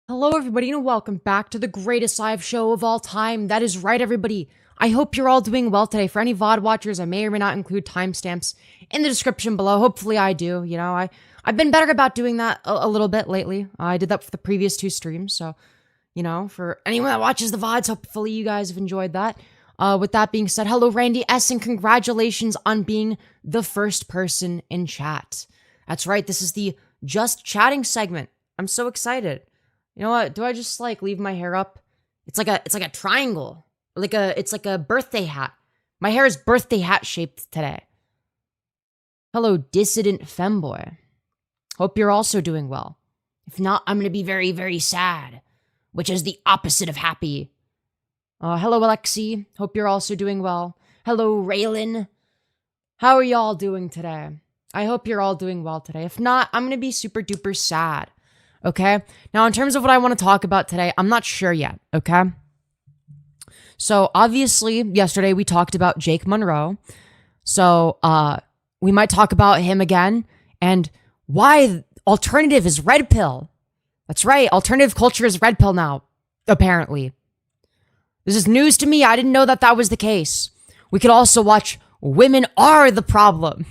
Hello, everybody, and welcome back to the greatest live show of all time. That is right, everybody. I hope you're all doing well today. For any VOD watchers, I may or may not include timestamps in the description below. Hopefully, I do. I've been better about doing that a little bit lately. I did that for the previous two streams, so, for anyone that watches the VODs, hopefully you guys have enjoyed that. With that being said, hello, Randy S., and congratulations on being the first person in chat. That's right, this is the Just Chatting segment. I'm so excited. You know what? Do I just leave my hair up? It's like a triangle. It's like a birthday hat. My hair is birthday hat shaped today. Hello, dissident femboy. Hope you're also doing well. If not, I'm gonna be very, very sad, which is the opposite of happy. Hello, Alexi. Hope you're also doing well. Hello, Raylan. How are y'all doing today? I hope you're all doing well today. If not, I'm gonna be super duper sad. Okay? Now, in terms of what I want to talk about today, I'm not sure yet, okay? So, obviously, yesterday we talked about Jake Monroe. So, we might talk about him again and why alternative is red pill. That's right, alternative culture is red pill now, apparently. This is news to me. I didn't know that that was the case. We could also watch Women Are the Problem.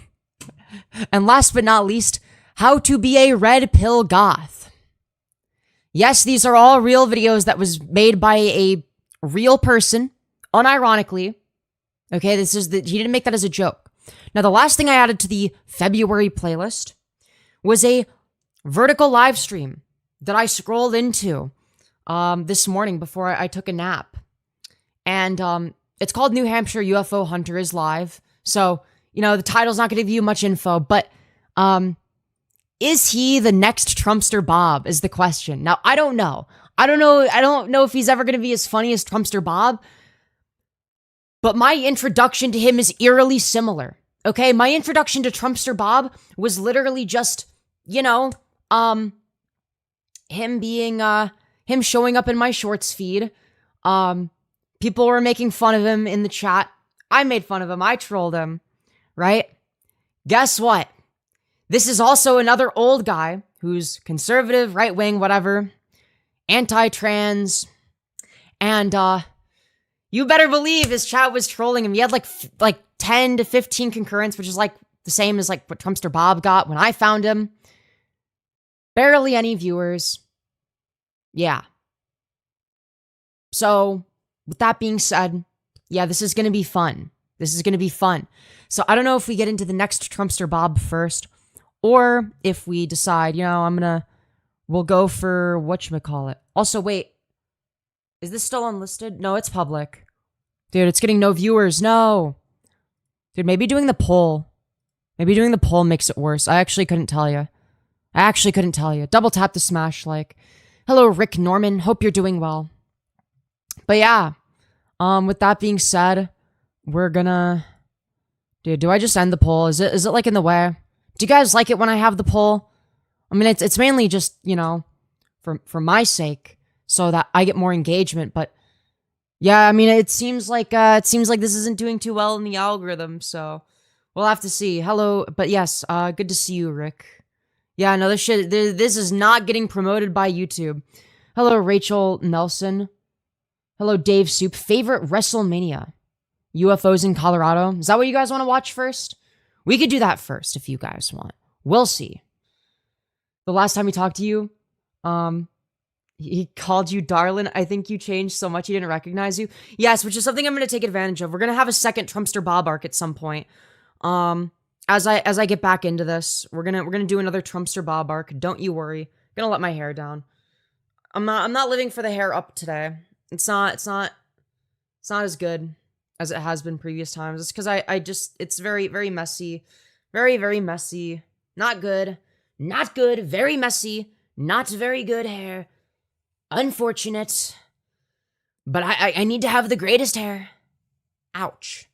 And last but not least, how to be a red pill goth. Yes, these are all real videos that was made by a real person, unironically. Okay, he didn't make that as a joke. Now, the last thing I added to the February playlist was a vertical live stream that I scrolled into this morning before I took a nap. And it's called New Hampshire UFO Hunter is Live. So, the title's not going to give you much info, but is he the next Trumpster Bob is the question. Now, I don't know. I don't know if he's ever going to be as funny as Trumpster Bob. But my introduction to him is eerily similar. Okay? My introduction to Trumpster Bob was literally just, him showing up in my shorts feed. People were making fun of him in the chat. I made fun of him. I trolled him. Right? Guess what? This is also another old guy who's conservative, right-wing, whatever, anti-trans, and you better believe his chat was trolling him. He had like 10 to 15 concurrents, which is like the same as what Trumpster Bob got when I found him. Barely any viewers. Yeah. So, with that being said, yeah, this is going to be fun. This is going to be fun. So, I don't know if we get into the next Trumpster Bob first, or if we decide, we'll go for whatchamacallit. Also, wait, is this still unlisted? No, it's public. Dude, it's getting no viewers. No. Dude, maybe doing the poll. Maybe doing the poll makes it worse. I actually couldn't tell you. Double tap to smash like. Hello, Rick Norman. Hope you're doing well. But yeah, with that being said, we're gonna... Dude, do I just end the poll? Is it in the way? Do you guys like it when I have the poll? I mean, it's mainly just, for my sake, so that I get more engagement, but yeah, I mean, it seems like this isn't doing too well in the algorithm, so we'll have to see. Hello, but yes, good to see you, Rick. Yeah, no, this is not getting promoted by YouTube. Hello, Rachel Nelson. Hello, Dave Soup. Favorite WrestleMania? UFOs in Colorado? Is that what you guys want to watch first? We could do that first if you guys want. We'll see. The last time he talked to you, he called you darling. I think you changed so much he didn't recognize you. Yes, which is something I'm going to take advantage of. We're going to have a second Trumpster Bob arc at some point. As I get back into this, we're going to do another Trumpster Bob arc. Don't you worry. I'm going to let my hair down. I'm not living for the hair up today. It's not as good as it has been previous times. It's because it's very, very messy. Very, very messy. Not good. Not good. Very messy. Not very good hair. Unfortunate. But I need to have the greatest hair. Ouch.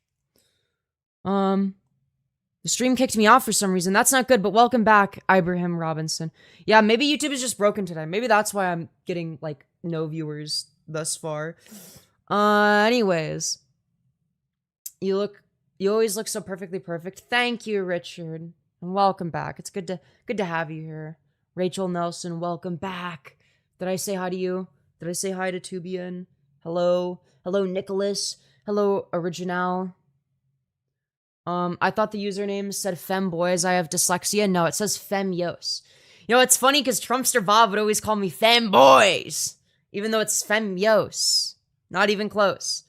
The stream kicked me off for some reason. That's not good, but welcome back, Ibrahim Robinson. Yeah, maybe YouTube is just broken today. Maybe that's why I'm getting, no viewers thus far. Anyways. You always look so perfectly perfect. Thank you, Richard. And welcome back. It's good to have you here. Rachel Nelson, welcome back. Did I say hi to you? Did I say hi to Tubian? Hello? Hello, Nicholas? Hello, Original? I thought the username said femboys. I have dyslexia. No, it says Femyoz. You know, it's funny because Trumpster Bob would always call me femboys, even though it's Femyoz. Not even close.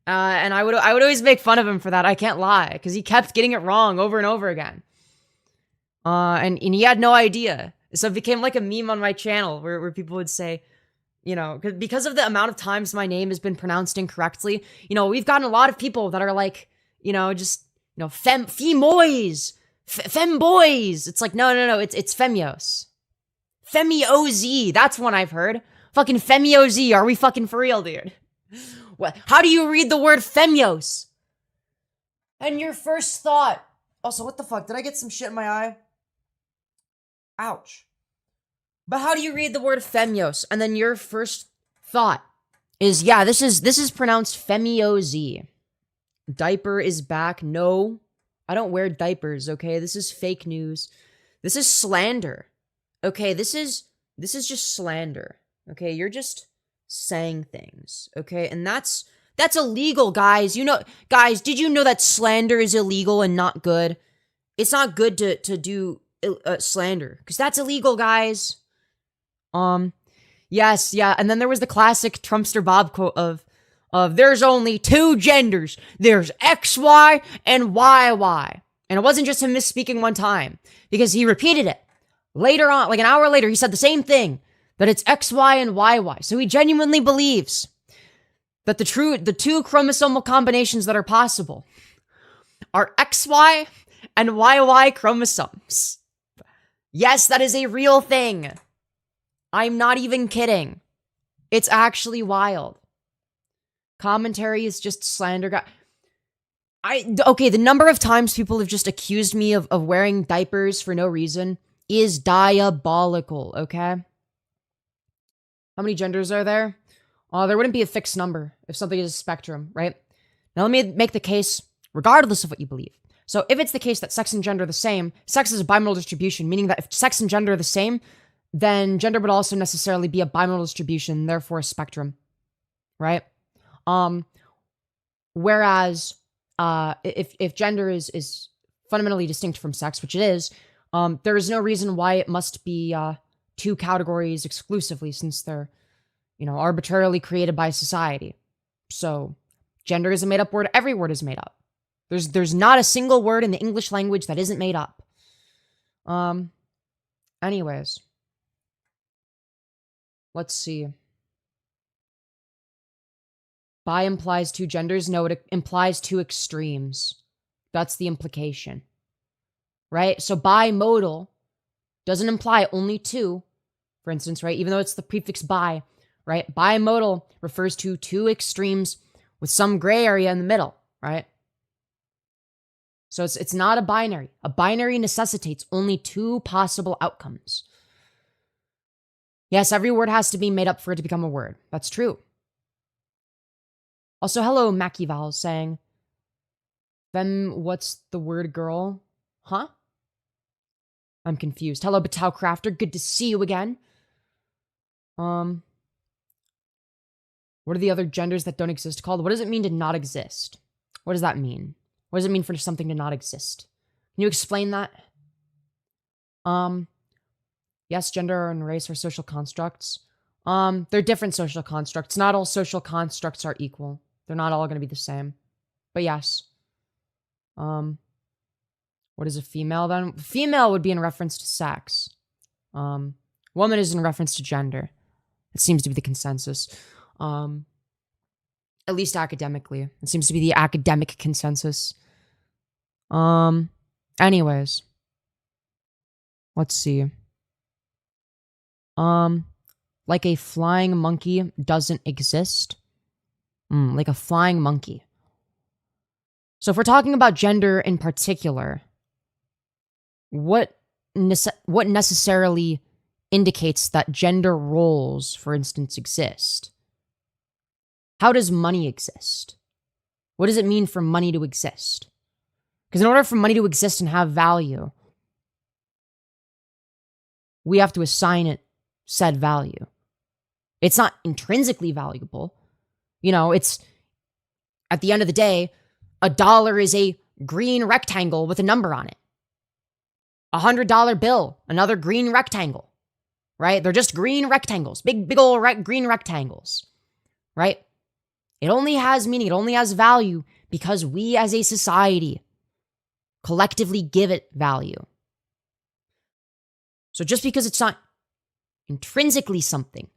And I would always make fun of him for that. I can't lie, because he kept getting it wrong over and over again. And he had no idea. So it became like a meme on my channel where people would say, you know, because of the amount of times my name has been pronounced incorrectly, you know, we've gotten a lot of people that are like, you know, just, you know, femoys, femboys. It's like, no, it's Femyoz. Femyoz, that's one I've heard. Fucking Femyoz, are we fucking for real, dude? What? How do you read the word Femyoz? And your first thought. Also, what the fuck? Did I get some shit in my eye? Ouch. But how do you read the word Femyoz? And then your first thought is, yeah, this is pronounced Femyoz. Diaper is back. No, I don't wear diapers, okay? This is fake news. This is slander. Okay, this is just slander. Okay, you're just saying things, okay? And that's illegal, guys. You know, guys, did you know that slander is illegal and not good? It's not good to do slander, because that's illegal, guys. Yes, yeah, and then there was the classic Trumpster Bob quote of there's only two genders. There's XY and YY. And it wasn't just him misspeaking one time, because he repeated it. Later on, like an hour later, he said the same thing, that it's XY and YY. So he genuinely believes that the two chromosomal combinations that are possible are XY and YY chromosomes. Yes, that is a real thing. I'm not even kidding. It's actually wild. Commentary is just slander. Okay, the number of times people have just accused me of wearing diapers for no reason is diabolical, okay? How many genders are there? There wouldn't be a fixed number if something is a spectrum, right? Now let me make the case, regardless of what you believe. So if it's the case that sex and gender are the same, sex is a bimodal distribution, meaning that if sex and gender are the same, then gender would also necessarily be a bimodal distribution, therefore a spectrum, right? Whereas, if gender is fundamentally distinct from sex, which it is, there is no reason why it must be, two categories exclusively, since they're, you know, arbitrarily created by society. So, gender is a made-up word. Every word is made up. There's not a single word in the English language that isn't made up. Anyways. Let's see. Bi implies two genders. No, it implies two extremes. That's the implication. Right? So bimodal doesn't imply only two, for instance, right? Even though it's the prefix bi, right? Bimodal refers to two extremes with some gray area in the middle, right? So it's not a binary. A binary necessitates only two possible outcomes. Yes, every word has to be made up for it to become a word. That's true. Also, hello, Machiavel, saying, what's the word girl? Huh? I'm confused. Hello, Batal Crafter. Good to see you again. What are the other genders that don't exist called? What does it mean to not exist? What does that mean? What does it mean for something to not exist? Can you explain that? Yes, gender and race are social constructs. They're different social constructs. Not all social constructs are equal. They're not all going to be the same. But yes. What is a female then? Female would be in reference to sex. Woman is in reference to gender. It seems to be the consensus. At least academically. It seems to be the academic consensus. Anyways. Let's see. Like a flying monkey doesn't exist. Like a flying monkey. So if we're talking about gender in particular, what necessarily indicates that gender roles, for instance, exist? How does money exist? What does it mean for money to exist? Because in order for money to exist and have value, we have to assign it said value. It's not intrinsically valuable. You know, it's at the end of the day, $1 is a green rectangle with a number on it. $100 bill, another green rectangle, right? They're just green rectangles, big old green rectangles, right? It only has meaning, it only has value because we as a society collectively give it value. So just because it's not intrinsically something,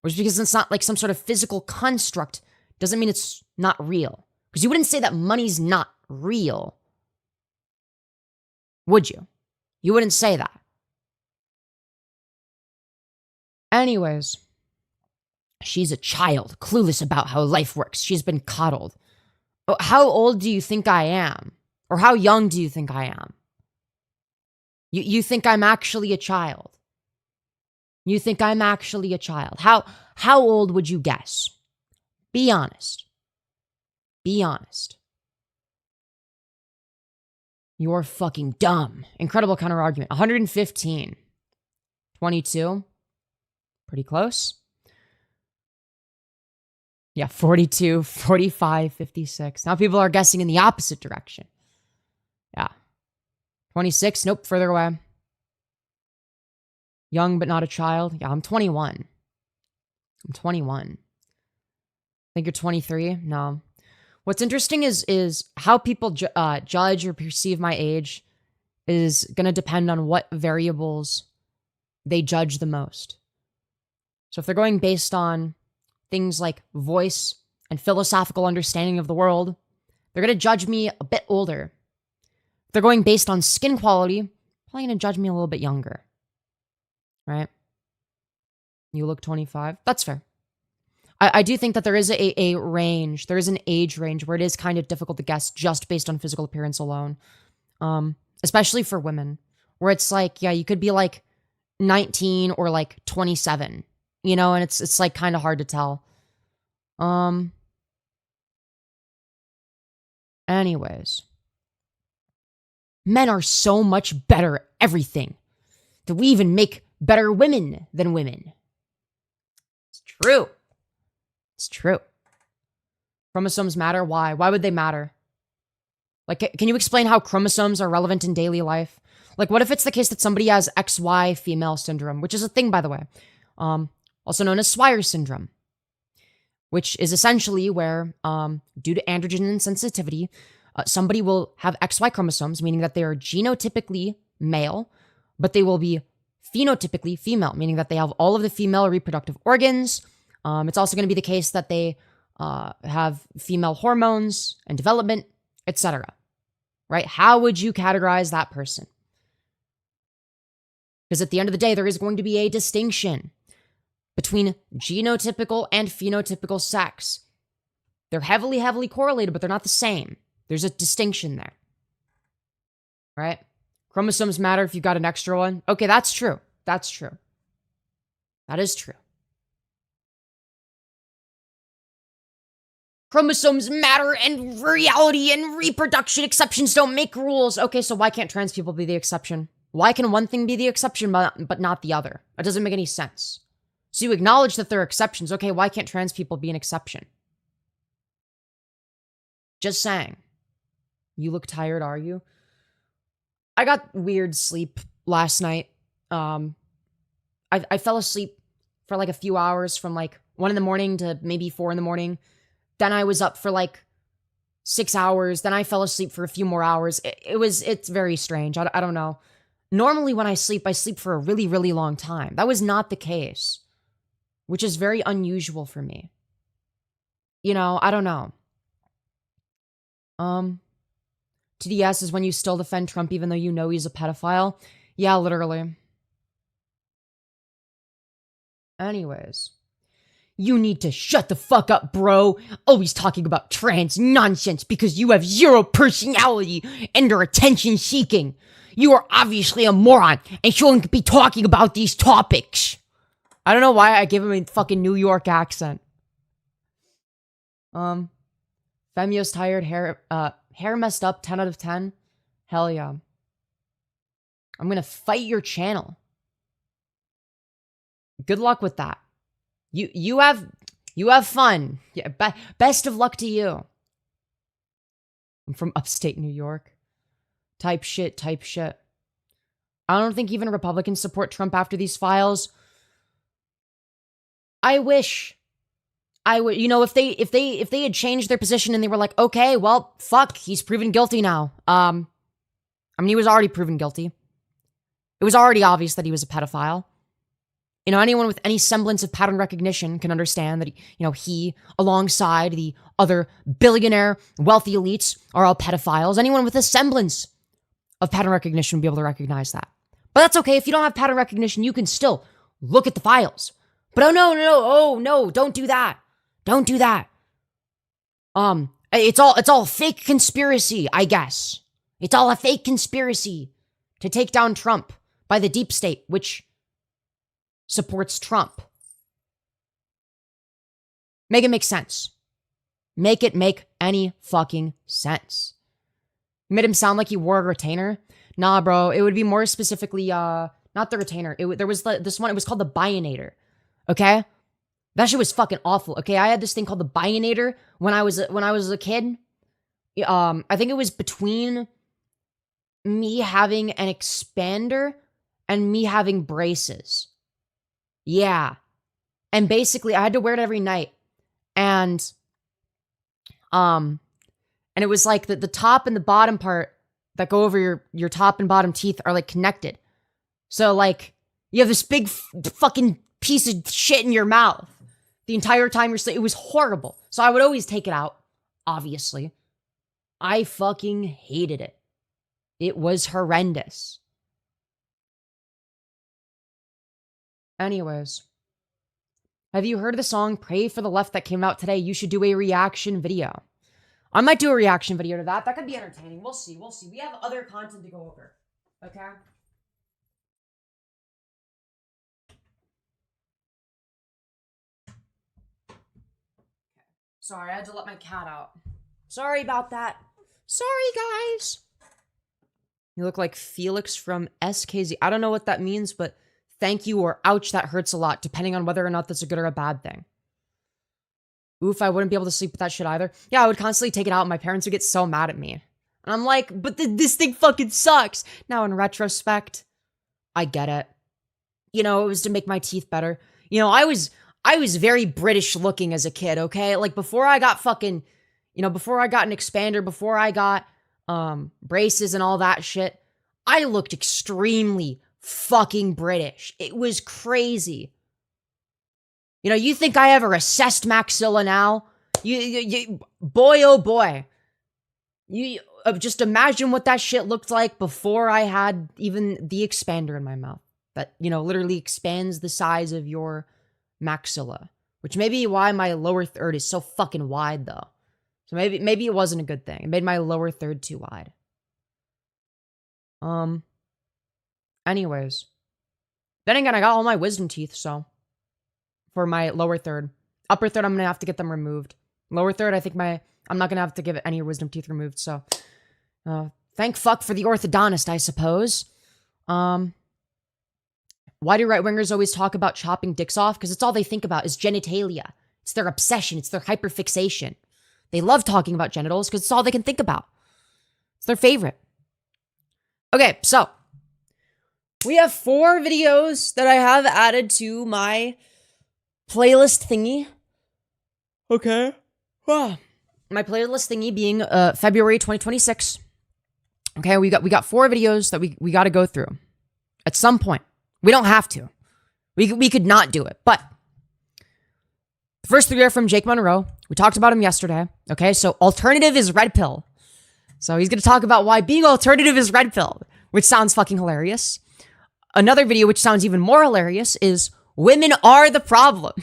or just because it's not like some sort of physical construct, doesn't mean it's not real. Because you wouldn't say that money's not real, would you? You wouldn't say that. Anyways, she's a child, clueless about how life works. She's been coddled. Oh, how old do you think I am? Or how young do you think I am? You think I'm actually a child? You think I'm actually a child? How old would you guess? Be honest. Be honest. You're fucking dumb. Incredible counter argument. 115. 22. Pretty close. Yeah, 42, 45, 56. Now people are guessing in the opposite direction. Yeah. 26. Nope, further away. Young but not a child. Yeah, I'm 21. I'm 21. Think you're 23? No. What's interesting is how people judge or perceive my age is going to depend on what variables they judge the most. So if they're going based on things like voice and philosophical understanding of the world, they're going to judge me a bit older. If they're going based on skin quality, probably going to judge me a little bit younger. Right? You look 25. That's fair. I do think that there is a range. There is an age range where it is kind of difficult to guess just based on physical appearance alone. Especially for women. Where it's like, yeah, you could be like 19 or like 27. You know, and it's like kind of hard to tell. Anyways. Men are so much better at everything that we even make better women than women. It's true. It's true. Chromosomes matter. Why? Why would they matter? Like, can you explain how chromosomes are relevant in daily life? Like, what if it's the case that somebody has XY female syndrome, which is a thing, by the way, also known as Swyer syndrome, which is essentially where, due to androgen insensitivity, somebody will have XY chromosomes, meaning that they are genotypically male, but they will be phenotypically female, meaning that they have all of the female reproductive organs. It's also going to be the case that they have female hormones and development, etc. Right? How would you categorize that person? Because at the end of the day, there is going to be a distinction between genotypical and phenotypical sex. They're heavily, heavily correlated, but they're not the same. There's a distinction there. Right? Chromosomes matter if you got an extra one. Okay, that's true. That's true. That is true. Chromosomes matter and reality and reproduction exceptions don't make rules. Okay, so why can't trans people be the exception? Why can one thing be the exception but not the other? That doesn't make any sense. So you acknowledge that there are exceptions. Okay, why can't trans people be an exception? Just saying. You look tired, are you? I got weird sleep last night. I fell asleep for like a few hours from like 1 a.m. to maybe 4 a.m. Then I was up for like 6 hours. Then I fell asleep for a few more hours. It's very strange. I don't know. Normally when I sleep for a really, really long time. That was not the case, which is very unusual for me. You know, I don't know. TDS is when you still defend Trump even though you know he's a pedophile. Yeah, literally. Anyways. You need to shut the fuck up, bro. Always talking about trans nonsense because you have zero personality and are attention seeking. You are obviously a moron and shouldn't be talking about these topics. I don't know why I gave him a fucking New York accent. Femyoz tired, hair messed up, 10 out of 10. Hell yeah. I'm gonna fight your channel. Good luck with that. You have fun. Yeah, best of luck to you. I'm from upstate New York. Type shit. I don't think even Republicans support Trump after these files. I wish. I would, if they had changed their position and they were like, okay, well, fuck, he's proven guilty now. He was already proven guilty. It was already obvious that he was a pedophile. Anyone with any semblance of pattern recognition can understand that, he, alongside the other billionaire wealthy elites, are all pedophiles. Anyone with a semblance of pattern recognition would be able to recognize that. But that's okay. If you don't have pattern recognition, you can still look at the files. But oh no, don't do that. Don't do that. It's all fake conspiracy, I guess. It's all a fake conspiracy to take down Trump by the deep state, which supports Trump. Make it make sense. Make it make any fucking sense. You made him sound like he wore a retainer. Nah, bro. It would be more specifically, not the retainer. There was this one. It was called the Bionator. Okay, that shit was fucking awful. Okay, I had this thing called the Bionator when I was a kid. I think it was between me having an expander and me having braces. Yeah. And basically I had to wear it every night. And it was like the top and the bottom part that go over your top and bottom teeth are like connected. So like you have this big fucking piece of shit in your mouth the entire time you're sleeping. It was horrible. So I would always take it out, obviously. I fucking hated it. It was horrendous. Anyways, have you heard of the song Pray for the Left that came out today? You should do a reaction video. I might do a reaction video to that. That could be entertaining. We'll see. We have other content to go over. Okay? Sorry, I had to let my cat out. Sorry about that. Sorry, guys. You look like Felix from SKZ. I don't know what that means, but thank you or ouch, that hurts a lot, depending on whether or not that's a good or a bad thing. Oof, I wouldn't be able to sleep with that shit either. Yeah, I would constantly take it out and my parents would get so mad at me. And I'm like, but this thing fucking sucks. Now, in retrospect, I get it. It was to make my teeth better. I was very British looking as a kid, okay? Like, before I got fucking, before I got an expander, before I got braces and all that shit, I looked extremely fucking British. It was crazy. You think I have a recessed maxilla now? You boy, oh boy. You just imagine what that shit looked like before I had even the expander in my mouth. That, literally expands the size of your maxilla. Which may be why my lower third is so fucking wide, though. So maybe it wasn't a good thing. It made my lower third too wide. Anyways. Then again, I got all my wisdom teeth, so. For my lower third. Upper third, I'm gonna have to get them removed. Lower third, I think I'm not gonna have to give any wisdom teeth removed, so. Thank fuck for the orthodontist, I suppose. Why do right-wingers always talk about chopping dicks off? Because it's all they think about is genitalia. It's their obsession. It's their hyperfixation. They love talking about genitals because it's all they can think about. It's their favorite. Okay, so. We have 4 videos that I have added to my playlist thingy. Okay. My playlist thingy being February 2026. Okay, we got 4 videos that we got to go through at some point. We don't have to. We could not do it, but the first 3 are from Jake Monroe. We talked about him yesterday. Okay, so alternative is red pill. So he's going to talk about why being alternative is red pill, which sounds fucking hilarious. Another video which sounds even more hilarious is women are the problem.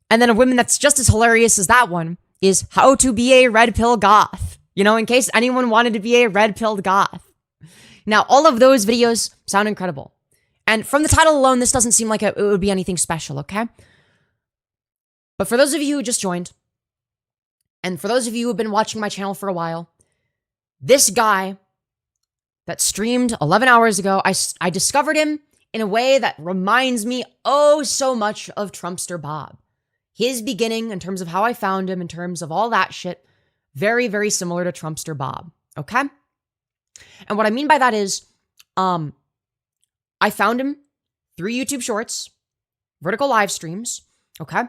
And then a woman that's just as hilarious as that one is how to be a red pill goth. In case anyone wanted to be a red pilled goth. Now, all of those videos sound incredible. And from the title alone, this doesn't seem like it would be anything special, okay? But for those of you who just joined, and for those of you who have been watching my channel for a while, this guy that streamed 11 hours ago, I discovered him in a way that reminds me oh so much of Trumpster Bob. His beginning, in terms of how I found him, in terms of all that shit, very, very similar to Trumpster Bob, okay? And what I mean by that is, I found him through YouTube Shorts, vertical live streams, okay?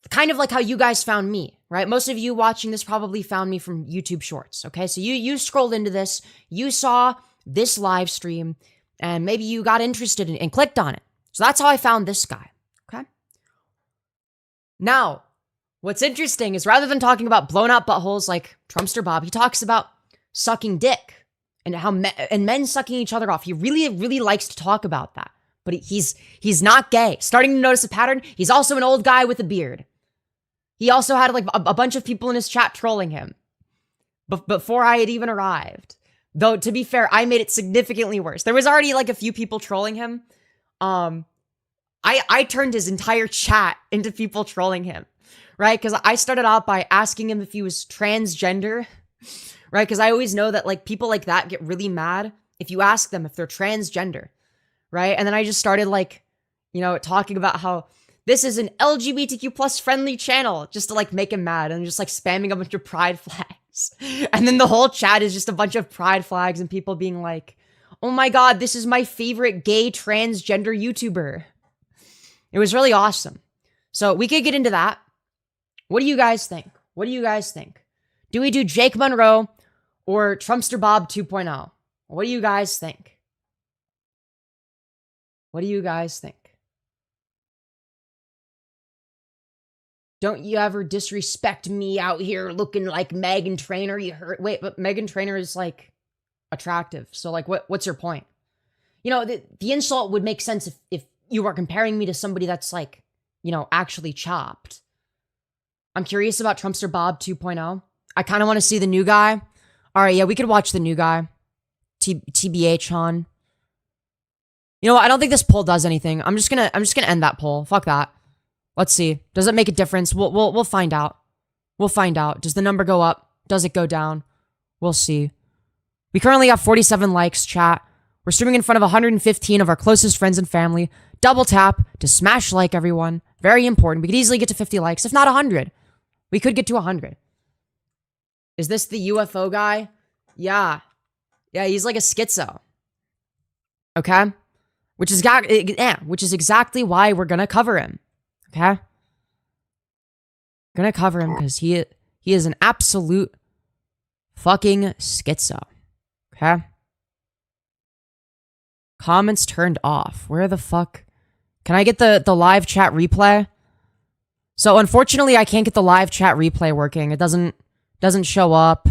Kind of like how you guys found me, right? Most of you watching this probably found me from YouTube Shorts, okay? So you scrolled into this, you saw this live stream, and maybe you got interested and clicked on it. So that's how I found this guy, okay? Now, what's interesting is rather than talking about blown out buttholes like Trumpster Bob, he talks about sucking dick and how men sucking each other off. He really, really likes to talk about that. But he's not gay. Starting to notice a pattern. He's also an old guy with a beard. He also had like a bunch of people in his chat trolling him before I had even arrived. Though, to be fair, I made it significantly worse. There was already like a few people trolling him. I turned his entire chat into people trolling him, right? Because I started out by asking him if he was transgender, right? Because I always know that like people like that get really mad if you ask them if they're transgender, right? And then I just started like, you know, talking about how this is an LGBTQ plus friendly channel just to like make him mad and just like spamming a bunch of pride flags. And then the whole chat is just a bunch of pride flags and people being like, oh my God, this is my favorite gay transgender YouTuber. It was really awesome. So we could get into that. What do you guys think? What do you guys think? Do we do Jake Monroe or Trumpster Bob 2.0? What do you guys think? What do you guys think? Don't you ever disrespect me out here looking like Meghan Trainor? You heard? Wait, but Meghan Trainor is like attractive. So like, what's your point? You know, the insult would make sense if you were comparing me to somebody that's like, you know, actually chopped. I'm curious about Trumpster Bob 2.0. I kind of want to see the new guy. All right, yeah, we could watch the new guy. TBH on. You know what? I don't think this poll does anything. I'm just gonna end that poll. Fuck that. Let's see. Does it make a difference? We'll find out. We'll find out. Does the number go up? Does it go down? We'll see. We currently have 47 likes, chat. We're streaming in front of 115 of our closest friends and family. Double tap to smash like, everyone. Very important. We could easily get to 50 likes, if not 100. We could get to 100. Is this the UFO guy? Yeah. Yeah, he's like a schizo. Okay? Which is exactly why we're gonna cover him. Okay? Gonna cover him because he is an absolute fucking schizo. Okay? Comments turned off. Where the fuck? Can I get the live chat replay? So unfortunately, I can't get the live chat replay working. It doesn't show up.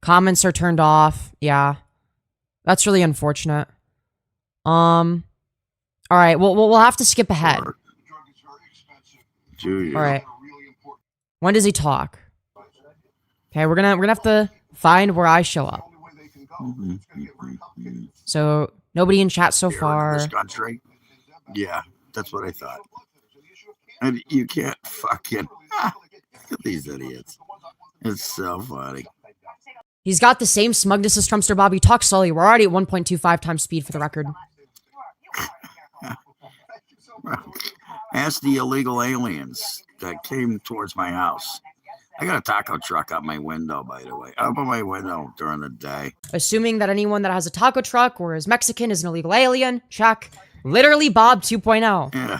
Comments are turned off. Yeah. That's really unfortunate. All right. We'll have to skip ahead. All right. When does he talk? Okay, we're gonna have to find where I show up. So nobody in chat so far. This country? Yeah, that's what I thought. And you can't fucking look at these idiots. It's so funny. He's got the same smugness as Trumpster Bob. He talks slowly. We're already at 1.25 times speed for the record. Ask the illegal aliens that came towards my house. I got a taco truck out my window, by the way. I open my window during the day. Assuming that anyone that has a taco truck or is Mexican is an illegal alien, check. Literally Bob 2.0. Yeah,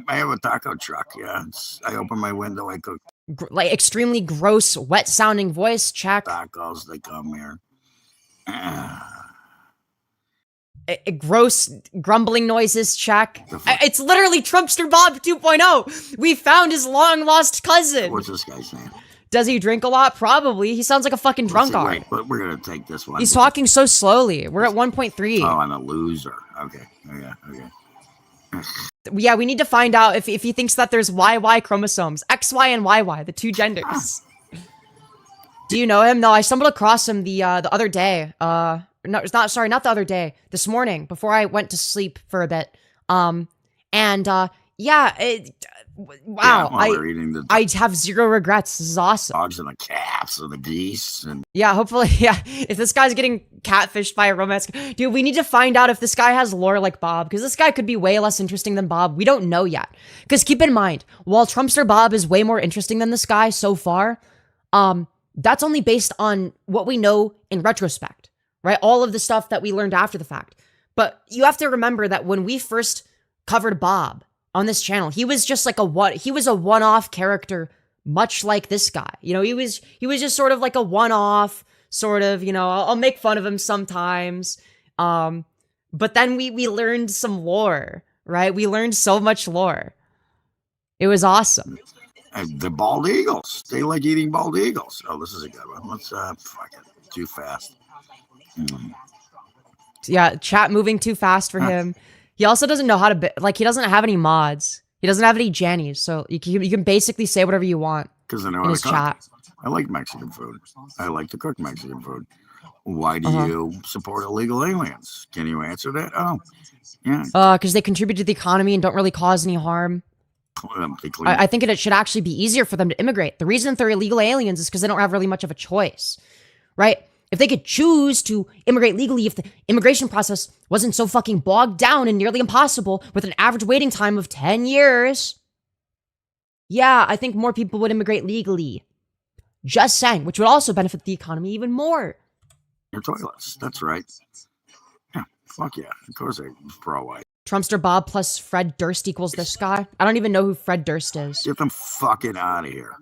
I have a taco truck, yeah. I open my window, I cook. Like extremely gross, wet-sounding voice, check. Tacos, they come here. Gross grumbling noises, check. It's literally Trumpster Bob 2.0. We found his long-lost cousin. What's this guy's name? Does he drink a lot? Probably. He sounds like a fucking drunkard. Wait, but we're gonna take this one. He's talking so slowly. We're at 1.3. Oh, I'm a loser. Okay. Yeah, we need to find out if he thinks that there's YY chromosomes. XY and YY, the two genders. Do you know him? No, I stumbled across him the other day. No, it's not the other day. This morning, before I went to sleep for a bit. Yeah, Wow, while they're eating the I have zero regrets. This is awesome. dogs and the cats and the geese and Yeah, hopefully, yeah. If this guy's getting catfished by a romance, dude, we need to find out if this guy has lore like Bob, because this guy could be way less interesting than Bob. We don't know yet. Because keep in mind, while Trumpster Bob is way more interesting than this guy so far, that's only based on what we know in retrospect, right? All of the stuff that we learned after the fact. But you have to remember that when we first covered Bob on this channel, he was just like he was a one-off character, much like this guy. You know, he was just sort of like a one-off, sort of, you know, I'll make fun of him sometimes. But then we learned some lore, right? We learned so much lore. It was awesome. And the bald eagles. They like eating bald eagles. Oh, this is a good one. Let's fuck it. Too fast. Yeah, chat moving too fast for him. He also doesn't know how to, he doesn't have any mods. He doesn't have any Jannies, so you can basically say whatever you want because I know in his chat. I like Mexican food. I like to cook Mexican food. Why do you support illegal aliens? Can you answer that? Oh, yeah. Because they contribute to the economy and don't really cause any harm. I think it should actually be easier for them to immigrate. The reason they're illegal aliens is because they don't have really much of a choice, right? If they could choose to immigrate legally, if the immigration process wasn't so fucking bogged down and nearly impossible with an average waiting time of 10 years, yeah, I think more people would immigrate legally. Just saying, which would also benefit the economy even more. Your toilets, that's right. Yeah, fuck yeah. Of course I'm pro-white. Trumpster Bob plus Fred Durst equals this guy. I don't even know who Fred Durst is. Get them fucking out of here.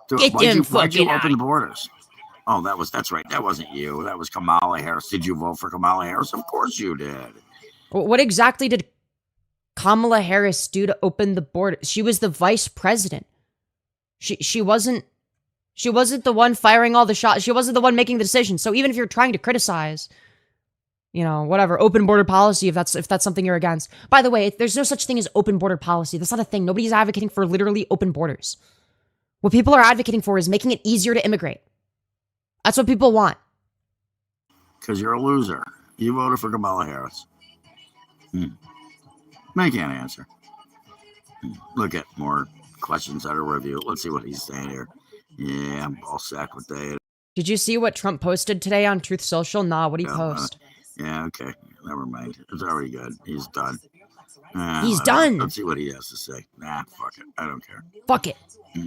Why'd you open the borders? Oh, that's right. That wasn't you. That was Kamala Harris. Did you vote for Kamala Harris? Of course you did. What exactly did Kamala Harris do to open the border? She was the vice president. She wasn't the one firing all the shots. She wasn't the one making the decision. So even if you're trying to criticize, you know, whatever, open border policy, if that's something you're against. By the way, there's no such thing as open border policy. That's not a thing. Nobody's advocating for literally open borders. What people are advocating for is making it easier to immigrate. That's what people want. Because you're a loser. You voted for Kamala Harris. I can't answer. Look at more questions out of review. Let's see what he's saying here. Yeah, I'm all sack with that. Did you see what Trump posted today on Truth Social? Nah, what'd he post? Yeah, okay. Never mind. It's already good. He's done. He's done. Let's see what he has to say. Nah, fuck it. I don't care. Fuck it.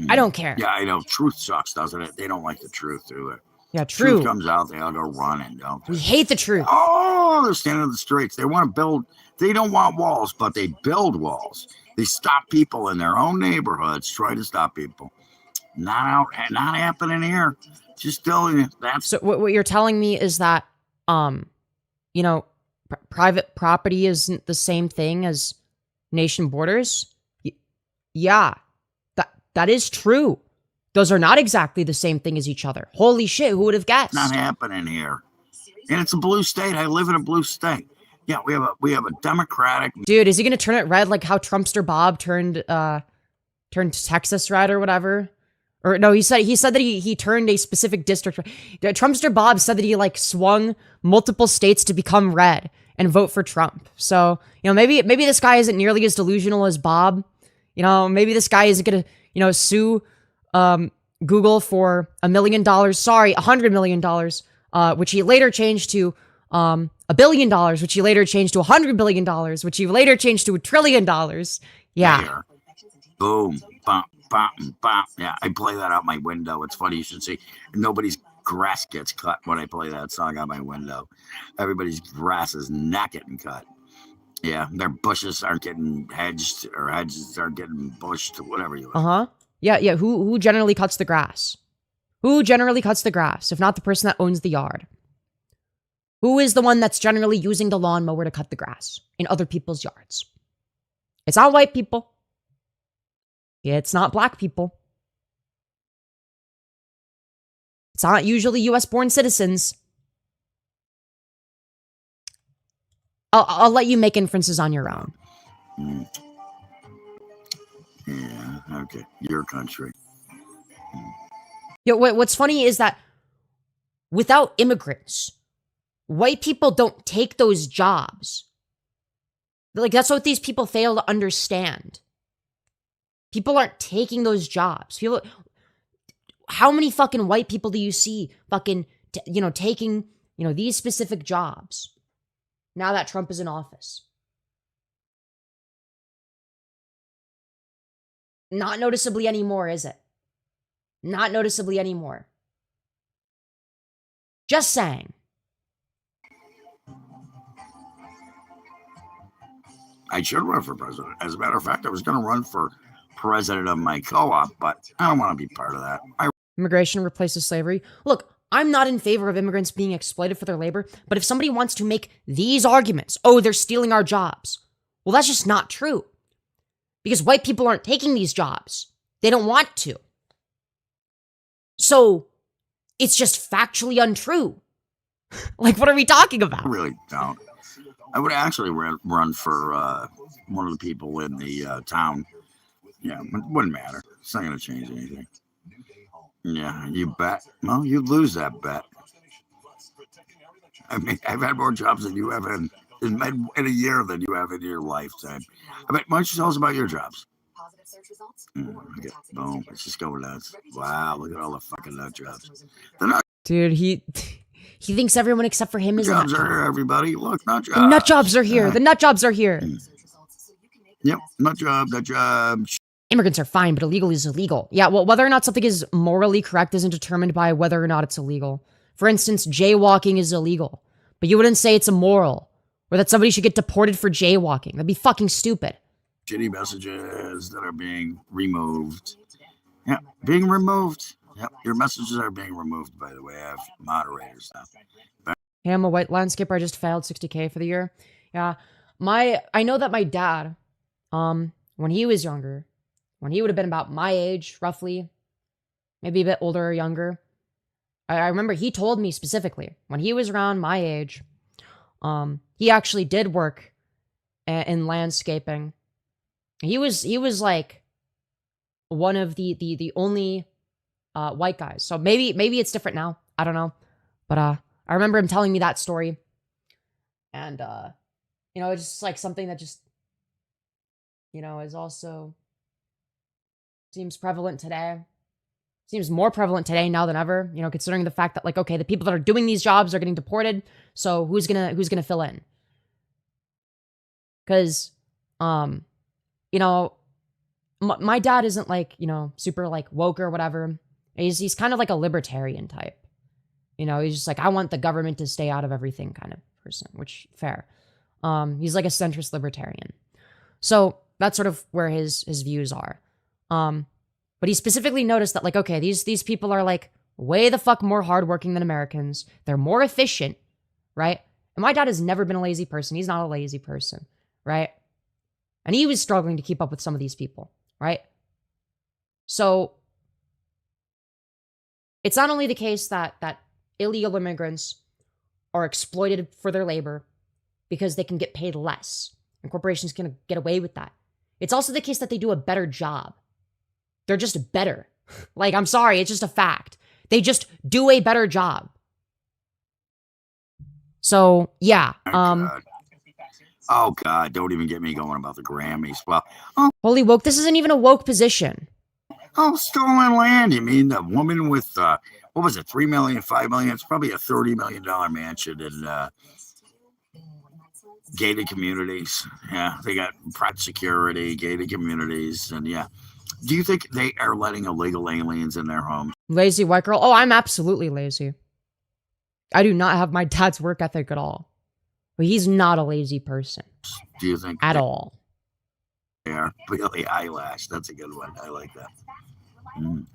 I don't care. Yeah, I know. Truth sucks, doesn't it? They don't like the truth, do they? Yeah, true. Truth comes out, they all go running, don't they? We hate the truth. Oh, they're standing in the streets. They want to build, they don't want walls, but they build walls. They stop people in their own neighborhoods, try to stop people. Not happening here. Just telling you. So what you're telling me is that, you know, private property isn't the same thing as nation borders? Yeah, that is true. Those are not exactly the same thing as each other. Holy shit, who would have guessed? Not happening here. And it's a blue state. I live in a blue state. Yeah, we have a democratic. Dude, is he gonna turn it red like how Trumpster Bob turned Texas red or whatever? Or no, he said that he turned a specific district. Trumpster Bob said that he like swung multiple states to become red and vote for Trump. So, you know, maybe this guy isn't nearly as delusional as Bob. You know, maybe this guy isn't gonna, you know, sue Google for $1 million. Sorry, $100 million, which he later changed to $1 billion, which he later changed to $100 billion, which he later changed to $1 trillion. Yeah. There. Boom, bop, bop, bop. Yeah, I play that out my window. It's funny you should see. Nobody's grass gets cut when I play that song out my window. Everybody's grass is not getting cut. Yeah, their bushes aren't getting hedged, or hedges aren't getting bushed, whatever you want. Yeah. Who generally cuts the grass? Who generally cuts the grass, if not the person that owns the yard? Who is the one that's generally using the lawnmower to cut the grass in other people's yards? It's not white people. It's not black people. It's not usually US-born citizens. I'll let you make inferences on your own. Yeah, okay. Your country. What's funny is that without immigrants, white people don't take those jobs. Like, that's what these people fail to understand. People aren't taking those jobs. How many fucking white people do you see fucking, taking, these specific jobs now that Trump is in office? Not noticeably anymore, is it? Not noticeably anymore. Just saying. I should run for president. As a matter of fact, I was going to run for president of my co-op, but I don't want to be part of that. Immigration replaces slavery. Look, I'm not in favor of immigrants being exploited for their labor, but if somebody wants to make these arguments, oh, they're stealing our jobs, well, that's just not true. Because white people aren't taking these jobs. They don't want to. So it's just factually untrue. Like, what are we talking about? I really don't. I would actually run for one of the people in the town. Yeah, it wouldn't matter. It's not going to change anything. Yeah, you bet. Well, you'd lose that bet. I mean, I've had more jobs than you have in a year than you have in your lifetime. I mean, why don't you tell us about your jobs? Okay. Boom. Let's just go nuts. Wow, look at all the fucking nut jobs. Dude, he thinks everyone except for him is a nut job. Nut jobs are here, everybody. Look, nut jobs. The nut jobs are here. The nut jobs are here. Yep, nut job. Immigrants are fine, but illegal is illegal. Yeah, well, whether or not something is morally correct isn't determined by whether or not it's illegal. For instance, jaywalking is illegal, but you wouldn't say it's immoral or that somebody should get deported for jaywalking. That'd be fucking stupid. Shitty messages that are being removed. Yeah, being removed. Yep, your messages are being removed, by the way. I have moderators now. Hey, I'm a white landscaper. I just filed $60K for the year. Yeah, I know that my dad, when he was younger, when he would have been about my age, roughly, maybe a bit older or younger, I remember he told me specifically, when he was around my age, he actually did work in landscaping. He was like one of the only white guys. So maybe it's different now. I don't know. But I remember him telling me that story. And it's just like something that just is also seems prevalent today. Seems more prevalent today now than ever, considering the fact that, like, okay, the people that are doing these jobs are getting deported. So who's gonna fill in? Because, my dad isn't like, super like woke or whatever. He's kind of like a libertarian type. He's just like, I want the government to stay out of everything kind of person, which fair. He's like a centrist libertarian. So that's sort of where his views are. But he specifically noticed that, like, okay, these people are like way the fuck more hardworking than Americans. They're more efficient, right? And my dad has never been a lazy person. He's not a lazy person, right? And he was struggling to keep up with some of these people, right? So it's not only the case that illegal immigrants are exploited for their labor because they can get paid less and corporations can get away with that. It's also the case that they do a better job. They're just better. Like, I'm sorry, it's just a fact. They just do a better job. So, yeah. Oh, God, don't even get me going about the Grammys. Well, holy woke, this isn't even a woke position. Oh, stolen land. You mean the woman with, what was it, 3 million, 5 million? It's probably a $30 million mansion in gated communities. Yeah, they got private security, gated communities, and yeah. Do you think they are letting illegal aliens in their homes? Lazy white girl? Oh, I'm absolutely lazy. I do not have my dad's work ethic at all. But he's not a lazy person. Do you think? At all. They are really eyelash. That's a good one. I like that. Mm.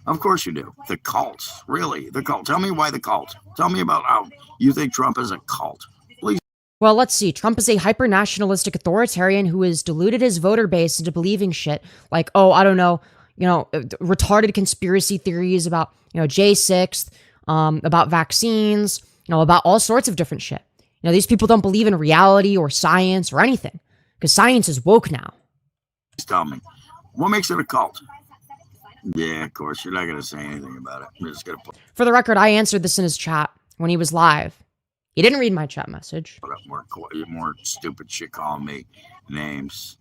Of course you do. The cult. Really, the cult. Tell me why the cult. Tell me about how you think Trump is a cult. Please. Well, let's see. Trump is a hyper-nationalistic authoritarian who has deluded his voter base into believing shit like, oh, I don't know, retarded conspiracy theories about, J6th, about vaccines, about all sorts of different shit. These people don't believe in reality or science or anything because science is woke now. Tell me, what makes it a cult? Yeah, of course. You're not going to say anything about it. I'm just going to For the record, I answered this in his chat when he was live. He didn't read my chat message. Put up more stupid shit calling me names.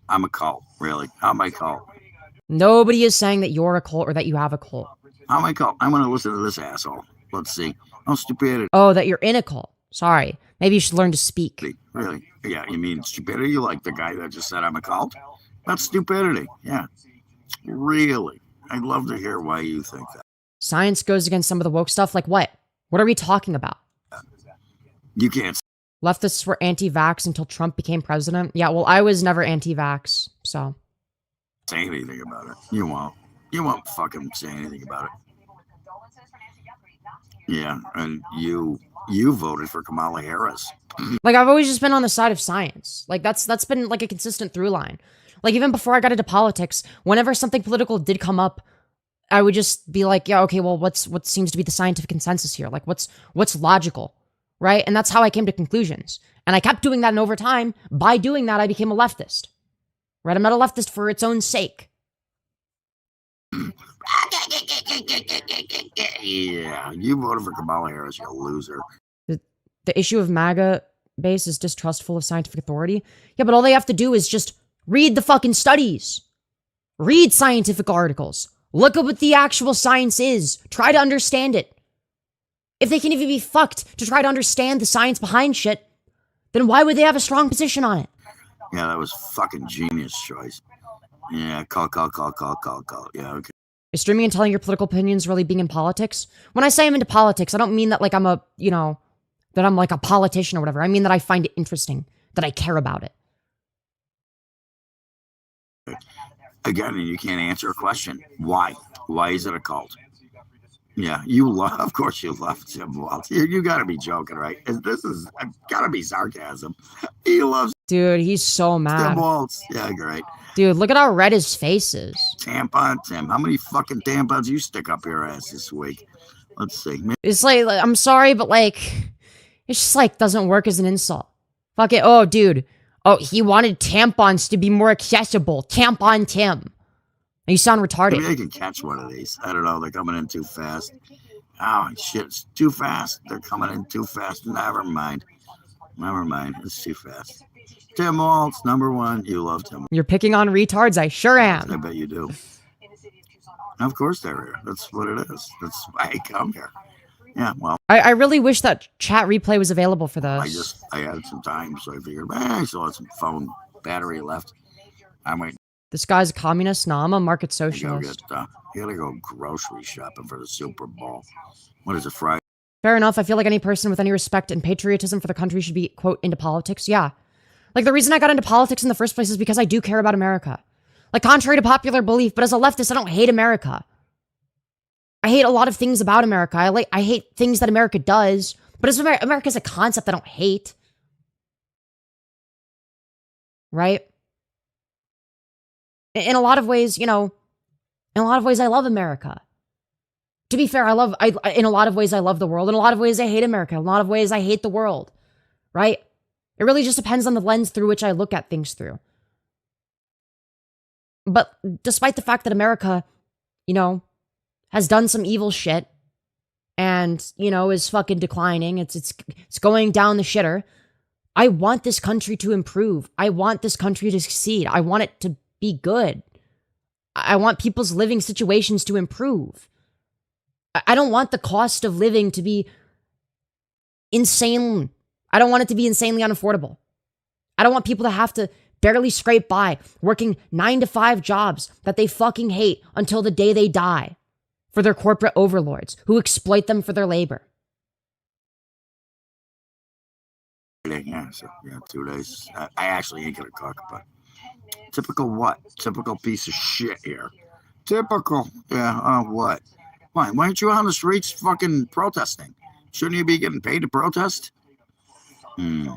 I'm a cult, really. How am I cult? Nobody is saying that you're a cult or that you have a cult. How am I cult? I'm going to listen to this asshole. Let's see. Oh, stupidity. Oh, that you're in a cult. Sorry. Maybe you should learn to speak. Really? Yeah, you mean stupidity? You like the guy that just said I'm a cult? That's stupidity. Yeah. Really? I'd love to hear why you think that. Science goes against some of the woke stuff. Like what? What are we talking about? You can't Leftists were anti-vax until Trump became president. Yeah, well, I was never anti-vax, so. say anything about it. You won't. You won't fucking say anything about it. Yeah, and you voted for Kamala Harris. Like, I've always just been on the side of science. Like, that's been, like, a consistent through line. Like, even before I got into politics, whenever something political did come up, I would just be like, yeah, okay, well, what seems to be the scientific consensus here? Like, what's logical, right? And that's how I came to conclusions. And I kept doing that, and over time, by doing that, I became a leftist. Right? I'm not a leftist for its own sake. Yeah, you voted for Kamala Harris, you loser. The issue of MAGA base is distrustful of scientific authority. Yeah, but all they have to do is just read the fucking studies. Read scientific articles. Look at what the actual science is. Try to understand it. If they can even be fucked to try to understand the science behind shit, then why would they have a strong position on it? Yeah, that was fucking genius choice. Yeah, call. Yeah, okay. Is streaming and telling your political opinions really being in politics? When I say I'm into politics, I don't mean that like I'm a, that I'm like a politician or whatever. I mean that I find it interesting, that I care about it. Again, you can't answer a question. Why? Why is it a cult? Yeah, of course you love Tim Waltz. You gotta be joking, right? This is gotta be sarcasm. He loves Dude, he's so mad. Tim Waltz. Yeah, great. Dude, look at how red his face is. Tampon Tim. How many fucking tampons you stick up your ass this week? Let's see. It's like, I'm sorry, but like, it's just like, doesn't work as an insult. Fuck it. Oh, dude. Oh, he wanted tampons to be more accessible. Tampon Tim. You sound retarded. Maybe I can catch one of these. I don't know. They're coming in too fast. Oh, shit. It's too fast. They're coming in too fast. Never mind. It's too fast. Tim Waltz, #1. You love Tim. You're picking on retards. I sure am. I bet you do. Of course they're here. That's what it is. That's why I come here. Yeah, well. I really wish that chat replay was available for this. I had some time, so I figured, I still had some phone battery left. I'm waiting. This guy's a communist? No, I'm a market socialist. You gotta go grocery shopping for the Super Bowl. What is it, Friday? Fair enough. I feel like any person with any respect and patriotism for the country should be, quote, into politics. Yeah. Like, the reason I got into politics in the first place is because I do care about America. Like, contrary to popular belief, but as a leftist, I don't hate America. I hate a lot of things about America. I hate things that America does, but as America's a concept I don't hate. Right? In a lot of ways, I love America. To be fair, in a lot of ways, I love the world. In a lot of ways, I hate America. In a lot of ways, I hate the world. Right? It really just depends on the lens through which I look at things through. But despite the fact that America, has done some evil shit and, is fucking declining, it's going down the shitter, I want this country to improve. I want this country to succeed. I want it to be good. I want people's living situations to improve. I don't want the cost of living to be insane. I don't want it to be insanely unaffordable. I don't want people to have to barely scrape by working 9-to-5 jobs that they fucking hate until the day they die for their corporate overlords who exploit them for their labor. Yeah, 2 days. I actually ain't gonna cook, but typical what? Typical piece of shit here. Typical. Yeah, what? Why aren't you on the streets fucking protesting? Shouldn't you be getting paid to protest? He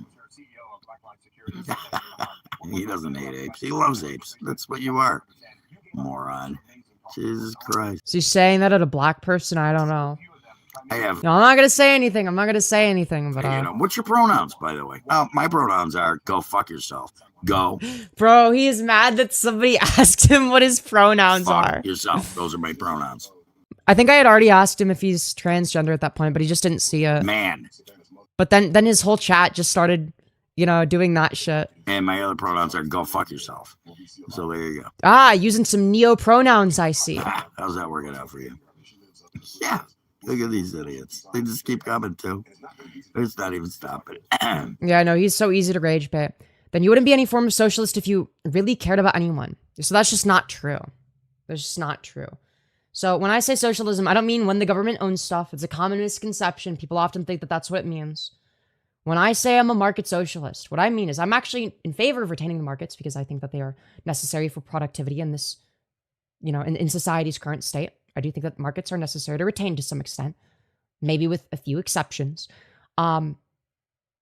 doesn't hate apes. He loves apes. That's what you are. Moron. Jesus Christ. So you're saying that at a black person? I don't know. No, I'm not going to say anything. But what's your pronouns, by the way? Oh, my pronouns are go fuck yourself. Go. Bro, he is mad that somebody asked him what his pronouns are. Yourself. Those are my pronouns. I think I had already asked him if he's transgender at that point, but he just didn't see it. Man. But then his whole chat just started, doing that shit. And my other pronouns are go fuck yourself. So there you go. Ah, using some neo-pronouns, I see. How's that working out for you? Yeah. Look at these idiots. They just keep coming too. It's not even stopping. Yeah, no, he's so easy to rage bait. Then you wouldn't be any form of socialist if you really cared about anyone. So that's just not true. That's just not true. So when I say socialism, I don't mean when the government owns stuff. It's a common misconception. People often think that that's what it means. When I say I'm a market socialist, what I mean is I'm actually in favor of retaining the markets because I think that they are necessary for productivity in this, in society's current state. I do think that markets are necessary to retain to some extent, maybe with a few exceptions.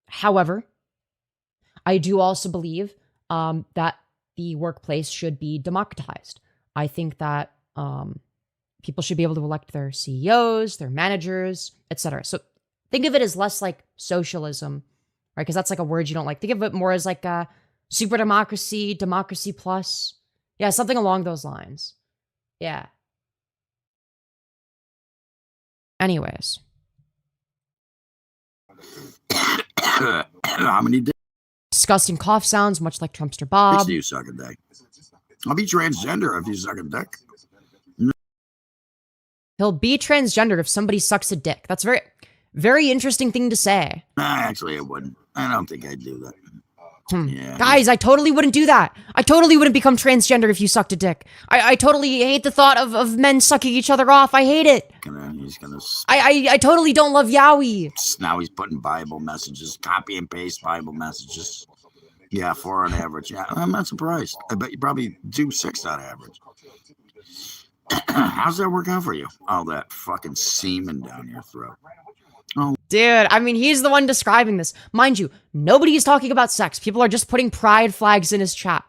However, I do also believe that the workplace should be democratized. I think that people should be able to elect their CEOs, their managers, etc. So think of it as less like socialism, right? Because that's like a word you don't like. Think of it more as like a super democracy, democracy plus. Yeah, something along those lines. Yeah. Anyways. How many dicks Disgusting cough sounds, much like Trumpster Bob. do you suck a dick? I'll be transgender if you suck a dick. He'll be transgendered if somebody sucks a dick. That's very, very interesting thing to say. Actually, I wouldn't. I don't think I'd do that. Yeah. Guys, I totally wouldn't do that. I totally wouldn't become transgender if you sucked a dick. I totally hate the thought of men sucking each other off. I hate it. He's gonna. I totally don't love yaoi. Now he's putting Bible messages, copy and paste Bible messages. Yeah, 4 on average. Yeah, I'm not surprised. I bet you probably do 6 on average. How's that work out for you? All that fucking semen down your throat. Oh, dude, I mean, he's the one describing this. Mind you, nobody is talking about sex. People are just putting pride flags in his chat.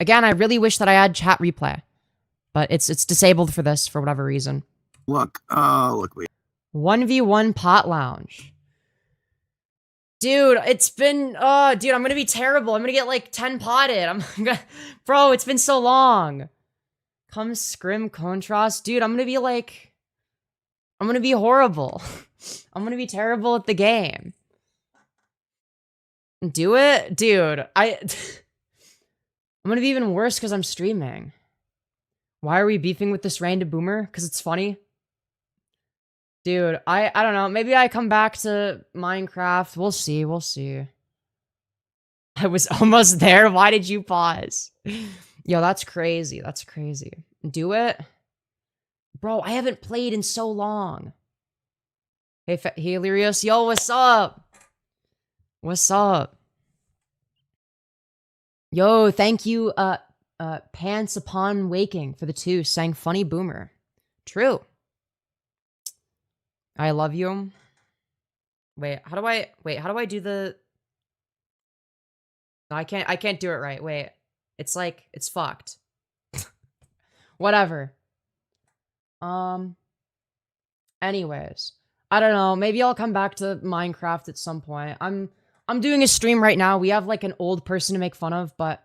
Again, I really wish that I had chat replay, but it's disabled for this for whatever reason. Look, 1v1 pot lounge. Dude, it's been, dude, I'm gonna be terrible. I'm gonna get like 10 potted. Bro, it's been so long. Come scrim contrast. Dude, I'm gonna be horrible. I'm gonna be terrible at the game. Do it? Dude, I'm gonna be even worse because I'm streaming. Why are we beefing with this random boomer? Because it's funny? Dude, I don't know. Maybe I come back to Minecraft. We'll see. We'll see. I was almost there. Why did you pause? Yo, that's crazy. That's crazy. Do it? Bro, I haven't played in so long. Hey, Hiiiiii, yo, what's up? What's up? Yo, thank you, Pants Upon Waking for the 2, saying funny boomer. True. I love you. Wait, how do I do the... No, I can't do it right. Wait. It's like, it's fucked. Whatever. Anyways. I don't know. Maybe I'll come back to Minecraft at some point. I'm doing a stream right now. We have like an old person to make fun of, but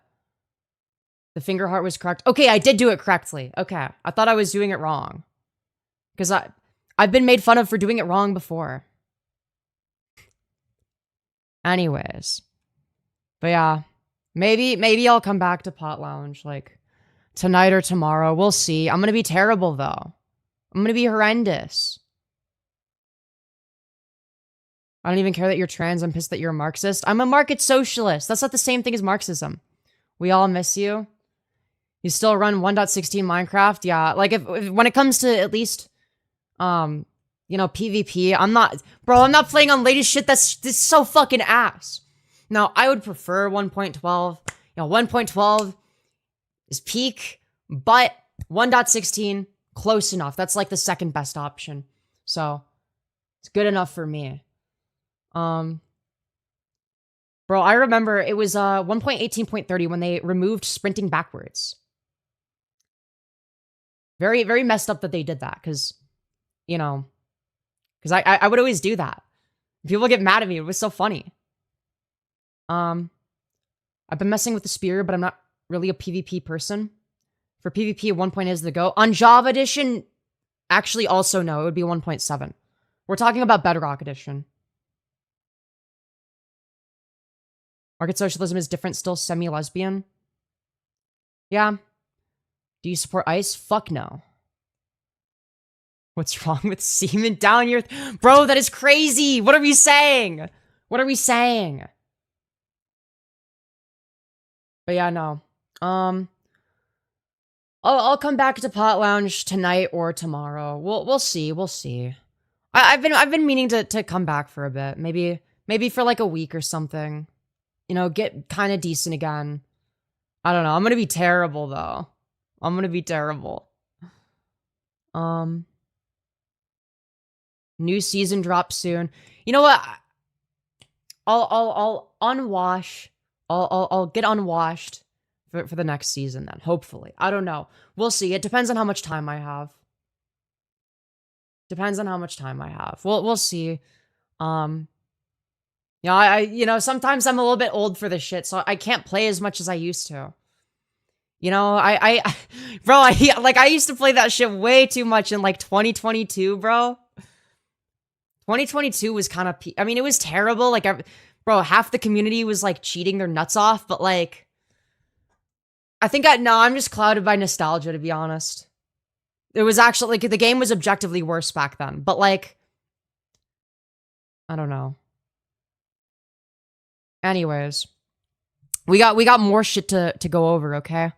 the finger heart was correct. Okay, I did do it correctly. Okay. I thought I was doing it wrong. Because I've been made fun of for doing it wrong before. Anyways. But yeah. Maybe I'll come back to Pot Lounge like tonight or tomorrow. We'll see. I'm gonna be terrible though. I'm gonna be horrendous. I don't even care that you're trans. I'm pissed that you're a Marxist. I'm a market socialist. That's not the same thing as Marxism. We all miss you. You still run 1.16 Minecraft? Yeah. Like if when it comes to at least PvP, I'm not playing on latest shit that's so fucking ass. Now, I would prefer 1.12. 1.12 is peak, but 1.16, close enough. That's like the second best option. So, it's good enough for me. Bro, I remember it was 1.18.30 when they removed sprinting backwards. Very, very messed up that they did that, because I would always do that. People get mad at me. It was so funny. I've been messing with the spear, but I'm not really a PvP person. For PvP, 1 is the go. On Java Edition, actually also no, it would be 1.7. We're talking about Bedrock Edition. Market socialism is different, still semi-lesbian. Yeah. Do you support ICE? Fuck no. What's wrong with semen down your... Bro, that is crazy! What are we saying? What are we saying? But yeah, no. I'll come back to Pot Lounge tonight or tomorrow. We'll see. We'll see. I've been meaning to come back for a bit. Maybe for like a week or something. You know, get kind of decent again. I don't know. I'm gonna be terrible though. I'm gonna be terrible. New season drops soon. You know what? I'll unwash. I'll get unwashed for the next season then. Hopefully. I don't know. We'll see. It depends on how much time I have. Depends on how much time I have. We'll see. Yeah, I you know, sometimes I'm a little bit old for this shit, so I can't play as much as I used to. You know, bro, I used to play that shit way too much in like 2022, bro. 2022 was kind of, I mean, it was terrible. Like, bro, half the community was like cheating their nuts off, but like, I'm just clouded by nostalgia, to be honest. It was actually, like, the game was objectively worse back then, but like, I don't know. Anyways, we got more shit to go over, okay?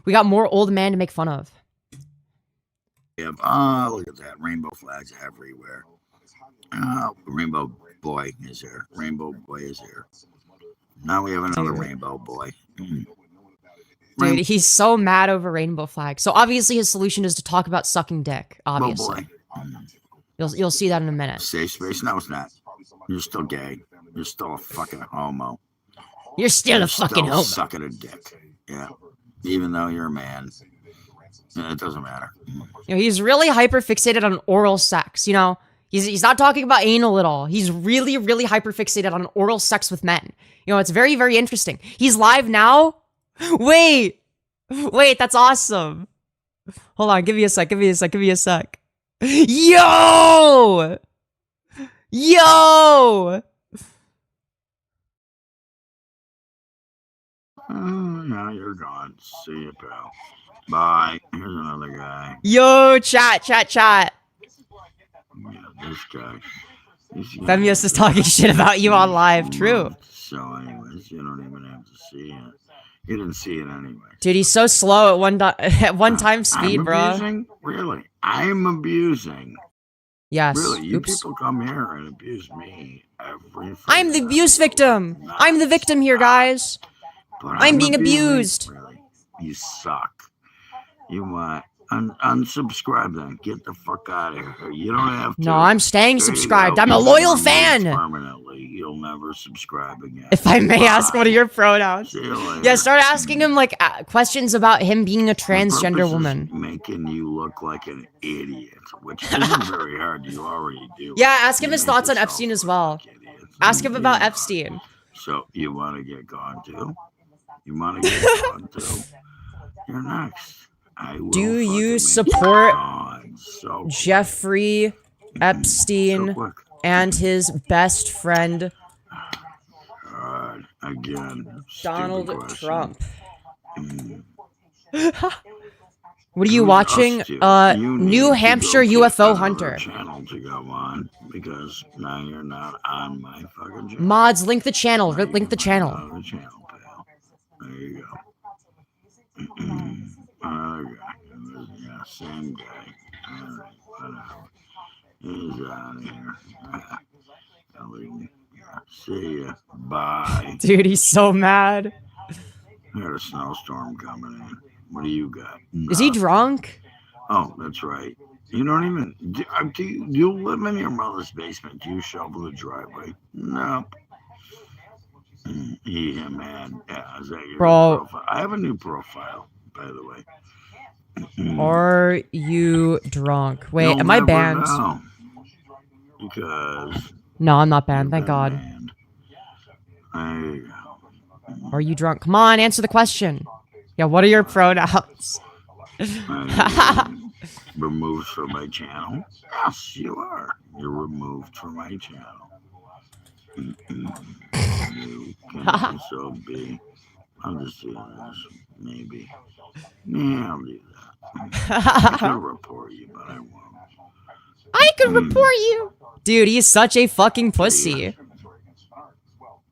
We got more old man to make fun of. Yeah, look at that. Rainbow flags everywhere. Rainbow boy is here. Rainbow boy is here. Now we have another rainbow boy. Dude, he's so mad over rainbow flag. So obviously his solution is to talk about sucking dick, obviously. You'll see that in a minute. Safe space? No, it's not. You're still gay. You're still a fucking homo. You're still a fucking homo. Sucking a dick. Yeah. Even though you're a man. It doesn't matter. You know, he's really hyper fixated on oral sex, you know? He's not talking about anal at all. He's really, really hyper fixated on oral sex with men. You know, it's very, very interesting. He's live now. Wait, that's awesome. Hold on, give me a sec. Yo! Now you're gone. See you, pal. Bye. Here's another guy. Yo, chat. Yeah, this guy. Femyoz is talking shit about you on live. True. So, anyways, you don't even have to see it. You didn't see it anyway. Dude, he's so slow at one time speed, bro. Really? I'm abusing. Yes. Really, you people come here and abuse me every. I'm the abuse victim. I'm the victim here, guys. I'm being abused. Really, you suck. You want unsubscribe then. Get the fuck out of here. You don't have to. No, I'm staying subscribed. I'm a loyal fan. Permanently, you'll never subscribe again. If I may ask, what are your pronouns? See you later. Yeah, start asking him like questions about him being a transgender woman. Making you look like an idiot, which isn't very hard. You already do. Yeah, ask him his thoughts on Epstein as well. Ask him about Epstein. So you want to get gone too? You want to get gone too? You're next. Do you support Jeffrey Epstein and his best friend again, Donald Trump? What are you watching? New Hampshire UFO Hunter. Channel to go on because now you're not on my fucking channel. Mods, link the channel. Link the channel. The channel, pal. There you go. Yeah, same guy. All right, whatever. He's out of here. See ya. Bye. Dude, he's so mad. I got a snowstorm coming in. What do you got? Is he drunk? Oh, that's right. You don't even. Do you live in your mother's basement? Do you shovel the driveway? Nope. Yeah, man. Yeah, is that your profile? I have a new profile, by the way. Are you drunk? Wait, am I banned? Know. Because. No, I'm not banned. Thank God. There you go. Are you drunk? Come on, answer the question. Yeah, what are your pronouns? Removed from my channel? Yes, you are. You're removed from my channel. You can also be I'll just do this. Maybe. Yeah, I'll do that. I could report you, but I won't. I could report you. Dude, he's such a fucking pussy. See ya.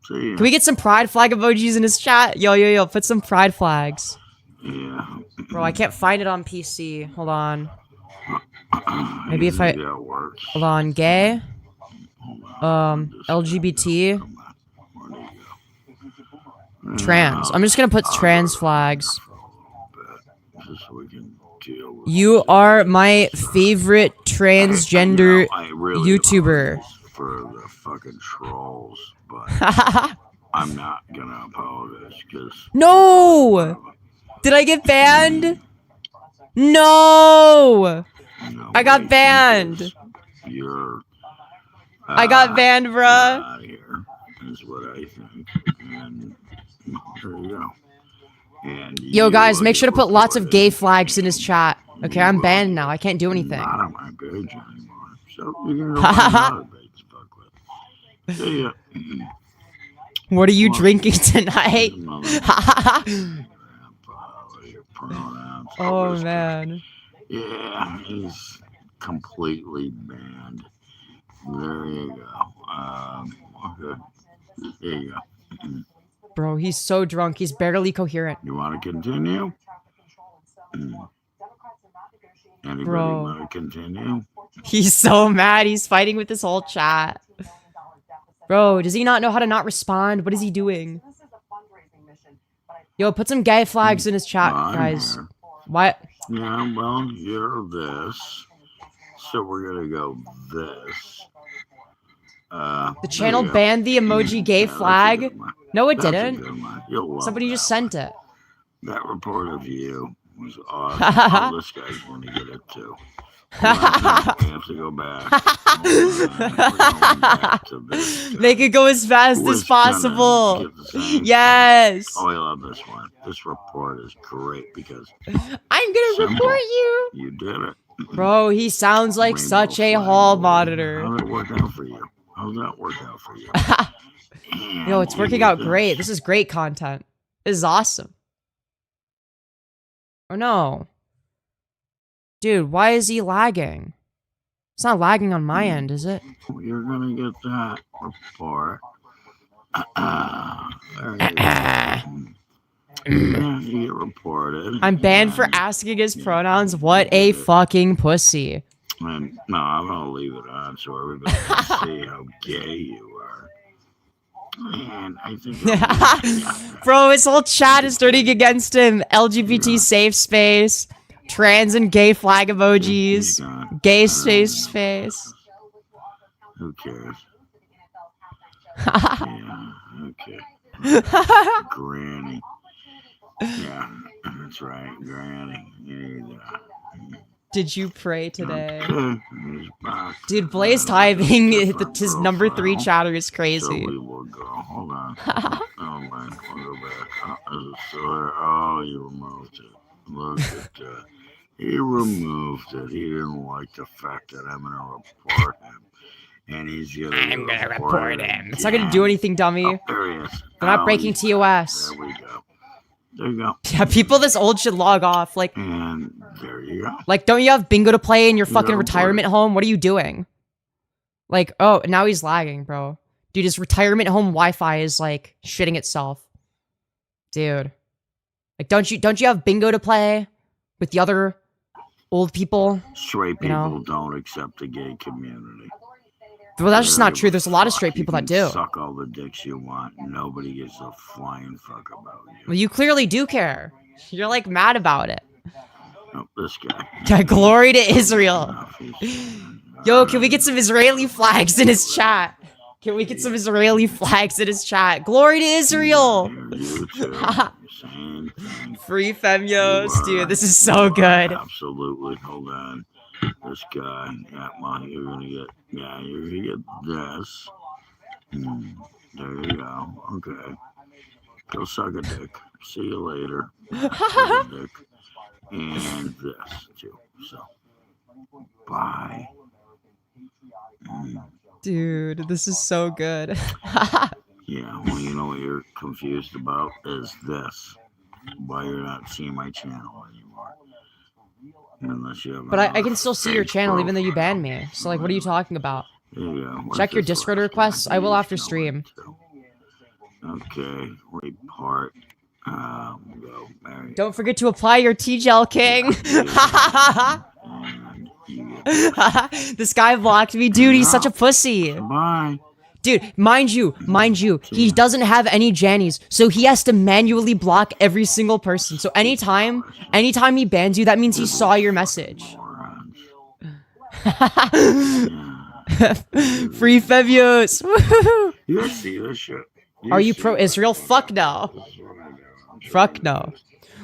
Can we get some pride flag emojis in his chat? Yo, put some pride flags. Yeah. Bro, I can't find it on PC. Hold on. Maybe if I... Yeah, it works. Hold on, gay. LGBT. Where'd he go? Trans. I'm just gonna put trans flags. Just so we can deal with You are my favorite transgender I really YouTuber. apologize for the fucking trolls, but I'm not gonna apologize because No! Did I get banned? No! I got banned. You're. I got banned, bruh. Out of here is what I think. And there you go. And Yo, guys, make sure to put lots of gay flags in his chat. Okay, I'm banned now. I can't do anything. Not on my page anymore. So you can go find another page to fuck with. See ya. What are you drinking tonight? Oh, man. Yeah, he's completely banned. There you go. Okay. There you go. Bro, he's so drunk. He's barely coherent. You want to continue? Anybody Bro. want to continue? He's so mad. He's fighting with this whole chat. Bro, does he not know how to not respond? What is he doing? Yo, put some gay flags in his chat, I'm guys. here. What? Yeah, well, you're this. So we're going to go this. The channel banned the emoji gay flag? No, it didn't. Somebody just sent it. That report of you was awesome. Oh, this guy's going to get it too. I have to go back. Back to this. Make it go as fast as possible. Yes. Oh, I love this one. This report is great because I'm gonna report you. You did it. Bro, he sounds like Rainbow such a flag. hall monitor. How'd it work out for you? How'd that work out for you? Yo, it's working out great. This is great content. This is awesome. Oh no. Dude, why is he lagging? It's not lagging on my end, is it? You're gonna get that report. There you go. Yeah, you get reported. I'm banned for asking his pronouns. What a fucking pussy. And, no, I'm gonna leave it on so everybody can see how gay you are. And I think Bro, his whole chat is turning against him. LGBT safe space. Trans and gay flag emojis. Gay space space. Who cares? Yeah, okay. Granny. Yeah, that's right, Granny. Did you pray today? Okay, he's back. Dude, Blaze typing his number 3 chatter is So crazy. we will go. Hold on. Oh man, we'll go back. Is it still there? Oh, you removed it. Look at that. He removed it. He didn't like the fact that I'm gonna report him. And he's gonna report him. It's not gonna do anything, dummy. Oh, there he is. They're not breaking TOS. There we go. There you go. Yeah, people this old should log off. Like, And there you go. like, don't you have bingo to play in your fucking Yeah, retirement home? What are you doing? Like, oh, now he's lagging, bro. Dude, his retirement home Wi-Fi is like shitting itself. Dude. Like, don't you have bingo to play with the other old people? Straight You people know? don't accept the gay community. Well, that's just not true. There's a lot of straight You people that can do. Suck all the dicks you want. Nobody gives a flying fuck about you. Well, you clearly do care. You're like mad about it. Oh, this guy. Yeah, glory to Israel. Enough, he's- Yo, can we get some Israeli flags in his chat? Can we get some Israeli flags in his chat? Glory to Israel. You too. Same thing. Free Femyoz. Dude, this is so good. Absolutely. Hold on. This guy. Yeah, well, you're gonna get. Yeah, you're gonna get this. There you go. Okay. Go suck a dick. See you later. Suck a dick. And this too. So. Bye. Dude, this is so good. Yeah, well, you know what you're confused about is this. Why you're not seeing my channel anymore. Unless you have But I another can still see your fake channel even though you profile. banned me. So like, what are you talking about? There you go. What's Check your this Discord last one? requests. I will after Use no stream. info. Okay, report. Go marry. Don't forget to apply your T-Gel King. And you get This guy blocked me. Dude, he's such a pussy. bye. Dude, mind you, he doesn't have any Jannies, so he has to manually block every single person. So anytime he bans you, that means he saw your message. Morons. Free Femyoz. You see this shit? Are you pro-Israel? Fuck no. Fuck no.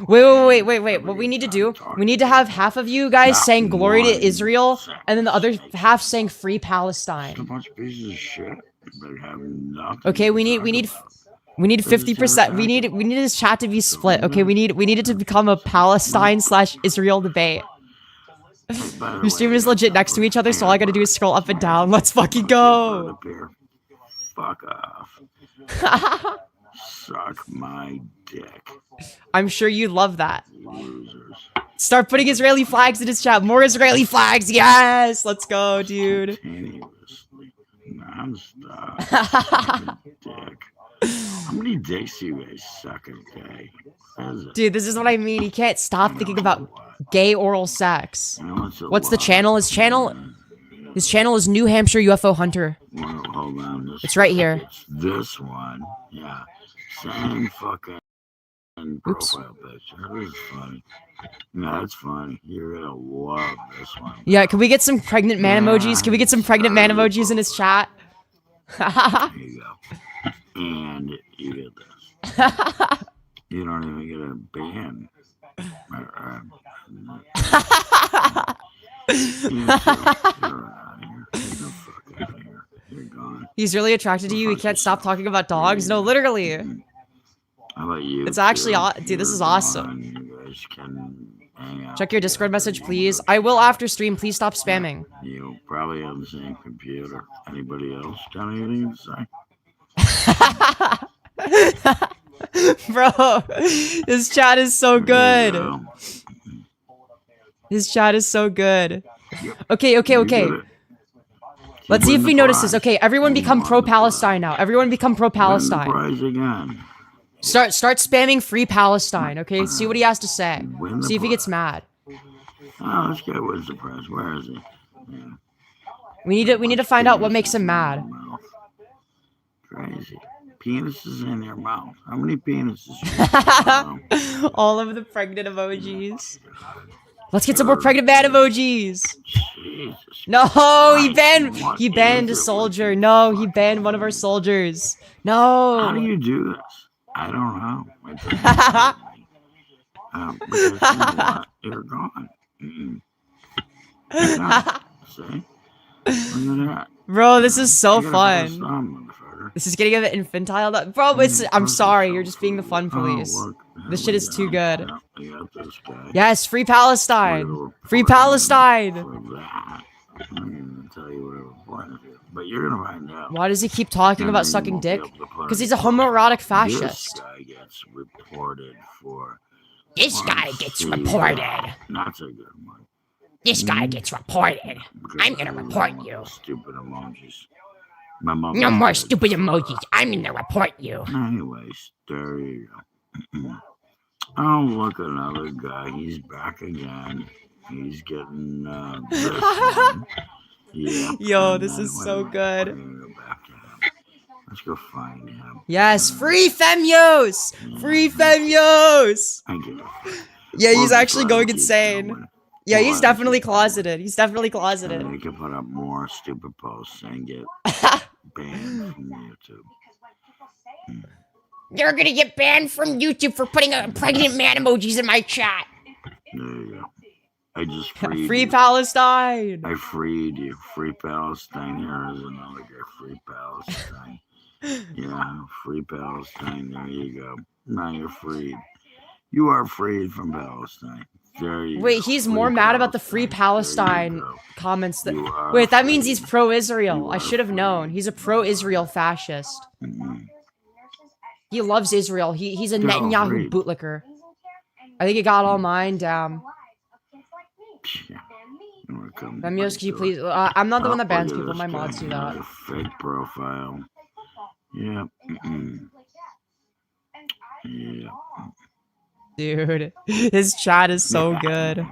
Wait. What we need to do, we need to have half of you guys saying glory to Israel, and then the other half saying free Palestine. A bunch of pieces of shit. They have nothing Okay, we to need talk about. 50%. We need this chat to be split. Okay, we need it to become a Palestine/Israel debate. By the Your streamers way, legit next to each other, so all I gotta do is scroll up and down. Let's fucking brother go. Bear, fuck off. Suck my dick, I'm sure you love that. losers. Start putting Israeli flags in his chat. More Israeli flags. Yes, let's go, dude. Continuously, nonstop. Dick. How many dicks do you guys suck a day? What is it? Dude, this is what I mean. He can't stop thinking about gay oral sex. You know, it's a What's the lot. channel? His channel is New Hampshire UFO Hunter. Well, hold on. It's right here. It's this one. Yeah. Same fucking profile picture. This is funny. Yeah, that's funny. You're gonna love this one. Yeah, can we get some pregnant man emojis? Can we get some pregnant man emojis in his chat? There you go. And you get this. You don't even get a ban. You're out of here. Get the fuck out of here. You're gone. He's really attracted to you. He can't stop talking about dogs. No, literally. How about you? It's actually too? dude, this is You're awesome. gone. You guys can hang out. Check your Discord message, please. I will after stream. Please stop spamming. You probably have the same computer. Anybody else got anything to say? Bro, his chat is so good. There you go. His chat is so good. Okay. You did it. Let's see Win if the he notices. prize. Okay, everyone become pro-Palestine now. Everyone become Win the pro-Palestine. prize again. Start spamming free Palestine, okay? See what he has to say. Win the See if he gets prize. mad. Oh, this guy was the prize. Where is he? Yeah. We need to find out what makes him mad. Mouth. Crazy. Penises in your mouth. How many penises? Wow. All of the pregnant emojis. Let's get some more pregnant man emojis. Jesus. No, he Christ, what he is banned it a with soldier. you No, he fucking banned one of our idiots? soldiers. How do No. you do this? I don't know. It doesn't bother me. Because you know what? You're gone. Mm-mm. You're gone. See? Look at that. Bro, this is so You gotta press fun. on, motherfucker. This is getting a bit infantile. Bro, I'm sorry. You're just being the fun police. Oh, look. This Here shit we is go. too good. Yeah, we got this guy. Yes, free Palestine. Free Palestine. For that. I'm gonna tell you whatever point of view. But you're gonna find out. Why does he keep talking And about then you sucking won't be dick? able to put Because it he's a in. homoerotic This fascist. guy gets reported for. This guy gets reported. Not so good one. This guy gets reported. Because I'm gonna I report want you. Stupid emojis. My mom. No more stupid emojis. I'm gonna report you. Anyways, there you go. Oh, look, another guy. He's back again. He's getting this one. Yeah. Yo, and this then is so we're good. gonna go back to him. Let's go find him. Yes, free Femyoz! Free Femyoz! I get it. Yeah, he's We'll actually try to going keep insane. going. Yeah, he's We'll definitely keep going. closeted. He's definitely closeted. And we can put up more stupid posts and get banned from YouTube. You're gonna get banned from YouTube for putting pregnant man emojis in my chat. There you go. I just freed Free you. Palestine! I freed you. Free Palestine. Here is another guy. Free Palestine. Yeah, free Palestine. There you go. Now you're freed. You are freed from Palestine. There you Wait, go. he's Free more mad about the free There you Palestine go. comments that. You are Wait, that means he's freed. pro-Israel. You I are should have known. free. He's a pro-Israel fascist. Mhm. He loves Israel. He's a Go Netanyahu read. bootlicker. I think he got all mine. Damn. Femyoz, could you please? I'm not the one that bans people. My mods do that. Fake profile. Yeah. Yeah. Dude, his chat is so good.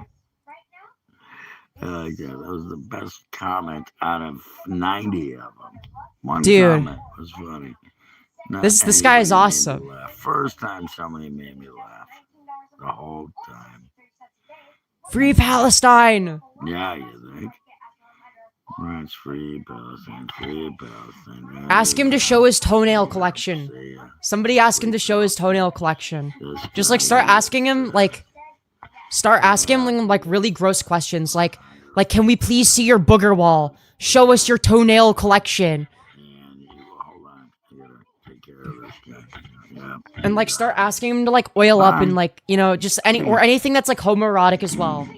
God, that was the best comment out of 90 of them. One Dude. comment was funny. Not This guy is anybody made me awesome. laugh. First time somebody made me laugh. The whole time. Free Palestine. Yeah, you think? Right, free Palestine, free Palestine. Ask him to show his toenail collection. See ya. Somebody ask him to show his toenail collection. This Just like guy start is- asking him start asking him like really gross questions like can we please see your booger wall? Show us your toenail collection. And you, hold on, I gotta take care of this guy. Yeah. And like start asking him to like oil up and like, you know, just anything that's like homoerotic as well.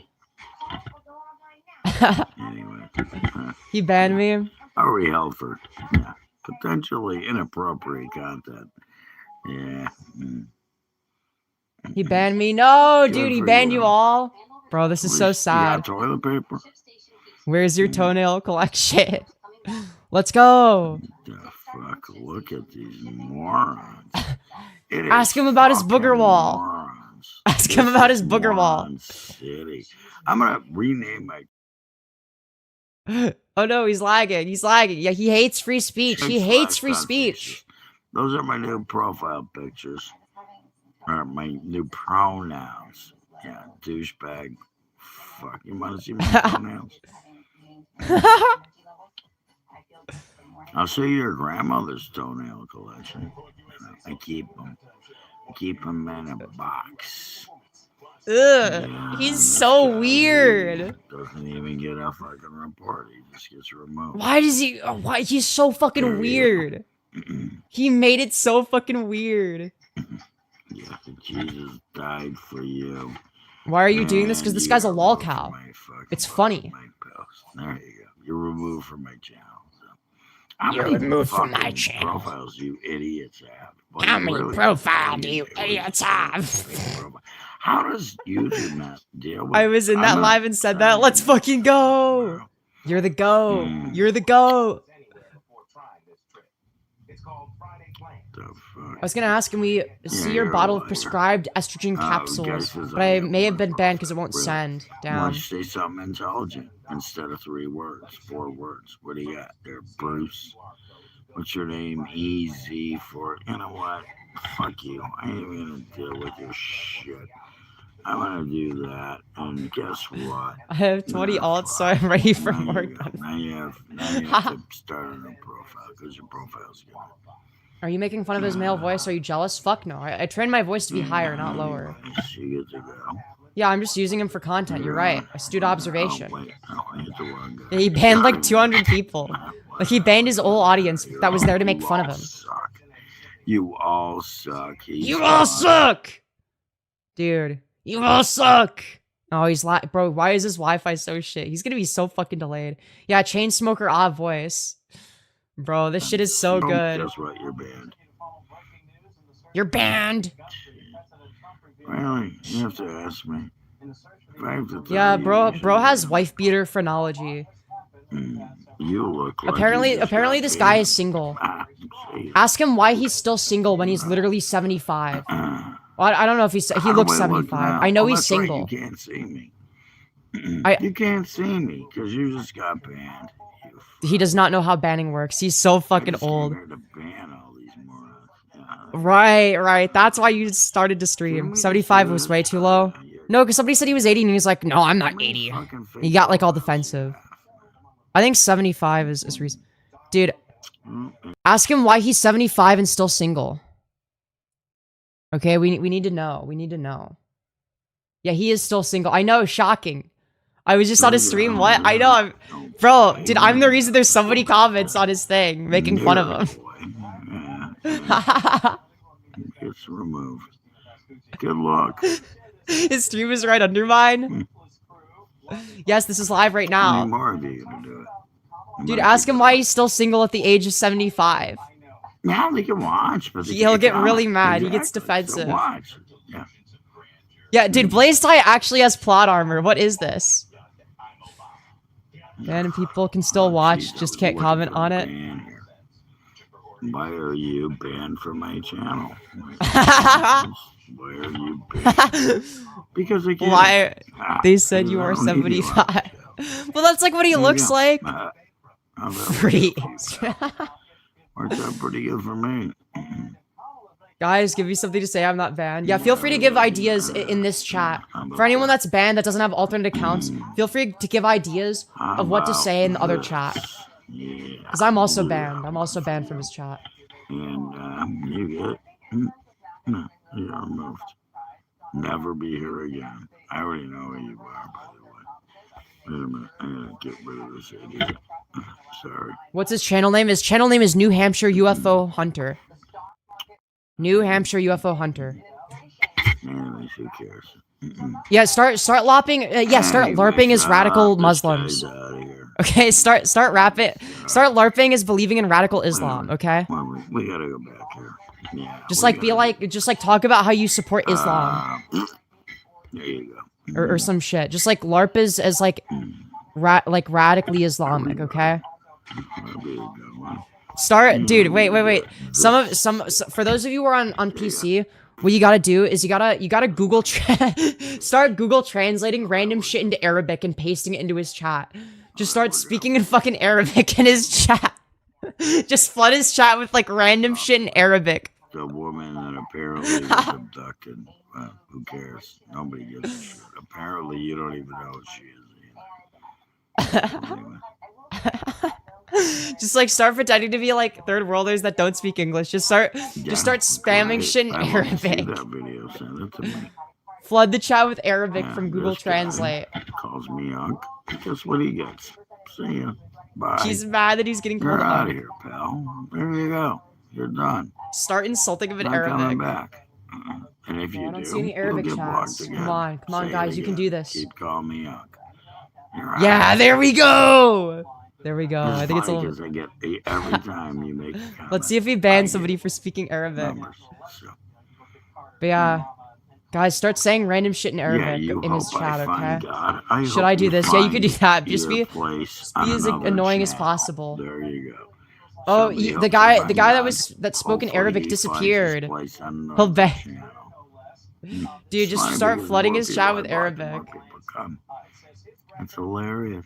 Anyway, He banned me. are we held for potentially inappropriate content? Yeah. He banned me. No, Good dude, he for banned you. you all. Bro, this is so You got sad. toilet paper? Where's your toenail collection? Let's go. The fuck? Look at these morons. It is Ask him about his booger fucking wall. morons. Ask him This about is his booger wall. Moron City. I'm gonna rename my. Oh no, he's lagging. He's lagging. Yeah, he hates free speech. He hates free speech. Those are my new profile pictures. Or my new pronouns. Yeah, douchebag. Fuck, you want to see my pronouns? I'll show you your grandmother's toenail collection. I keep them. Keep them in a box. Ugh, Yeah, he's this so guy weird. Doesn't even get a fucking report. He just gets removed. Why does he? Why he's so fucking weird? He made it so fucking weird. Yeah, Jesus died for you. Why are you doing this? Because And this you guy's a got lol removed from cow. my fucking It's funny. my post. There you go. You're removed from my channel. So. How You're many removed from my fucking channel. profiles you idiots have? Well, How you many really profile don't do you really idiots don't have? fake profile. How does YouTube not deal with I was in that I'm live not and said trying that. to Let's get fucking go. tomorrow. You're the go. Mm. You're the go. The fuck? I was gonna ask, can we see your you're a bottle of liar. prescribed estrogen capsules? guesses But I I have may have one been for banned because it won't really. send. Why Down. don't you say something intelligent instead of 3 words, 4 words? What do you got there, Bruce? What's your name? Easy for. You know what? Fuck you. I ain't even gonna deal with your shit. I'm gonna do that, and guess what? I have 20 Nah, alts, so fuck. I'm ready for Now more you go. guns. Now you have to start a new profile because your profile's good. Are you making fun of his male voice? Are you jealous? Fuck no. I trained my voice to be higher, not lower. Anyways, you get to go. Yeah, I'm just using him for content. You're right. Astute observation. Oh, wait. Oh, I hit the wrong guy. Yeah, he banned like 200 people. Like he banned his whole audience that was there to make fun of him. Suck. You all suck. He's You all gone. suck. Dude. You all suck. Oh, he's bro, why is his Wi-Fi so shit? He's gonna be so fucking delayed. Yeah, chain smoker odd voice. Bro, this shit is so Oh, good. Guess what? You're banned. You're banned. Really? You have to ask me. If I have to tell Yeah, you, bro you has should- wife beater phronology. You look like Apparently you just apparently got this guy banned. is single. See. Ask him why he's still single when he's literally 75. Well, I don't know if he How looks do I look 75. now? I know Oh, he's that's right, single. you can't see me. I- You can't see me because you just got banned. You He does not know how banning works. He's so I fucking just came old. here to ban all these morons. Yeah. Right. That's why you started to Can stream. we 75 just was do way this? too low. You're- No, because somebody said he was 80 and he was like, no, I'm not How many 80. fucking fake He got like all profiles do you defensive. have? I think 75 is reason. Dude, Mm, ask him why he's 75 and still single. Okay, we need to know. We need to know. Yeah, he is still single. I know, shocking. I was just on his stream. What? I know. Bro, dude, I'm the reason there's so many comments on his thing making fun of him. It's removed. Good luck. His stream is right under mine. Yes, this is live right How many now. more of you gonna do it? Dude, ask him why he's still single at the age of 75. Yeah, they can watch, but He'll get really mad. He gets defensive. Watch. Yeah. Yeah, dude, Blaze Tie actually has plot armor. What is this? And people can still watch, just can't comment on it. Why are you banned from my channel? Why are you banned? Because I can't. Why? They said you are 75. Well, that's like what he looks like. Freeze. Works out pretty good for me. Guys, give me something to say. I'm not banned. Yeah, feel free to give ideas in this chat. For anyone that's banned that doesn't have alternate accounts, feel free to give ideas of what to say in the other chat. Because I'm also banned. I'm also banned from his chat. And you get... You're removed. Never be here again. I already know who you are, by the way. Wait a minute. I'm gonna get rid of this idiot. Sorry. What's his channel name? His channel name is New Hampshire UFO Hunter. New Hampshire UFO Hunter. Man, who cares? Yeah, start lopping. Yeah, start LARPing as radical Muslims. Okay, start LARPing as believing in radical Islam. Okay. We gotta go back here. Yeah. Just like talk about how you support Islam. There you go. Or some shit. Just like LARP as like radically Islamic. Okay. Start, dude. Wait. For those of you who are on PC, what you gotta do is you gotta Google start Google translating random shit into Arabic and pasting it into his chat. Just start speaking in fucking Arabic in his chat. Just flood his chat with like random shit in Arabic. The woman that apparently was abducted. Who cares? Nobody gives a shit. Apparently, you don't even know who she is. Anyway. Just like start pretending to be like third worlders that don't speak English. Just start spamming shit in Arabic. That video. Send it to me. Flood the chat with Arabic from Google Translate. Calls me Unc. Guess what he gets? See ya. Bye. He's mad that he's getting called You're out of here, pal. There you go. You're done. Start insulting him in Not Arabic. coming back. And if you I don't see any Arabic chats. Come on, guys, you can do this. Keep calling me Unc. Yeah, there we go. There we go. I think it's a little. I get every time you make. Let's see if we ban somebody for speaking Arabic. But yeah, guys, start saying random shit in Arabic in his chat, okay? Should I do this? Yeah, you could do that. Just be as annoying as possible. There you go. Oh, the guy that spoke in Arabic disappeared. He'll ban. Dude, just start flooding his chat with Arabic. That's hilarious.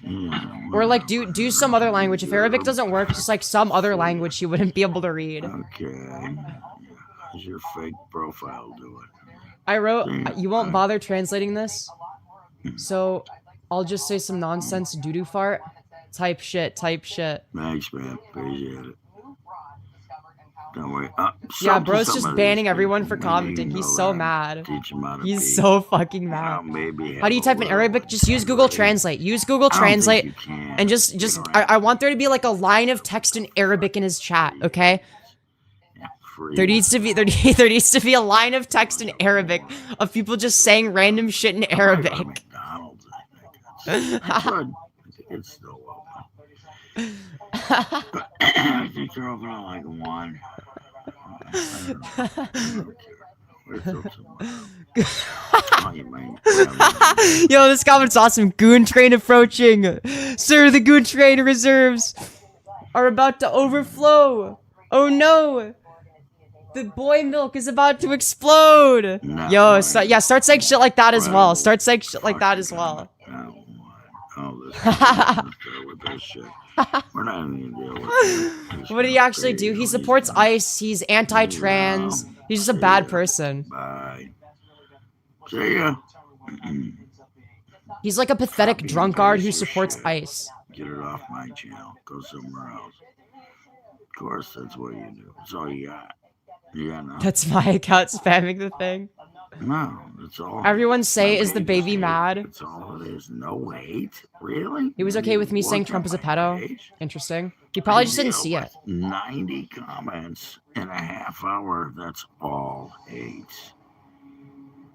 Yeah, or like do some other language. If Arabic doesn't work, just like some other language he wouldn't be able to read. Okay. How's your fake profile doing? I wrote, you won't bother translating this, so I'll just say some nonsense doo-doo fart. Type shit. Thanks, man. Appreciate it. Don't worry. Yeah, bro's just banning everyone for commenting. He's so mad. He's so fucking mad. How do you type in Arabic? Just use Google Translate. Use Google Translate, and I want there to be like a line of text in Arabic in his chat. Okay. There needs to be a line of text in Arabic of people just saying random shit in Arabic. It's still open. I think they're open at like 1. Yo, this comment's awesome. Goon train approaching. Sir, the goon train reserves are about to overflow. Oh no. The boy milk is about to explode. No, yo, start saying shit like that as well. Start saying shit like that as well. We're not even gonna deal with what did he actually do? He supports ICE. He's anti-trans. He's just a bad person. Bye. See ya. He's like a pathetic drunkard who supports ICE. Get it off my channel. Go somewhere else. Of course, that's what you do. That's all you got. You got nothing. That's my account spamming the thing. No, that's all. Everyone say, is the baby mad? That's all it is. No hate? Really? He was okay with me saying Trump is a pedo. Interesting. He probably just didn't see it. 90 comments in a half hour. That's all hate.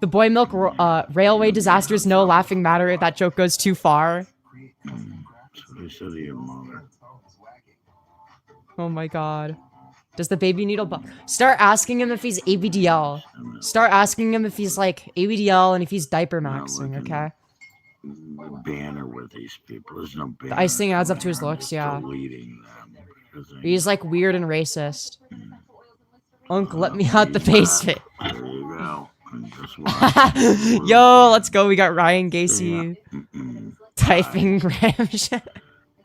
The boy milk railway disaster is no laughing matter if that joke goes too far. That's what I said to your mother. Oh my god. Does the baby need a Start asking him if he's ABDL. Start asking him if he's like ABDL and if he's diaper maxing, okay? Banner with these people. There's no banner. The icing adds up to his looks, yeah. Deleting them. He's like weird and racist. Unc, let me out the basement. There you go. And just watch. Yo, let's go. We got Ryan Gacy typing Hampshire.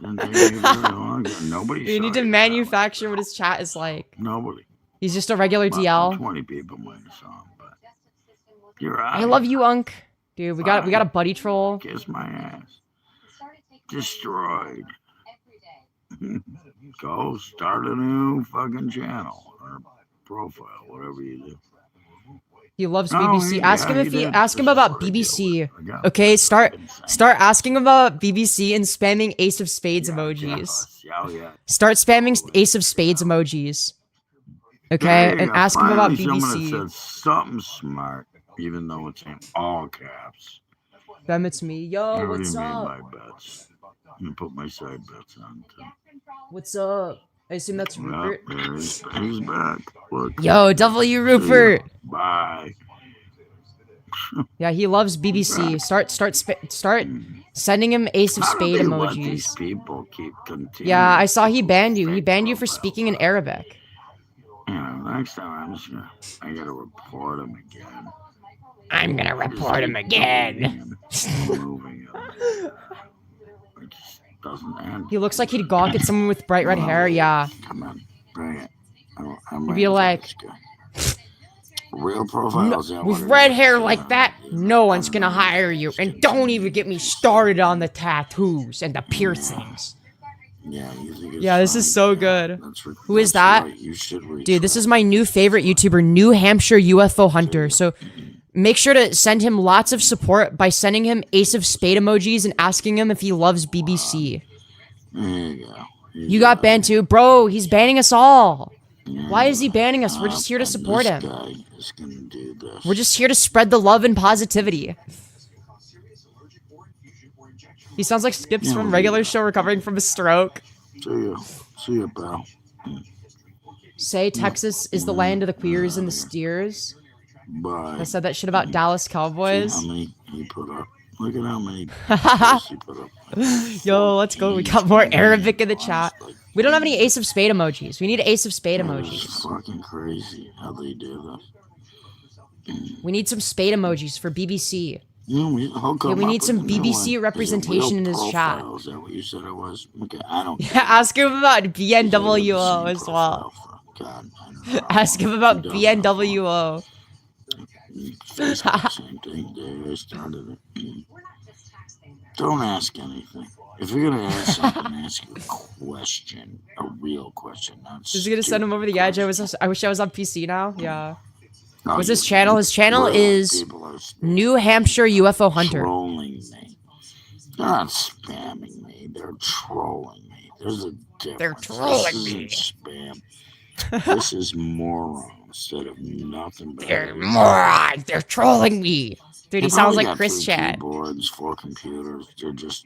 Nobody. You need to manufacture what his chat is like. Nobody. He's just a regular DL. 20 people might have saw him, but you're right. I love you, Unc. Dude, we got a buddy troll. Kiss my ass. Destroyed. Go start a new fucking channel or profile, whatever you do. He loves BBC. Ask him about BBC. Okay, start asking him about BBC and spamming Ace of Spades emojis. Start spamming Ace of Spades emojis. Okay, and ask him about BBC. Someone said something smart, even though it's in all caps. Them, it's me. Yo, what's up? My bets. I'm gonna put my side bets on too. What's up? I assume that's Rupert. He's back. Look. Yo, W Rupert. Bye. Yeah, he loves BBC. Start sending him Ace of Spade emojis. These people keep continuing. Yeah, I saw he banned you. He banned you for speaking in Arabic. Yeah, next time I gotta report him again. I'm gonna report him again. Moving it just doesn't end. He looks like he'd gawk at someone with bright red hair. Yeah. Come on, bring it. He'd be like, real profiles with red hair like that, no one's gonna hire you. And don't even get me started on the tattoos and the piercings. Yeah, this is so good. Who is that? Dude, this is my new favorite YouTuber, New Hampshire UFO Hunter. So make sure to send him lots of support by sending him Ace of Spade emojis and asking him if he loves BBC. There you go. You got banned too? Bro, he's banning us all. Why is he banning us? We're just here to support him. We're just here to spread the love and positivity. He sounds like Skips from Regular Show recovering from a stroke. See ya, pal. Say Texas is the land of the queers and the steers. Bye. I said that shit about Dallas Cowboys. See how many he put up. Look at how many he put up. Yo, let's go. We got more Arabic in the chat. We don't have any Ace of Spade emojis. We need Ace of Spade emojis. It's fucking crazy how they do this. We need some spade emojis for BBC. Yeah, we need some BBC representation in his chat. Is that what you said it was? Okay, I don't. Yeah, ask him about BNWO as well. God, ask him about BNWO. Same thing. I started it. Don't ask anything. If you're gonna ask something, ask a question, a real question. Is he gonna send him over the edge? I wish I was on PC now. Yeah. What's his channel? His channel is New Hampshire UFO Hunter. Trolling me. They're not spamming me. They're trolling me. There's a difference. They're trolling me. Spam. This is moron instead of nothing but. They're morons. They're trolling me. Dude, he sounds like Chris Chat. 3 keyboards, 4 computers. They're just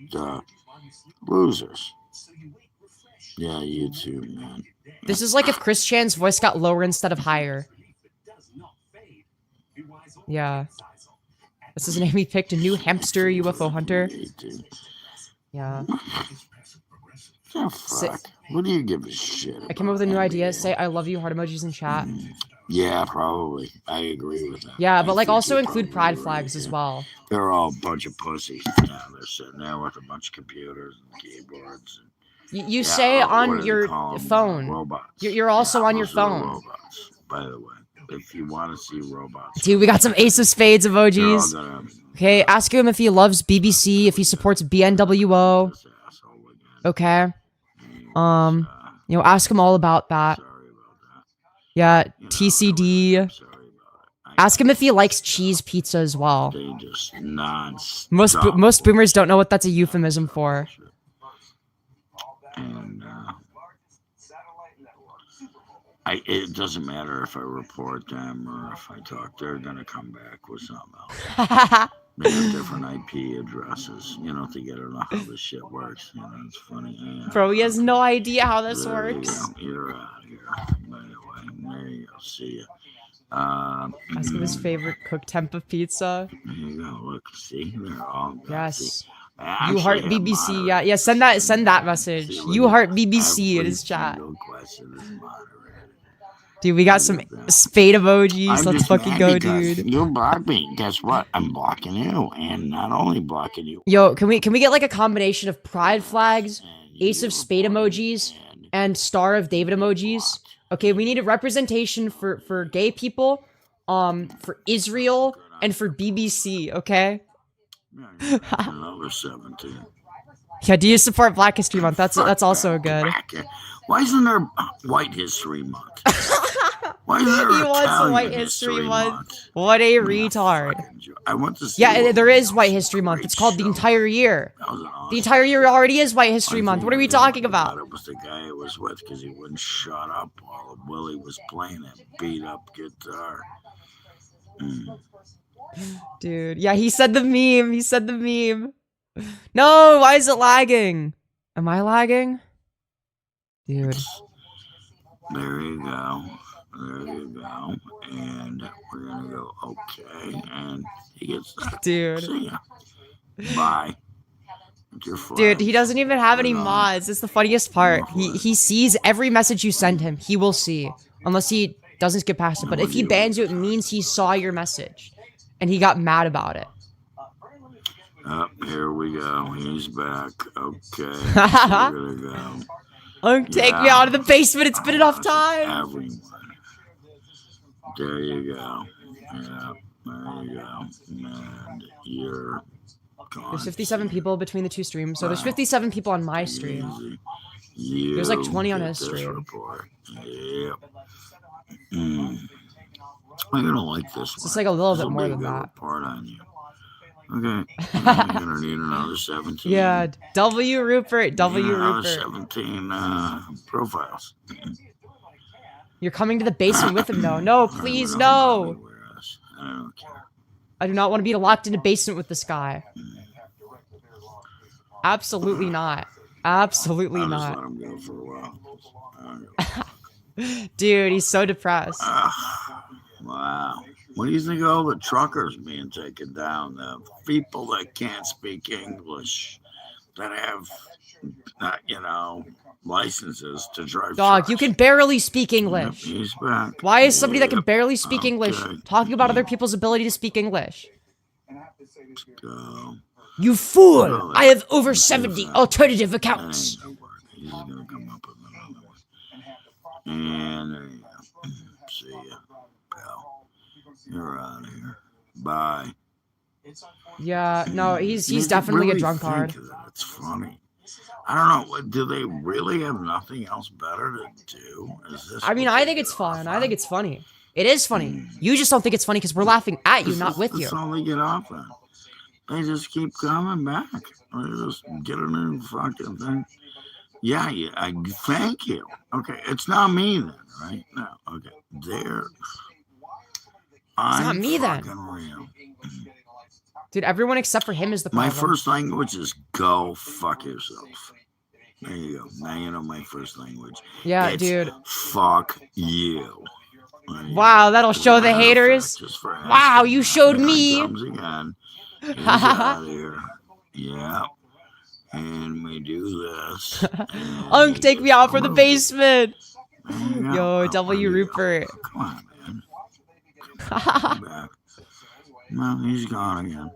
losers. Yeah, YouTube, man. This is like if Chris Chan's voice got lower instead of higher. Yeah. This is a name he picked, a New Hampshire UFO Hunter. Yeah. Oh, fuck. What do you give a shit about? I came up with a new idea. Say I love you heart emojis in chat. Yeah, probably. I agree with that. Yeah, but like also include pride flags as well. They're all a bunch of pussies. Yeah, they're sitting there with a bunch of computers and keyboards. And, you say on your phone. Robots. You're also on your phone. Robots, by the way. If you want to see robots. Dude, we got some Ace of Spades emojis. Okay, ask him if he loves BBC, if he supports BNWO. Okay. Ask him all about that. Yeah, TCD. Ask him if he likes cheese pizza as well. Most boomers don't know what that's a euphemism for. And it doesn't matter if I report them or if I talk. They're gonna come back with something else. They have different IP addresses, you know, to get it how this shit works. You know, it's funny. Yeah. Bro, he has no idea how this There works. you go. You're out of here. By the way, there you go. See ya. Ask him his favorite cooked tempa pizza. There you go. Look, see, they're all good. Yes. See, You heart BBC. Yeah, send that message. You heart BBC in his chat. Dude, we got some spade emojis. Let's fucking go, dude. You blocked me. Guess what? I'm blocking you, and not only blocking you. Yo, can we get like a combination of pride flags, ace of spade emojis, and star of David emojis? Okay, we need a representation for gay people, for Israel, and for BBC. Okay. Number 17. Yeah, do you support Black History Month? That's also good. Why isn't there White History Month? Why isn't there He wants a Italian White History Month. What a retard. I want to see. Yeah, there is White History Month. It's called the entire year. The entire year already is White History Month. What are we talking about? It was the guy I was with because he wouldn't shut up while Willie was playing that beat up guitar. Dude, yeah, he said the meme. He said the meme. No, why is it lagging? Am I lagging? Dude. There you go. There you go. And we're gonna go okay. And he gets that. Dude. See ya. Bye. Dude, he doesn't even have any mods. It's the funniest part. He sees every message you send him. He will see. Unless he doesn't skip past it. But if he bans you, it means he saw your message. And he got mad about it. Here we go. He's back. Okay. We're gonna go. Take me out of the basement. It's been enough time. Everyone. There you go. Yeah, there you go. And you're gone. There's 57 people between the two streams. So there's 57 people on my stream. There's like 20 on his stream. Yep. I'm gonna like this. It's like a little bit more than that. Report on you. Okay. I'm gonna need another 17. Yeah. W Rupert. W another Rupert. 17 profiles. You're coming to the basement with him, though. No, please, no. I don't care. I do not want to be locked in a basement with this guy. Absolutely not. Absolutely I'll not. just let him go for a while. Dude, he's so depressed. Wow. What do you think of all the truckers being taken down? The people that can't speak English, that have, licenses to drive Dog, trucks. you can barely speak English. Yep, he's back. Why is somebody that can barely speak English Okay. talking about other people's ability to speak English? Let's go. You fool! I have over 70 alternative accounts. That ain't gonna work. He's gonna come up with another one. And there you go. See ya, pal. You're out of here. Bye. Yeah, no, he's You definitely really a drunkard. think that it's funny. I don't know. Do they really have nothing else better to do? Is this I mean, what I they think it's get fun. off I think on? it's funny. It is funny. You just don't think it's funny because we're laughing at you, not with you. That's all they get off on. They just keep coming back. They just get a new fucking thing. Yeah, I thank you. Okay, it's not me then, right? No, okay. There. It's not me then. Real. Dude, everyone except for him is the My problem. first language is go fuck yourself. There you go. Now you know my first language. Yeah, It's dude. Fuck you. Wow, that'll show the haters. Wow, you showed me. Comes again. He's out of here. Yeah. And we do this. Unk, take me out from the basement. Yo, Yo, W Rupert. Come on, man. Come back. No, he's gone again.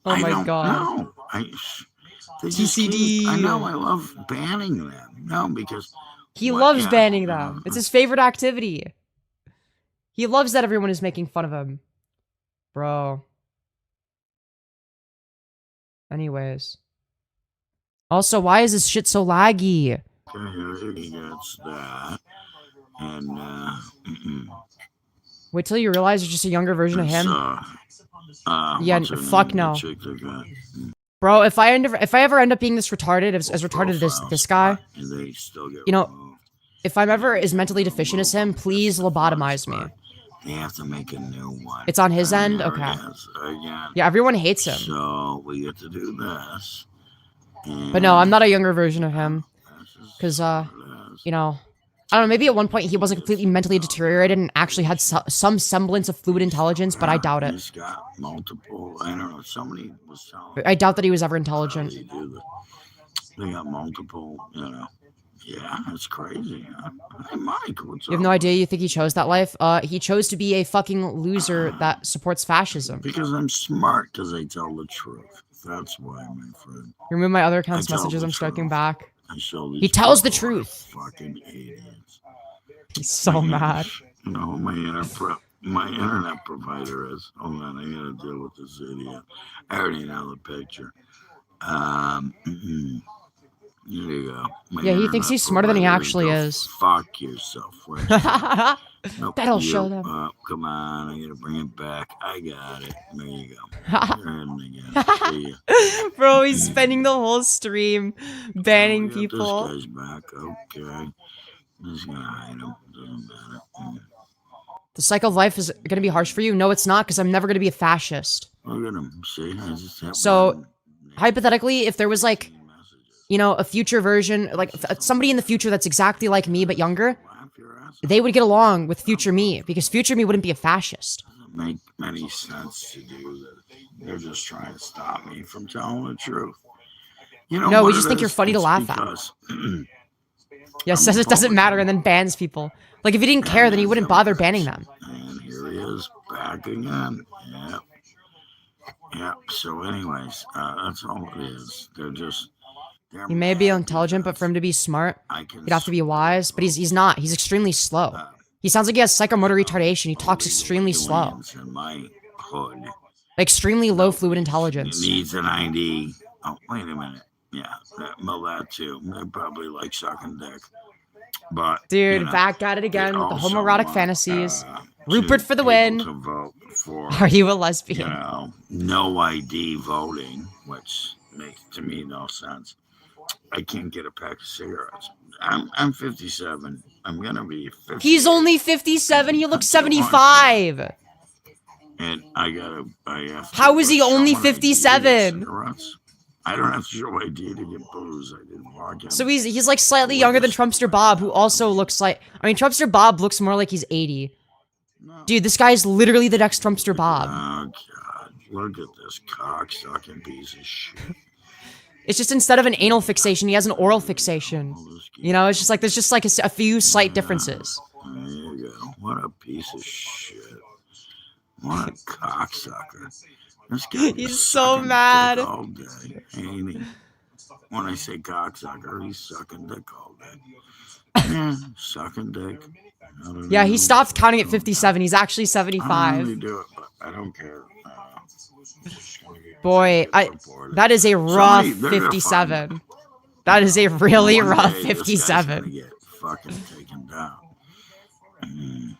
Oh my god. No, they just TCD. keep- I know. I love banning them. No, because He what- loves yeah, banning them. It's his favorite activity. He loves that everyone is making fun of him. Bro. Anyways. Also, why is this shit so laggy? Okay, he gets that, and Wait till you realize you're just a younger version of him. Yeah, what's her fuck name? no. The chick that got- Bro, if I ever end up being this retarded as retarded as this guy, and they still get you know, removed. if I'm ever as mentally deficient as him, please lobotomize me. They have to make a new one. It's on his end? There it Okay. is again. Yeah, everyone hates him. So we get to do this. But no, I'm not a younger version of him. This is Because, what it is. you know, I don't know, maybe at one point he wasn't completely mentally deteriorated and actually had some semblance of fluid intelligence, but I doubt it. He's got multiple. I don't know. Somebody was telling I doubt that he was ever me intelligent. they do that. They got multiple. You know. Yeah, it's crazy. Hey, Mike, what's You have up? no idea you think he chose that life? He chose to be a fucking loser that supports fascism. Because I'm smart. Because I tell the truth. That's why, my friend. Remove my other account's I tell messages, the I'm striking truth. back. I show these He tells the people are truth. Fucking idiots. He's so mad. You know who my internet provider is. Hold on, I gotta deal with this idiot. I already know the picture. Here you go. My Yeah, he thinks internet he's smarter than he provider. actually Go is. Fuck yourself. Nope, That'll you. show them. Come on, I gotta bring it back. I got it. There you go. You're in again. See ya. Bro, he's spending the whole stream banning We got people. This guy's back. Okay. I'm just gonna hide him. Doesn't matter. The cycle of life is gonna be harsh for you? No, it's not, because I'm never gonna be a fascist. Look at him. See, I just have So, one hypothetically, if there was like, messages. you know, a future version, like somebody in the future that's exactly like me but younger, Laugh your ass off. they would get along with future me, because future me wouldn't be a fascist. Doesn't make any sense to do that. They're just trying to stop me from telling the truth. You know No, we what just it think you're is? funny to It's laugh at. because Yeah, says it doesn't matter and then bans people. Like, if he didn't care, then he wouldn't bother banning them. And here he is back again. Yep. Yep. So, anyways, that's all it is. They're just. He may be intelligent, but for him to be smart, he'd have to be wise. But he's not. He's extremely slow. He sounds like he has psychomotor retardation. He talks extremely slow. In my hood. Extremely low fluid It intelligence. needs an ID. Oh, wait a minute. Yeah, well, that too. They probably like sucking dick. But Dude, you know, back at it they again with the also homoerotic want, fantasies. to Rupert for the people win. To vote for, Are you a you lesbian? know, no ID voting, which makes to me no sense. I can't get a pack of cigarettes. I'm 57. I'm gonna be 50. He's only 57. He looks 75. And I gotta. I have to How is he show only an ID to get 57? cigarettes. I don't have to show ID to get booze. I didn't walk in. So he's like slightly younger than Trumpster Bob, who also looks like. I mean, Trumpster Bob looks more like he's 80. No. Dude, this guy is literally the next Trumpster Bob. Oh God! Look at this cocksucking piece of shit. It's just instead of an anal fixation, he has an oral fixation. You know, it's just like there's just like a few slight differences. There you go. What a piece of shit. What a cocksucker. This guy He's is so sucking mad. dick all day, ain't he? When I say cocksucker, he's sucking dick all day. Yeah, sucking dick. I don't Yeah, know. he stopped counting at 57. He's actually I don't 75. really do it, but I don't care. Just gonna get Boy, reported. that is a rough Somebody- they're gonna find 57. That is a really One rough day, this guy's 57. gonna get fucking taken down. Mm.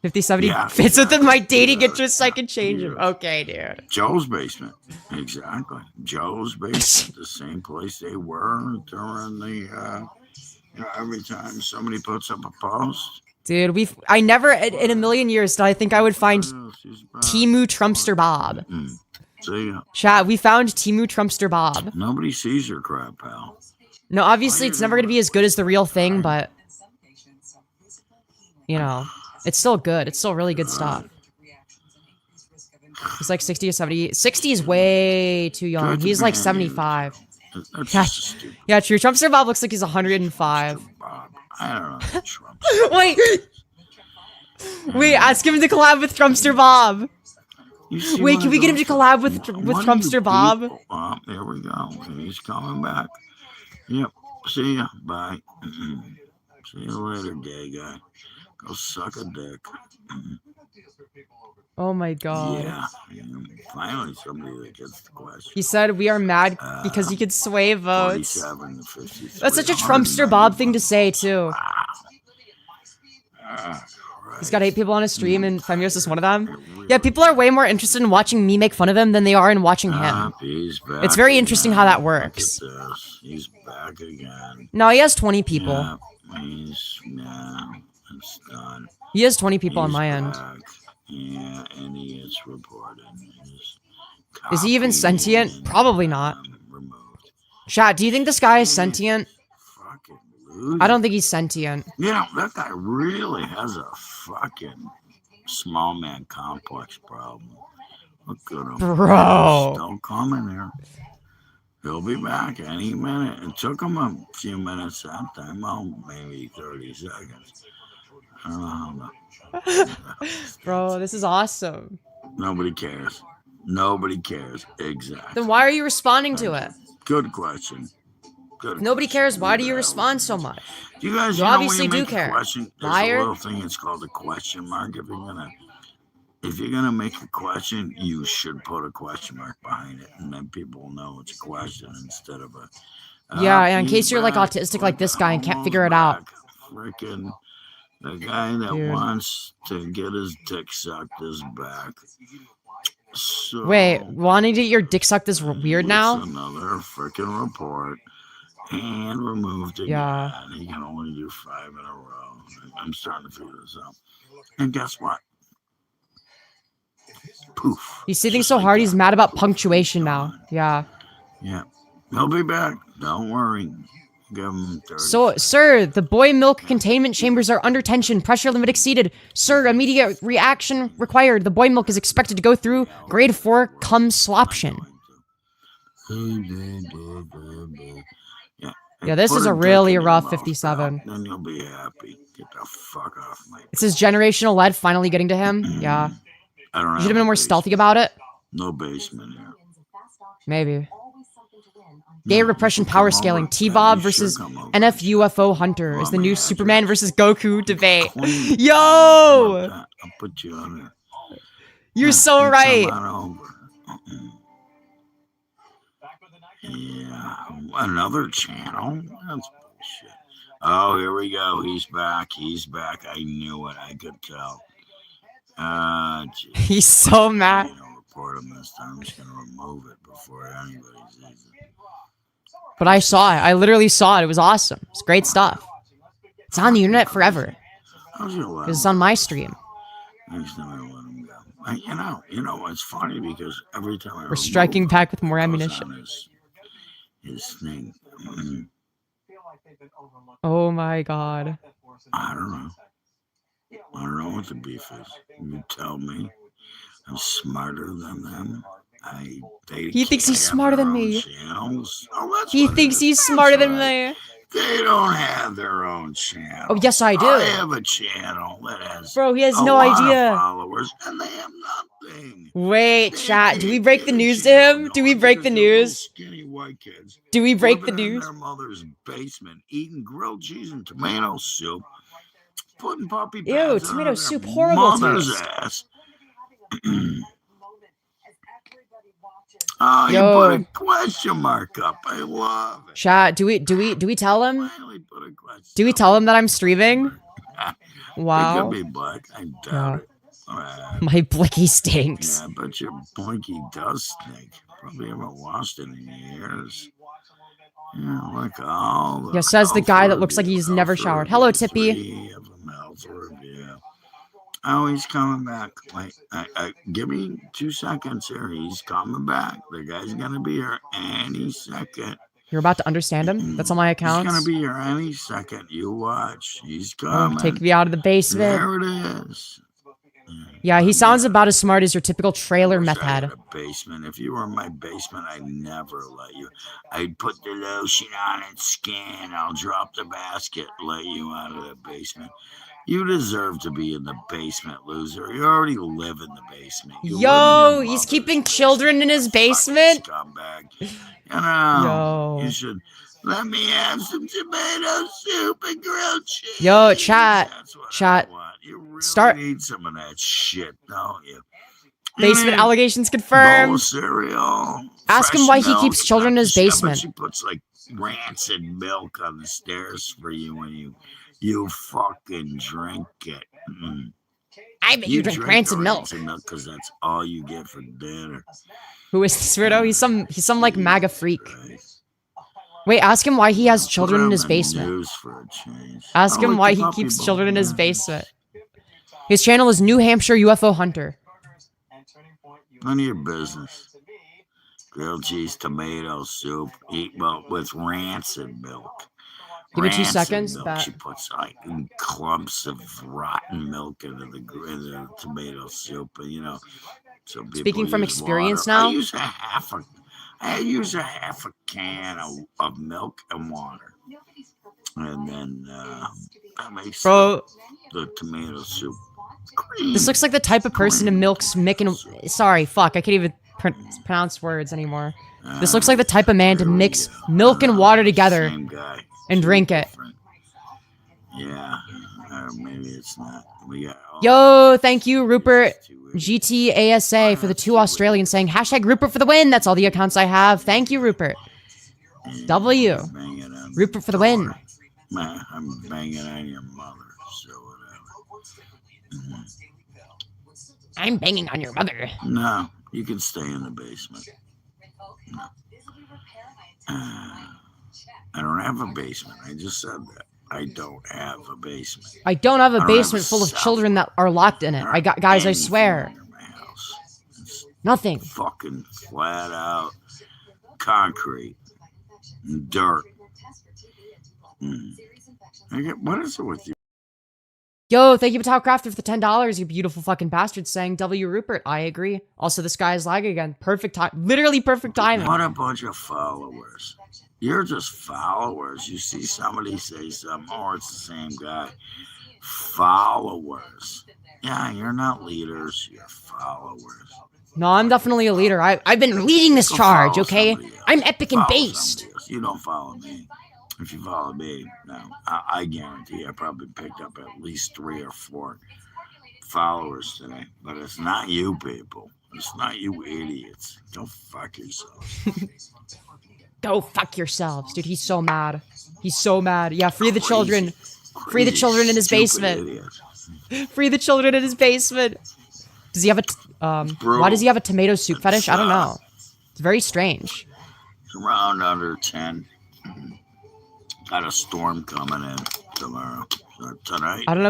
57 Yeah, fits within my dating yeah, interests. I can change him. yeah. Okay, dude. Joe's basement. Exactly. Joe's basement. The same place they were during the, every time somebody puts up a post. Dude, I never in a million years did I think I would find Oh, she's back. Timu Trumpster Bob. See ya. Chat, we found Timu Trumpster Bob. Nobody sees your crap, pal. No, obviously it's never going to be as good as the real thing, but you know, it's still good. It's still really good stuff. He's like 60 or 70. 60 is way too young. Good He's like man, 75. That's Yeah, just a stupid yeah, true. Trumpster Bob looks like he's 105. Bob. I don't know. Trump. Wait, wait, ask him to collab with Trumpster Bob. You see Wait, one can of we get him those- to collab with One of you Trumpster Bob? people- Oh, there we go. He's coming back. Yep. See ya. Bye. See you later, gay guy. Go suck a dick. Oh my god. Yeah. Finally, somebody that gets the question. He said we are mad because he could sway votes. 47 to 53. That's such a Trumpster Bob thing to say, too. He's got 8 people on his stream, and Femyoz is one of them. Yeah, people are way more interested in watching me make fun of him than they are in watching him. He's back It's very interesting how that again. works. Look at this. He's back again. No, he has 20 people. Yeah, it's done. He has 20 people on He's my end. back. Yeah, and he is reported. Is he even sentient? Probably not. Removed. Chat, do you think this guy is sentient? Fucking loser. I don't think he's sentient. You know, that guy really has a fucking small man complex problem. Look at him. Bro. Still coming here. He'll be back any minute. It took him a few minutes that time. Well, maybe 30 seconds. I don't know how Bro, this is awesome. Nobody cares. Nobody cares. Exactly. Then why are you responding to it? Good question. Good If nobody question. cares, why do you respond so much? You guys, You know, obviously when you do make a care. Question, there's Liar. a little thing. It's called a question mark. If you're gonna make a question, you should put a question mark behind it, and then people will know it's a question instead of a. Yeah, and in case you're like autistic like this guy and can't figure it out. Freaking the guy that Dude. wants to get his dick sucked is back. So, Wait, wanting to get your dick sucked is weird now? Another freaking report and removed again. Yeah. He can only do 5 in a row. I'm starting to figure this out. And guess what? Poof. He's sitting Just so like hard, that. he's mad about punctuation now. Yeah. Yeah. He'll be back. Don't worry. Give him 30. So, sir, the boy milk containment chambers are under tension. Pressure limit exceeded. Sir, immediate reaction required. The boy milk is expected to go through grade 4 cum swaption. Yeah. Yeah, this Put is a dick really in your rough mouth, 57. pal. Then you'll be happy. Get the fuck off my. It's his generational lead finally getting to him. Yeah. I don't know. You should have been more stealthy about it. No basement here. Maybe. Gay repression power scaling. T-Bob versus NF UFO Hunter is the new Superman versus Goku debate. Yo! I'll put you on there. You're so right. Yeah, another channel. That's bullshit. Oh, here we go. He's back. He's back. I knew it. I could tell. He's so mad. Report him this time. I'm just gonna remove it before anybody sees it. But I saw it. I literally saw it. It was awesome. It's great stuff. It's on the internet forever. Because it's on my stream. Next time I let him go. You know, it's funny because every time We're striking back with more ammunition. His thing. Oh my god. I don't know. I don't know what the beef is. You tell me. I'm smarter than them. He thinks he's smarter than me. Oh, he thinks he's smarter than me. They don't have their own channel. Oh, yes, I do. I have a channel that has Bro, he has a no lot idea. Of followers, and they have nothing. Wait, chat. Do we break the news to him? Do we break the news? Skinny white kids. Do we break the living in news? their mother's basement, eating grilled cheese and tomato soup, putting puppy pads Ew, tomato on soup, their horrible mother's taste. ass. Oh, you Yo. put a question mark up. I love it. Chat, do we tell him? Finally put a question Do we tell him that I'm streaming? It Wow. could be black. I doubt it. My blicky stinks. Yeah, but your blinky does stink. Probably haven't washed it in years. Yeah, look all the Yeah, says the health guy that looks like review- he's never health showered. Hello, review, Tippy. 3 of them health review. Oh, he's coming back. Wait, give me 2 seconds here. He's coming back. The guy's gonna be here any second. You're about to understand him? That's on my account. He's gonna be here any second. You watch. He's coming. Take me out of the basement. There it is. Yeah, he sounds about as smart as your typical trailer meth I had head. a basement. If you were in my basement, I'd never let you. I'd put the lotion on and skin. I'll drop the basket, let you out of the basement. You deserve to be in the basement, loser. You already live in the basement. You live in Yo, your he's mother's keeping children in his basement? fucking Scumbag. You know, Yo. you should let me have some tomato soup and grilled cheese. Yo, chat, That's what chat. I want. You really Start- need some of that shit, don't you? Basement Mm. allegations Bowl confirmed. of cereal. Ask him fresh why he milk. keeps children in his I bet basement. She puts like rancid milk on the stairs for you when you fucking drink it. Mm. I bet you drink rancid the milk. because that's all you get for dinner. Who is this weirdo? He's some like MAGA freak. Right. Wait, ask him why he has children Put in on his the basement. news for a change. Ask Oh, him like why the he puppy keeps bowl, children in his yeah. basement. His channel is New Hampshire UFO Hunter. None of your business. Grilled cheese, tomato soup, eat well with rancid milk. Give me 2 Rancid seconds. milk. That She puts like clumps of rotten milk into the tomato soup, and you know. So people Speaking from use experience water. now? I use a half a can of milk and water, and then that makes bro, the tomato soup cream. this looks like the type of person who milks Mick and sorry, fuck, I can't even pronounce words anymore. This looks like the type of man to mix milk and water together Same guy. and drink it. Yeah, maybe it's not. We got Yo, thank you, Rupert GTASA for the 2 Australians saying hashtag Rupert for the win. That's all the accounts I have. Thank you, Rupert. W. Rupert for the win. Man, I'm banging on your mother, so whatever. I'm banging on your mother. No, you can stay in the basement. No. I don't have a basement. I just said that. I don't have a basement. I don't have a I don't have basement a full of cell. children that are locked in it. I got guys, I Anything swear. under my house. It's Nothing. fucking flat out concrete and dirt. What is it with you? Yo, thank you, Patal Crafter, for the $10. You beautiful fucking bastard. Saying W. Rupert. I agree. Also, this guy is lagging again. Perfect time. Literally perfect timing. What a bunch of followers. You're just followers. You see somebody say something, oh, it's the same guy. Followers. Yeah, you're not leaders. You're followers. No, I'm definitely a leader. I've been leading this Go charge, follow okay? somebody else. I'm epic and Follow based. somebody else. You don't follow me. If you follow me, no, I guarantee I probably picked up at least 3 or 4 followers today. But it's not you people. It's not you idiots. Go fuck yourself. Go fuck yourselves. Dude, he's so mad. He's so mad. Yeah, free the children. Free the Crazy, children in his stupid basement. idiot. Free the children in his basement. Does he have a why does he have a tomato soup fetish? I don't know. It's very strange. It's around under 10. Got a storm coming in tomorrow. Tonight. I don't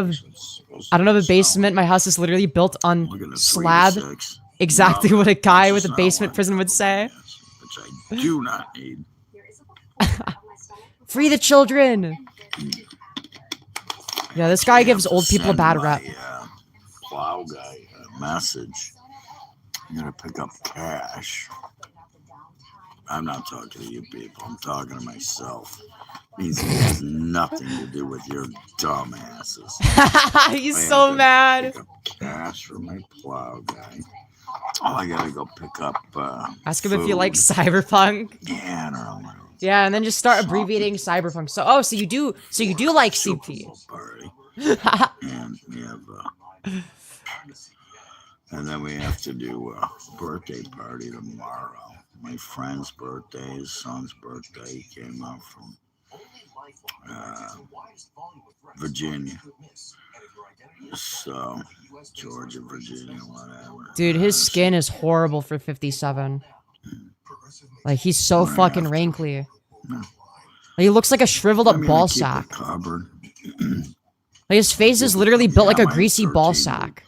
have a basement. My house is literally built on Look at the 3 to slab. 6. Exactly No, what a guy that's with a not basement what prison would say. Which I do not need. Free the children. Yeah, this guy gives old people a bad rep. Plow guy a message. I'm gonna pick up cash. I'm not talking to you people. I'm talking to myself. Means it has nothing to do with your dumb asses. He's I so have to mad. Pick up cash for my plow guy. Oh, I gotta go pick up. Ask him if you like cyberpunk. Yeah, I don't know. Yeah, and then just start abbreviating cyberpunk. So you do like CP. Party. And we have and then we have to do a birthday party tomorrow. My friend's birthday, his son's birthday. He came out from Virginia. So Georgia, Virginia, whatever. Dude, his skin is horrible for 57. Like, he's so fucking wrinkly. Like, he looks like a shriveled up ball sack. Like, his face is literally built like a greasy ball sack.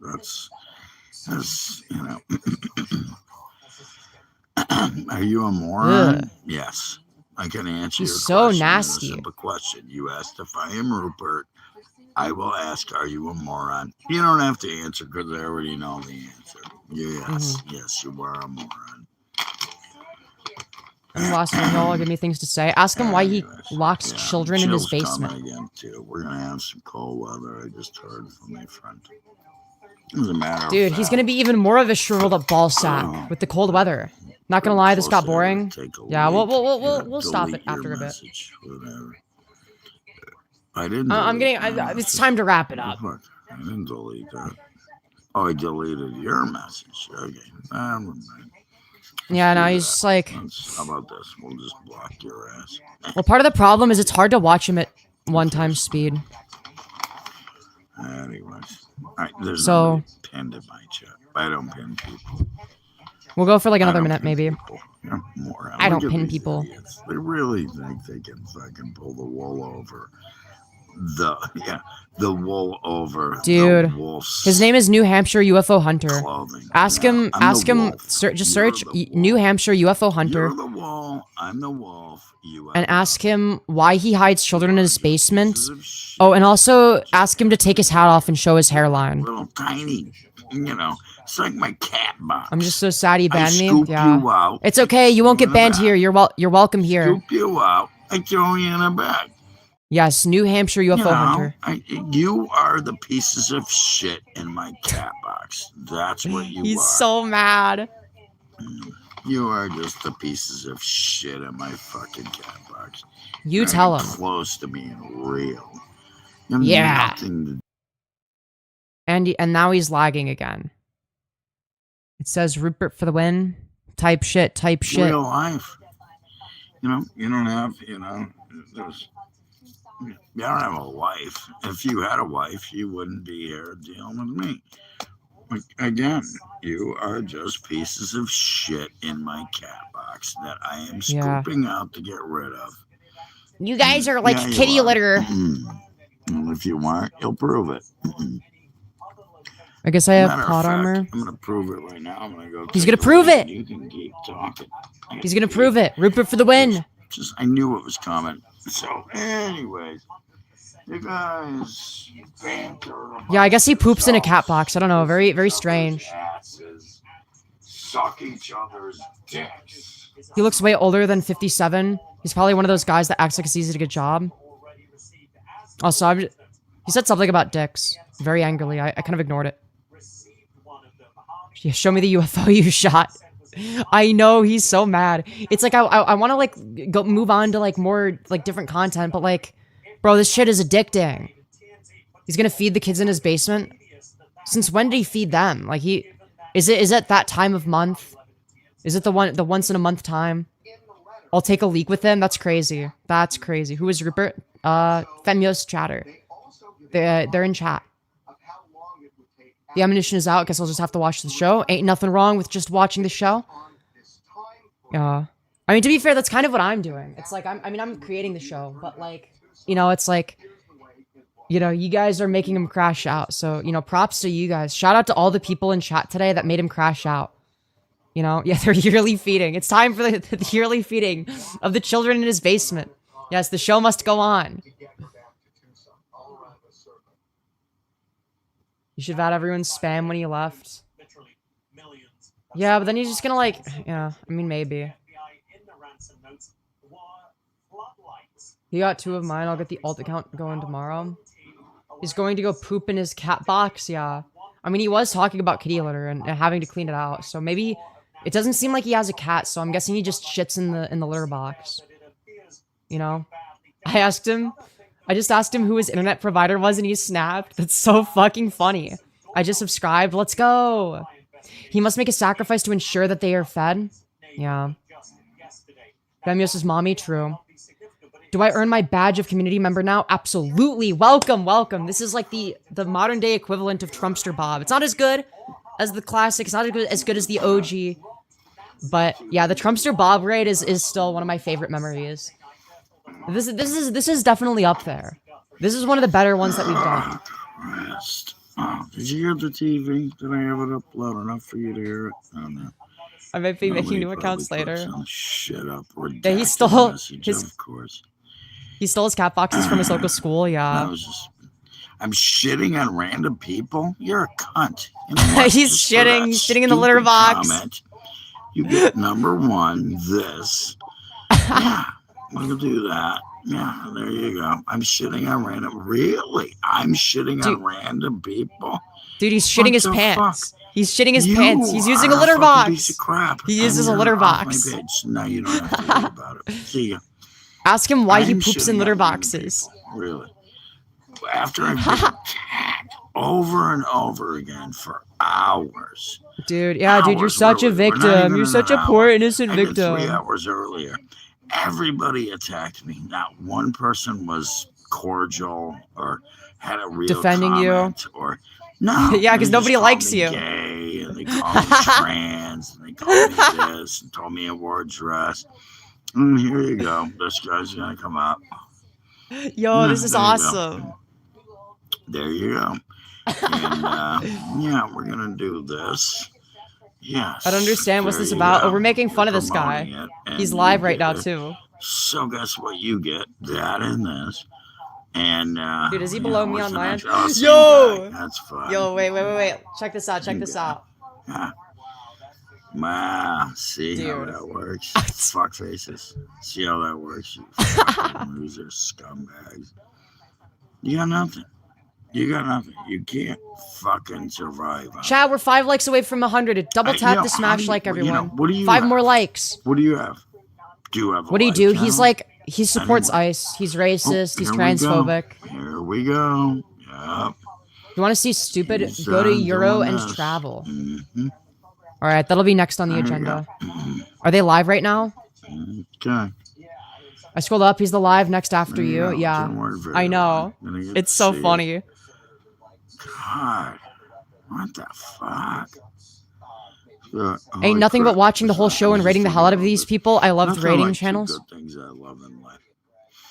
That's you know. Are you a moron? Ugh. Yes. I can answer He's your so question. nasty. It's a simple question. You asked if I am Rupert. I will ask, are you a moron? You don't have to answer because I already know the answer. Yes, yes, you are a moron. And last one, he'll give me things to say. Ask him why he Anyways, locks children in his chill's coming basement. Again too. We're gonna have some cold weather. I just heard from my friend. As a matter Dude, of he's fact, gonna be even more of a shriveled up ball sack with the cold weather. Not gonna lie, this got boring. Yeah, we'll stop it after a bit. Whatever. I didn't. I'm getting. It's time to wrap it up. Fuck, I didn't delete that. Oh, I deleted your message. Okay. Yeah, no, he's just like. How about this? We'll just block your ass. Well, part of the problem is it's hard to watch him at 1x speed. Anyways, alright, there's So- nobody pinned in my chat. I don't pin people. We'll go for like I another don't minute, pin maybe. people. You're a moron. I Look don't at pin these people. idiots. They really think they can fucking pull the wool over the wool over Dude, the wolf's his name is New Hampshire UFO Hunter. clothing. Ask Yeah, him, I'm ask the him, wolf. just You're search the New wolf. Hampshire UFO Hunter You're the wool. I'm the wolf. You and are ask him why he hides children in his basement. pieces of shit. Oh, and also ask him to take his hat off and show his hairline. Little tiny, it's like my cat box. I'm just so sad he I banned me. scoop Yeah. you out. It's okay, you won't in get the banned back. here. You're welcome here. Scoop you out. I throw you in a bag. Yes, New Hampshire UFO Hunter. You are the pieces of shit in my cat box. That's what you He's are. so mad. You are just the pieces of shit in my fucking cat box. You You're tell him. close to being real. You have Yeah. nothing to And now he's lagging again. It says Rupert for the win. Type shit. real life. You don't have, there's, you don't have a wife. If you had a wife, you wouldn't be here dealing with me. Again, you are just pieces of shit in my cat box that I am Yeah. scooping out to get rid of. You guys are like Yeah, you kitty are. litter. And if you want, you'll prove it. I guess I have Matter of plot fact, armor. I'm gonna prove it right now. I'm gonna go. He's take gonna a prove leak it. and You can keep talking. He's gonna prove it. Rupert for the win. Just I knew it was coming. So, anyways, you guys banter. Yeah, I guess he poops in a cat box. I don't know. Very, very strange. Asses, suck each other's dicks. He looks way older than 57. He's probably one of those guys that acts like it's easy to get a job. Also, he said something about dicks. Very angrily. I kind of ignored it. Yeah, show me the UFO you shot. I know, he's so mad. It's like I want to like go move on to like more like different content, but like, bro, this shit is addicting. He's gonna feed the kids in his basement. Since when did he feed them? Like is it that time of month? Is it the once in a month time? I'll take a leak with him. That's crazy. That's crazy. Who is Rupert? Femyoz chatter. They're in chat. The ammunition is out. Guess I'll just have to watch the show. Ain't nothing wrong with just watching the show. Yeah. I mean, to be fair, that's kind of what I'm doing. It's like, I'm creating the show, but like, it's like, you guys are making him crash out. So, props to you guys. Shout out to all the people in chat today that made him crash out. Yeah, they're yearly feeding. It's time for the yearly feeding of the children in his basement. Yes, the show must go on. You should have had everyone's spam when he left. Yeah, but then he's just gonna like, I mean, maybe. He got 2 of mine. I'll get the alt account going tomorrow. He's going to go poop in his cat box. Yeah. I mean, he was talking about kitty litter and having to clean it out. So maybe it doesn't seem like he has a cat. So I'm guessing he just shits in the litter box. I just asked him who his internet provider was and he snapped. That's so fucking funny. I just subscribed. Let's go. He must make a sacrifice to ensure that they are fed. Yeah. Femyoz's mommy, true. Do I earn my badge of community member now? Absolutely. Welcome, welcome. This is like the modern day equivalent of Trumpster Bob. It's not as good as the classic. It's not as good as the OG. But yeah, the Trumpster Bob raid is still one of my favorite memories. This is definitely up there. This is one of the better ones that we've done. Rest. Oh, did you hear the TV? Did I have it up loud enough for you to hear it? Oh, no. I might be making new accounts later. Shit up. Yeah, he stole his. Of course. He stole his cat boxes from his local school. Yeah. I'm shitting on random people. You're a cunt. You know what? He's shitting in the litter box. Comment, you get number 1. This. Yeah. We'll do that. Yeah, there you go. I'm shitting on random. Really? I'm shitting on random people. Dude, he's shitting his pants. Fuck? He's shitting his pants. He's using a litter box. Piece of crap. He uses a litter box. My bitch. No, you don't have to worry about it. See ya. Ask him why he I'm poops in shitting litter on random boxes. people, really. After I've been attacked over and over again for hours. Dude, yeah, dude, you're Hours, such a really. We're not victim. even You're in such an a poor, hour. innocent I did victim. 3 hours earlier. Everybody attacked me. Not one person was cordial or had a real Defending comment or no. Yeah, 'cause they nobody just likes called me you. Gay, and they called me trans, and they called me this, and told me I wore a dress. And here you go. This guy's gonna come up. Yo, this is There you go. awesome. There you go. And yeah, we're gonna do this. Yes. I don't understand what's there this you about. go. Oh, we're making fun You're of this guy. promoting it, and He's you live right get now it. too. So guess what you get? That and this. And Dude, is he yeah, below me what's on the mine? next- oh, same Yo! guy. That's fine. Yo, wait. Check this out. Check Same this guy. out. Yeah. Wow, see how Dude. that works? Fuck faces. See how that works, you fucking losers, scumbags. You got nothing. You got nothing. You can't fucking survive. Chad, we're 5 likes away from 100. Double tap to smash like everyone. What do you 5 have? more likes. What do you have? Do you have a What do you live do? channel? He's like, he supports Anyway. ICE. He's racist. He's Here we go. transphobic. Here we go. Yep. You want to see stupid? He's, Go to Euro doing and this. travel. Mhm. All right, that'll be next on the There you agenda. go. Mhm. Are they live right now? Okay. I scrolled up. He's the live next after There you. go. Yeah, Didn't work very I know. well. Gonna get It's to so see it. funny. God, what the fuck? Ain't nothing but watching the whole show and rating the hell out of these people. I love the rating channels. Good things I love in life.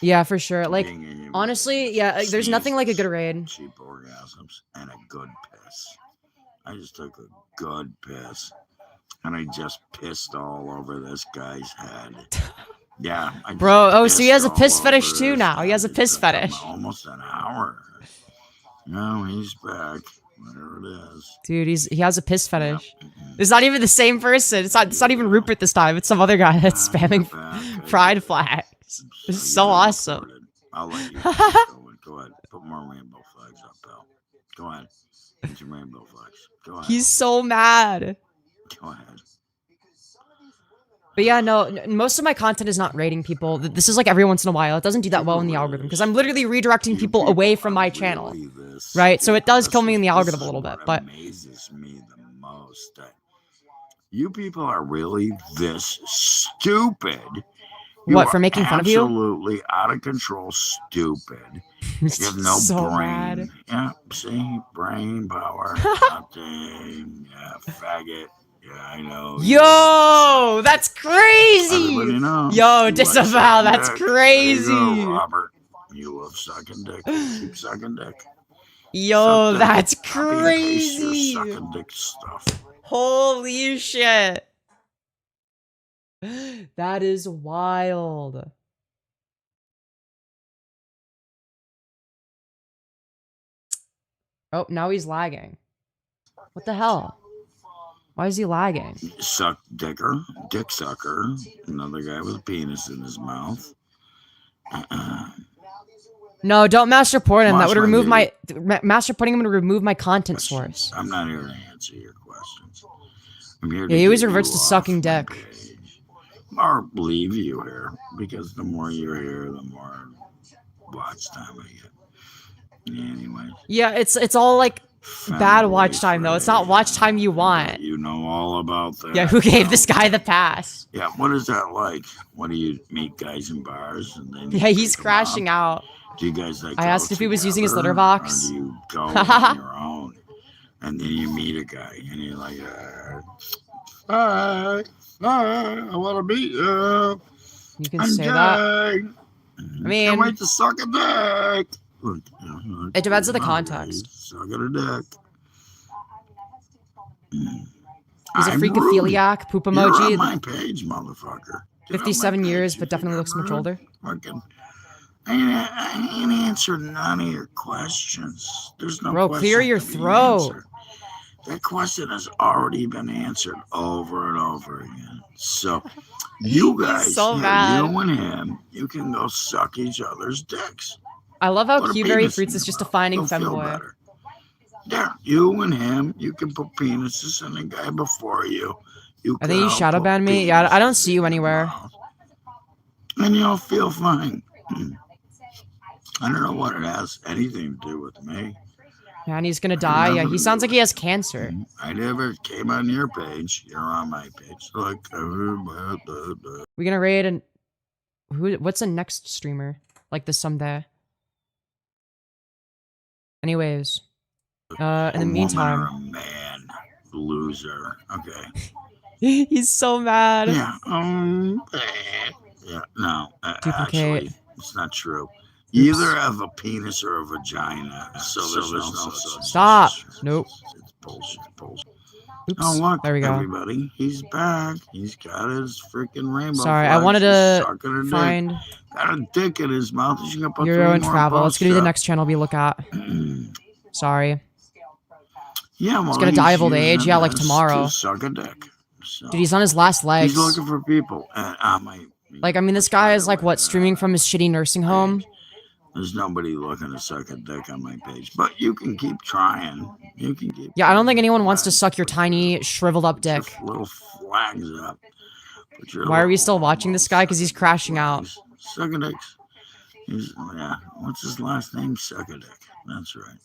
Yeah, for sure. Like, Being a human honestly, yeah, there's nothing like a good raid. being, cheap orgasms, and a good piss. I just took a good piss, and I just pissed all over this guy's head. Yeah, I Bro, just oh, so he has a pissed piss all fetish over too this now. He has a guy. piss It took him fetish. Almost an hour. No, he's back. Whatever it is. Dude, he has a piss fetish. Mhm. It's not even the same person. It's not even Rupert this time. It's some other guy that's spamming pride flags. It's so awesome. I'll let you go ahead. Put more rainbow flags up, pal. Go ahead. Get your rainbow flags. Go ahead. He's so mad. Go ahead. But yeah, no, most of my content is not rating people. This is like every once in a while. It doesn't do that well in the algorithm because I'm literally redirecting people away from my channel. Right? So it does kill me in the algorithm a little bit, but amazes me the most that you people are really this stupid. You what, are for making fun of you? Absolutely out of control, stupid. You have no So brain. mad. Yeah, see, brain power. Nothing. Yeah, faggot. Yeah, I know. Yo, that's crazy. Everybody knows. Yo, You disavow, like that's sucking dick. crazy. There you go, Robert. You love sucking dick. Keep sucking dick. Yo, Suck that's that. Copy and paste your crazy. sucking dick stuff. Holy shit. That is wild. Oh, now he's lagging. What the hell? Why is he lagging? Suck dicker, dick sucker. Another guy with a penis in his mouth. No, don't mass report him. That would Watch my remove my mass reporting him would remove my content source. I'm not here to answer your questions. I'm here to Yeah, he always get reverts you to off sucking my dick. page. Or leave you here, because the more you're here, the more watch time I get. Anyway. Yeah, it's all like bad watch time though. It's not watch time you want. You know all about that. Yeah, who gave this guy the pass? Yeah, what is that like? What do you meet guys in bars and then? Yeah, he's crashing out. Do you guys like? I asked if he was using his litter together, box. Or do you go on your own, and then you meet a guy and you're like, "Hi, I want to meet you. You can I'm say that. gay. I mean, Can't wait to suck a dick." Look, it depends on the I'm context. Sucking a dick. He's a I'm freakophiliac, poop rude. You're on emoji. my page, motherfucker. Get on my 57 years, page, but you definitely looks much fucking older. Fucking, I ain't answering none of your questions. There's no Bro, clear question your to be throat. answered. That question has already been answered over and over again. So, you guys, so yeah, mad. you and him, you can go suck each other's dicks. I love how Put a Q-Berry penis Fruits in is just your defining mouth. You'll feel femboy. better. Yeah, you and him, you can put penises in the guy before you. I think you shadow banned me. Yeah, I don't see you anywhere. And you'll feel fine. I don't know what it has anything to do with me. Yeah, and he's gonna die. Yeah, he sounds like he has cancer. I never came on your page. You're on my page. Like, We gonna raid and what's the next streamer like this someday? Anyways, in the a meantime, woman or a man, loser. Okay. he's so mad. Yeah. Yeah. No. Duplicate. Actually, it's not true. You either have a penis or a vagina, so there's no such. Stop. Nope. It's bullshit. Oops. Oh look, There we go. everybody, he's back. He's got his freaking rainbow. Sorry, I flags. wanted He's to sucking her dick. find Got a dick in his mouth. He's gonna put Euro three and more travel. Let's posts go to the up. next channel we look at. Yeah, Sorry. well, He's gonna die of old using age. Yeah, like this tomorrow. to suck a dick. So, Dude, he's on his last legs. he's looking for people. Like, I mean, this guy is like, what, streaming from his shitty nursing home? There's nobody looking to suck a dick on my page, but you can keep trying. You can keep. Yeah, I don't think anyone wants to suck your tiny, shriveled up dick. Put your little flags up. Why are we still watching this guy? Because he's crashing out. Suck a dick. Yeah. What's his last name? Suck a dick. That's right.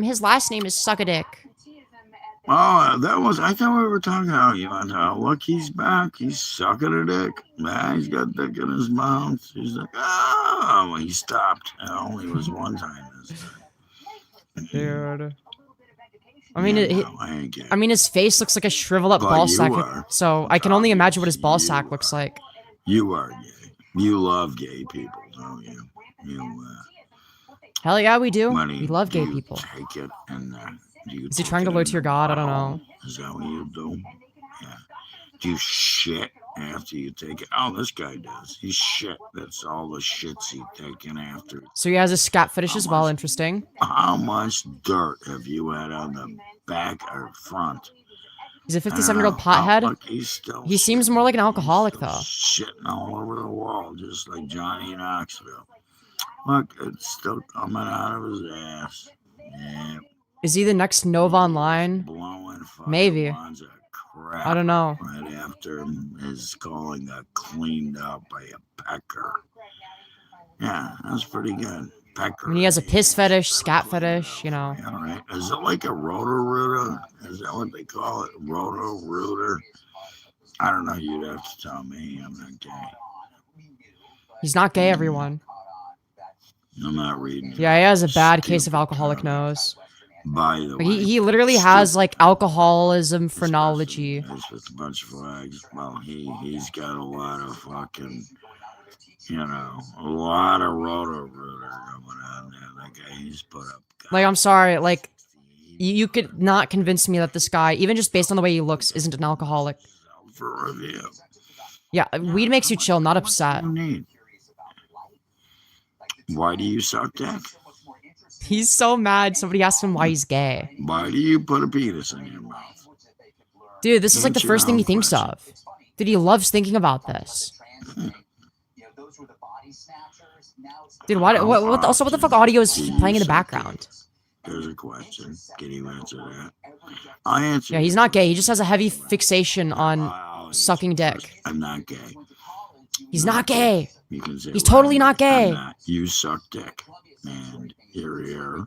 His last name is Suckadick. Oh, I thought we were talking about you. Look, he's back. He's sucking a dick. Man, he's got dick in his mouth. He's like, oh, he stopped. It only was one time this time. Dude. I mean, I mean, his face looks like a shriveled up ball sack. So I can only imagine what his ball sack looks like. You are gay. You love gay people, don't you? Hell yeah, we do. Money, We love gay people. Take it and Is he trying to lure to your god? I don't know. Is that what you do? Yeah. Do you shit after you take it? Oh, this guy does. He shit. That's all the shits he's taking after. So he has a scat fetish as well. Interesting. How much dirt have you had on the back or front? He's a 57-year-old pothead. Look, He seems more like an alcoholic, though. Shitting all over the wall, just like Johnny Knoxville. Look, it's still coming out of his ass. Yeah. Is he the next Nova Online? Blowing Maybe. lines of crap I don't know. right after his calling got cleaned up by a pecker. Yeah, that's pretty good. Pecker. I mean, he has a piss fetish, scat fetish, you know. All right. Is it like a roto-rooter? Is that what they call it? Roto-rooter? I don't know. You'd have to tell me. I'm not gay. He's not gay, everyone. I'm not reading. Yeah, he has a bad case of alcoholic nose. By the way, He literally has like alcoholism phrenology. It's just a bunch of flags. Well, he's got a lot of fucking, a lot of roto-rooter going on there. That guy, he's put up. Like, I'm sorry, like, you could not convince me that this guy, even just based on the way he looks, isn't an alcoholic. For review. Yeah, weed makes you chill, not upset. What do you need? Why do you suck dick? He's so mad somebody asked him why he's gay. Why do you put a penis in your mouth? Dude, this is like the first thing he thinks of. Dude, he loves thinking about this. Dude, what the fuck audio is playing in the background? There's a question. Can you answer that? I answer. Yeah, he's not gay. He just has a heavy fixation on sucking dick. I'm not gay. He's not gay. You can say He's totally not gay. You suck dick. And you're here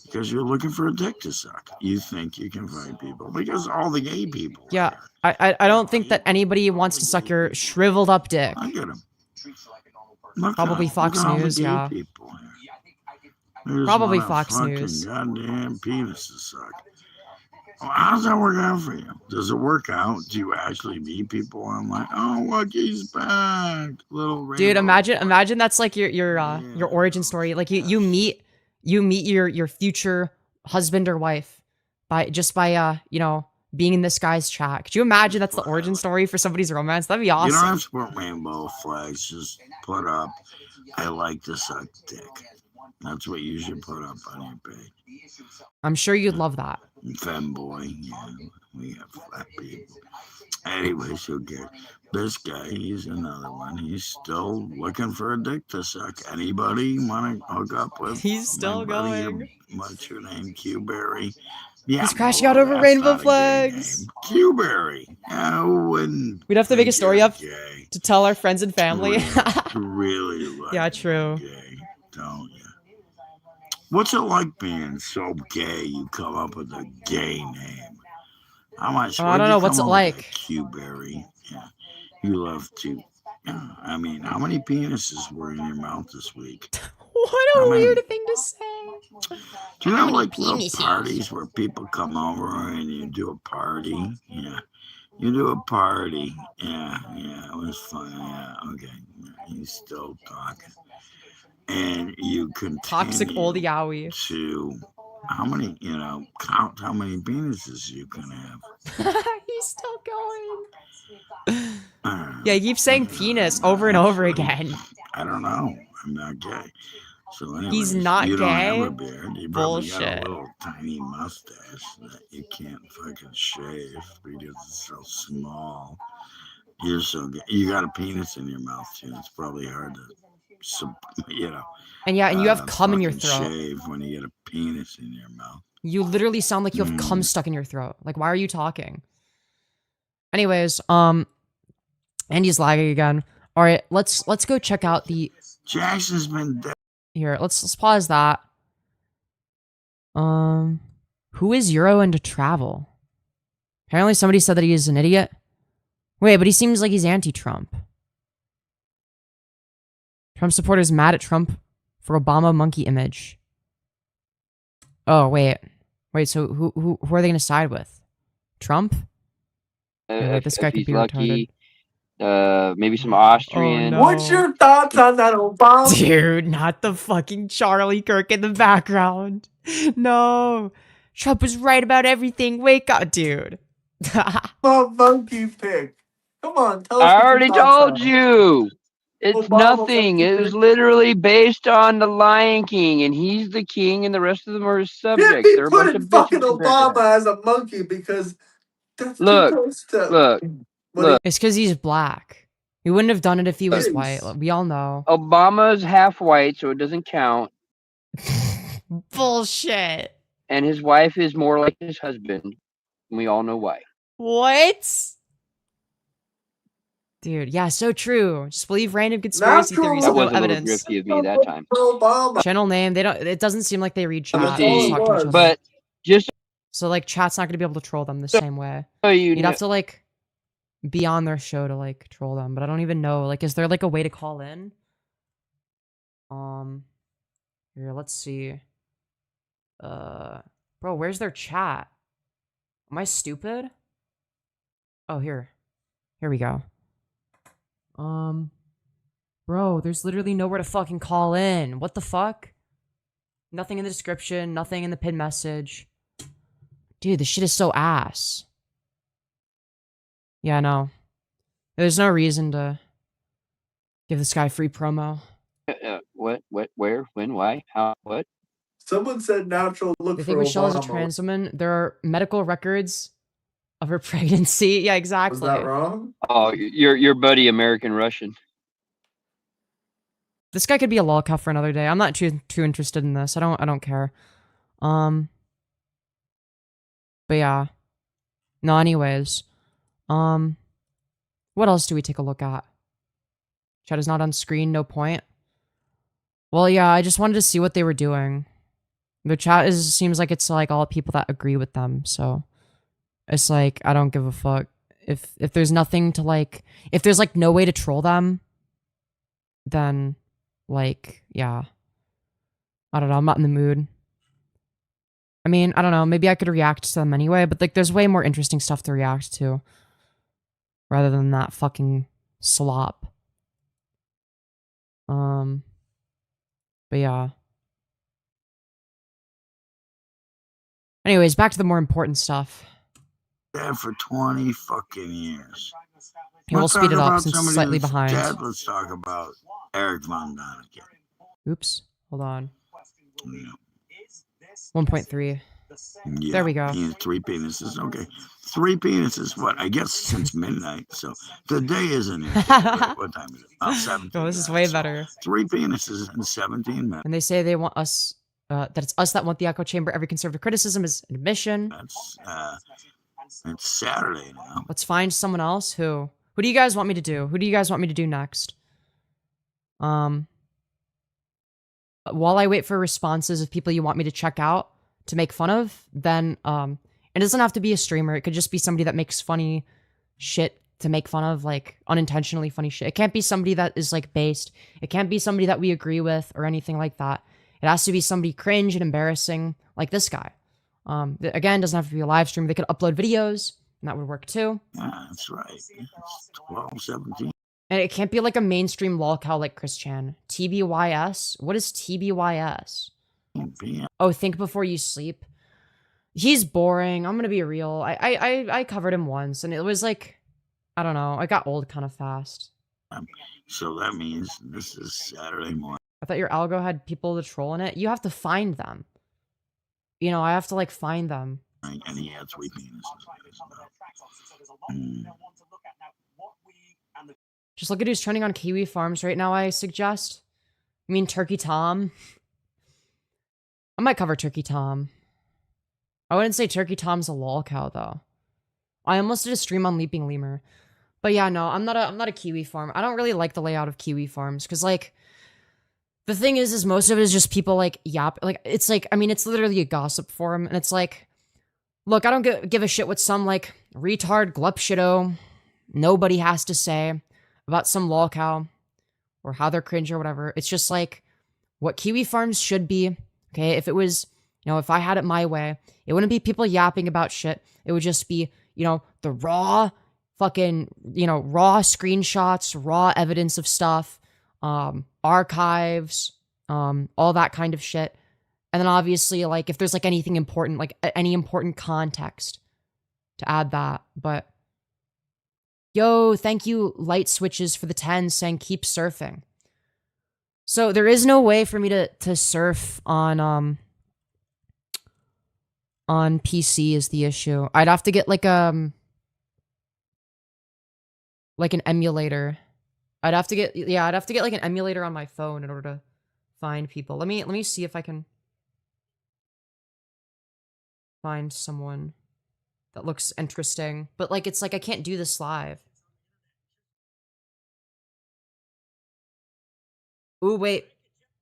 because you're looking for a dick to suck. You think you can find people because all the gay people. Yeah, I don't think that anybody wants to suck your shriveled up dick. I get them. Probably Fox News, yeah. Probably Fox News. Goddamn penis to suck. Well, how does that work out for you? Does it work out? Do you actually meet people online? Oh, look, he's back, little. Dude, imagine that's like your origin story. Like you meet your future husband or wife by being in this guy's chat. Could you imagine that's the origin story for somebody's romance? That'd be awesome. You don't have to put rainbow flags. Just put up, I like to suck dick. That's what you should put up on your page. I'm sure you'd love that. Femboy, yeah, we have flat people. Anyways, who cares? This guy, he's another one. He's still looking for a dick to suck. Anybody want to hook up with? He's still going. What's your name? Q-Berry? Yeah, he's crashing out over rainbow flags. Q-Berry. We'd have to make a story up to tell our friends and family. Really yeah, true. Gay, don't you? What's it like being so gay you come up with a gay name? I don't know. What's it like? Q-Berry. Yeah. You love to. I mean, how many penises were in your mouth this week? What a weird thing to say. Do you know, like, little parties where people come over and you do a party? Yeah. You do a party. Yeah, it was fun. Yeah, okay. He's still talking. And you Toxic oldie continue owie. to count how many penises you can have. He's still going. Uh, Yeah, he keeps saying penis over and over actually, again. I don't know. I'm not gay. So anyways, He's not you don't have gay? a beard. You probably got Bullshit. a little tiny mustache that you can't fucking shave because it's so small. You're so gay. You got a penis in your mouth too. It's probably hard to, And yeah, and you have cum in your fucking throat. shave when you get a penis in your mouth. You literally sound like you have cum stuck in your throat. Like, why are you talking? Anyways, Andy's lagging again. All right, let's go check out the. Jackson's been dead. Here, let's pause that. Who is Euro into travel? Apparently, somebody said that he is an idiot. Wait, but he seems like he's anti-Trump. Trump supporters mad at Trump for Obama monkey image. Oh wait. So who are they gonna side with? Trump? Yeah, this guy if could he's be lucky, maybe some Oh, Austrian. no. What's your thoughts on that, Obama? Dude, not the fucking Charlie Kirk in the background. No. Trump was right about everything. Wake up, dude. Monkey pick. Come on, tell us. I what your already thoughts told are. you. It's Obama nothing. monkey It was pick. literally based on the Lion King, and he's the king, and the rest of them are his Can't subjects. be They're a bunch putting of fucking bitches compared to Obama that. as a monkey because that's Look, too close to. look, what look. It's because he's black. He wouldn't have done it if he was Yes. white. We all know. Obama's half white, so it doesn't count. Bullshit. And his wife is more like his husband. And we all know why. What? Dude, yeah, so true. Just believe random conspiracy Natural theories That with no was a little evidence. grifty of me that time. Obama. Channel name, they don't. It doesn't seem like they read chat. Let's They just see. talk to each other. But just So like, chat's not gonna be able to troll them the same way. so you You'd know, have to like be on their show to like troll them. But I don't even know. Like, is there like a way to call in? Here, let's see. Bro, where's their chat? Am I stupid? Oh, here we go. Bro, there's literally nowhere to fucking call in. What the fuck? Nothing in the description, nothing in the pinned message. Dude, this shit is so ass. Yeah, no. There's no reason to give this guy free promo. what, where, when, why, how, what? Someone said natural look They for think Michelle is a Obama. trans woman. There are medical records of her pregnancy. Yeah, exactly. Was that wrong? Oh, your buddy, American Russian. This guy could be a lol cuff for another day. I'm not too interested in this. I don't care. But yeah. No, anyways. What else do we take a look at? Chat is not on screen, no point. Well, yeah, I just wanted to see what they were doing. The chat seems like it's like all people that agree with them, so it's like I don't give a fuck. If there's nothing to like, if there's like no way to troll them, then like, yeah. I don't know, I'm not in the mood. I mean, I don't know, maybe I could react to them anyway, but like there's way more interesting stuff to react to rather than that fucking slop. But yeah. Anyways, back to the more important stuff. Yeah, for 20 fucking years. Here, we'll speed it talk up about since it's somebody slightly who's behind. dead. Let's talk about Eric Von Däniken. Oops, hold on. Yeah. 1.3. Yeah, There we go. He has 3 penises. Okay. 3 penises, what? I guess since midnight. So the day isn't it. What time is it? Oh, 17. Oh, this is minutes. way So better. 3 penises in 17 minutes. And they say they want us, that it's us that want the echo chamber. Every conservative criticism is an admission. That's it's Saturday now. Let's find someone else. Who do you guys want me to do? Who do you guys want me to do next? While I wait for responses of people you want me to check out to make fun of, then it doesn't have to be a streamer. It could just be somebody that makes funny shit to make fun of, like unintentionally funny shit. It can't be somebody that is like based. It can't be somebody that we agree with or anything like that. It has to be somebody cringe and embarrassing like this guy. Again, doesn't have to be a live stream. They could upload videos And that would work too. Yeah, that's right. It's 12, 17. And it can't be like a mainstream lolcow like Chris Chan. TBYS? What is TBYS? Oh, think before you sleep. He's boring. I'm gonna be real. I covered him once, and it was like, I don't know. I got old kind of fast. So that means this is Saturday morning. I thought your algo had people to troll in it. You have to find them. You know, I have to like find them. And he had sweet penises. Just look at who's trending on Kiwi Farms right now, I suggest. I mean, Turkey Tom. I might cover Turkey Tom. I wouldn't say Turkey Tom's a lolcow, though. I almost did a stream on Leaping Lemur. But yeah, no, I'm not a Kiwi Farm. I don't really like the layout of Kiwi Farms, because, like, the thing is most of it is just people, like, yap. Like, it's like, I mean, it's literally a gossip forum, and it's like, look, I don't give a shit what some, like, retard glupshido nobody has to say about some lolcow or how they're cringe or whatever. It's just, like, what Kiwi Farms should be, okay? If it was, you know, if I had it my way, it wouldn't be people yapping about shit. It would just be, you know, the raw fucking, you know, raw screenshots, raw evidence of stuff, archives, all that kind of shit. And then obviously, like, if there's, like, anything important, like, any important context to add that. But, yo, thank you, Light Switches, for the 10, saying keep surfing. So there is no way for me to surf on PC is the issue. I'd have to get, like an emulator. I'd have to get like an emulator on my phone in order to find people. Let me see if I can find someone that looks interesting. But, like, it's like I can't do this live. Ooh, wait.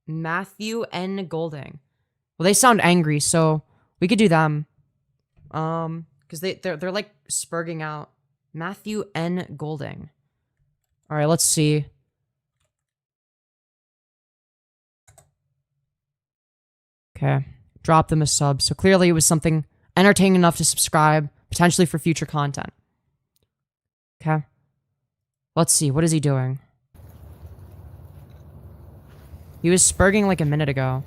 Matthew N. Golding. Well, they sound angry, so we could do them. Because they're like spurging out. Matthew N. Golding. All right, let's see. Okay, drop them a sub. So clearly it was something entertaining enough to subscribe, potentially for future content. Okay. Let's see, what is he doing? He was spurging like a minute ago.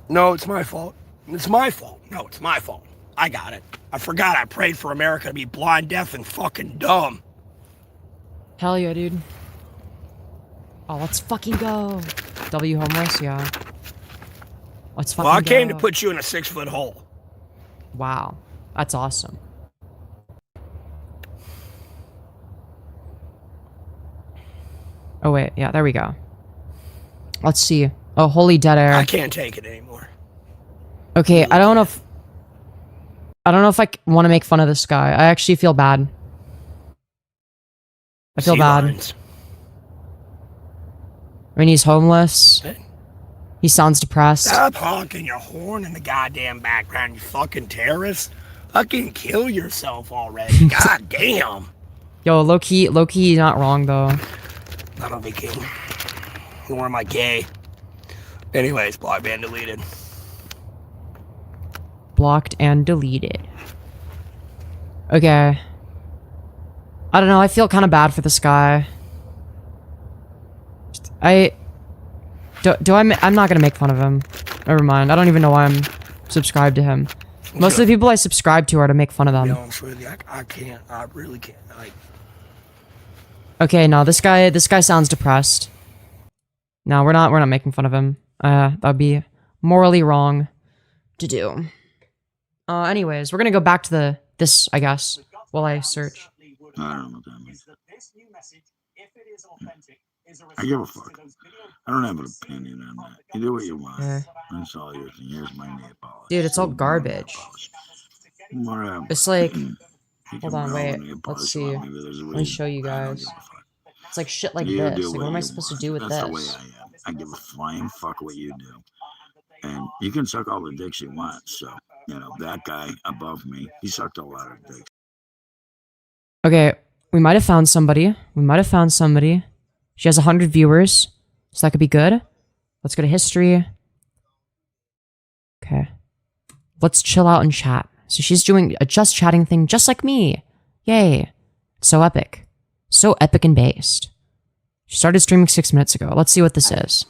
No, it's my fault. It's my fault. No, it's my fault. I got it. I forgot I prayed for America to be blind, deaf, and fucking dumb. Hell yeah, dude. Oh, let's fucking go. W homeless, yeah. Let's fucking go. Well, I came to put you in a 6-foot hole. Wow. That's awesome. Oh, wait. Yeah, there we go. Let's see. Oh, holy dead air. I can't take it anymore. Okay, I don't know if I want to make fun of this guy. I actually feel bad. I feel bad. Lines. I mean, he's homeless. Hey. He sounds depressed. Stop honking your horn in the goddamn background, you fucking terrorist. Fucking kill yourself already. God damn. Yo, low-key, not wrong, though. Not on vacation. Nor am I gay. Anyways, block ban deleted. Blocked and deleted. Okay. I don't know, I feel kind of bad for this guy. I'm not gonna make fun of him. Never mind, I don't even know why I'm subscribed to him. Most of the people I subscribe to are to make fun of them. To be honest with you, I can't. I really can't. Okay, no, this guy sounds depressed. No, we're not making fun of him. That'd be morally wrong to do. Anyways, we're gonna go back to this, I guess, while I search. I don't know what that means. I give a fuck. I don't have an opinion on that. You do what you want. Yeah. That's all your thing. Here's my nail polish. Dude, it's all garbage. Whatever. It's like, You hold can on, roll wait. nail Let's polish see. on me, but there's a Let me reason. show you I don't guys. give a fuck. It's like shit like You this. do Like, what am I you supposed to want. do with That's the way this? I am. I give a flying fuck what you do. And you can suck all the dicks you want. So, you know, that guy above me, he sucked a lot of dicks. Okay, we might have found somebody. She has 100 viewers, so that could be good. Let's go to history. Okay. let's chill out and chat. So she's doing a just chatting thing just like me. Yay. So epic. So epic and based. She started streaming 6 minutes ago. Let's see what this is.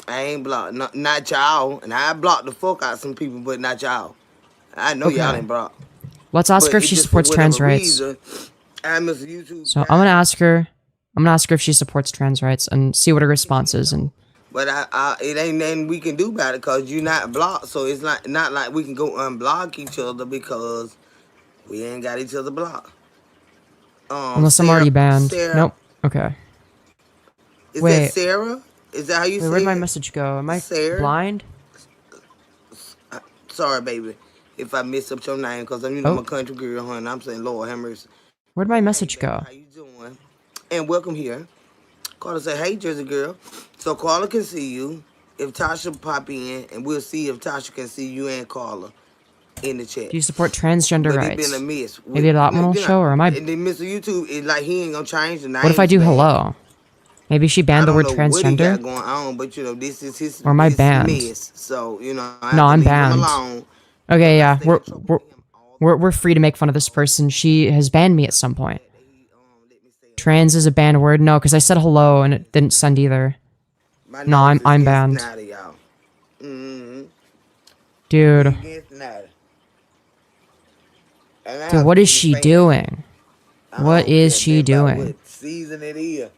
I ain't blocked, not y'all. And I blocked the fuck out some people, but not y'all. I know y'all ain't blocked. Let's ask her if But she it just supports for trans whatever rights. reason, I miss YouTube. So I'm gonna ask her if she supports trans rights and see what her response is. And But it ain't nothing we can do about it because you not blocked. So it's not like we can go unblock each other because we ain't got each other blocked. unless I'm already banned. Sarah, Nope. Okay. Is Wait. that Sarah? Is that how you say Where'd my it? message go? Am I Sarah? blind? Sorry, baby, if I mess up your name because I'm a country girl, honey. I'm saying Lord have mercy. Where'd my message Hey, baby, go? how you doing? And welcome here. Carla say, hey, Jersey girl. So Carla can see you. If Tasha pop in, and we'll see if Tasha can see you and Carla in the chat. Do you support transgender But rights? it been a miss. Maybe that one will show, or am I? And then Mr. YouTube is like he ain't gonna change the name. What if I do hello? Maybe she banned the word What he got transgender? going on, but you know this is his. Or am I his banned? Mess. So you know. I have No, to I'm leave him banned. alone. Okay, yeah, Stay in trouble with him all the we're free to make fun of this person. She has banned me at some point. Trans is a banned word. No, because I said hello and it didn't send either. My No, nose is I'm getting banned. snotty, y'all. Dude, Getting snotty. And I dude, have what is to she fan. doing? I What don't is care she nothing about doing? what season it is.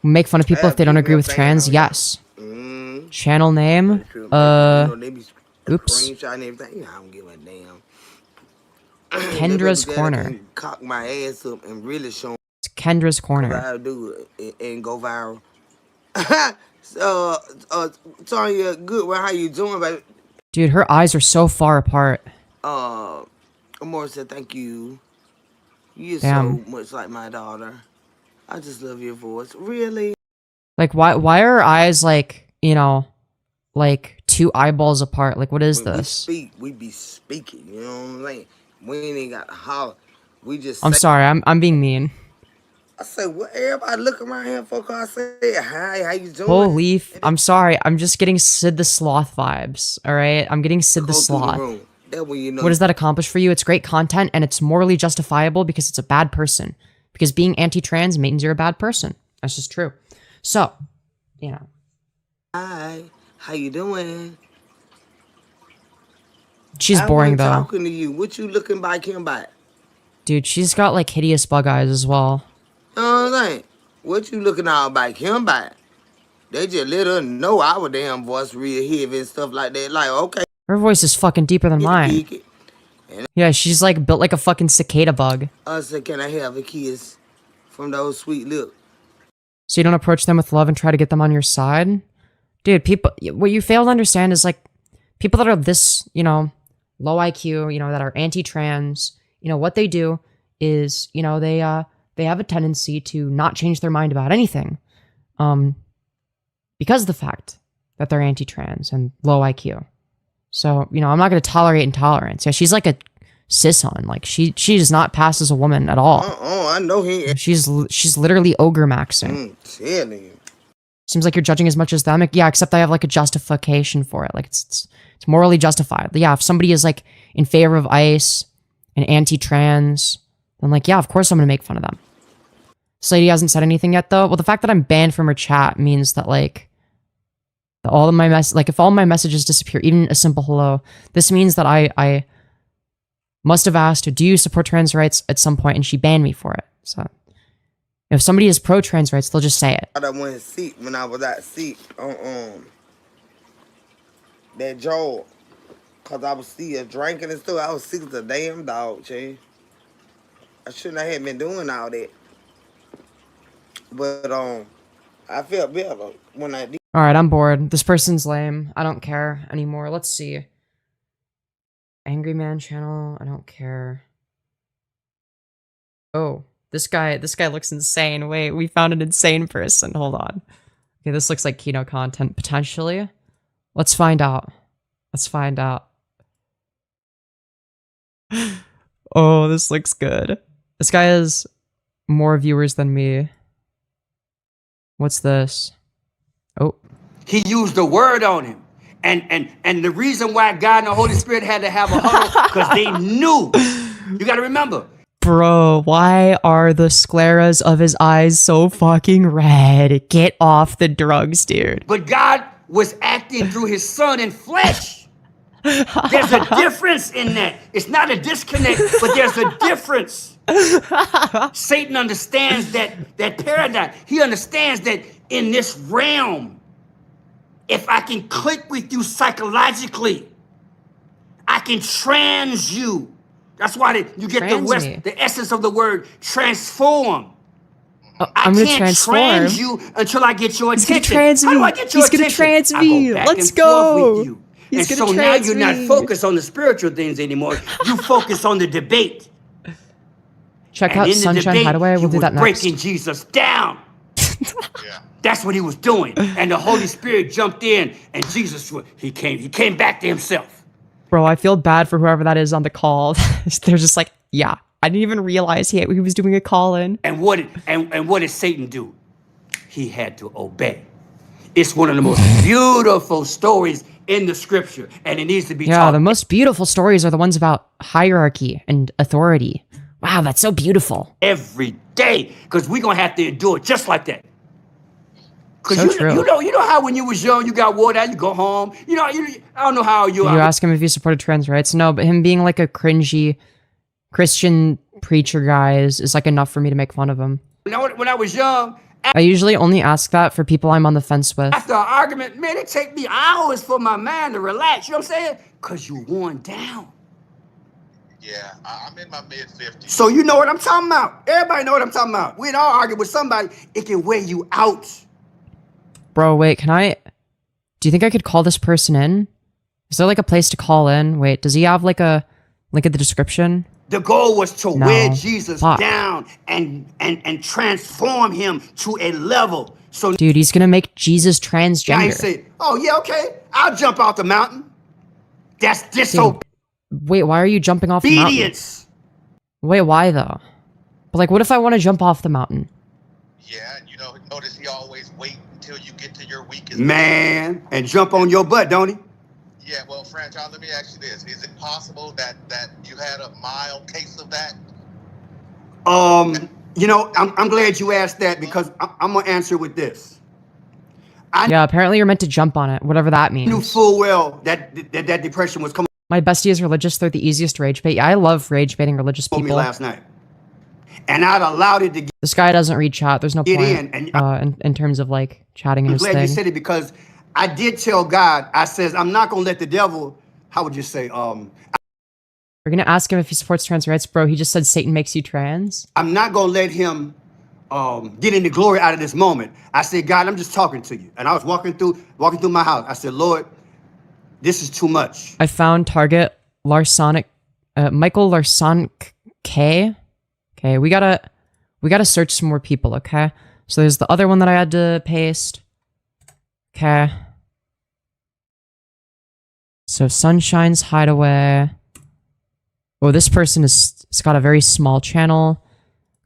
Make fun of people I if they don't have agree with people trans? fan Yes. Mm-hmm. Channel name? You know, they be Oops. screenshot and everything. You know, I don't give a damn. Kendra's They Corner. can cock my ass up and really show It's Kendra's what Corner. I do and go viral. So, Tanya, good. Well, how you doing, baby? Dude, her eyes are so far apart. Amor said, thank you. You're Damn. so much like my daughter. I just love your voice. Really? Like, why are her eyes like, you know, like 2 eyeballs apart? Like, what is When this? we be speaking, you know what I'm saying? We ain't got to holler. We just I'm say, sorry, I'm being mean. I say, what everybody look around here for? Cause I say, hi, how you doing? Holy I'm sorry, I'm just getting Sid the Sloth vibes, alright? I'm getting Sid the Go through Sloth. room. That way you know. What does that accomplish for you? It's great content, and it's morally justifiable because it's a bad person. Because being anti-trans means you're a bad person. That's just true. So, you know. Hi, how you doing? She's I boring, wasn't though. talking to you. What you looking back him by? Dude, she's got, like, hideous bug eyes as well. You know what I'm saying? What you looking all back him by? They just let her know our damn voice real heavy and stuff like that. Like, okay. Her voice is fucking deeper than mine. Kick it. Yeah, she's, like, built like a fucking cicada bug. I said, can I have a kiss from those sweet lips? So you don't approach them with love and try to get them on your side? Dude, people, what you fail to understand is, like, people that are this, you know, low IQ, you know, that are anti-trans, you know, what they do is, you know, they have a tendency to not change their mind about anything, because of the fact that they're anti-trans and low IQ. So, you know, I'm not going to tolerate intolerance. Yeah, she's like a cis-on. Like, she does not pass as a woman at all. I know he ain't. She's literally ogre maxing. Telling you. Seems like you're judging as much as them. Like, yeah, except I have like a justification for it. Like, it's morally justified. Yeah, if somebody is like in favor of ICE and anti-trans, then like, yeah, of course I'm gonna make fun of them. This lady hasn't said anything yet, though. Well, the fact that I'm banned from her chat means that like all of my if all my messages disappear, even a simple hello, this means that I must have asked her, do you support trans rights at some point, and she banned me for it. So if somebody is pro-trans rights, they'll just say it. I went sick when I was out sick that jaw. Cause I was still drinking and stuff. I was sick as a damn dog, Che. I shouldn't have been doing all that. But I felt better when I did. All right, I'm bored. This person's lame. I don't care anymore. Let's see. Angry Man channel. I don't care. Oh, this guy looks insane. Wait, we found an insane person. Hold on. Okay, this looks like Kino content potentially. Let's find out. Let's find out. Oh, this looks good. This guy has more viewers than me. What's this? Oh. He used the word on him. And the reason why God and the Holy Spirit had to have a huddle, because they knew. You got to remember. Bro, why are the scleras of his eyes so fucking red? Get off the drugs, dude. But God was acting through his son in flesh. There's a difference in that. It's not a disconnect, but there's a difference. Satan understands that paradigm. He understands that in this realm, if I can click with you psychologically, I can trans you. That's why you get the essence of the word transform. I'm I gonna can't transform. trans you until I get your attention. He's gonna trans me. How do I get your He's gonna attention? trans I me. go back Let's and forth go. with you. He's And gonna so now trans you're me. not focused on the spiritual things anymore. You focus on the debate. Check And out in the Sunshine debate, Hideaway. he We'll do was that next. breaking Jesus down. That's what he was doing. And the Holy Spirit jumped in, and Jesus, he came back to himself. Bro, I feel bad for whoever that is on the call. They're just like, yeah, I didn't even realize he was doing a call-in. And what did Satan do? He had to obey. It's one of the most beautiful stories in the scripture, and it needs to be Yeah, taught. the most beautiful stories are the ones about hierarchy and authority. Wow, that's so beautiful. Every day, because we're gonna have to endure it just like that. Because So true. you know how when you was young, you got wore out, you go home. I don't know how you Did are. you ask him if he supported trans rights? No, but him being like a cringy Christian preacher guy is like enough for me to make fun of him. When I was young, I usually only ask that for people I'm on the fence with. after an argument, man, it take me hours for my mind to relax. You know what I'm saying? Because you worn down. Yeah, I'm in my mid-50s. So you know what I'm talking about. Everybody know what I'm talking about. We all argue with somebody. It can wear you out. Bro, wait, do you think I could call this person in? Is there like a place to call in? Wait, does he have like a link in the description? The goal was to No. wear Jesus Fuck. down and transform him to a level. So Dude, he's gonna make Jesus now he transgender. say, oh yeah, okay, I'll jump off the mountain. That's Wait, why are you jumping off the mountain? disobedience. Wait, why though? But like, what if I want to jump off the mountain? Yeah, and notice he always wait until you get to your weakest. Man, and jump on your butt, don't he? Yeah, well, Franchon, let me ask you this. Is it possible that you had a mild case of that? I'm glad you asked that because I'm going to answer with this. Yeah, apparently you're meant to jump on it, whatever that I knew means. full well that depression was coming My bestie is religious, they're the easiest rage bait. Yeah, I love rage baiting religious for me people. last night. And I'd allowed it to get This guy doesn't read chat, there's no Get point in, and in terms of like chatting in I'm his glad you thing. said it because I did tell God, I says, I'm not going to let the devil, how would you say, We're gonna ask him if he supports trans rights, bro. He just said Satan makes you trans. I'm not going to let him get any glory out of this moment. I said, God, I'm just talking to you. And I was walking through my house. I said, Lord, this is too much. I found target Larsonic, Michael Larsonic K. Okay, we gotta search some more people. Okay, so there's the other one that I had to paste. Okay, so Sunshine's Hideaway. Oh, this person it's got a very small channel.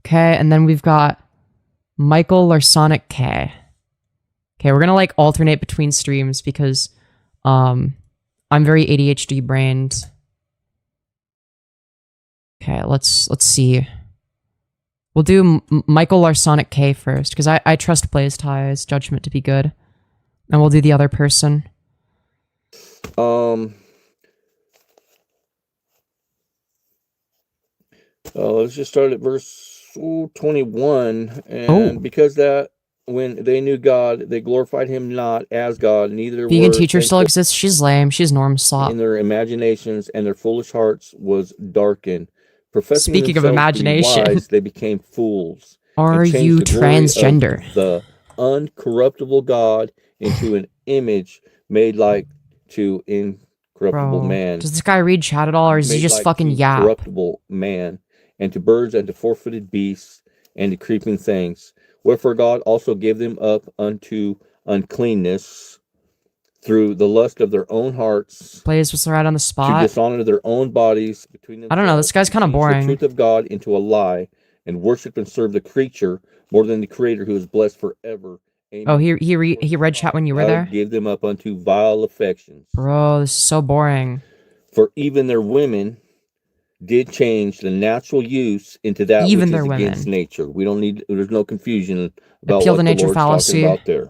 Okay, and then we've got Michael Larsonic K. Okay, we're gonna like alternate between streams because I'm very ADHD brained. Okay, let's see. We'll do Michael Larsonic K first because I trust Blaze Tie's judgment to be good, and we'll do the other person. Let's just start at verse 21. And because that when they knew God, they glorified him not as God, neither Vegan were teacher still thankful exists. She's lame. She's norm slop. in their imaginations, and their foolish hearts was darkened. Professing Speaking of themselves to be imagination. wise, they became fools. Are and changed you the glory of transgender? the uncorruptible God into an image made like to incorruptible Bro, man. does this guy read chat at all, or is he Made just like fucking to yap? corruptible man, and to birds, and to four-footed beasts, and to creeping things. Wherefore God also gave them up unto uncleanness through the lust of their own hearts, Blaze was right on the to spot. dishonor their own bodies between themselves. I don't know. This guy's kind of change the boring. truth of God into a lie, and worship and serve the creature more than the Creator, who is blessed forever. Oh, Amen. he read chat when you were there? Give them up unto vile affections. Bro, this is so boring. For even their women did change the natural use into that Even which their is against women. nature. We don't need, there's no confusion about Appeal what to the nature Lord's fallacy. talking about there.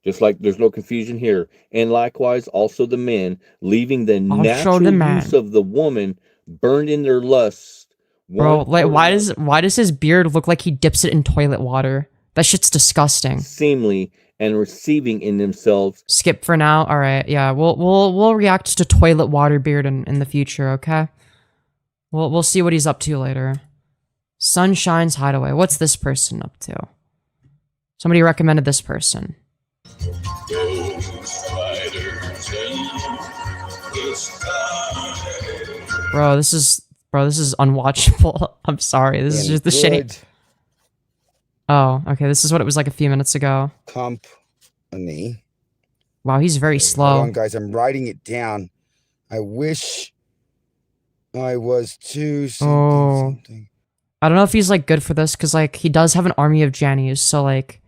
Just like there's no confusion here. And likewise, also the men, leaving the natural use of the woman, burned in their lust. Bro, like why does his beard look like he dips it in toilet water? That shit's disgusting. Seemly and receiving in themselves. Skip for now. All right, yeah, we'll react to toilet water beard in the future. Okay, we'll see what he's up to later. Sunshine's Hideaway. What's this person up to? Somebody recommended this person. Bro, this is unwatchable. I'm sorry. This is just the shitty. Oh, okay. This is what it was like a few minutes ago. Company. Wow, he's very slow. Hold on, guys. I'm writing it down. I wish I was too something. I don't know if he's like good for this because like he does have an army of Jannies, so like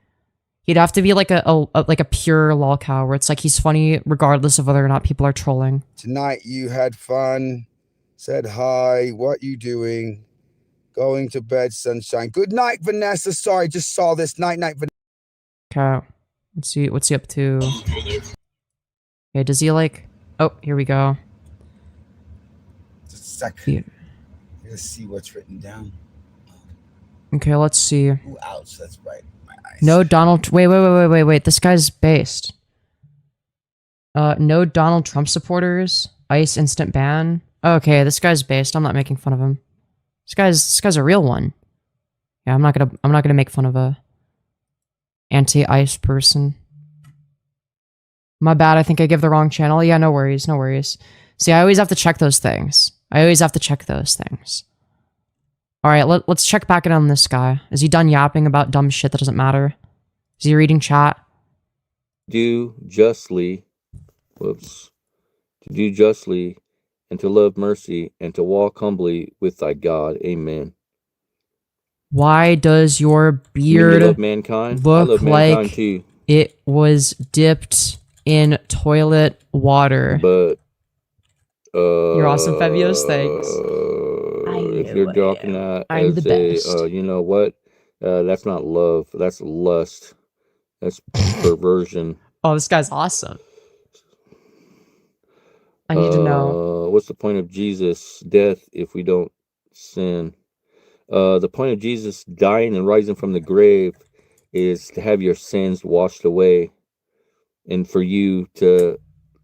he'd have to be like a pure lolcow where it's like he's funny regardless of whether or not people are trolling. Tonight you had fun. Said hi. What you doing? Going to bed, sunshine. Good night, Vanessa. Sorry, just saw this. Night, Vanessa. Okay. Let's see. What's he up to? Okay, does he like... Oh, here we go. Just a second. Let's see what's written down. Okay, let's see. Ooh, ouch, that's right. My eyes. No Donald... Wait. This guy's based. No Donald Trump supporters. ICE instant ban. Okay, this guy's based. I'm not making fun of him. This guy's a real one. Yeah, I'm not gonna make fun of a anti-ICE person. My bad, I think I give the wrong channel. Yeah, no worries. See, I always have to check those things. Alright, let's check back in on this guy. Is he done yapping about dumb shit that doesn't matter? Is he reading chat? Do justly, to do justly, and to love mercy, and to walk humbly with thy God. Amen. Why does your beard love mankind? look mankind like too. It was dipped in toilet water? But you're awesome, Femyoz. Thanks. If you're talking that I'm as the best. You know what? That's not love. That's lust. That's perversion. Oh, this guy's awesome. I need to know. What's the point of Jesus' death if we don't sin? The point of Jesus dying and rising from the grave is to have your sins washed away and for you to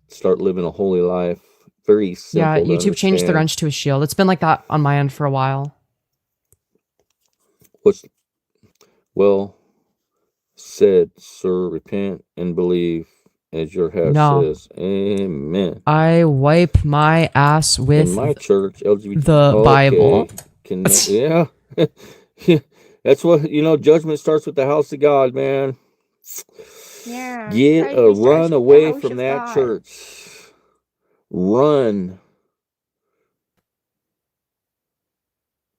start living a holy life. Very simple. Yeah, YouTube changed the wrench to a shield. It's been like that on my end for a while. Well said, sir. Repent and believe as your house says. Amen. I wipe my ass with in my church, LGBT. the Bible. Yeah. That's what, judgment starts with the house of God, man. Yeah. Run away from that church. Run.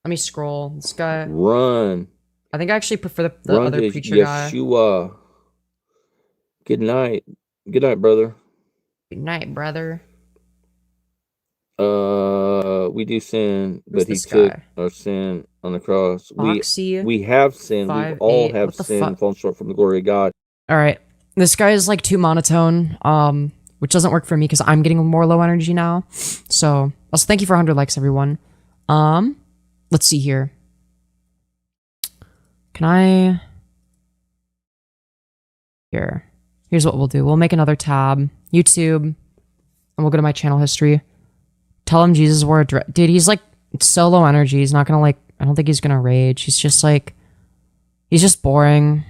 Let me scroll. This guy. Run. I think I actually prefer the other preacher guy. Yeshua. Good night. Good night, brother. Good night, brother. We do sin, but he took our sin on the cross. We have sinned. We all have sinned, fallen short from the glory of God. All right, this guy is like too monotone, which doesn't work for me because I'm getting more low energy now. So, also thank you for 100 likes, everyone. Let's see here. Can I? Here. Here's what we'll do. We'll make another tab, YouTube, and we'll go to my channel history. Tell him Jesus wore a dress. Dude, he's like so low energy. He's not gonna like, I don't think he's gonna rage. He's just like, he's just boring.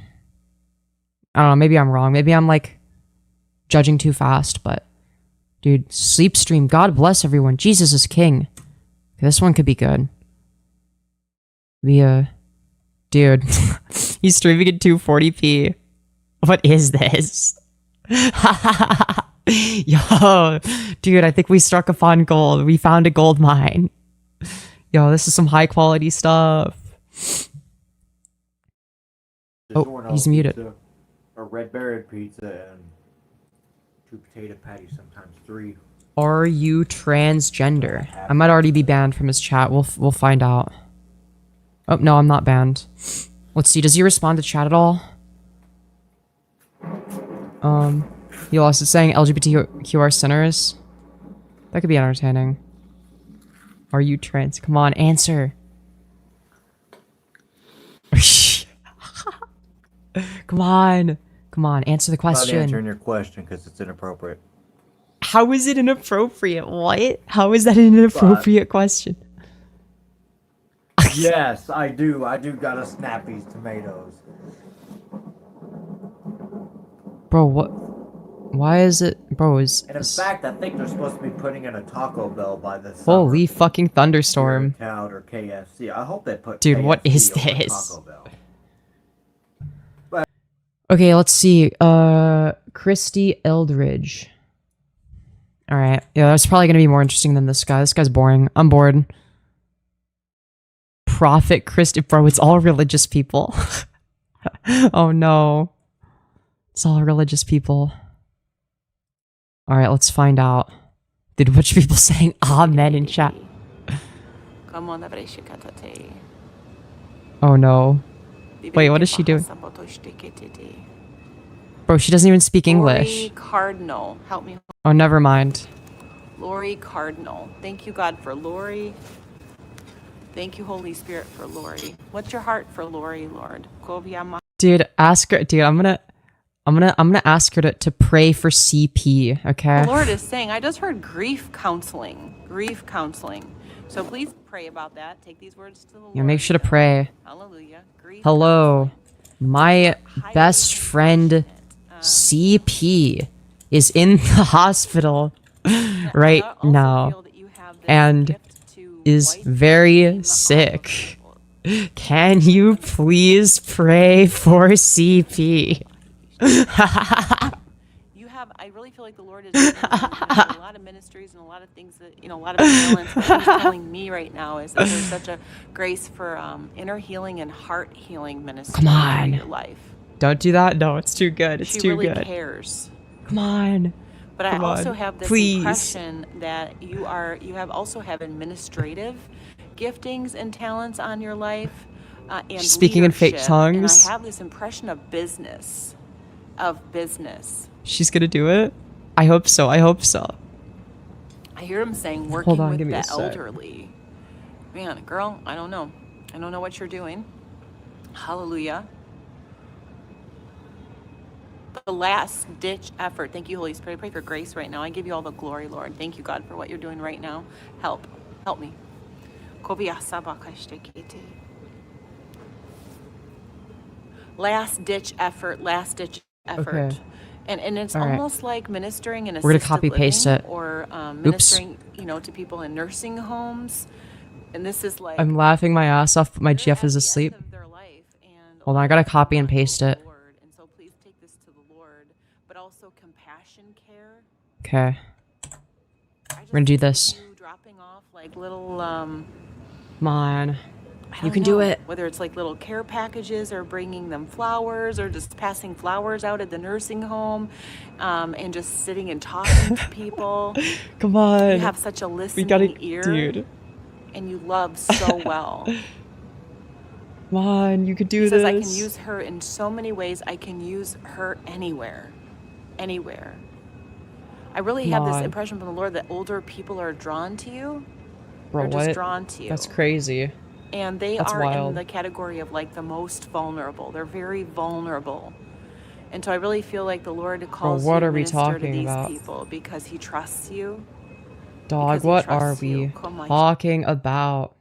I don't know, maybe I'm wrong. Maybe I'm like judging too fast, but dude, sleep stream. God bless everyone. Jesus is king. Okay, this one could be good. Dude, he's streaming in 240p. What is this? Yo, dude, I think we struck upon gold. We found a gold mine. Yo, this is some high quality stuff. Oh, he's muted. A red berry pizza and 2 potato patties, sometimes 3. Are you transgender? I might already be banned from his chat. We'll find out. Oh, no, I'm not banned. Let's see, does he respond to chat at all? He lost it saying LGBTQ sinners. That could be entertaining. Are you trans? Come on, answer. Come on. Come on, answer the Not question. answering your question because it's inappropriate. How is it inappropriate? What? How is that an inappropriate question? Yes, I do. I do gotta snap these tomatoes. Bro, what? Why is it? Bro, is... And in fact, I think they're supposed to be putting in a Taco Bell by the summer. Holy fucking thunderstorm. Town or KFC. I hope they put Dude, what KFC is over this? Taco Bell. Okay, let's see. Christy Eldridge. Alright. Yeah, that's probably gonna be more interesting than this guy. This guy's boring. I'm bored. Prophet Christy. Bro, it's all religious people. Oh no. It's all religious people. Alright, let's find out. Dude, a bunch of people saying amen in chat. Oh no. Wait, what is she doing? Bro, she doesn't even speak English. Lori Cardinal, help me. Oh, never mind. Lori Cardinal. Thank you, God, for Lori. Thank you, Holy Spirit, for Lori. What's your heart for Lori, Lord? Dude, ask her. Dude, I'm gonna ask her to pray for CP. Okay. The Lord is saying, I just heard grief counseling. Grief counseling. So please pray about that. Take these words to the Lord. Yeah, make sure to pray. Hallelujah. Grief Hello, my best friend CP is in the hospital right now and is very sick. Can you please pray for CP? You have, I really feel like the Lord is doing a lot of ministries and a lot of things that, a lot of healings. What He's telling me right now is that there's such a grace for inner healing and heart healing ministry Come on. in your life. Don't do that. No, it's too good. It's She too really good. cares. Come on. But I Come also on. have this Please. impression that you also have administrative giftings and talents on your life, and She's speaking in fake leadership. tongues. And I have this impression of business. She's gonna do it? I hope so. I hope so. I hear him saying working Hold on, with give me the a sec. elderly. Man, girl, I don't know. I don't know what you're doing. Hallelujah. The last ditch effort. Thank you, Holy Spirit. I pray for grace right now. I give you all the glory, Lord. Thank you, God, for what you're doing right now. Help me. Last ditch effort. Okay. And it's All right. almost like ministering in We're gonna assisted copy paste living it. or Oops. ministering, to people in nursing homes. And this is like I'm laughing my ass off, but my GF is asleep. Hold on, I gotta copy and paste it. and so please take this to the Lord, but also compassion care. Okay. We're gonna do this. You dropping off like little Come on. I You don't can do know, it. Whether it's like little care packages or bringing them flowers or just passing flowers out at the nursing home, and just sitting and talking to people. Come on. You have such a listening ear, dude. and you love so well. Come on, you could do He this. says, I can use her in so many ways. I can use her anywhere. Anywhere. I really Come have this on. impression from the Lord that older people are drawn to you. Bro, They're just what? drawn to you. That's crazy. And they That's are in wild. the category of like the most vulnerable. They're very vulnerable. And so I really feel like the Lord calls what you to are we minister to talking these about? people because he trusts you. Dog, Because he what are trusts you. we Come on. talking about?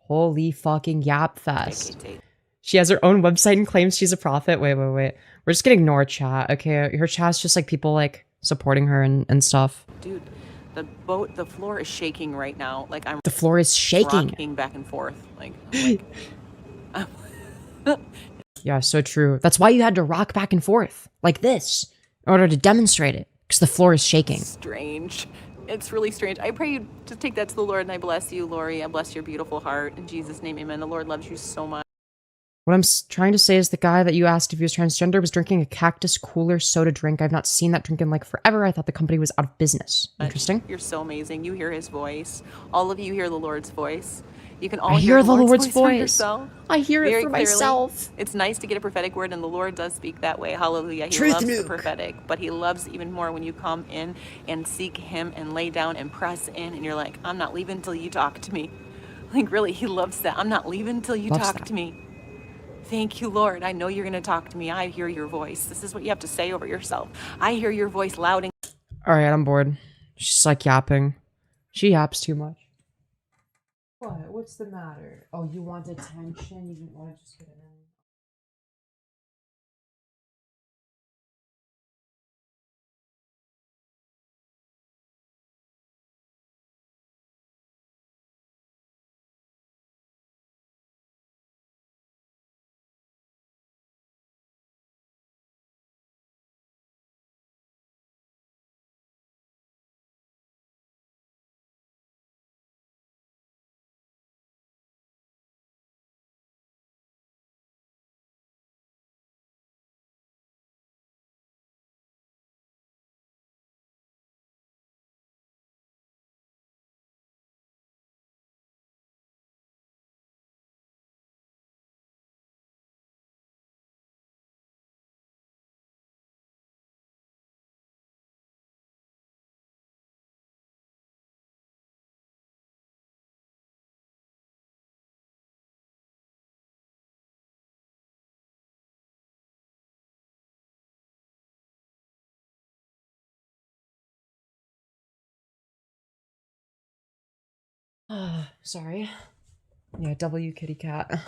Holy fucking yap fest. She has her own website and claims she's a prophet. Wait. We're just gonna ignore chat, okay? Her chat's just like people like supporting her and stuff. Dude, the floor is shaking right now. Like I'm The floor is shaking. rocking back and forth. Like Yeah, so true. That's why you had to rock back and forth like this in order to demonstrate it, because the floor is shaking. strange. It's really strange. I pray you just take that to the Lord, and I bless you, Lori. I bless your beautiful heart. In Jesus' name, amen. The Lord loves you so much. What I'm trying to say is the guy that you asked if he was transgender was drinking a cactus cooler soda drink. I've not seen that drink in like forever. I thought the company was out of business. Interesting. You're so amazing. You hear his voice. All of you hear the Lord's voice. You can all I hear the Lord's for voice. yourself. I hear it very for clearly. myself. It's nice to get a prophetic word, and the Lord does speak that way. Hallelujah. He Truth loves the nuke. prophetic, but he loves even more when you come in and seek him and lay down and press in, and you're like, I'm not leaving until you talk to me. Like, really, he loves that. I'm not leaving until you Loves talk that. to me. Thank you, Lord. I know you're going to talk to me. I hear your voice. This is what you have to say over yourself. I hear your voice loud and... All right, I'm bored. She's like yapping. She yaps too much. What? What's the matter? Oh, you want attention? You didn't want to just get it in. Sorry. Yeah, W kitty cat.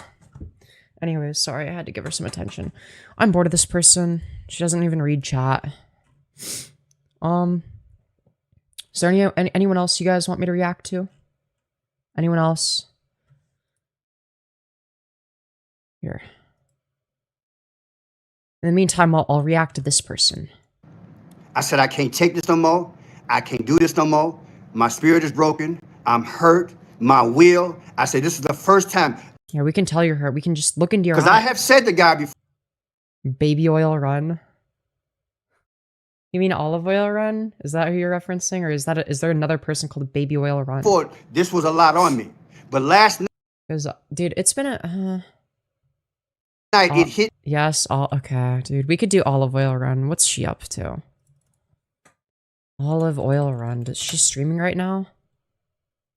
Anyways, sorry, I had to give her some attention. I'm bored of this person. She doesn't even read chat. Is there anyone else you guys want me to react to? Anyone else? Here. In the meantime, I'll react to this person. I said, I can't take this no more. I can't do this no more. My spirit is broken. I'm hurt. My will. I said, this is the first time. Yeah, we can tell you're hurt. We can just look into your eyes. Because I have said to God before. Baby oil run. You mean olive oil run? Is that who you're referencing, or is there another person called Baby Oil Run? Before, this was a lot on me, but last night, dude, it's been a it hit. Yes, okay, dude. We could do Olive Oil Run. What's she up to? Olive Oil Run. Is she streaming right now?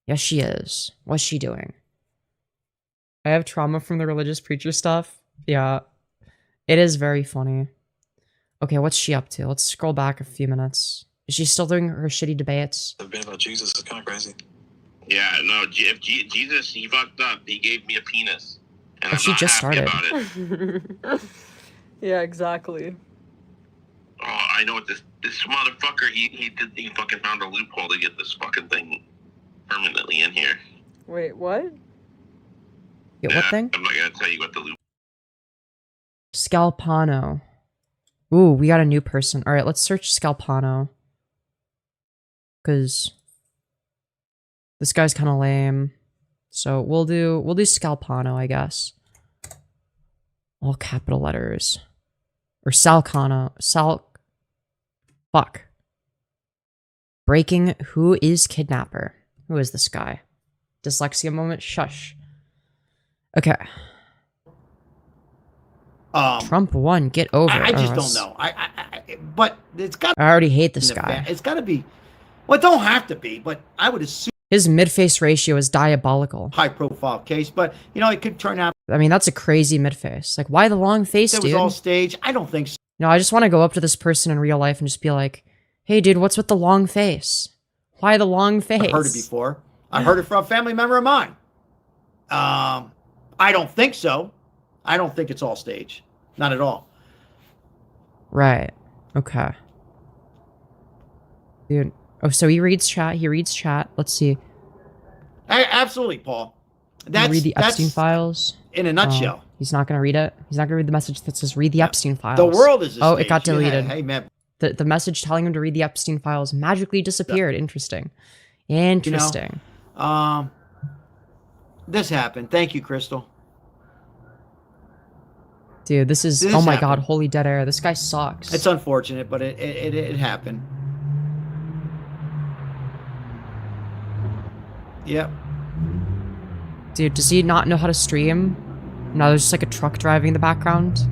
Yes, she is. What's she doing? I have trauma from the religious preacher stuff. Yeah, it is very funny. Okay, what's she up to? Let's scroll back a few minutes. Is she still doing her shitty debates? The bit about Jesus is kind of crazy. Yeah, no, if Jesus, he fucked up. He gave me a penis. And Oh, she just started. about it. Yeah, exactly. Oh, I know what this motherfucker, he fucking found a loophole to get this fucking thing permanently in here. Wait, what? Yeah, what thing? I'm not gonna tell you what the loophole. Scalpano. Ooh, we got a new person. All right, let's search Scalpano. Because this guy's kind of lame. So we'll do Scalpano, I guess. All capital letters. Or Salcano. Fuck. Breaking. Who is kidnapper? Who is this guy? Dyslexia moment? Shush. Okay. Trump won. Get over it. I just don't know. But it's got. I already hate this guy. It's got to be. Well, it don't have to be, but I would assume his mid-face ratio is diabolical. High-profile case, but you know it could turn out. I mean, that's a crazy mid-face. Like, why the long face, It dude? was all staged. I don't think so. No, I just want to go up to this person in real life and just be like, "Hey, dude, what's with the long face? Why the long face?" I've heard it before. I heard it from a family member of mine. I don't think so. I don't think it's all staged. Not at all. Right. Okay. Dude. Oh, so he reads chat. He reads chat. Let's see. Absolutely, Paul. That's read the Epstein files. In a nutshell. Oh, he's not going to read it. He's not going to read the message that says read the Epstein files. The world is a Oh, stage. it got deleted. Hey, man. The message telling him to read the Epstein files magically disappeared. Interesting. Interesting. You know, this happened. Thank you, Crystal. Dude, this is, This oh my happened. god, holy dead air. This guy sucks. It's unfortunate, but it happened. Yep. Dude, does he not know how to stream? No, there's just like a truck driving in the background.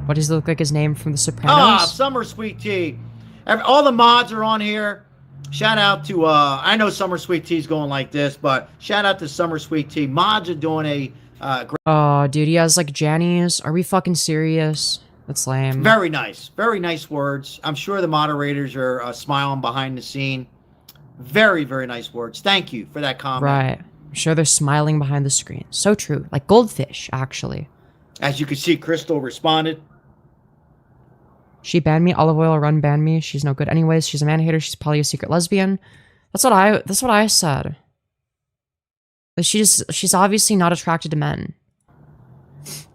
What does he look like his name from The Sopranos? Ah, Summer Sweet Tea. All the mods are on here. Shout out to, I know Summer Sweet Tea's going like this, but shout out to Summer Sweet Tea. Mods are doing a great. Oh, dude, he has like Jannies. Are we fucking serious? That's lame. Very nice words. I'm sure the moderators are smiling behind the scene. Very, very nice words. Thank you for that comment. Right. I'm sure they're smiling behind the screen. So true. Like goldfish, actually. As you can see, Crystal responded. She banned me. Olive Oil Run banned me. She's no good anyways. She's a man hater. She's probably a secret lesbian. That's what I said. She's obviously not attracted to men.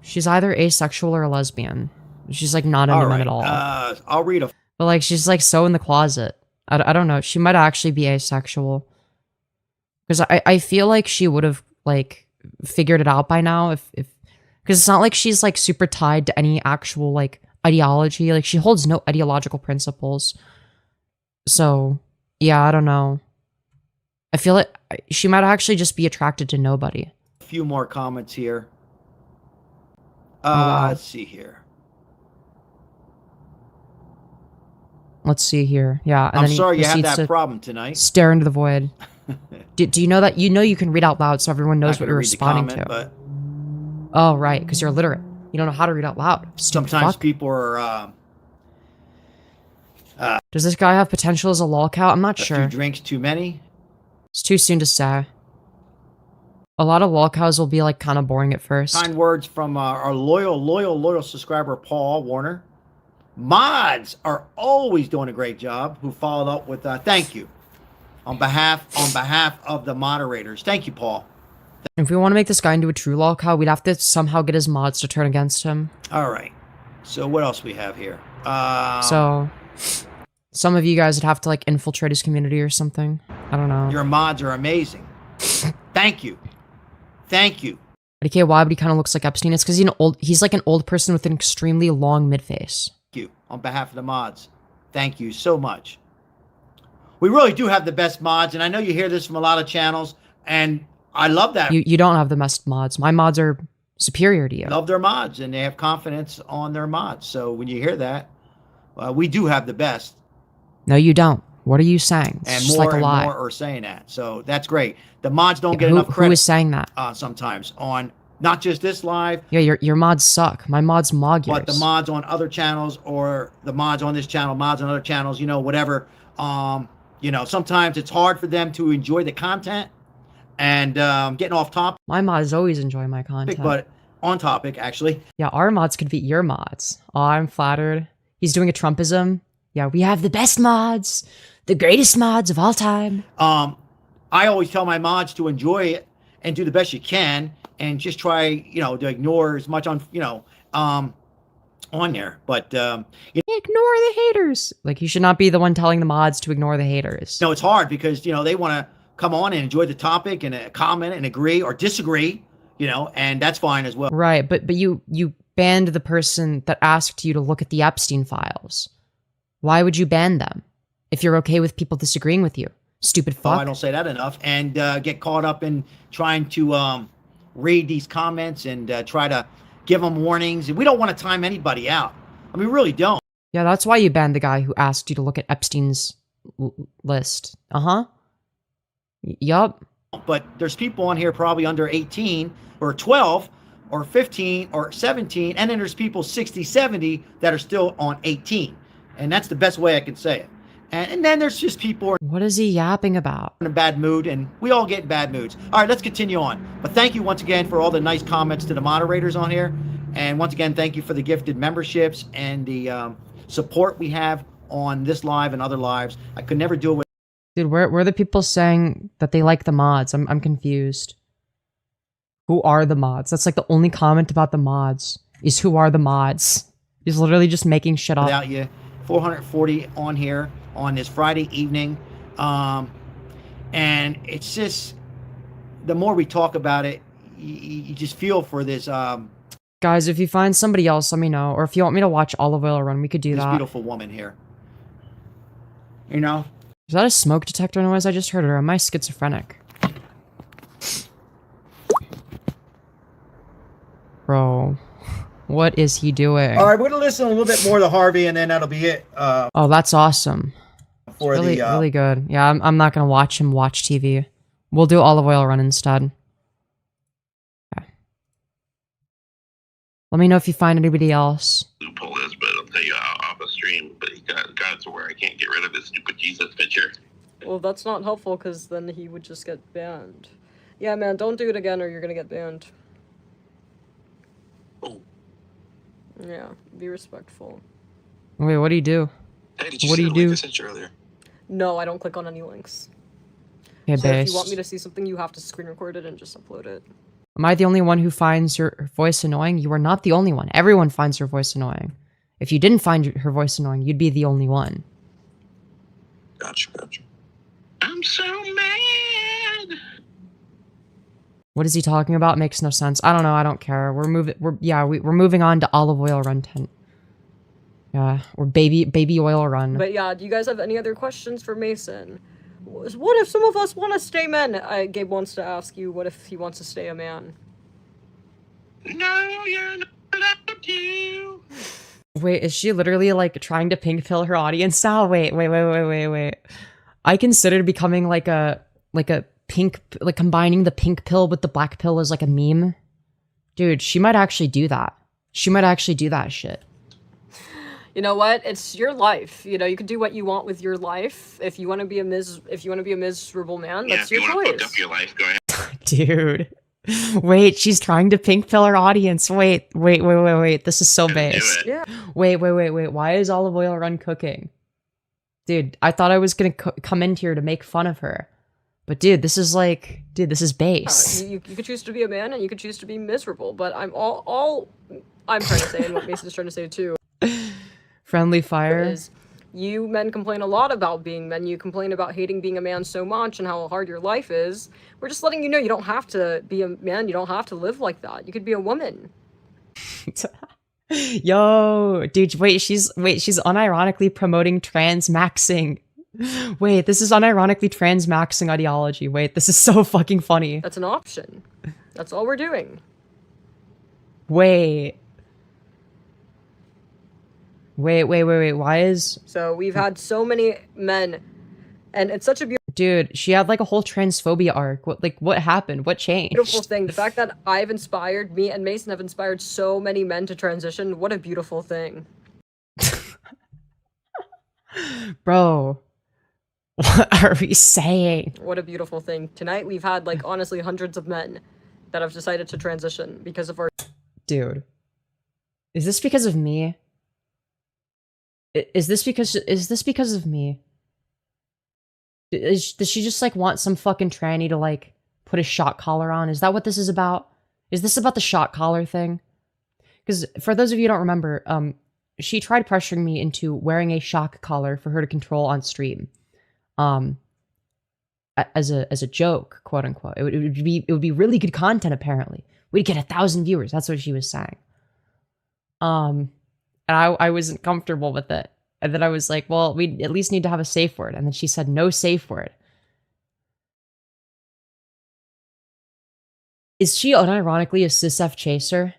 She's either asexual or a lesbian. She's like not into men at all. I'll read a. But like she's like so in the closet. I don't know. She might actually be asexual. Because I feel like she would have like figured it out by now if because it's not like she's like super tied to any actual like ideology. Like she holds no ideological principles. So yeah, I don't know. I feel like she might actually just be attracted to nobody. A few more comments here. wow. Let's see here. Let's see here. Yeah. And I'm then he sorry you have proceeds that to problem tonight. Stare into the void. do you know that you can read out loud so everyone knows what you're responding to? But oh right, because you're illiterate. You don't know how to read out loud. Stupid sometimes fuck. people are. Does this guy have potential as a lolcow? I'm not a sure. few drinks too many. It's too soon to say. A lot of lolcows will be like kind of boring at first. Kind words from our loyal subscriber Paul Warner. Mods are always doing a great job. Who followed up with thank you on behalf of the moderators. Thank you, Paul. If we want to make this guy into a true lolcow, we'd have to somehow get his mods to turn against him. All right. So what else we have here? So some of you guys would have to like infiltrate his community or something. I don't know. Your mods are amazing. Thank you. Thank you. Okay, why? But he kind of looks like Epstein. It's because he's like an old person with an extremely long mid-face. Thank you on behalf of the mods. Thank you so much. We really do have the best mods, and I know you hear this from a lot of channels, and I love that. You don't have the best mods. My mods are superior to you. Love their mods, and they have confidence on their mods. So when you hear that, we do have the best. No, you don't. What are you saying? It's And just more like a and lie. more are saying that. So that's great. The mods don't get enough credit. Who is saying that? Sometimes on not just this live. Yeah, your mods suck. My mods mog yours. But the mods on other channels or the mods on this channel, mods on other channels, whatever. Sometimes it's hard for them to enjoy the content and getting off topic. My mods always enjoy my content. But on topic, actually. Yeah, our mods could beat your mods. Oh, I'm flattered. He's doing a Trumpism. Yeah, we have the best mods. The greatest mods of all time. I always tell my mods to enjoy it and do the best you can and just try, to ignore as much on there. But ignore the haters. Like you should not be the one telling the mods to ignore the haters. No, it's hard because they want to come on and enjoy the topic and comment and agree or disagree, and that's fine as well. Right, but you banned the person that asked you to look at the Epstein files. Why would you ban them if you're okay with people disagreeing with you? Stupid fuck. Oh, I don't say that enough. And get caught up in trying to read these comments and try to give them warnings. We don't want to time anybody out. I mean, we really don't. Yeah, that's why you banned the guy who asked you to look at Epstein's list. Uh-huh. Yup. But there's people on here probably under 18 or 12 or 15 or 17. And then there's people 60, 70 that are still on 18. And that's the best way I can say it. And then there's just people what is he yapping about? In a bad mood, and we all get in bad moods. All right, let's continue on. But thank you once again for all the nice comments to the moderators on here. And once again, thank you for the gifted memberships and the support we have on this live and other lives. I could never do it with. Dude, where are the people saying that they like the mods? I'm confused. Who are the mods? That's like the only comment about the mods is who are the mods. He's literally just making shit up. Without you, 440 on here on this Friday evening. And it's just, the more we talk about it, you just feel for this Guys, if you find somebody else, let me know. Or if you want me to watch Olive Oil Run, we could do This that. beautiful woman here. You know? Is that a smoke detector noise I just heard, or am I schizophrenic? Bro, what is he doing? All right, we're gonna listen a little bit more to Harvey, and then that'll be it. Oh, that's awesome. For really, the really good. Yeah, I'm not gonna watch him watch TV. We'll do Olive Oil Run instead. Okay. Let me know if you find anybody else. Loophole is, but I'll tell you off the stream. But he got it to where I can't get rid of his stupid Jesus picture. Well, that's not helpful because then he would just get banned. Yeah, man, don't do it again or you're gonna get banned. Oh. Yeah, be respectful. Wait, what do you do? Hey, did you What see do you the link do? I sent you earlier? No, I don't click on any links. Okay, So if based. you want me to see something, you have to screen record it and just upload it. Am I the only one who finds your voice annoying? You are not the only one. Everyone finds her voice annoying. If you didn't find her voice annoying, you'd be the only one. Gotcha. I'm so mad. What is he talking about? Makes no sense. I don't know. I don't care. We're moving on to Olive Oil Run 10. Yeah, or baby oil run. But yeah, do you guys have any other questions for Mason? What if some of us want to stay men? Gabe wants to ask you, what if he wants to stay a man? No, you're not allowed to. Wait, is she literally like trying to pink pill her audience now? Wait. I considered becoming like a pink, like combining the pink pill with the black pill as like a meme. Dude, she might actually do that. She might actually do that shit. You know what? It's your life. You know, you can do what you want with your life. If you want to be a miserable man, that's your if you want to choice. fuck up your life, go ahead. Dude. Wait, she's trying to pink pill her audience. Wait. This is so based. Yeah. Wait. Why is Olive Oil Run cooking? Dude, I thought I was gonna come in here to make fun of her. But dude, this is base. You could choose to be a man and you could choose to be miserable, but all I'm trying to say and what Mason's trying to say too Friendly fire. is you men complain a lot about being men. You complain about hating being a man so much and how hard your life is. We're just letting you know you don't have to be a man. You don't have to live like that. You could be a woman. Yo, dude, wait, she's unironically promoting trans maxing. Wait, this is unironically trans maxing ideology. Wait, this is so fucking funny. That's an option. That's all we're doing. Wait, why is... So we've had so many men, and it's such a Dude, she had like a whole transphobia arc. What happened? What changed? beautiful thing. The fact that me and Mason have inspired so many men to transition, what a beautiful thing. Bro, what are we saying? What a beautiful thing. Tonight we've had like honestly hundreds of men that have decided to transition because of our... Dude, is this because of me? Is this because of me? Does she just like want some fucking tranny to like put a shock collar on? Is that what this is about? Is this about the shock collar thing? Because for those of you who don't remember, she tried pressuring me into wearing a shock collar for her to control on stream, as a joke, quote unquote. It would be really good content. Apparently, we'd get 1,000 viewers. That's what she was saying. And I wasn't comfortable with it. And then I was like, well, we at least need to have a safe word. And then she said, no safe word. Is she unironically a cis-F chaser?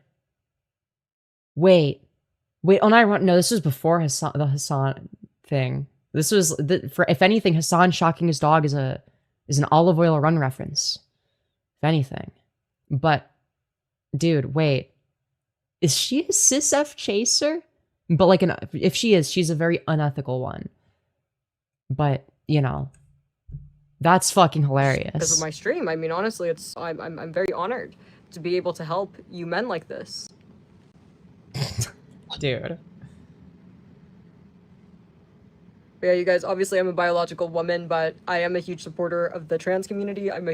Wait, no, this was before the Hassan thing. This was, for if anything, Hassan shocking his dog is an Olive Oil Run reference. If anything. But, dude, wait. Is she a cis-F chaser? But like, if she is, she's a very unethical one. But, you know, that's fucking hilarious. Because of my stream. I mean, honestly, I'm very honored to be able to help you men like this. Dude. But yeah, you guys, obviously I'm a biological woman, but I am a huge supporter of the trans community. I'm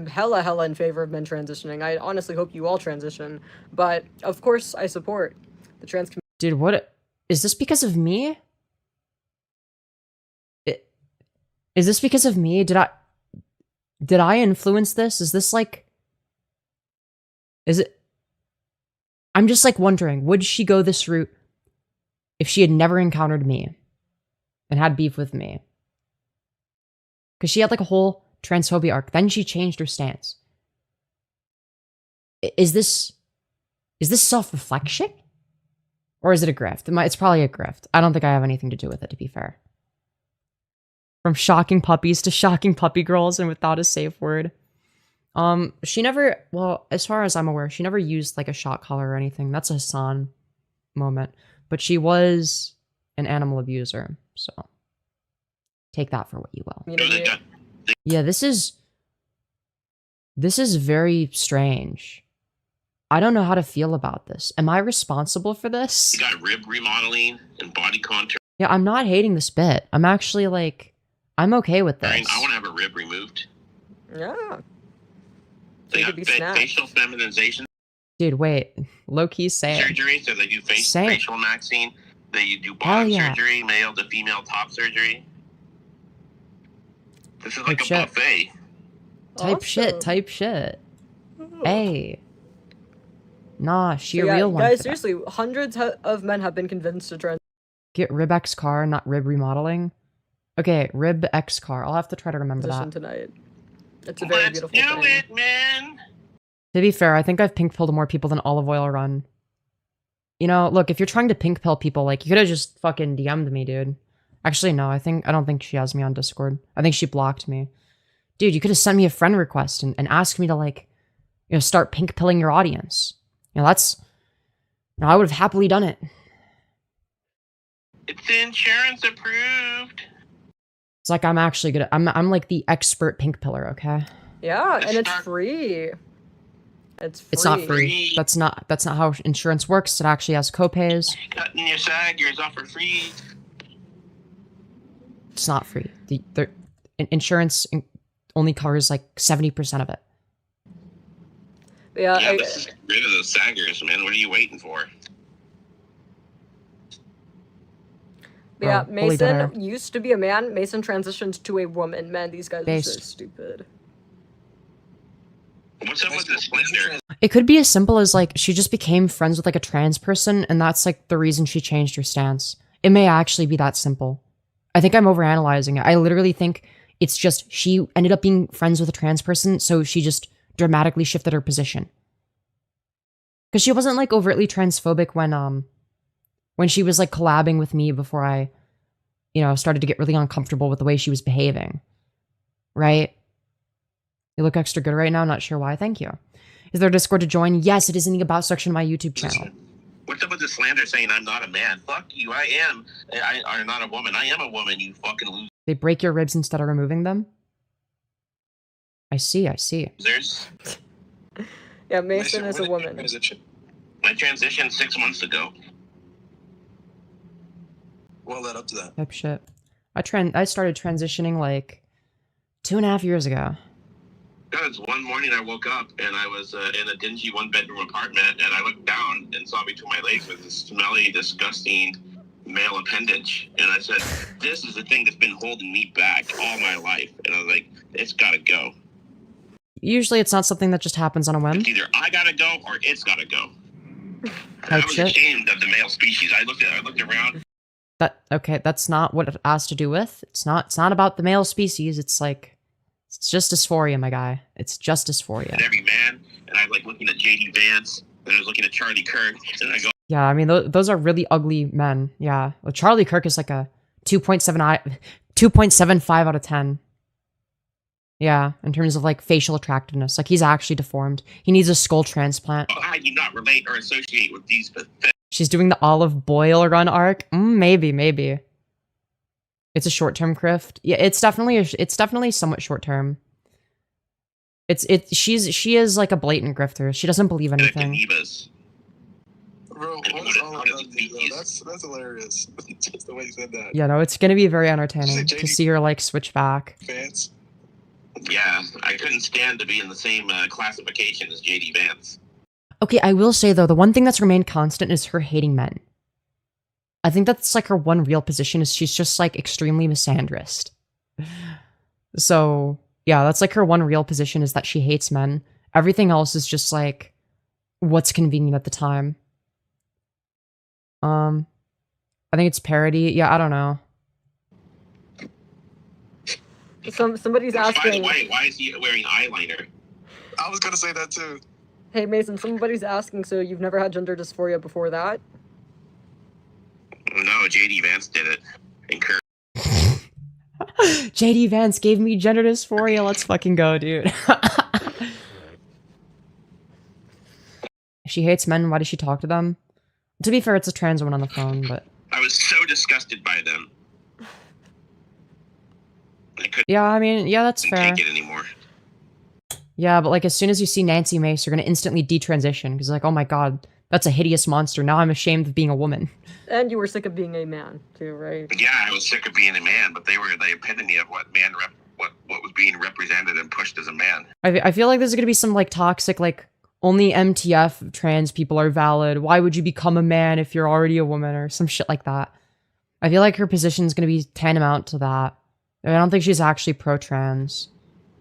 hella in favor of men transitioning. I honestly hope you all transition. But, of course, I support the trans community. Dude, what? Is this because of me? Is this because of me? Did I influence this? Is this like... Is it... I'm just like wondering, would she go this route if she had never encountered me and had beef with me? Because she had like a whole transphobia arc. Then she changed her stance. Is this self-reflection? Or is it a grift? It's probably a grift. I don't think I have anything to do with it, to be fair. From shocking puppies to shocking puppy girls and without a safe word. She never, well, as far as I'm aware, she never used like a shock collar or anything. That's a Hassan moment. But she was an animal abuser, so take that for what you will. Yeah, this is very strange. I don't know how to feel about this. Am I responsible for this? You got rib remodeling and body contour. Yeah, I'm not hating this bit. I'm actually like, I'm okay with this. I want to have a rib removed. Yeah. So you got facial feminization Dude, wait. Low-key say it. surgery, so they do Say it. facial maxing. They do Hell bottom yeah. surgery, male to female top surgery. This is like a shit. buffet. Type shit. Hey. Nah, she So a yeah, real one. guys, for that. seriously, hundreds of men have been convinced to trans. Get rib X car, not rib remodeling. Okay, rib X car. I'll have to try to remember that. Tonight. It's a very beautiful thing. it, man. To be fair, I think I've pink pilled more people than Olive Oil Run. You know, look, if you're trying to pink pill people, like, you could have just fucking DM'd me, dude. Actually, no, I don't think she has me on Discord. I think she blocked me. Dude, you could have sent me a friend request and asked me to, like, you know, start pink pilling your audience. You know, I would have happily done it. It's insurance approved. It's like I'm actually good. I'm like the expert pink pillar, okay? Yeah, and it's free. It's free. It's not free. That's not how insurance works. It actually has copays. Cutting your sag, yours off for free. It's not free. Insurance only covers like 70% of it. Yeah, Yeah, this is rid of the saggers, man. What are you waiting for? Yeah, Bro, holy dead Mason used to be a man. Mason transitioned to a woman. Man, these guys are so stupid. What's up with this slender? It could be as simple as like she just became friends with like a trans person and that's like the reason she changed her stance. It may actually be that simple. I think I'm overanalyzing it. I literally think it's just she ended up being friends with a trans person, so she just dramatically shifted her position. Because she wasn't like overtly transphobic when she was like collabing with me before I, you know, started to get really uncomfortable with the way she was behaving. Right? You look extra good right now, not sure why. Thank you. Is there a Discord to join? Yes, it is in the About section of my YouTube channel. What's up with the slander saying I'm not a man? Fuck you, I am. I'm not a woman. I am a woman, you fucking loser. They break your ribs instead of removing them? I see. There's Yeah, Mason is a woman. I transitioned 6 months ago. What led up to that? Type shit. I started transitioning like 2.5 years ago. Because one morning I woke up and I was in a dingy one-bedroom apartment and I looked down and saw between my legs was this smelly, disgusting male appendage. And I said, this is the thing that's been holding me back all my life. And I was like, it's gotta go. Usually it's not something that just happens on a whim. It's either I gotta go or it's gotta go. I Type was shit. ashamed of the male species. I looked around. Okay, that's not what it has to do with. It's not about the male species. It's like, it's just dysphoria, my guy. It's just dysphoria. Every man, and I like looking at JD Vance, and I was looking at Charlie Kirk, and I go, Yeah, I mean, those are really ugly men. Yeah. Well, Charlie Kirk is like a 2.75 out of 10. Yeah, in terms of like facial attractiveness. Like he's actually deformed. He needs a skull transplant. I do not relate or associate with these pathetic. She's doing the Olive Boyle run arc. Maybe. It's a short-term grift. Yeah, it's definitely somewhat short-term. She is like a blatant grifter. She doesn't believe anything. Bro, what's all about these, bro? That's hilarious. Just the way you said that. Yeah, no, it's gonna be very entertaining to see her like switch back. Vance. Yeah, I couldn't stand to be in the same classification as JD Vance. Okay, I will say though, the one thing that's remained constant is her hating men. I think that's like her one real position is she's just like extremely misandrist. So yeah, that's like her one real position is that she hates men. Everything else is just like what's convenient at the time. I think it's parody. Yeah, I don't know. Somebody's asking. By the way, why is he wearing eyeliner? I was gonna say that too. Hey Mason, somebody's asking. So you've never had gender dysphoria before that? No, JD Vance did it. And Kurt. JD Vance gave me gender dysphoria. Let's fucking go, dude. If she hates men, why does she talk to them? To be fair, it's a trans woman on the phone, but... I was so disgusted by them. I couldn't yeah, I mean, yeah, that's fair. take it anymore. Yeah, but like as soon as you see Nancy Mace, you're gonna instantly detransition because like, oh my god, that's a hideous monster. Now I'm ashamed of being a woman. And you were sick of being a man too, right? Yeah, I was sick of being a man, but they were the epitome of what what was being represented and pushed as a man. I feel like there's gonna be some like toxic like only MTF trans people are valid. Why would you become a man if you're already a woman or some shit like that? I feel like her position's gonna be tantamount to that. I don't think she's actually pro-trans.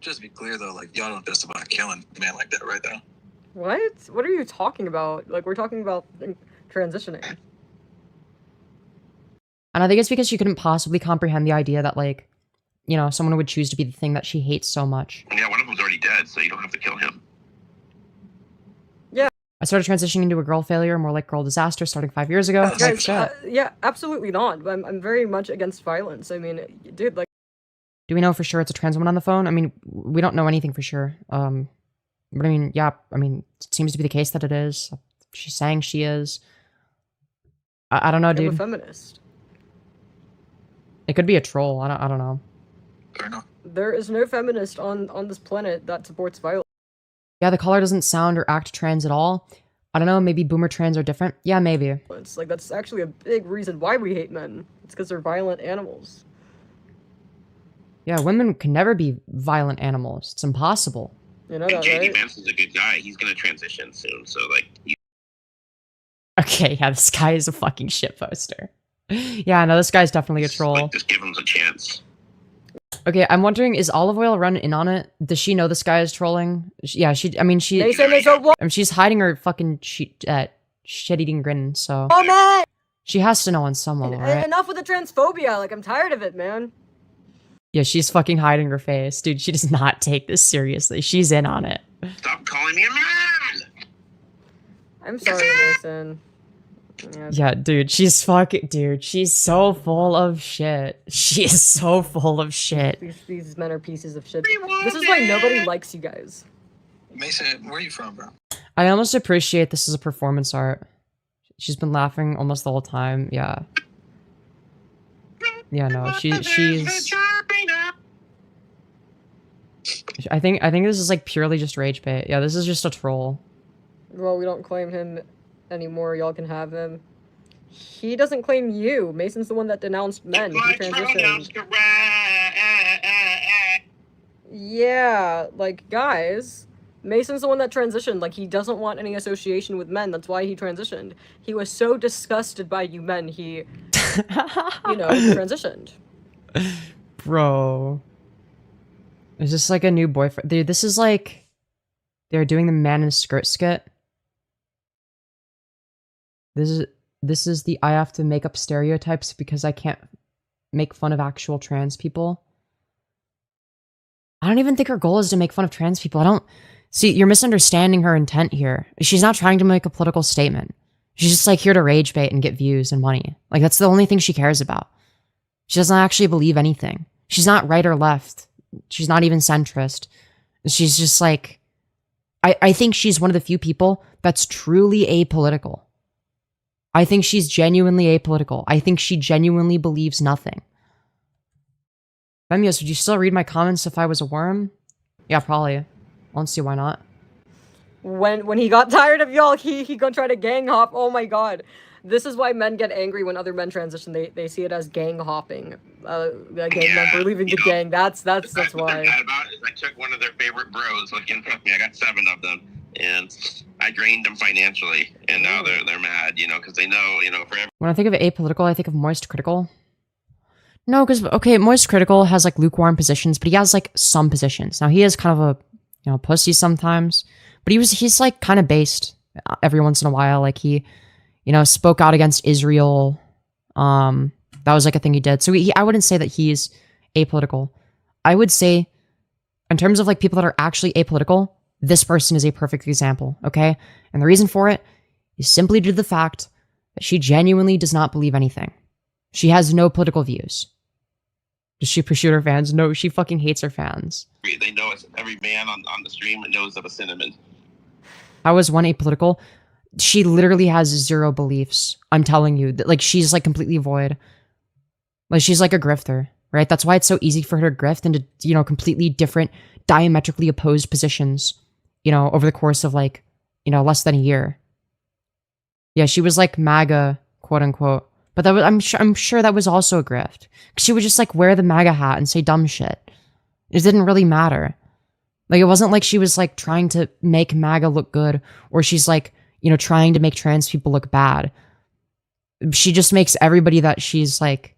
Just to be clear though, like y'all don't just about killing a man like that right now. What? What are you talking about? Like we're talking about transitioning. And I think it's because she couldn't possibly comprehend the idea that like, you know, someone would choose to be the thing that she hates so much. Yeah, one of them's already dead, so you don't have to kill him. Yeah. I started transitioning into a girl failure, more like girl disaster, starting 5 years ago. Guys, yeah, absolutely not. I'm very much against violence. I mean, dude, like. Do we know for sure it's a trans woman on the phone? I mean, we don't know anything for sure. But I mean, yeah, I mean, it seems to be the case that it is. She's saying she is. I don't know, dude. I'm a feminist. It could be a troll. I don't know. Fair enough. There is no feminist on this planet that supports violence. Yeah, the caller doesn't sound or act trans at all. I don't know, maybe boomer trans are different? Yeah, maybe. It's like, that's actually a big reason why we hate men. It's because they're violent animals. Yeah, women can never be violent animals. It's impossible. You know And that, right? JD Vance is a good guy. He's gonna transition soon, so like. Okay, yeah, this guy is a fucking shit poster. Yeah, no, this guy's definitely a troll. Like, just give him a chance. Okay, I'm wondering, is Olive Oil run in on it? Does she know this guy is trolling? Yeah, I mean, she's hiding her fucking shit-eating grin, so... Oh, man! She has to know on some level, right? Enough with the transphobia. Like, I'm tired of it, man. Yeah, she's fucking hiding her face. Dude, she does not take this seriously. She's in on it. Stop calling me a man! I'm sorry, Mason. Yeah, dude, she's so full of shit. She is so full of shit. These men are pieces of shit. This is why nobody likes you guys. Mason, where are you from, bro? I almost appreciate this as a performance art. She's been laughing almost the whole time, yeah. Yeah, no, she's... I think this is like purely just rage bait. Yeah, this is just a troll. Well, we don't claim him anymore. Y'all can have him. He doesn't claim you. Mason's the one that denounced men. He transitioned. Yeah, like, guys, Mason's the one that transitioned. Like, he doesn't want any association with men. That's why he transitioned. He was so disgusted by you men, he, you know, transitioned. Bro. Is this like a new boyfriend? Dude, this is like... They're doing the man in a skirt skit. This is the I have to make up stereotypes because I can't make fun of actual trans people. I don't even think her goal is to make fun of trans people. I don't... See, you're misunderstanding her intent here. She's not trying to make a political statement. She's just like here to rage bait and get views and money. Like that's the only thing she cares about. She doesn't actually believe anything. She's not right or left. She's not even centrist. She's just like... I think she's one of the few people that's truly apolitical. I think she's genuinely apolitical. I think she genuinely believes nothing. Femyoz, would you still read my comments if I was a worm? Yeah, probably. I don't see why not. When he got tired of y'all, he gonna try to gang hop. Oh my god. This is why men get angry when other men transition. They see it as gang hopping. A gang member leaving the gang. That's why. What they're mad about is I took one of their favorite bros, like in front of me. I got 7 of them, and I drained them financially, and now they're mad, you know, because they know, you know, for every... When I think of apolitical, I think of moist critical. No, because, okay, moist critical has, like, lukewarm positions, but he has, like, some positions. Now, he is kind of a, you know, pussy sometimes, but he's, like, kind of based every once in a while. Like, he spoke out against Israel. That was like a thing he did. So I wouldn't say that he's apolitical. I would say, in terms of like people that are actually apolitical, this person is a perfect example, okay? And the reason for it is simply due to the fact that she genuinely does not believe anything. She has no political views. Does she pursue her fans? No, she fucking hates her fans. They know it's every man on the stream knows of a cinnamon. How is one apolitical? She literally has zero beliefs. I'm telling you, like she's like completely void. Like she's like a grifter, right? That's why it's so easy for her to grift into, completely different, diametrically opposed positions, over the course of like, less than a year. Yeah, she was like MAGA, quote unquote. But that was, I'm sure that was also a grift. She would just like wear the MAGA hat and say dumb shit. It didn't really matter. Like it wasn't like she was like trying to make MAGA look good, or she's like, trying to make trans people look bad. She just makes everybody that she's like,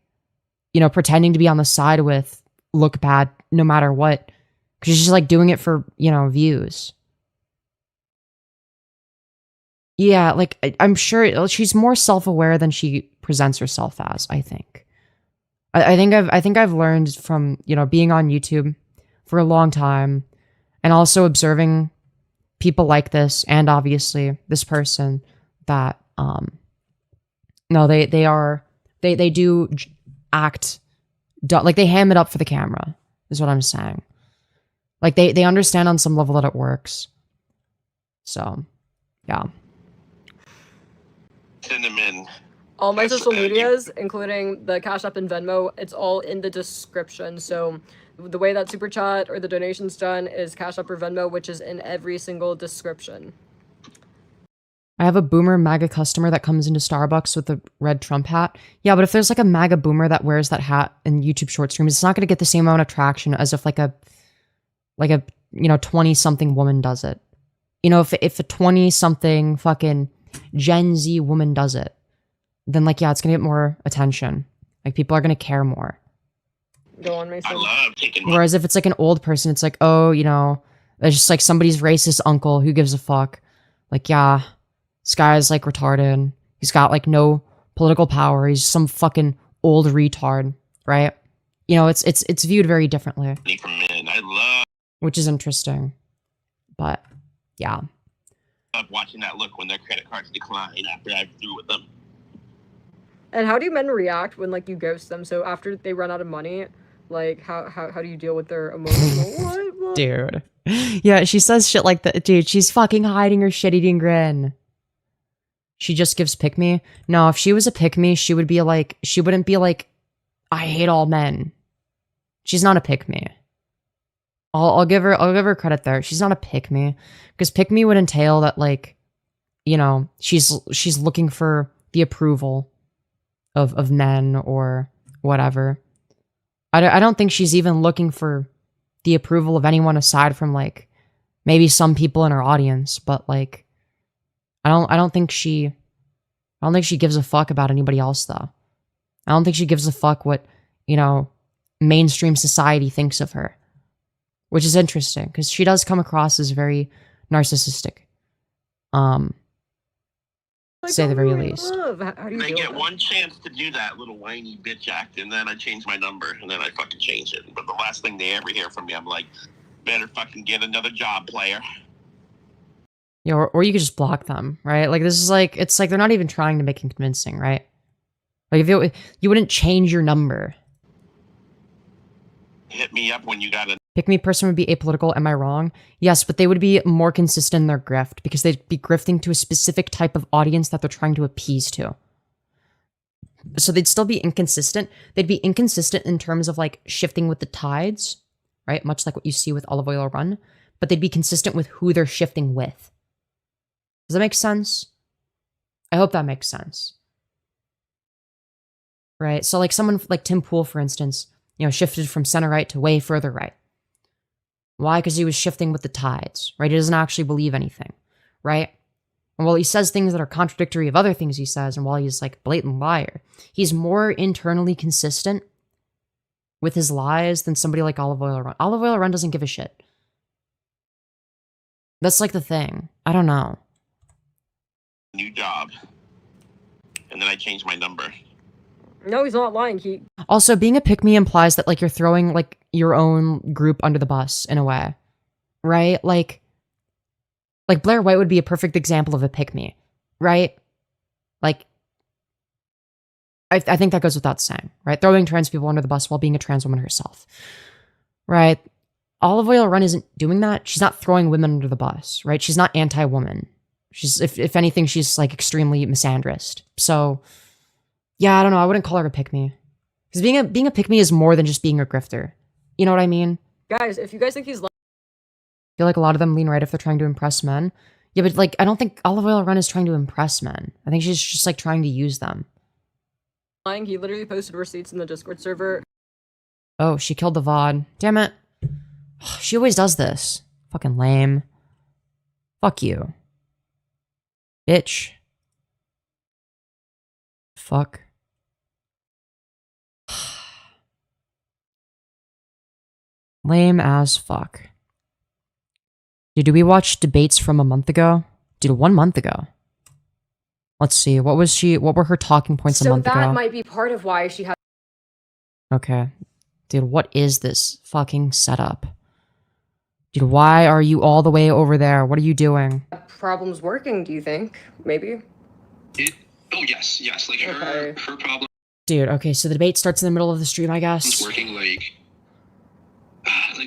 pretending to be on the side with look bad no matter what. Because she's like doing it for, views. Yeah, like I'm sure she's more self-aware than she presents herself as, I think. I think I've learned from, being on YouTube for a long time and also observing people like this and obviously this person that no, they do act like they ham it up for the camera is what I'm saying. Like they understand on some level that it works. So, yeah. Cinnamon. All my social medias, including the Cash App and Venmo, it's all in the description. So the way that Super Chat or the donation's done is Cash App or Venmo, which is in every single description. I have a boomer MAGA customer that comes into Starbucks with a red Trump hat. Yeah, but if there's like a MAGA boomer that wears that hat in YouTube short streams, it's not going to get the same amount of traction as if like a 20-something woman does it. If a 20-something fucking Gen Z woman does it, then like, yeah, it's gonna get more attention. Like people are gonna care more. Go on, Mason. I love taking. Whereas if it's like an old person, it's like, oh, it's just like somebody's racist uncle. Who gives a fuck? Like, yeah, this guy's like retarded. He's got like no political power. He's some fucking old retard, right? It's viewed very differently. From men. I love. Which is interesting, but yeah. Love watching that look when their credit cards decline after I'm through with them. And how do men react when like you ghost them? So after they run out of money, like how do you deal with their emotional what? Dude. Yeah, she says shit like that. Dude, she's fucking hiding her shit-eating grin. She just gives pick me. No, if she was a pick me, she wouldn't be like, I hate all men. She's not a pick me. I'll give her credit there. She's not a pick me, because pick me would entail that like, she's looking for the approval of men or whatever. I don't think she's even looking for the approval of anyone aside from like maybe some people in her audience, but like I don't think she gives a fuck about anybody else though. I don't think she gives a fuck what, mainstream society thinks of her. Which is interesting, because she does come across as very narcissistic. Say the very least. How do you They deal get with one chance to do that little whiny bitch act, and then I change my number, and then I fucking change it. But the last thing they ever hear from me, I'm like, better fucking get another job, player. Yeah, or you could just block them, right? Like this is like, it's like they're not even trying to make it convincing, right? Like if you wouldn't change your number. Hit me up when you got a Pick me person would be apolitical, am I wrong? Yes, but they would be more consistent in their grift because they'd be grifting to a specific type of audience that they're trying to appease to. So they'd still be inconsistent. They'd be inconsistent in terms of like shifting with the tides, right? Much like what you see with Olive Oil Run, but they'd be consistent with who they're shifting with. Does that make sense? I hope that makes sense. Right? So like someone like Tim Pool, for instance, shifted from center right to way further right. Why? Because he was shifting with the tides, right? He doesn't actually believe anything, right? And while he says things that are contradictory of other things he says, and while he's like a blatant liar, he's more internally consistent with his lies than somebody like Olive Oil Run. Olive Oil Run doesn't give a shit. That's like the thing. I don't know. new job. and then I changed my number. No, he's not lying. He Also, being a pick-me implies that, like, you're throwing, like, your own group under the bus, in a way. Right? Like Blair White would be a perfect example of a pick-me. Right? Like, I think that goes without saying, right? Throwing trans people under the bus while being a trans woman herself. Right? Olive Oil Run isn't doing that. She's not throwing women under the bus, right? She's not anti-woman. She's, if anything, she's, like, extremely misandrist. So, yeah, I don't know. I wouldn't call her a pick-me. Because being a pick-me is more than just being a grifter. You know what I mean? guys, if you guys think he's I feel like a lot of them lean right if they're trying to impress men. Yeah, but, like, I don't think Olive Oil Run is trying to impress men. I think she's just, like, trying to use them. lying, he literally posted receipts in the Discord server. Oh, she killed the VOD. Damn it. She always does this. Fucking lame. Fuck you. Bitch. Fuck. Lame as fuck. Dude, did we watch debates from a month ago? Dude, 1 month ago. Let's see. What were her talking points a So month that ago? might be part of why she had Okay. Dude, what is this fucking setup? Dude, why are you all the way over there? What are you doing? problems working, do you think? Maybe? Oh yes, like her problem Dude, okay, so the debate starts in the middle of the stream, I was guess. working like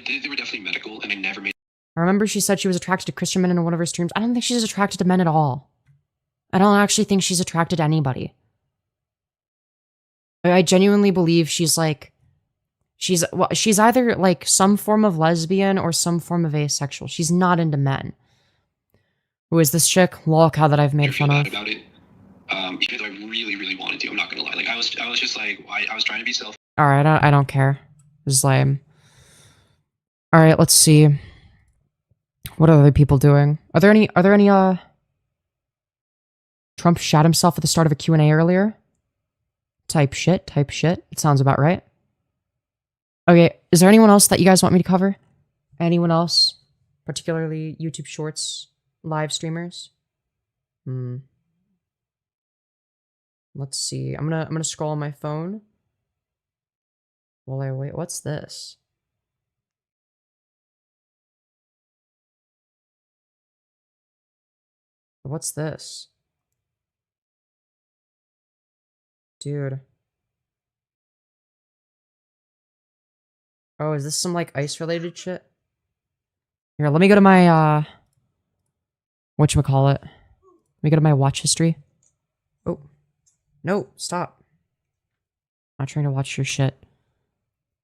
they were definitely medical, and I never made. I remember she said she was attracted to Christian men in one of her streams. I don't think she's attracted to men at all. I don't actually think she's attracted to anybody. I genuinely believe she's like... She's either like some form of lesbian or some form of asexual. She's not into men. Who is this chick? Lol, cow that I've made fun of. About it, even though I really wanted to. I'm not gonna lie. Like I was just like I was trying to be self. Alright, I don't care. This is lame. Alright, let's see. What are other people doing? Are there any, Trump shat himself at the start of a Q&A earlier? Type shit. It sounds about right. Okay, is there anyone else that you guys want me to cover? Anyone else? Particularly YouTube Shorts live streamers? Let's see. I'm gonna scroll on my phone while I wait. What's this? What's this? Dude. Oh, is this some, like, ice-related shit? Here, let me go to my, whatchamacallit. Let me go to my watch history. Oh. No, stop. I'm not trying to watch your shit.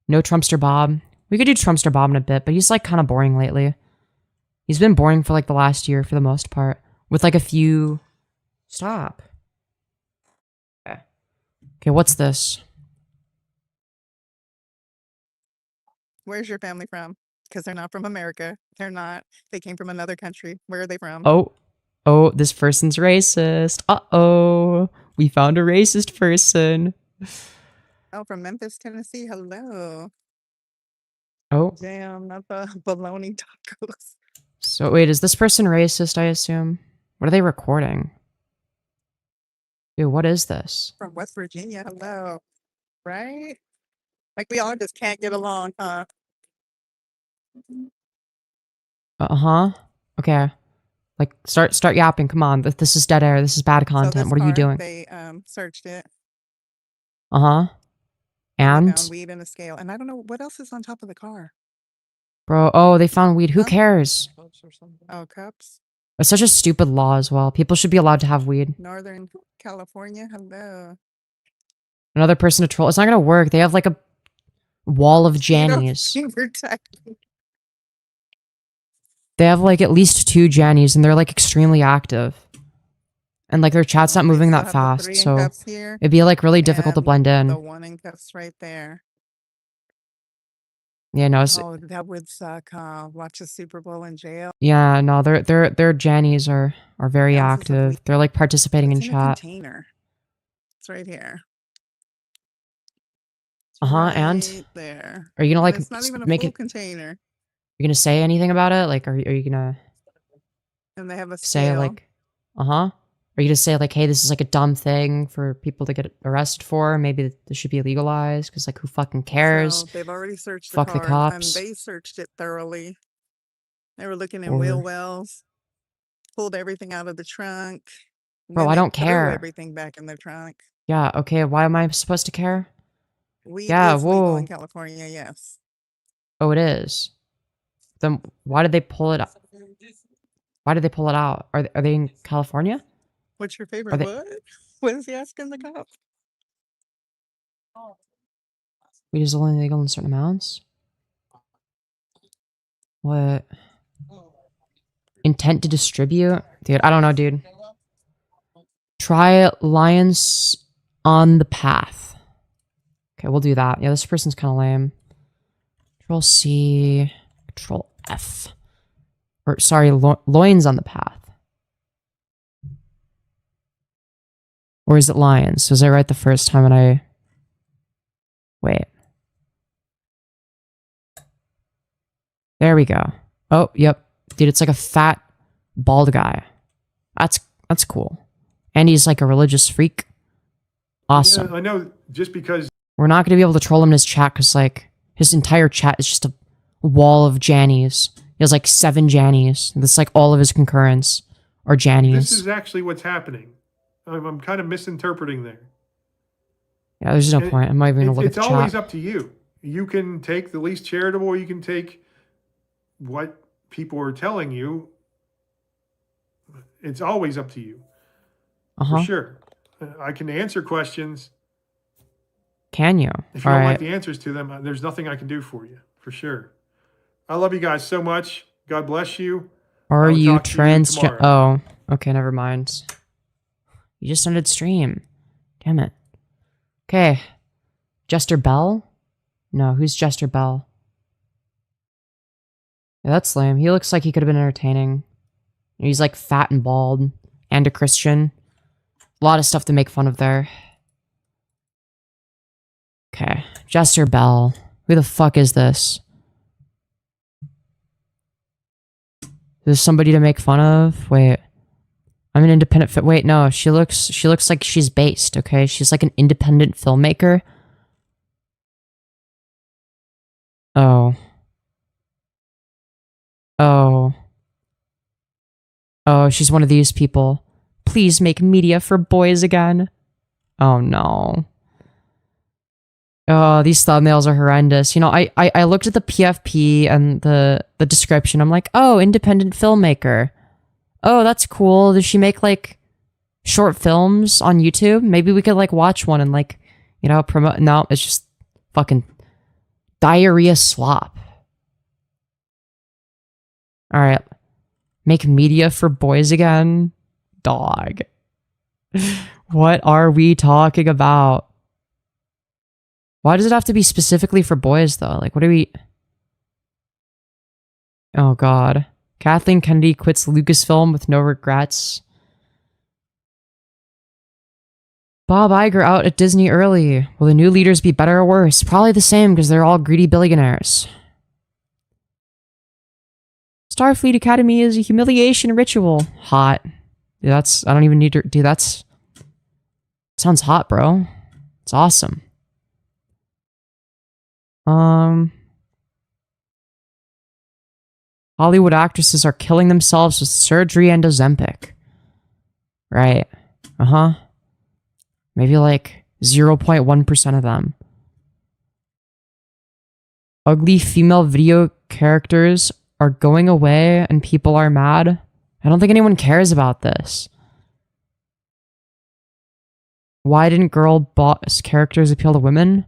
No Trumpster Bob. We could do Trumpster Bob in a bit, but he's, like, kind of boring lately. He's been boring for, like, the last year, for the most part. With, like, a few... Stop. Okay, what's this? Where's your family from? Because they're not from America. They're not. They came from another country. Where are they from? Oh, this person's racist. Uh-oh. We found a racist person. Oh, from Memphis, Tennessee. Hello. Oh. Damn, not the bologna tacos. So, wait, is this person racist, I assume? What are they recording? Dude, what is this? From West Virginia. Hello. Right? Like, we all just can't get along, huh? Uh-huh. Okay. Like, start yapping. Come on. This is dead air. This is bad So content. this What are you car, doing? They searched it. Uh-huh. They And? found weed in a scale. And I don't know what else is on top of the car. Bro, oh, they found weed. Who cares? Oh, cups. It's such a stupid law as well. People should be allowed to have weed. Northern California. Hello. Another person to troll. It's not gonna work. They have like a wall of You know, Jannies. you protect me. They have like at least 2 Jannies and they're like extremely active. And like their chat's not moving that have the fast, 3 in so cups here, it'd be like really difficult to and blend the in. 1 in cups right there. Yeah, no, it's, Oh, that would suck, huh? Watch a Super Bowl in jail. yeah, no, their Jannies are very Ounces of active. They're like participating in It's in a chat. container. It's right here. Uh-huh, and Right there. are you gonna And like it's not even a make full it container. you gonna say anything about it? Like are you gonna And they have a say scale. like uh-huh? Are you gonna say like, hey, this is like a dumb thing for people to get arrested for? Maybe this should be legalized because like, who fucking cares? So they've already searched the Fuck the car, and cops. they searched it thoroughly. They were looking in Or- wheel wells, pulled everything out of the trunk. and Bro, then I they don't threw care. everything back in the trunk. Yeah, okay, why am I supposed to care? Weed Yeah, is legal whoa. in California, yes. Oh, it is. Then why did they pull it? Why did they pull it out? Are they in California? What's your Are favorite they? what? What is he asking the cop? Weed is only legal in certain amounts. What? Intent to distribute, dude. I don't know, dude. Try Lions on the Path. Okay, we'll do that. Yeah, this person's kind of lame. Control C, Control F. Or sorry, Loins on the Path. Or is it Lions? Was I right the first time and I... Wait. There we go. Oh, yep. Dude, it's like a fat, bald guy. That's cool. And he's like a religious freak. Awesome. I know just because... We're not going to be able to troll him in his chat because, like, his entire chat is just a wall of Jannies. He has, like, 7 Jannies. That's, like, all of his concurrents are Jannies. This is actually what's happening. I'm kind of misinterpreting there. Yeah, there's no point. I'm not even going to look at It's the always chat. up to you. You can take the least charitable, or you can take what people are telling you. It's always up to you. Uh-huh. For sure. I can answer questions. Can you? If you All don't right. like the answers to them, there's nothing I can do for you. For sure. I love you guys so much. God bless you. Are I'll you talk to you transgender? tomorrow. Oh, okay, never mind. You just ended stream. Damn it. Okay. Jester Bell? No, who's Jester Bell? Yeah, that's lame. He looks like he could have been entertaining. He's like fat and bald and a Christian. A lot of stuff to make fun of there. Okay. Jester Bell. Who the fuck is this? Is this somebody to make fun of? Wait. I'm an independent wait, no, she looks like she's based, okay? She's like an independent filmmaker. Oh. Oh. Oh, she's one of these people. Please make media for boys again. Oh no. Oh, these thumbnails are horrendous. You know, I looked at the PFP and the description. I'm like, oh, independent filmmaker. Oh, that's cool. Does she make like short films on YouTube? Maybe we could like watch one and like, you know, promote. No, it's just fucking diarrhea slop. All right. Make media for boys again? Dog. What are we talking about? Why does it have to be specifically for boys, though? Like, what are we... Oh, God. Kathleen Kennedy quits Lucasfilm with no regrets. Bob Iger out at Disney early. Will the new leaders be better or worse? Probably the same, because they're all greedy billionaires. Starfleet Academy is a humiliation ritual. Hot. Dude, that's... I don't even need to... Dude, that's... Sounds hot, bro. It's awesome. Hollywood actresses are killing themselves with surgery and Ozempic. Right. Uh-huh. Maybe like 0.1% of them. Ugly female video characters are going away and people are mad. I don't think anyone cares about this. Why didn't girl boss characters appeal to women?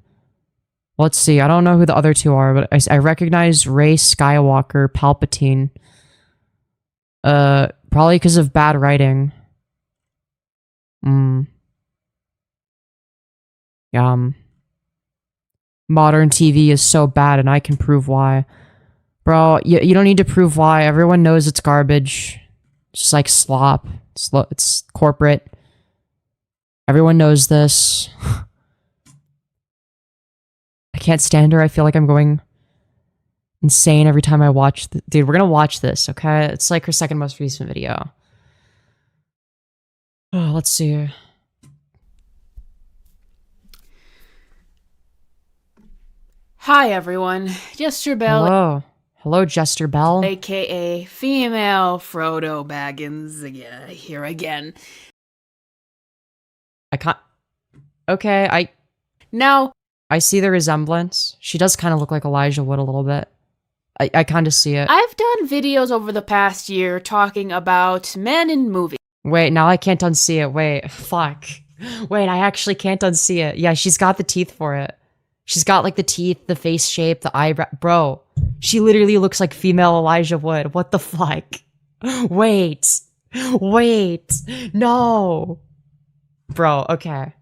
Let's see. I don't know who the other two are, but I recognize Rey Skywalker, Palpatine. Probably because of bad writing. Modern TV is so bad, and I can prove why. Bro, you don't need to prove why. Everyone knows it's garbage. It's just like slop. It's corporate. Everyone knows this. I can't stand her. I feel like I'm going insane every time I watch... Dude, we're gonna watch this, okay? It's like her second most recent video. Oh, let's see. Hi everyone, Jester Bell, Hello. Hello, Jester Bell. aka Female Frodo Baggins, here again. I can't... Okay, Now, I see the resemblance. She does kind of look like Elijah Wood a little bit. I kind of see it. I've done videos over the past year talking about men in movies. Wait, now I can't unsee it. Wait, fuck. Wait, I actually can't unsee it. Yeah, she's got the teeth for it. She's got like the teeth, the face shape, the eyebrow. Bro, she literally looks like female Elijah Wood. What the fuck? Wait. Wait. No. Bro, okay.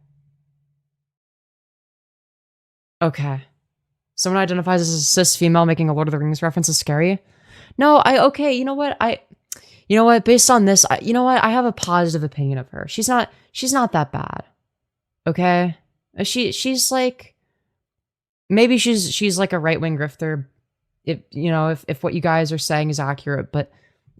Okay. Someone identifies as a cis female making a Lord of the Rings reference is scary. No, okay, you know what? You know what? Based on this, you know what? I have a positive opinion of her. She's not that bad. Okay? She's like, maybe she's like a right-wing grifter, if what you guys are saying is accurate, but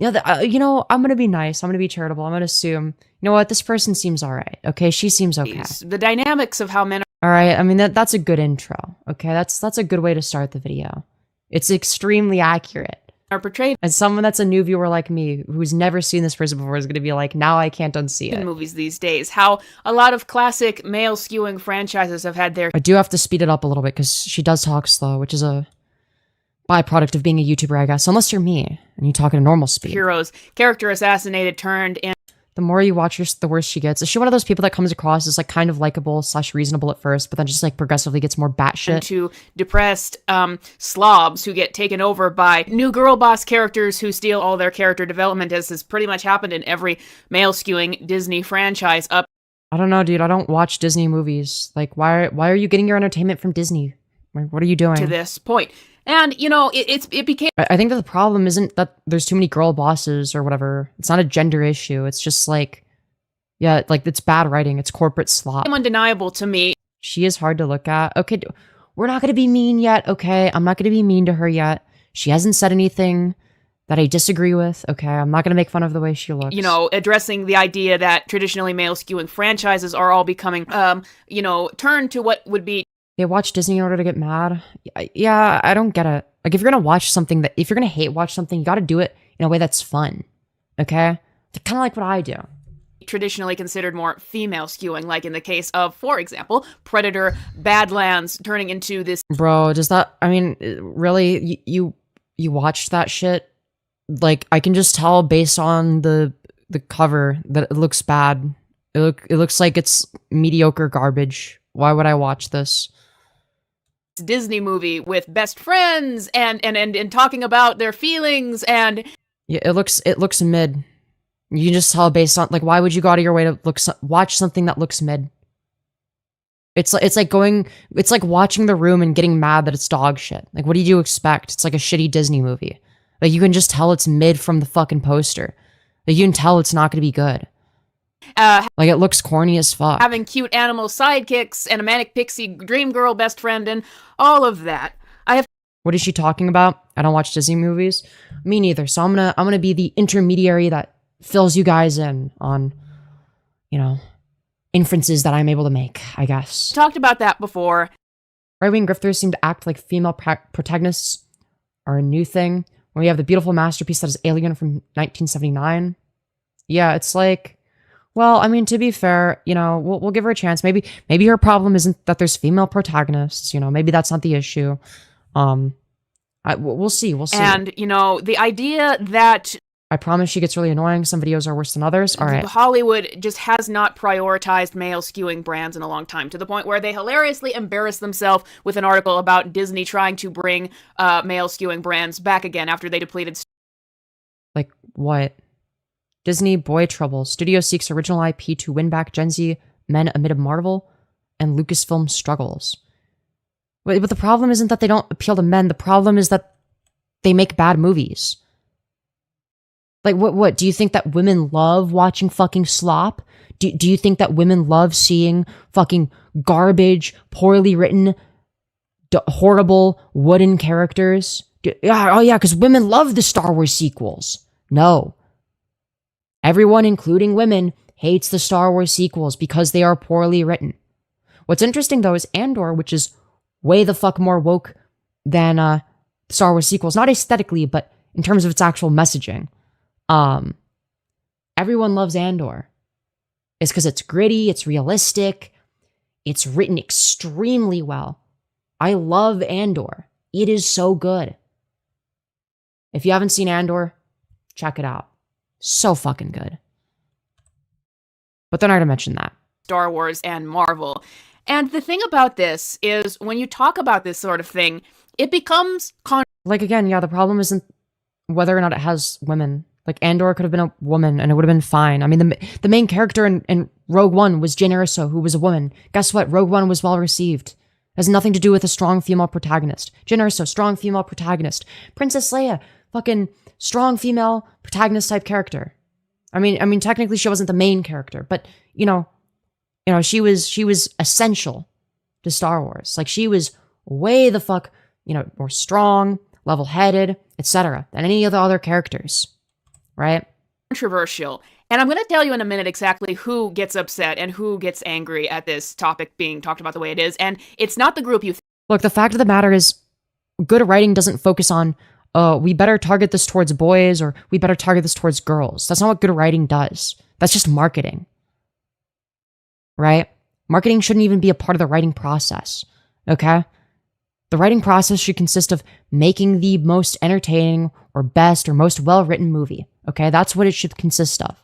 I'm gonna be nice, I'm gonna be charitable, I'm gonna assume, you know what, this person seems all right. Okay, she seems okay. The dynamics of how men All right, I mean that's a good intro. Okay, that's a good way to start the video. It's extremely accurate. are portrayed As someone that's a new viewer like me, who's never seen this person before, is gonna be like, now I can't unsee in it. movies these days. How a lot of classic male skewing franchises have had their I do have to speed it up a little bit because she does talk slow, which is a byproduct of being a YouTuber, I guess. Unless you're me and you talk at a normal speed. heroes, character assassinated, turned in. The more you watch her, the worse she gets. Is she one of those people that comes across as like kind of likable / reasonable at first, but then just like progressively gets more batshit? To depressed slobs who get taken over by new girl boss characters who steal all their character development, as has pretty much happened in every male skewing Disney franchise up I don't know, dude. I don't watch Disney movies. Like, why are you getting your entertainment from Disney? Like, what are you doing? to this point. And, it became I think that the problem isn't that there's too many girl bosses or whatever. It's not a gender issue. It's just like, yeah, like it's bad writing. It's corporate slop. undeniable to me. She is hard to look at. Okay, we're not going to be mean yet. Okay, I'm not going to be mean to her yet. She hasn't said anything that I disagree with. Okay, I'm not going to make fun of the way she looks. Addressing the idea that traditionally male skewing franchises are all becoming, turned to what would be They watch Disney in order to get mad. Yeah, I don't get it. Like, if you're gonna watch something if you're gonna hate watch something, you gotta do it in a way that's fun. Okay? Kind of like what I do. traditionally considered more female skewing, like in the case of, for example, Predator, Badlands, turning into this. Bro, really, you watched that shit? Like, I can just tell based on the cover that it looks bad. It looks like it's mediocre garbage. Why would I watch this? Disney movie with best friends and talking about their feelings and yeah, it looks mid. You can just tell based on, like, why would you go out of your way to watch something that looks mid? It's like watching The Room and getting mad that it's dog shit. Like, what did you expect? It's like a shitty Disney movie. Like, you can just tell it's mid from the fucking poster. Like, you can tell it's not gonna be good. Like, it looks corny as fuck. Having cute animal sidekicks and a manic pixie dream girl best friend and all of that. What is she talking about? I don't watch Disney movies. Me neither. So I'm gonna be the intermediary that fills you guys in on, inferences that I'm able to make, I guess. Talked about that before. Right-wing grifters seem to act like female protagonists are a new thing. When we have the beautiful masterpiece that is Alien from 1979. Yeah, it's like, well, I mean, to be fair, we'll give her a chance. Maybe her problem isn't that there's female protagonists. Maybe that's not the issue. We'll see. And, the idea that I promise she gets really annoying. Some videos are worse than others. All right. Hollywood just has not prioritized male skewing brands in a long time, to the point where they hilariously embarrass themselves with an article about Disney trying to bring male skewing brands back again after they depleted. Like what? Disney Boy Trouble. Studio seeks original IP to win back Gen Z men amid a Marvel and Lucasfilm struggles. But the problem isn't that they don't appeal to men. The problem is that they make bad movies. Like, what? Do you think that women love watching fucking slop? Do you think that women love seeing fucking garbage, poorly written, horrible wooden characters? Because women love the Star Wars sequels. No. Everyone, including women, hates the Star Wars sequels because they are poorly written. What's interesting, though, is Andor, which is way the fuck more woke than Star Wars sequels, not aesthetically, but in terms of its actual messaging. Everyone loves Andor. It's because it's gritty, it's realistic, it's written extremely well. I love Andor. It is so good. If you haven't seen Andor, check it out. So fucking good. But they're not gonna mention that. Star Wars and Marvel. And the thing about this is when you talk about this sort of thing, it becomes like, again, yeah, the problem isn't whether or not it has women. Like, Andor could have been a woman and it would have been fine. I mean, the main character in Rogue One was Jyn Erso, who was a woman. Guess what? Rogue One was well received. It has nothing to do with a strong female protagonist. Jyn Erso, strong female protagonist. Princess Leia, fucking strong female protagonist type character. I mean, technically she wasn't the main character, but you know, she was essential to Star Wars. Like, she was way the fuck, more strong, level-headed, etc. than any of the other characters, right? Controversial. And I'm going to tell you in a minute exactly who gets upset and who gets angry at this topic being talked about the way it is. And it's not the group you Look, the fact of the matter is, good writing doesn't focus on, we better target this towards boys or we better target this towards girls. That's not what good writing does. That's just marketing. Right? Marketing shouldn't even be a part of the writing process. Okay? The writing process should consist of making the most entertaining or best or most well-written movie. Okay? That's what it should consist of.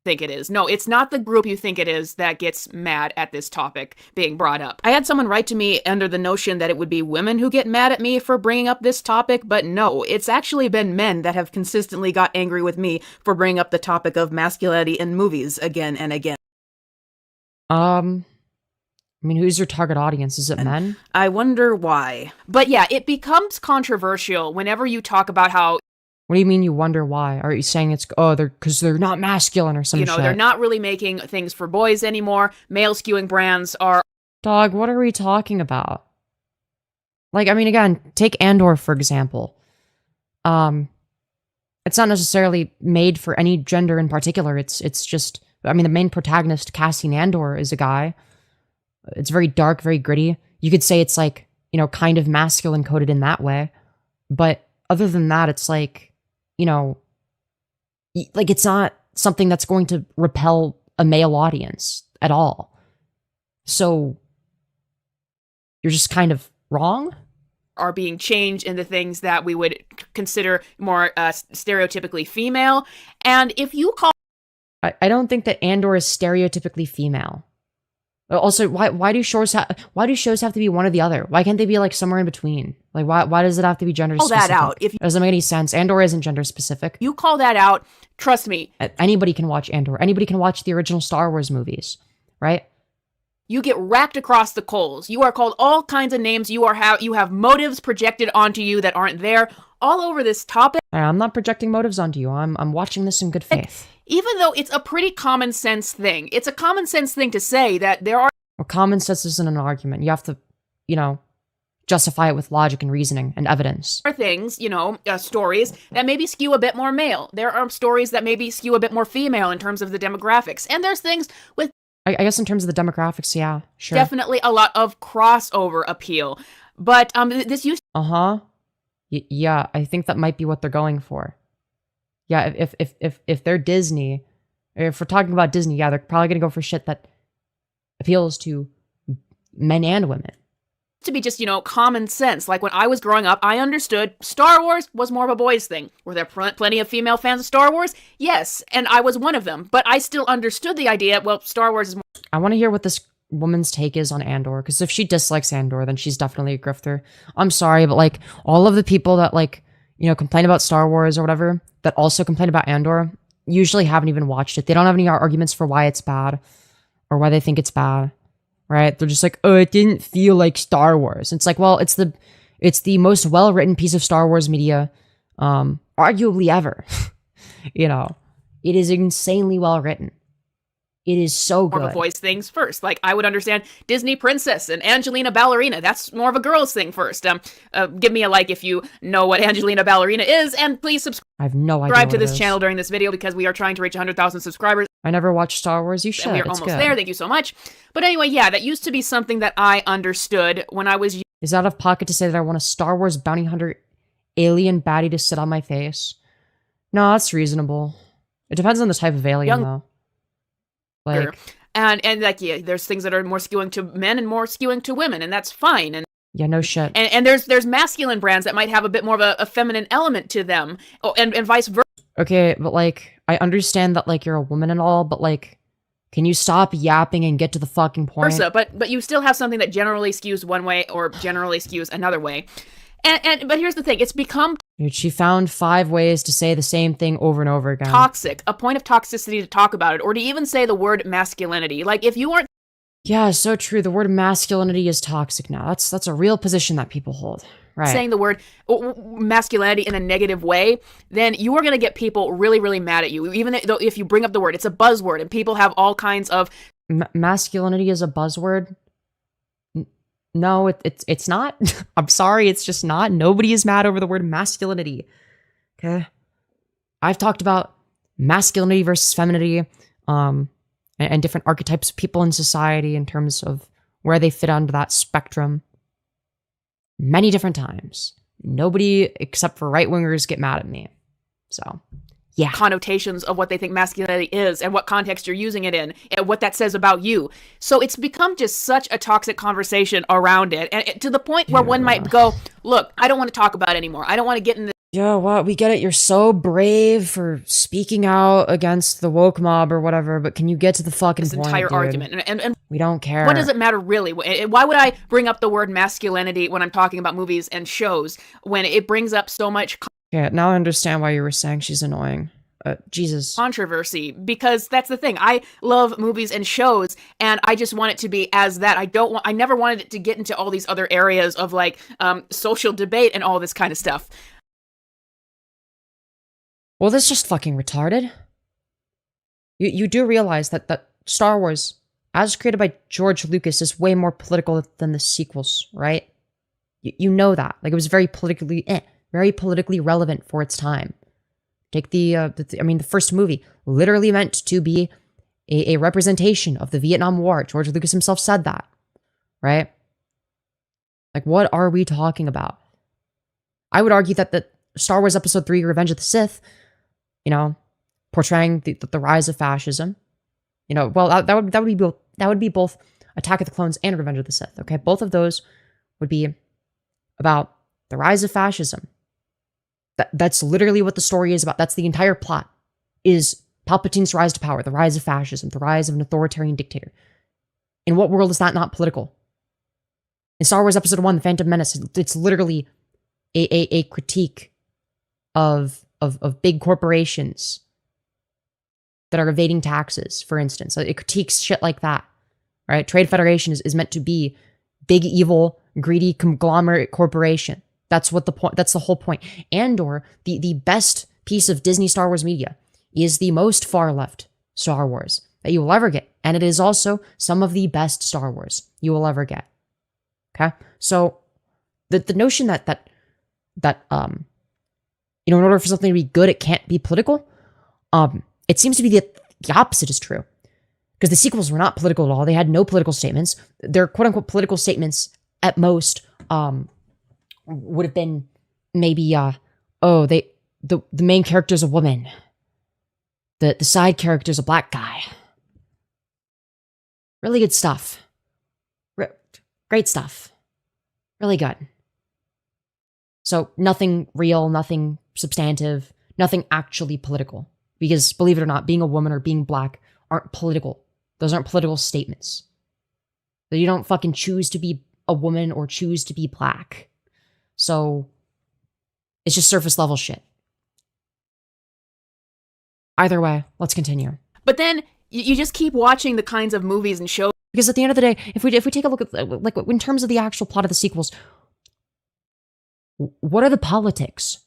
think it is. No, it's not the group you think it is that gets mad at this topic being brought up. I had someone write to me under the notion that it would be women who get mad at me for bringing up this topic, but no, it's actually been men that have consistently got angry with me for bringing up the topic of masculinity in movies again and again. I mean, who's your target audience? Is it men? I wonder why. But yeah, it becomes controversial whenever you talk about how... What do you mean you wonder why? Are you saying it's, because they're not masculine or some shit? They're not really making things for boys anymore. Male skewing brands are... Dog, what are we talking about? Like, I mean, again, take Andor, for example. It's not necessarily made for any gender in particular. It's just, I mean, the main protagonist, Cassian Andor, is a guy. It's very dark, very gritty. You could say it's like, kind of masculine coded in that way. But other than that, it's like, like it's not something that's going to repel a male audience at all. So you're just kind of wrong? Are being changed into things that we would consider more stereotypically female. And if you call... I don't think that Andor is stereotypically female. Also, why do shows have to be one or the other? Why can't they be like somewhere in between? Like why does it have to be gender specific? Call that out. If it doesn't make any sense. Andor isn't gender specific. You call that out, trust me. Anybody can watch Andor. Anybody can watch the original Star Wars movies, right? You get racked across the coals. You are called all kinds of names. You have motives projected onto you that aren't there all over this topic. I'm not projecting motives onto you. I'm watching this in good faith. Even though it's a pretty common sense thing. It's a common sense thing to say that there are... Well, common sense isn't an argument. You have to, justify it with logic and reasoning and evidence. There are things, stories that maybe skew a bit more male. There are stories that maybe skew a bit more female in terms of the demographics. And there's things with... I guess in terms of the demographics, yeah, sure. Definitely a lot of crossover appeal. But this used... Yeah, I think that might be what they're going for. Yeah, if they're Disney, if we're talking about Disney, yeah, they're probably going to go for shit that appeals to men and women. To be just, common sense. Like when I was growing up, I understood Star Wars was more of a boys' thing. Were there plenty of female fans of Star Wars? Yes, and I was one of them. But I still understood the idea, well, Star Wars is more... I want to hear what this woman's take is on Andor, because if she dislikes Andor, then she's definitely a grifter. I'm sorry, but all of the people that complain about Star Wars or whatever, that also complain about Andor, usually haven't even watched it. They don't have any arguments for why it's bad or why they think it's bad, right? They're just like, oh, it didn't feel like Star Wars. It's like, well, it's the most well-written piece of Star Wars media, arguably ever. It is insanely well-written. It is so more of a good. voice things first. Like, I would understand Disney princess and Angelina Ballerina. That's more of a girl's thing first. Give me a like if you know what Angelina Ballerina is, and please subscribe. I have no idea Subscribe to what it this is. channel during this video because we are trying to reach 100,000 subscribers. I never watched Star Wars. You should. And we are It's almost good. there. Thank you so much. But anyway, yeah, that used to be something that I understood when I was Is it out of pocket to say that I want a Star Wars bounty hunter alien baddie to sit on my face? No, that's reasonable. It depends on the type of alien, Young- though. Like, and like, yeah, there's things that are more skewing to men and more skewing to women, and that's fine. And yeah, no shit. and there's masculine brands that might have a bit more of a feminine element to them, and vice versa. okay, but like, I understand that like you're a woman and all, but like, can you stop yapping and get to the fucking point? But you still have something that generally skews one way or generally skews another way. But here's the thing, it's become Dude, she found 5 ways to say the same thing over and over again. toxic, a point of toxicity to talk about it, or to even say the word masculinity. Like, if you weren't Yeah, so true. The word masculinity is toxic now. That's a real position that people hold. Right. saying the word masculinity in a negative way, then you are going to get people really, really mad at you. Even though if you bring up the word, it's a buzzword, and people have all kinds of masculinity is a buzzword. No, it's not. I'm sorry, it's just not. Nobody is mad over the word masculinity. Okay, I've talked about masculinity versus femininity, and different archetypes of people in society in terms of where they fit onto that spectrum many different times. Nobody except for right-wingers get mad at me. So, yeah. connotations of what they think masculinity is and what context you're using it in and what that says about you. So it's become just such a toxic conversation around it, and to the point where one might go, look, I don't want to talk about it anymore. I don't want to get in this. Yeah, well, we get it. You're so brave for speaking out against the woke mob or whatever, but can you get to the fucking point, entire dude? argument. And we don't care. What does it matter really? Why would I bring up the word masculinity when I'm talking about movies and shows when it brings up so much Yeah, now I understand why you were saying she's annoying. Jesus. controversy? Because that's the thing. I love movies and shows, and I just want it to be as that. I never wanted it to get into all these other areas of like social debate and all this kind of stuff. Well, this is just fucking retarded. You do realize that Star Wars, as created by George Lucas, is way more political than the sequels, right? You know that. Like, it was very politically relevant for its time. Take the first movie literally meant to be a representation of the Vietnam War. George Lucas himself said that, right? Like, what are we talking about? I would argue that the Star Wars Episode 3, Revenge of the Sith, portraying the rise of fascism, well, that would be both Attack of the Clones and Revenge of the Sith. Okay, both of those would be about the rise of fascism. That's literally what the story is about. That's the entire plot, is Palpatine's rise to power, the rise of fascism, the rise of an authoritarian dictator. In what world is that not political? In Star Wars Episode 1, The Phantom Menace, it's literally a critique of big corporations that are evading taxes, for instance. It critiques shit like that, right? Trade Federation is meant to be big, evil, greedy conglomerate corporation. That's what the point. That's the whole point. Andor, the best piece of Disney Star Wars media, is the most far left Star Wars that you will ever get, and it is also some of the best Star Wars you will ever get. Okay, so the notion that in order for something to be good, it can't be political. It seems to be the opposite is true, because the sequels were not political at all. They had no political statements. Their quote unquote political statements at most would have been maybe the main character's a woman, the side character's a black guy. Really good stuff. Great stuff. Really good. So nothing real, nothing substantive, nothing actually political. Because believe it or not, being a woman or being black aren't political. Those aren't political statements. You don't fucking choose to be a woman or choose to be black. So it's just surface level shit. Either way, let's continue. But then you just keep watching the kinds of movies and shows. Because at the end of the day, if we take a look at, like, in terms of the actual plot of the sequels, what are the politics?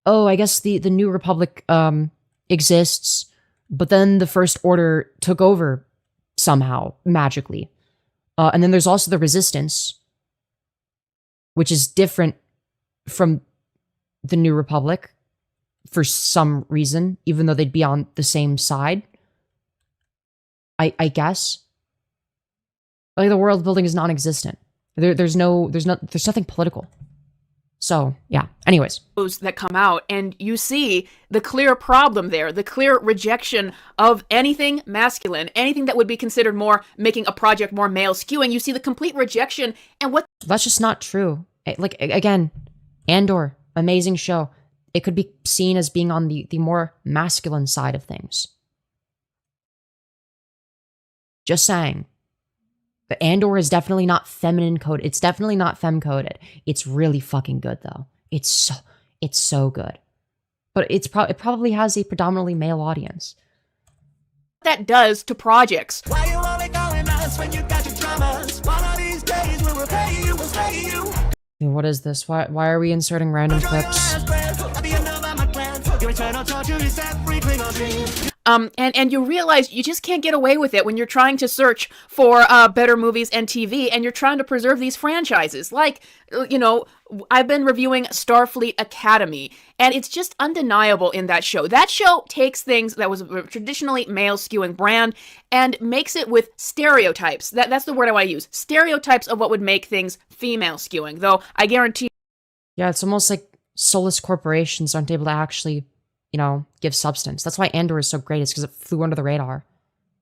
Oh, I guess the New Republic exists. But then the First Order took over somehow, magically. And then there's also the Resistance, which is different from the New Republic for some reason, even though they'd be on the same side. I guess. Like, the world building is non-existent. There's nothing political. So, yeah. Anyways. Those that come out, and you see the clear problem there, the clear rejection of anything masculine, anything that would be considered more, making a project more male skewing. You see the complete rejection, and what... That's just not true. Like, again, Andor, amazing show. It could be seen as being on the more masculine side of things. Just saying. The Andor is definitely not feminine coded. It's definitely not femme coded. It's really fucking good though. It's so good. But it probably has a predominantly male audience. That does to projects. Why you only calling us when you got your dramas? One of these days we will pay you, we'll pay you. What is this? Why are we inserting random clips? And you realize you just can't get away with it when you're trying to search for better movies and TV, and you're trying to preserve these franchises. Like, you know, I've been reviewing Starfleet Academy, and it's just undeniable in that show. That show takes things that was a traditionally male-skewing brand and makes it with stereotypes. That's the word I want to use. Stereotypes of what would make things female-skewing, though I guarantee... Yeah, it's almost like soulless corporations aren't able to actually... you know, give substance. That's why Andor is so great, is because it flew under the radar,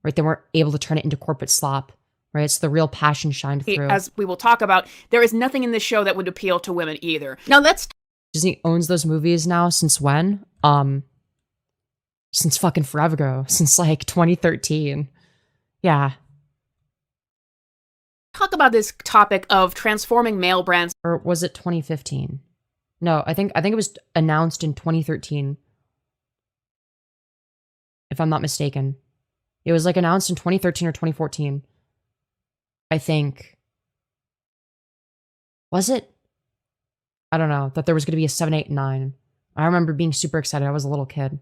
right? They weren't able to turn it into corporate slop, right? It's the real passion shined through. As we will talk about, there is nothing in this show that would appeal to women either. Now let's... Disney owns those movies now since when? Since fucking forever ago. Since like 2013. Yeah. Talk about this topic of transforming male brands. Or was it 2015? No, I think it was announced in 2013. If I'm not mistaken. It was like announced in 2013 or 2014. I think. Was it? I don't know. That there was going to be a 7, 8, 9. I remember being super excited. I was a little kid.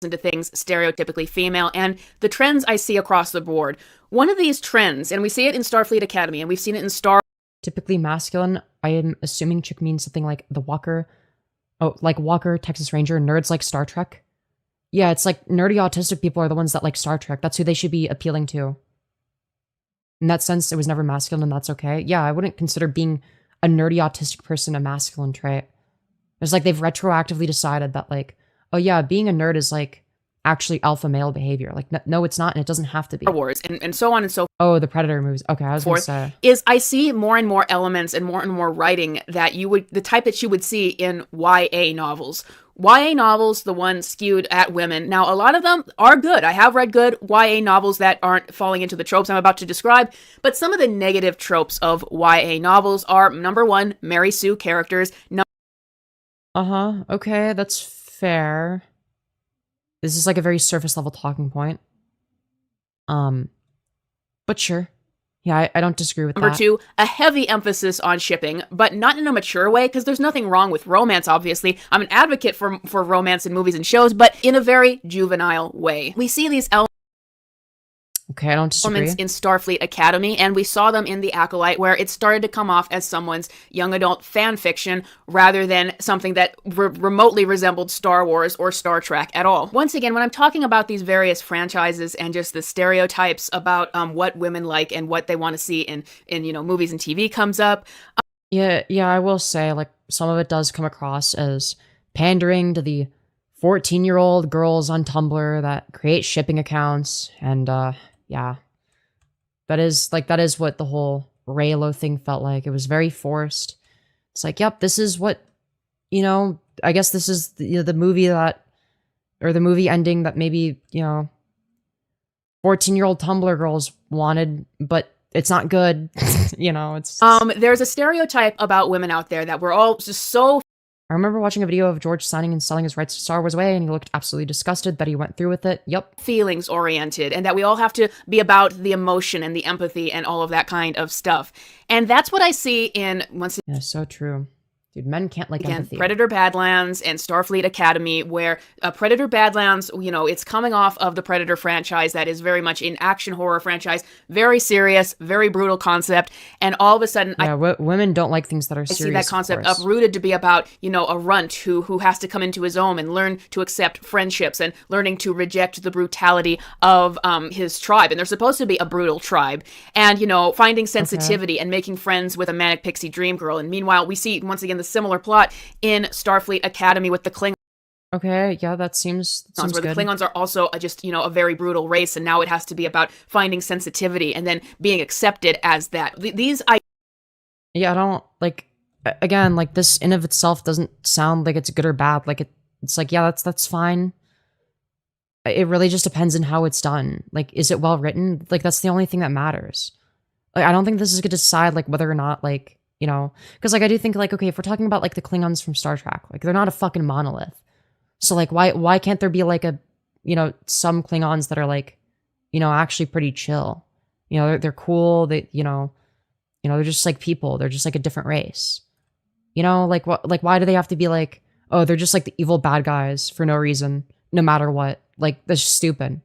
Into things stereotypically female, and the trends I see across the board. One of these trends, and we see it in Starfleet Academy, and we've seen it in Star... Typically masculine, I am assuming chick means something like the Walker. Oh, like Walker, Texas Ranger, nerds like Star Trek. Yeah, it's like nerdy autistic people are the ones that like Star Trek. That's who they should be appealing to. In that sense, it was never masculine, and that's okay. Yeah, I wouldn't consider being a nerdy autistic person a masculine trait. It's like they've retroactively decided that like, oh yeah, being a nerd is like actually alpha male behavior. Like, no, it's not, and it doesn't have to be. Star Wars, and so on and so forth. Oh, the Predator movies. Okay, I was going to say. Is I see more and more elements and more writing that you would, the type that you would see in YA novels. YA novels, the ones skewed at women. Now, a lot of them are good. I have read good YA novels that aren't falling into the tropes I'm about to describe, but some of the negative tropes of YA novels are, number one, Mary Sue characters. Okay, that's fair. This is like a very surface level talking point. But sure. Yeah, I don't disagree with that. Number two, a heavy emphasis on shipping, but not in a mature way, because there's nothing wrong with romance, obviously. I'm an advocate for romance in movies and shows, but in a very juvenile way. We see these okay, I don't disagree. Elements in Starfleet Academy, and we saw them in The Acolyte, where it started to come off as someone's young adult fan fiction rather than something that remotely resembled Star Wars or Star Trek at all. Once again, when I'm talking about these various franchises and just the stereotypes about what women like and what they want to see in you know, movies and TV comes up. Yeah, I will say, like, some of it does come across as pandering to the 14-year-old girls on Tumblr that create shipping accounts, and yeah, that is what the whole Raylo thing felt like. It was very forced. It's like, yep, this is what, you know, I guess this is the movie that, or the movie ending that maybe, you know, 14-year-old Tumblr girls wanted, but it's not good. You know, it's... There's a stereotype about women out there that we're all just so... I remember watching a video of George signing and selling his rights to Star Wars away, and he looked absolutely disgusted that he went through with it. Yep. Feelings oriented, and that we all have to be about the emotion and the empathy and all of that kind of stuff. And that's what I see in... Yeah, so true. Dude, men can't like Again, empathy. Predator Badlands and Starfleet Academy, where Predator Badlands, it's coming off of the Predator franchise that is very much an action horror franchise, very serious, very brutal concept, and all of a sudden, women don't like things that are I serious. see that concept of course. uprooted to be about, a runt who has to come into his own and learn to accept friendships and learning to reject the brutality of his tribe. And they're supposed to be a brutal tribe, and finding sensitivity and making friends with a manic pixie dream girl. And meanwhile, we see once again the similar plot in Starfleet Academy with the Klingons. Okay, yeah, that seems where good. the Klingons are also just a very brutal race, and now it has to be about finding sensitivity and then being accepted as that. These Yeah, I don't like. Again, like this in of itself doesn't sound like it's good or bad. Like it's like, yeah, that's fine. It really just depends on how it's done. Like, is it well written? Like, that's the only thing that matters. Like, I don't think this is gonna decide like whether or not like. Because like I do think like, okay, if we're talking about like the Klingons from Star Trek, like they're not a fucking monolith. So like why can't there be like some Klingons that are like, actually pretty chill. They're cool. They they're just like people. They're just like a different race. Like why do they have to be like, oh, they're just like the evil bad guys for no reason, no matter what? Like that's just stupid.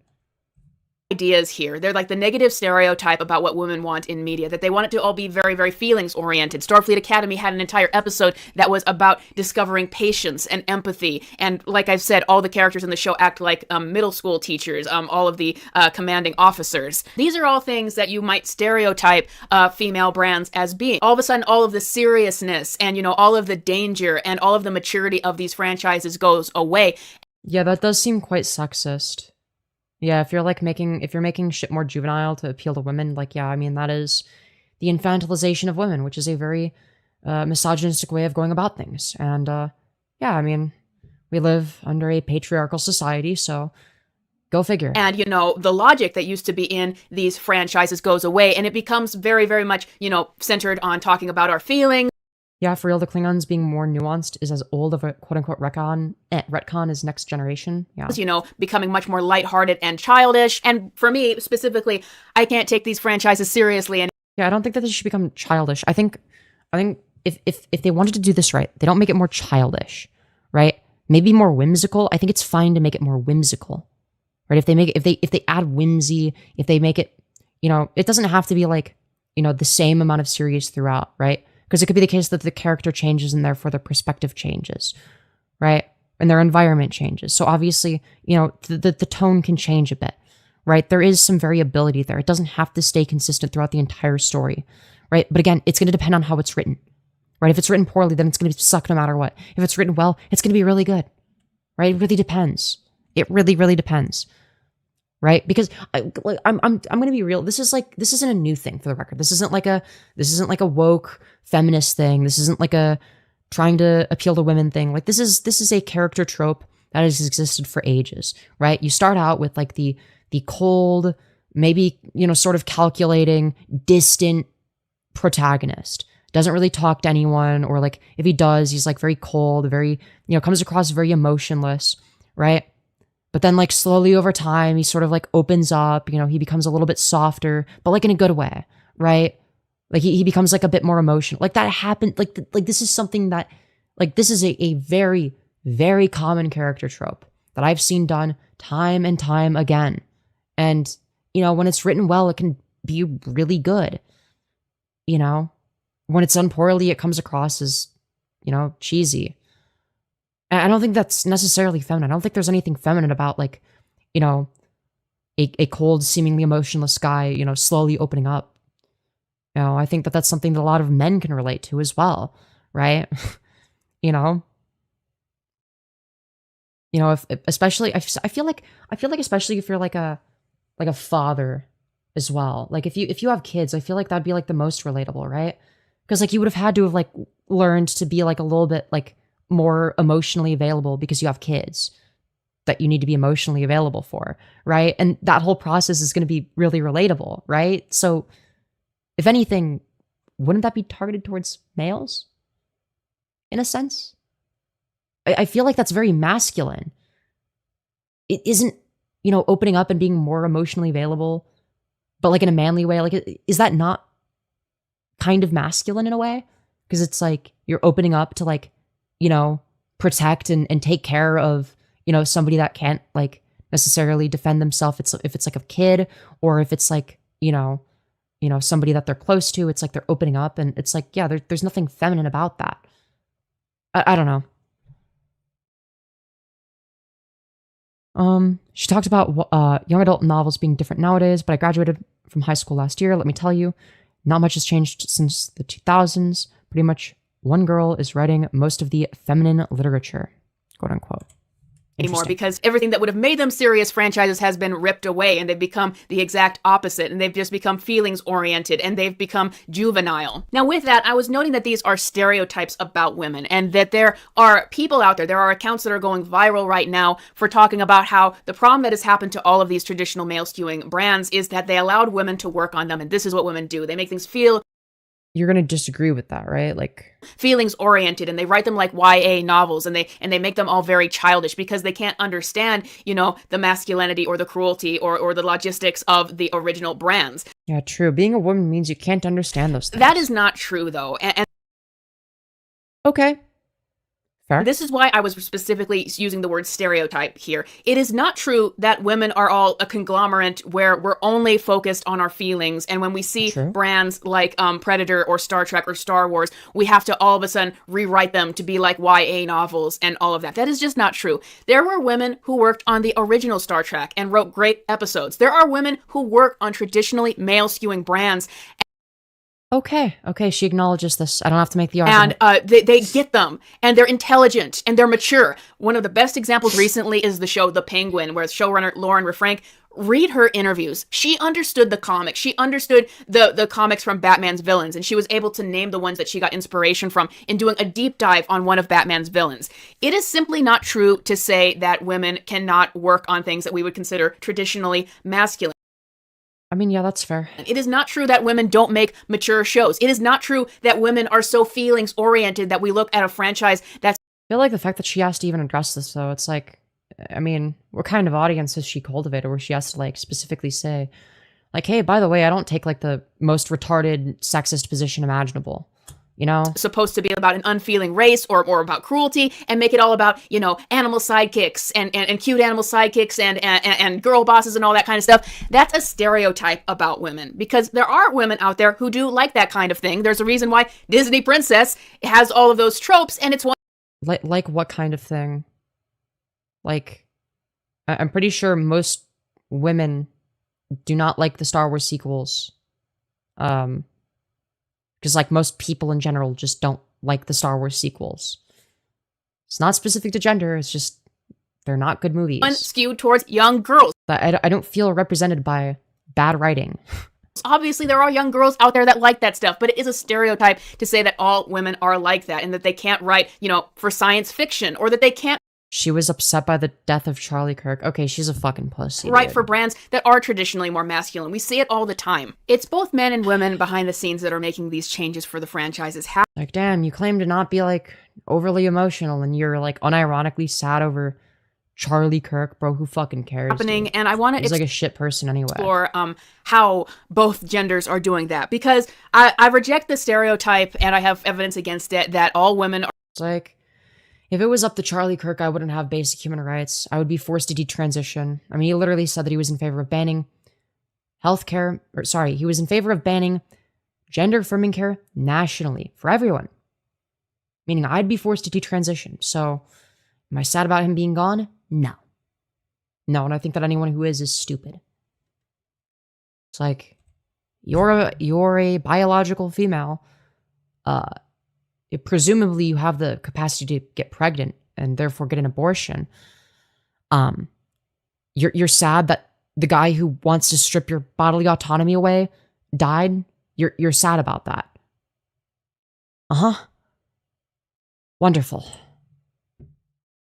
Ideas here. They're like the negative stereotype about what women want in media, that they want it to all be very, very feelings oriented. Starfleet Academy had an entire episode that was about discovering patience and empathy. And like I've said, all the characters in the show act like middle school teachers, all of the commanding officers. These are all things that you might stereotype female brands as being. All of a sudden, all of the seriousness and, all of the danger and all of the maturity of these franchises goes away. Yeah, that does seem quite sexist. Yeah, if you're making shit more juvenile to appeal to women, like, yeah, I mean, that is the infantilization of women, which is a very misogynistic way of going about things. And yeah, I mean, we live under a patriarchal society, so go figure. And, the logic that used to be in these franchises goes away, and it becomes very, very much, centered on talking about our feelings. Yeah, for real, the Klingons being more nuanced is as old of a quote-unquote retcon as Next Generation. Yeah. Becoming much more lighthearted and childish. And for me, specifically, I can't take these franchises seriously. And yeah, I don't think that they should become childish. I think if they wanted to do this right, they don't make it more childish, right? Maybe more whimsical. I think it's fine to make it more whimsical, right? If they add whimsy, if they make it, it doesn't have to be like, the same amount of serious throughout, right? Because it could be the case that the character changes and therefore their perspective changes, right? And their environment changes. So obviously, the tone can change a bit, right? There is some variability there. It doesn't have to stay consistent throughout the entire story, right? But again, it's going to depend on how it's written, right? If it's written poorly, then it's going to suck no matter what. If it's written well, it's going to be really good, right? It really depends. It really, really depends. Right? Because I'm going to be real. This isn't a new thing, for the record. This isn't like a woke feminist thing. This isn't like a trying to appeal to women thing. Like this is a character trope that has existed for ages, right? You start out with like the cold, maybe, sort of calculating, distant protagonist. Doesn't really talk to anyone, or like if he does, he's like very cold, very, comes across very emotionless, right? But then like slowly over time, he sort of like opens up, he becomes a little bit softer, but like in a good way, right? Like he becomes like a bit more emotional. Like that happened, like this is something that, like this is a very, very common character trope that I've seen done time and time again. And, when it's written well, it can be really good. When it's done poorly, it comes across as, cheesy. I don't think that's necessarily feminine. I don't think there's anything feminine about like, a cold, seemingly emotionless guy, slowly opening up. I think that that's something that a lot of men can relate to as well, right? If especially, I feel like especially if you're like a father as well. Like if you have kids, I feel like that'd be like the most relatable, right? Because like you would have had to have like learned to be like a little bit like more emotionally available because you have kids that you need to be emotionally available for, right? And that whole process is going to be really relatable, right? So if anything, wouldn't that be targeted towards males in a sense? I feel like that's very masculine. It isn't, opening up and being more emotionally available, but like in a manly way. Like, is that not kind of masculine in a way? because it's like you're opening up to like, you know, protect and take care of, you know, somebody that can't like necessarily defend themselves. If it's like a kid, or if it's like, you know, somebody that they're close to, it's like they're opening up, and it's like, yeah, there's nothing feminine about that. I don't know. She talked about young adult novels being different nowadays, but I graduated from high school last year. Let me tell you, not much has changed since the 2000s. Pretty much one girl is writing most of the feminine literature, quote unquote. Anymore, because everything that would have made them serious franchises has been ripped away, and they've become the exact opposite, and they've just become feelings oriented, and they've become juvenile. Now with that, I was noting that these are stereotypes about women, and that there are people out there are accounts that are going viral right now for talking about how the problem that has happened to all of these traditional male skewing brands is that they allowed women to work on them, and this is what women do. They make things feel You're going to disagree with that, right? Like feelings oriented, and they write them like YA novels, and they make them all very childish because they can't understand, you know, the masculinity or the cruelty or the logistics of the original brands. Yeah, true. Being a woman means you can't understand those things. That is not true though. And okay. Fair. This is why I was specifically using the word stereotype here. It is not true that women are all a conglomerate where we're only focused on our feelings, and when we see brands like Predator or Star Trek or Star Wars, we have to all of a sudden rewrite them to be like YA novels and all of that. That is just not true. There were women who worked on the original Star Trek and wrote great episodes. There are women who work on traditionally male skewing brands. Okay, she acknowledges this. I don't have to make the argument. And they get them, and they're intelligent, and they're mature. One of the best examples recently is the show The Penguin, where showrunner Lauren Refrank, read her interviews. She understood the comics. She understood the comics from Batman's villains, and she was able to name the ones that she got inspiration from in doing a deep dive on one of Batman's villains. It is simply not true to say that women cannot work on things that we would consider traditionally masculine. I mean, yeah, that's fair. It is not true that women don't make mature shows. It is not true that women are so feelings oriented that we look at a franchise that's... I feel like the fact that she has to even address this, though, it's like, I mean, what kind of audience has she cultivated where she has to, like, specifically say, like, hey, by the way, I don't take, like, the most retarded, sexist position imaginable. You know? Supposed to be about an unfeeling race or about cruelty, and make it all about, you know, animal sidekicks and cute animal sidekicks and girl bosses and all that kind of stuff. That's a stereotype about women, because there are women out there who do like that kind of thing. There's a reason why Disney Princess has all of those tropes, and it's one... Like what kind of thing? Like, I'm pretty sure most women do not like the Star Wars sequels. Because, like, most people in general just don't like the Star Wars sequels. It's not specific to gender, it's just, they're not good movies. One skewed towards young girls. I don't feel represented by bad writing. Obviously, there are young girls out there that like that stuff, but it is a stereotype to say that all women are like that, and that they can't write, you know, for science fiction, or that they can't... She was upset by the death of Charlie Kirk. Okay, she's a fucking pussy. Right, for brands that are traditionally more masculine. We see it all the time. It's both men and women behind the scenes that are making these changes for the franchises. Like, damn, you claim to not be, like, overly emotional, and you're, like, unironically sad over Charlie Kirk, bro. Who fucking cares? Happening, dude? And I want to... He's like a shit person anyway. Explore how both genders are doing that, because I reject the stereotype, and I have evidence against it, that all women are... It's like... If it was up to Charlie Kirk, I wouldn't have basic human rights. I would be forced to detransition. I mean, he literally said that he was in favor of banning he was in favor of banning gender-affirming care nationally for everyone. Meaning I'd be forced to detransition. So, am I sad about him being gone? No. No, and I think that anyone who is stupid. It's like, you're a biological female, presumably you have the capacity to get pregnant and therefore get an abortion. You're sad that the guy who wants to strip your bodily autonomy away died. You're sad about that. Wonderful.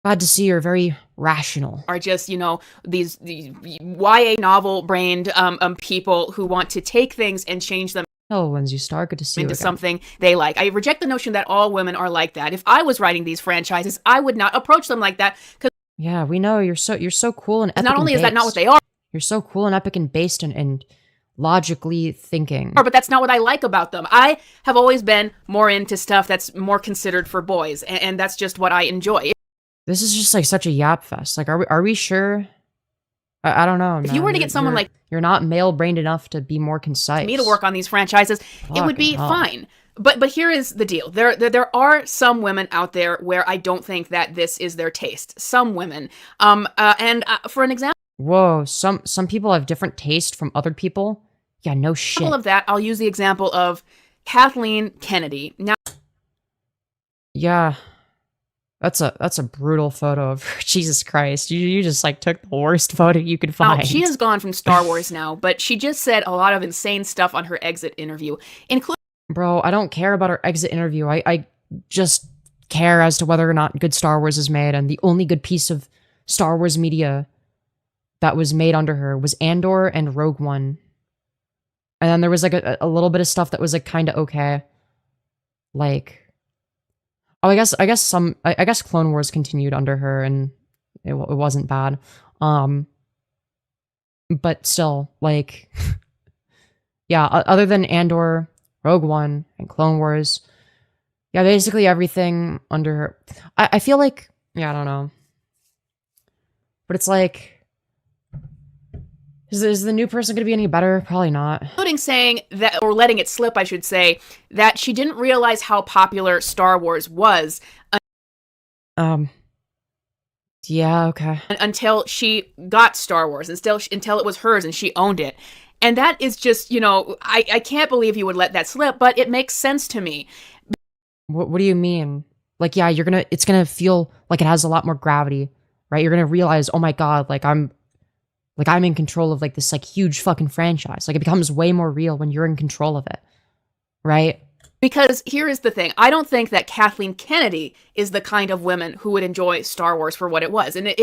Glad to see you're very rational. Are just, you know, these YA novel brained people who want to take things and change them. Hello, Lindsay Starr. Good to see you into again. Something they like. I reject the notion that all women are like that. If I was writing these franchises, I would not approach them like that. Yeah, we know you're so cool and epic. Not only and is that not what they are. You're so cool and epic and based and logically thinking. But that's not what I like about them. I have always been more into stuff that's more considered for boys, and that's just what I enjoy. This is just like such a yap fest. Like, are we sure? I don't know. If you were to get someone like you're not male brained enough to be more concise. me to work on these franchises, it would be Fucking hell. fine. But here is the deal. There are some women out there where I don't think that this is their taste. Some women. For an example Whoa, some people have different taste from other people. Yeah, no shit. of that, I'll use the example of Kathleen Kennedy. Now, Yeah. That's a brutal photo of her. Jesus Christ. You just like took the worst photo you could find. she has gone from Star Wars now, but she just said a lot of insane stuff on her exit interview, including Bro, I don't care about her exit interview. I just care as to whether or not good Star Wars is made, and the only good piece of Star Wars media that was made under her was Andor and Rogue One. And then there was like a little bit of stuff that was like kind of okay. Like, oh, I guess Clone Wars continued under her, and it wasn't bad. But still, like, yeah. Other than Andor, Rogue One, and Clone Wars, yeah, basically everything under her. I feel like, yeah, I don't know, but it's like, is the new person gonna be any better? Probably not. including saying that, or letting it slip, I should say, that she didn't realize how popular Star Wars was Yeah, okay. until she got Star Wars, until it was hers and she owned it. And that is just, I can't believe you would let that slip, but it makes sense to me. What do you mean? Like, yeah, it's gonna feel like it has a lot more gravity, right? You're gonna realize, oh my god, like I'm in control of like this like huge fucking franchise. Like, it becomes way more real when you're in control of it, right? Because here is the thing. I don't think that Kathleen Kennedy is the kind of woman who would enjoy Star Wars for what it was. And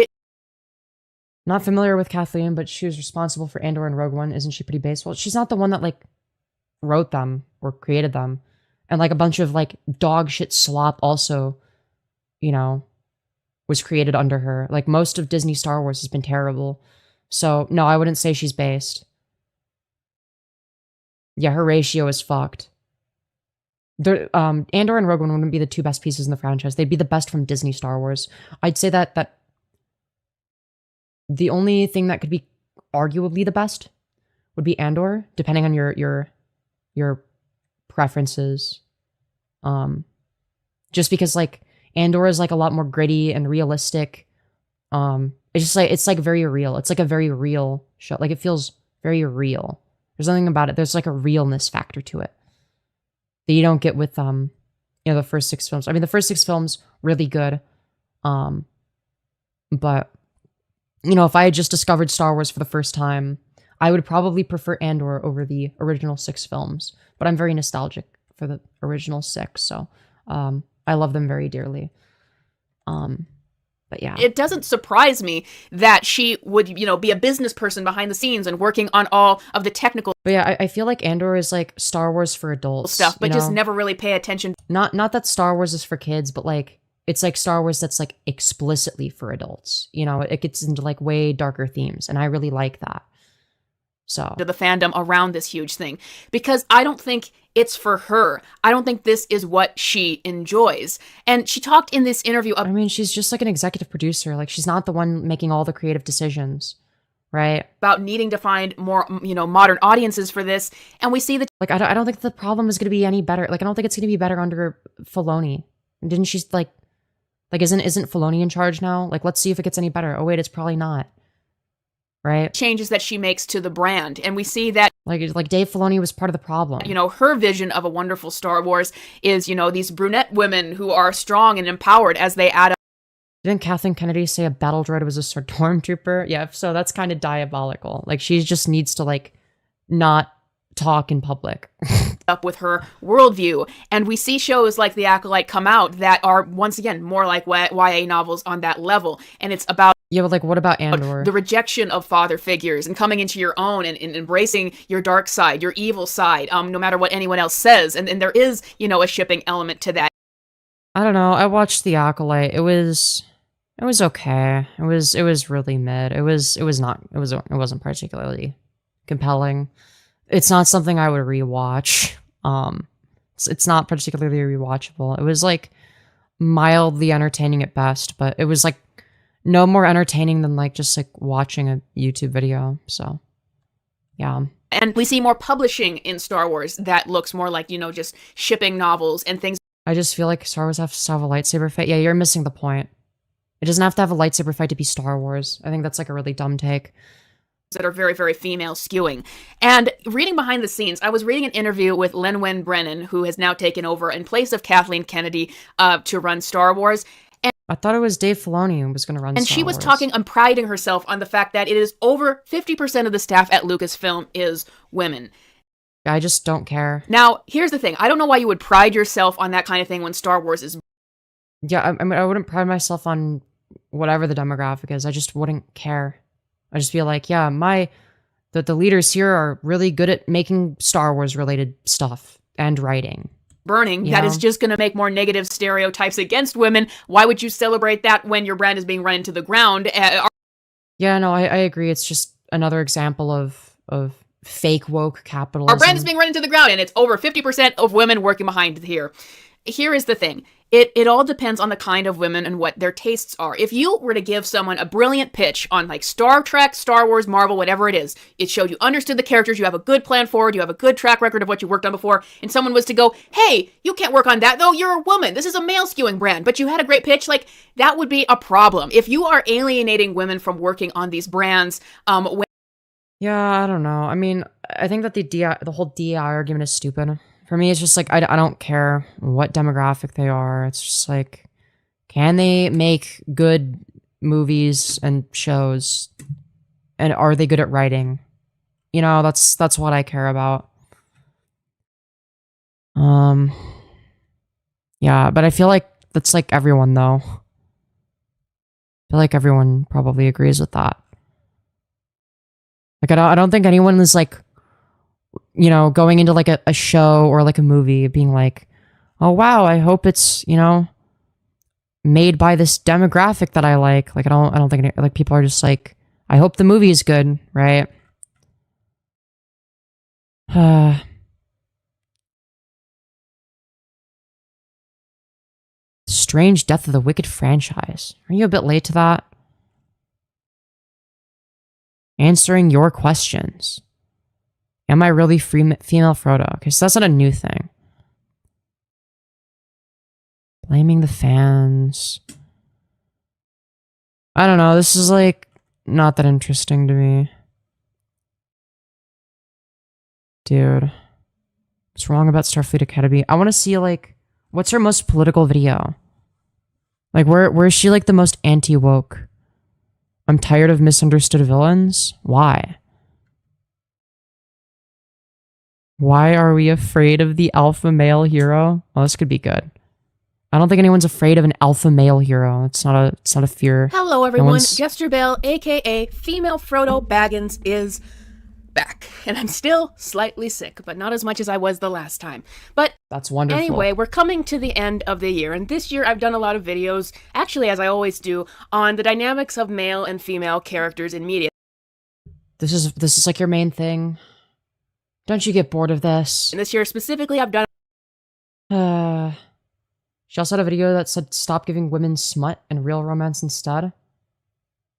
Not familiar with Kathleen, but she was responsible for Andor and Rogue One. Isn't she pretty base? Well, she's not the one that like wrote them or created them. And like a bunch of like dog shit slop also, was created under her. Like, most of Disney Star Wars has been terrible. So no, I wouldn't say she's based. Yeah, her ratio is fucked. Andor and Rogue One wouldn't be the two best pieces in the franchise. They'd be the best from Disney Star Wars. I'd say that the only thing that could be arguably the best would be Andor, depending on your preferences. Just because like Andor is like a lot more gritty and realistic. It's just like, it's like very real. It's like a very real show. Like, it feels very real. There's nothing about it. There's like a realness factor to it that you don't get with the first 6 films. I mean, the first 6 films really good. But if I had just discovered Star Wars for the first time, I would probably prefer Andor over the original 6 films. But I'm very nostalgic for the original 6, so I love them very dearly. But yeah. it doesn't surprise me that she would, be a business person behind the scenes and working on all of the technical But yeah, I feel like Andor is like Star Wars for adults stuff, but you just know? never really pay attention. Not that Star Wars is for kids, but like it's like Star Wars that's like explicitly for adults. It gets into like way darker themes, and I really like that. So To the fandom around this huge thing, because I don't think it's for her. I don't think this is what she enjoys. And she talked in this interview I mean, she's just like an executive producer. Like, she's not the one making all the creative decisions, right? about needing to find more, modern audiences for this. And we see that Like, I don't think the problem is going to be any better. Like, I don't think it's going to be better under Filoni. Didn't she like isn't Filoni in charge now? Like, let's see if it gets any better. Oh wait, it's probably not. Right? changes that she makes to the brand. And we see that, Like Dave Filoni was part of the problem. her vision of a wonderful Star Wars is, these brunette women who are strong and empowered as they add up. Didn't Kathleen Kennedy say a battle droid was a stormtrooper? Yeah, so that's kind of diabolical. Like, she just needs to like not talk in public. up with her worldview. And we see shows like The Acolyte come out that are, once again, more like YA novels on that level. And it's about Yeah, but like, what about Andor? the rejection of father figures and coming into your own and embracing your dark side, your evil side, no matter what anyone else says. And there is, a shipping element to that. I don't know. I watched The Acolyte. It was okay. It was really mid. It wasn't particularly compelling. it's not something I would rewatch. It's not particularly rewatchable. It was like mildly entertaining at best, but it was like no more entertaining than like just like watching a YouTube video. So, yeah. And we see more publishing in Star Wars that looks more like, you know, just shipping novels and things. I just feel like Star Wars has to have a lightsaber fight. Yeah, you're missing the point. It doesn't have to have a lightsaber fight to be Star Wars. I think that's like a really dumb take. That are very, very female skewing. And reading behind the scenes, I was reading an interview with Lin-Wen Brennan, who has now taken over in place of Kathleen Kennedy to run Star Wars. And I thought it was Dave Filoni who was going to run Star Wars. And she was talking and priding herself on the fact that it is over 50% of the staff at Lucasfilm is women. I just don't care. Now, here's the thing. I don't know why you would pride yourself on that kind of thing when Star Wars is... Yeah, I mean, I wouldn't pride myself on whatever the demographic is. I just wouldn't care. I just feel like, yeah, the leaders here are really good at making Star Wars related stuff and writing. Burning, that is just going to make more negative stereotypes against women. Why would you celebrate that when your brand is being run into the ground? Yeah, no, I agree. It's just another example of fake woke capitalism. Our brand is being run into the ground, and it's over 50% of women working behind here. Here is the thing. It all depends on the kind of women and what their tastes are. If you were to give someone a brilliant pitch on like Star Trek, Star Wars, Marvel, whatever it is, it showed you understood the characters, you have a good plan forward, you have a good track record of what you worked on before, and someone was to go, hey, you can't work on that though, you're a woman, this is a male skewing brand, but you had a great pitch, like that would be a problem. If you are alienating women from working on these brands, yeah, I don't know. I mean, I think that the whole DEI argument is stupid. For me, it's just like, I don't care what demographic they are. It's just like, can they make good movies and shows? And are they good at writing? You know, that's what I care about. Yeah, but I feel like that's like everyone though. I feel like everyone probably agrees with that. Like, I don't think anyone is like, you know, going into like a show or like a movie being like, oh wow, I hope it's, you know, made by this demographic that I like. Like, I don't think like people are just like, I hope the movie is good, right? Strange Death of the Wicked franchise. Are you a bit late to that? Answering your questions. Am I really female Frodo? Okay, so that's not a new thing. Blaming the fans. I don't know. This is like not that interesting to me. Dude. What's wrong about Starfleet Academy? I want to see like, what's her most political video? Like, where is she like the most anti-woke? I'm tired of misunderstood villains. Why? Why are we afraid of the alpha male hero? Oh, this could be good. I don't think anyone's afraid of an alpha male hero. It's not a fear. Hello, everyone. Jester Bell, aka Female Frodo Baggins, is back. And I'm still slightly sick, but not as much as I was the last time. But that's wonderful. Anyway, we're coming to the end of the year, and this year I've done a lot of videos, actually as I always do, on the dynamics of male and female characters in media. This is like your main thing. Don't you get bored of this? And this year specifically, I've done... She also had a video that said, stop giving women smut and real romance instead.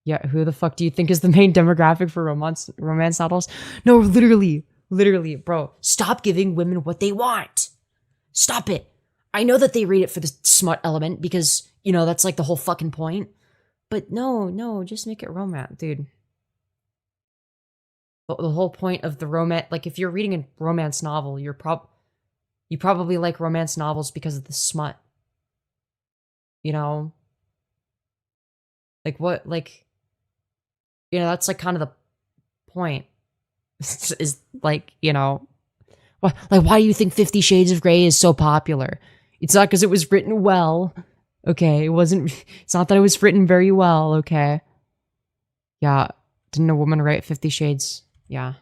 Yeah, who the fuck do you think is the main demographic for romance novels? No, literally, bro. Stop giving women what they want. Stop it. I know that they read it for the smut element because, you know, that's like the whole fucking point. But no, just make it romance, dude. The whole point of the romance, like if you're reading a romance novel, you probably like romance novels because of the smut. You know? Like what, like, you know, that's like kind of the point. Is like, you know, why do you think 50 Shades of Grey is so popular? It's not because it was written well. Okay, it's not that it was written very well, okay? Yeah, didn't a woman write 50 Shades? Yeah,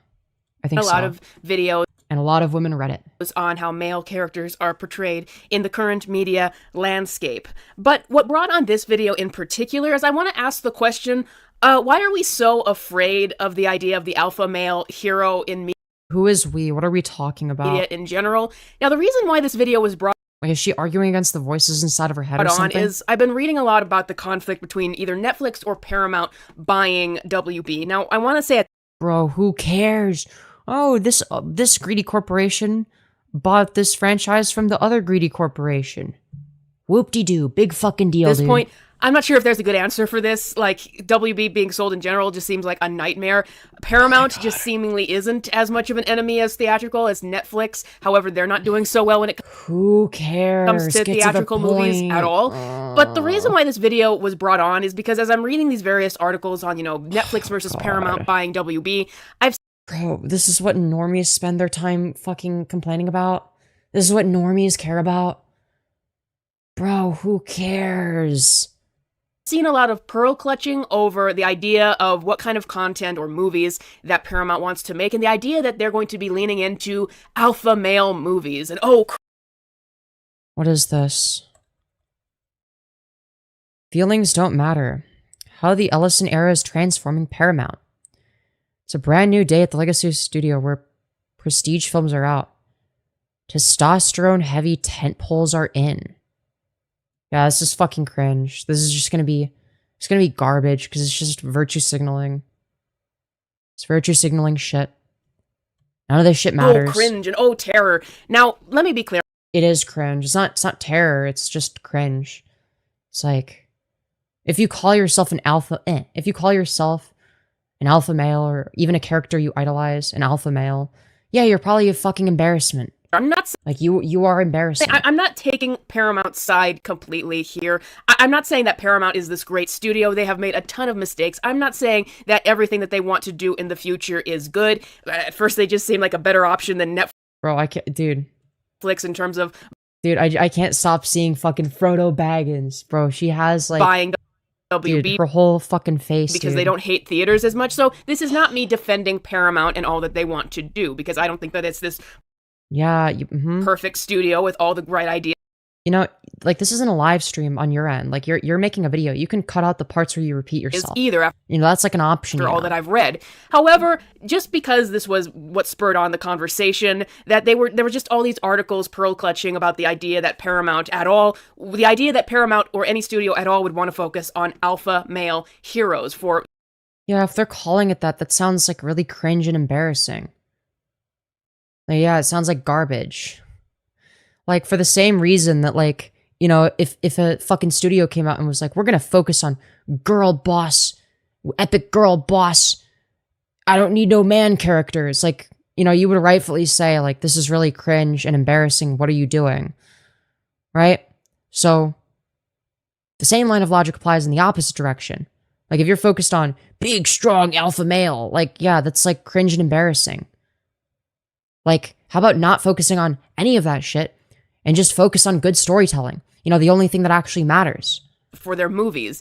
I think so. A lot of videos. And a lot of women read it. On how male characters are portrayed in the current media landscape. But what brought on this video in particular is I want to ask the question, why are we so afraid of the idea of the alpha male hero in media? Who is we? What are we talking about? media in general. Now, the reason why this video was brought Like, is she arguing against the voices inside of her head or on something? is I've been reading a lot about the conflict between either Netflix or Paramount buying WB. Now, I want to say Bro, who cares? Oh, this greedy corporation bought this franchise from the other greedy corporation. Whoop-de-doo. Big fucking deal, at this dude. point, I'm not sure if there's a good answer for this. Like, WB being sold in general just seems like a nightmare. Paramount just seemingly isn't as much of an enemy as theatrical as Netflix. However, they're not doing so well when it Who cares? comes to Get the theatrical movies point. at all. But the reason why this video was brought on is because as I'm reading these various articles on, Netflix versus Paramount buying WB, Bro, this is what normies spend their time fucking complaining about? This is what normies care about? Bro, who cares? seen a lot of pearl clutching over the idea of what kind of content or movies that Paramount wants to make, and the idea that they're going to be leaning into alpha male movies. And What is this? Feelings don't matter. How the Ellison era is transforming Paramount. It's a brand new day at the Legacy Studio where prestige films are out. Testosterone-heavy tentpoles are in. Yeah, this is fucking cringe. This is just gonna be... It's gonna be garbage, because it's just virtue signaling. It's virtue signaling shit. None of this shit matters. cringe and terror. Now, let me be clear. It is cringe. It's not terror, it's just cringe. It's like... If you call yourself an alpha... If you call yourself an alpha male, or even a character you idolize, an alpha male, yeah, you're probably a fucking embarrassment. I'm not like you are embarrassing. I'm not taking Paramount's side completely here. I'm not saying that Paramount is this great studio. They have made a ton of mistakes. I'm not saying that everything that they want to do in the future is good. At first, they just seem like a better option than Netflix. Bro, I can't, dude. In terms of, dude, I can't stop seeing fucking Frodo Baggins, bro. She has like buying WB, dude, her whole fucking face, because dude. they don't hate theaters as much. So this is not me defending Paramount and all that they want to do, because I don't think that it's this perfect studio with all the right ideas. You know, like, this isn't a live stream on your end. Like, you're making a video. You can cut out the parts where you repeat yourself. Either. You know, that's like an option. After all that I've read. However, just because this was what spurred on the conversation, that there were just all these articles pearl clutching about the idea that Paramount or any studio at all would want to focus on alpha male heroes for. Yeah, if they're calling it that, that sounds like really cringe and embarrassing. Like, yeah, it sounds like garbage. Like, for the same reason that, like, you know, if a fucking studio came out and was like, we're gonna focus on girl boss, epic girl boss, I don't need no man characters, like, you know, you would rightfully say, like, this is really cringe and embarrassing, what are you doing? Right? So, the same line of logic applies in the opposite direction. Like, if you're focused on big, strong alpha male, like, yeah, that's, like, cringe and embarrassing. Like, how about not focusing on any of that shit and just focus on good storytelling? You know, the only thing that actually matters. For their movies.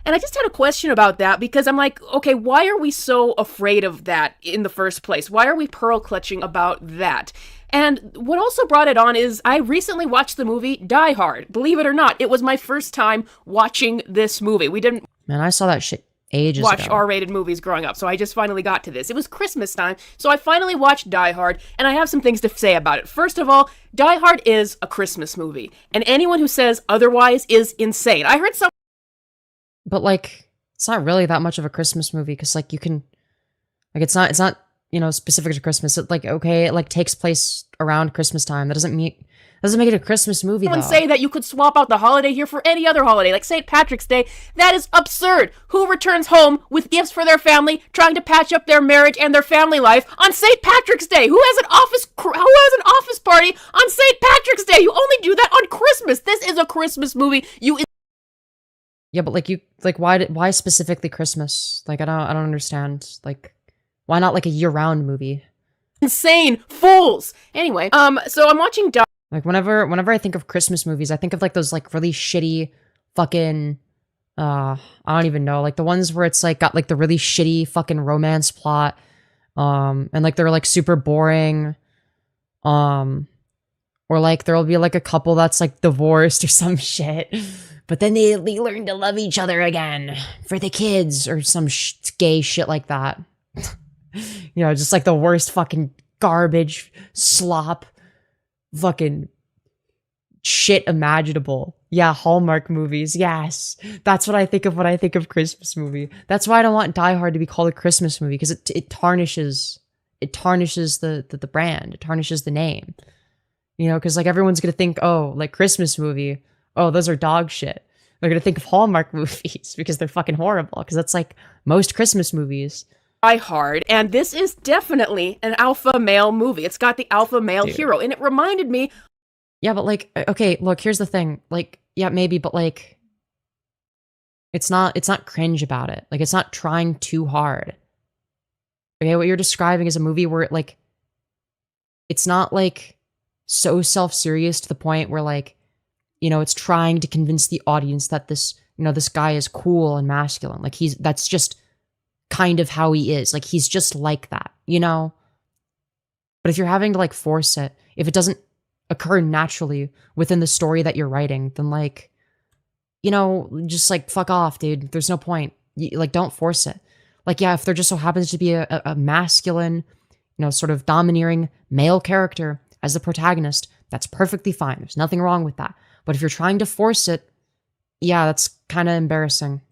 And I just had a question about that, because I'm like, okay, why are we so afraid of that in the first place? Why are we pearl clutching about that? And what also brought it on is I recently watched the movie Die Hard. Believe it or not, it was my first time watching this movie. We didn't... Man, I saw that shit ages watch ago. R-rated movies growing up, so I just finally got to this. It was Christmas time, so I finally watched Die Hard, and I have some things to say about it. First of all, Die Hard is a Christmas movie, and anyone who says otherwise is insane. I heard some... But, like, it's not really that much of a Christmas movie, because, like, you can... Like, it's not, you know, specific to Christmas. It, like, okay, it, like, takes place around Christmas time. That doesn't make it a Christmas movie, though. Say that you could swap out the holiday here for any other holiday, like St. Patrick's Day. That is absurd. Who returns home with gifts for their family, trying to patch up their marriage and their family life on St. Patrick's Day? Who has an office party on St. Patrick's Day? You only do that on Christmas. This is a Christmas movie. Yeah, but, like, why specifically Christmas? Like, I don't understand. Like, why not, like, a year-round movie? Insane fools. Anyway, so I'm watching like, whenever I think of Christmas movies, I think of, like, those, like, really shitty fucking, I don't even know, like, the ones where it's, like, got, like, the really shitty fucking romance plot, and, like, they're, like, super boring, or, like, there'll be, like, a couple that's, like, divorced or some shit, but then they learn to love each other again for the kids, or some gay shit like that. You know, just, like, the worst fucking garbage, slop, fucking shit imaginable. Yeah, Hallmark movies. Yes. That's what I think of when I think of Christmas movie. That's why I don't want Die Hard to be called a Christmas movie, because it tarnishes the brand. It tarnishes the name. You know, because like everyone's gonna think, oh, like Christmas movie, oh, those are dog shit. They're gonna think of Hallmark movies because they're fucking horrible. Because that's like most Christmas movies. Die Hard, and this is definitely an alpha male movie. It's got the alpha male hero, and it reminded me. Yeah, but like, okay, look, here's the thing. Like, yeah, maybe, but like, it's not cringe about it. Like, it's not trying too hard. Okay, what you're describing is a movie where like, it's not like so self-serious to the point where like, you know, it's trying to convince the audience that this, you know, this guy is cool and masculine. Like that's just kind of how he is. Like he's just like that, you know? But if you're having to like force it, if it doesn't occur naturally within the story that you're writing, then like, you know, just like fuck off, dude. There's no point. Like don't force it. Like, yeah, if there just so happens to be a masculine, you know, sort of domineering male character as the protagonist, that's perfectly fine. There's nothing wrong with that. But if you're trying to force it, yeah, that's kind of embarrassing.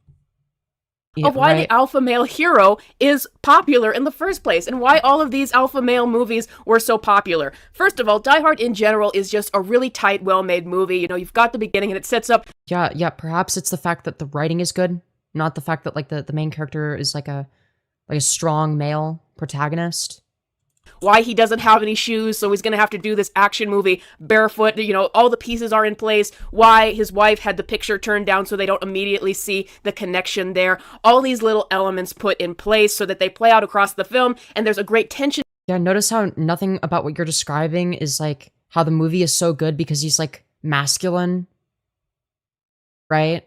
Yeah, of why right? the alpha male hero is popular in the first place, and why all of these alpha male movies were so popular. First of all, Die Hard in general is just a really tight, well-made movie. You know, you've got the beginning and it sets up... Yeah, perhaps it's the fact that the writing is good, not the fact that like the main character is like a strong male protagonist. Why he doesn't have any shoes, so he's gonna have to do this action movie barefoot. You know, all the pieces are in place. Why his wife had the picture turned down so they don't immediately see the connection there. All these little elements put in place so that they play out across the film, and there's a great tension. Yeah, notice how nothing about what you're describing is like how the movie is so good because he's like masculine, right?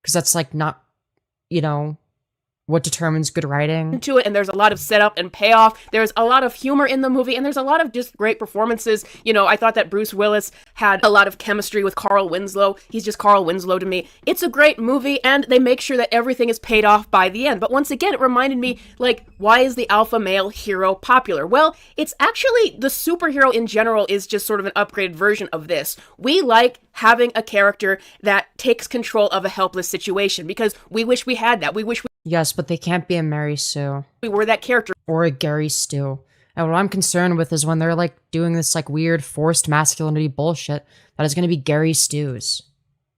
Because that's like not, you know, what determines good writing. To it, and there's a lot of setup and payoff. There's a lot of humor in the movie, and there's a lot of just great performances. You know, I thought that Bruce Willis had a lot of chemistry with Carl Winslow. He's just Carl Winslow to me. It's a great movie, and they make sure that everything is paid off by the end. But once again, it reminded me, like, why is the alpha male hero popular? Well, it's actually the superhero in general is just sort of an upgraded version of this. We like having a character that takes control of a helpless situation because we wish we had that. We wish Yes, but they can't be a Mary Sue. we were that character. Or a Gary Stu. And what I'm concerned with is when they're like doing this like weird forced masculinity bullshit, that is going to be Gary Stews.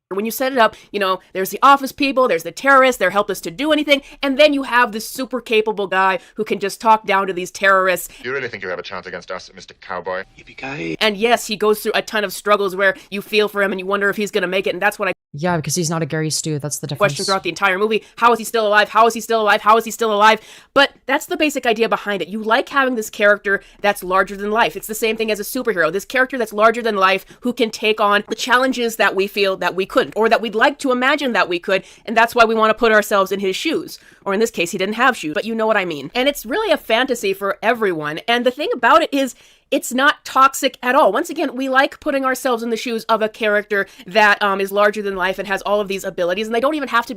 When you set it up, you know, there's the office people, there's the terrorists, they're helpless to do anything, and then you have this super capable guy who can just talk down to these terrorists. You really think you have a chance against us, Mr. Cowboy? Yippee-ki-yay. And yes, he goes through a ton of struggles where you feel for him and you wonder if he's going to make it, and that's what I Yeah, because he's not a Gary Stu. That's the difference. question throughout the entire movie. How is he still alive? How is he still alive? How is he still alive? But that's the basic idea behind it. You like having this character that's larger than life. It's the same thing as a superhero. This character that's larger than life who can take on the challenges that we feel that we couldn't, or that we'd like to imagine that we could, and that's why we want to put ourselves in his shoes. Or in this case, he didn't have shoes, but you know what I mean. And it's really a fantasy for everyone, and the thing about it is, it's not toxic at all. Once again, we like putting ourselves in the shoes of a character that is larger than life and has all of these abilities, and they don't even have to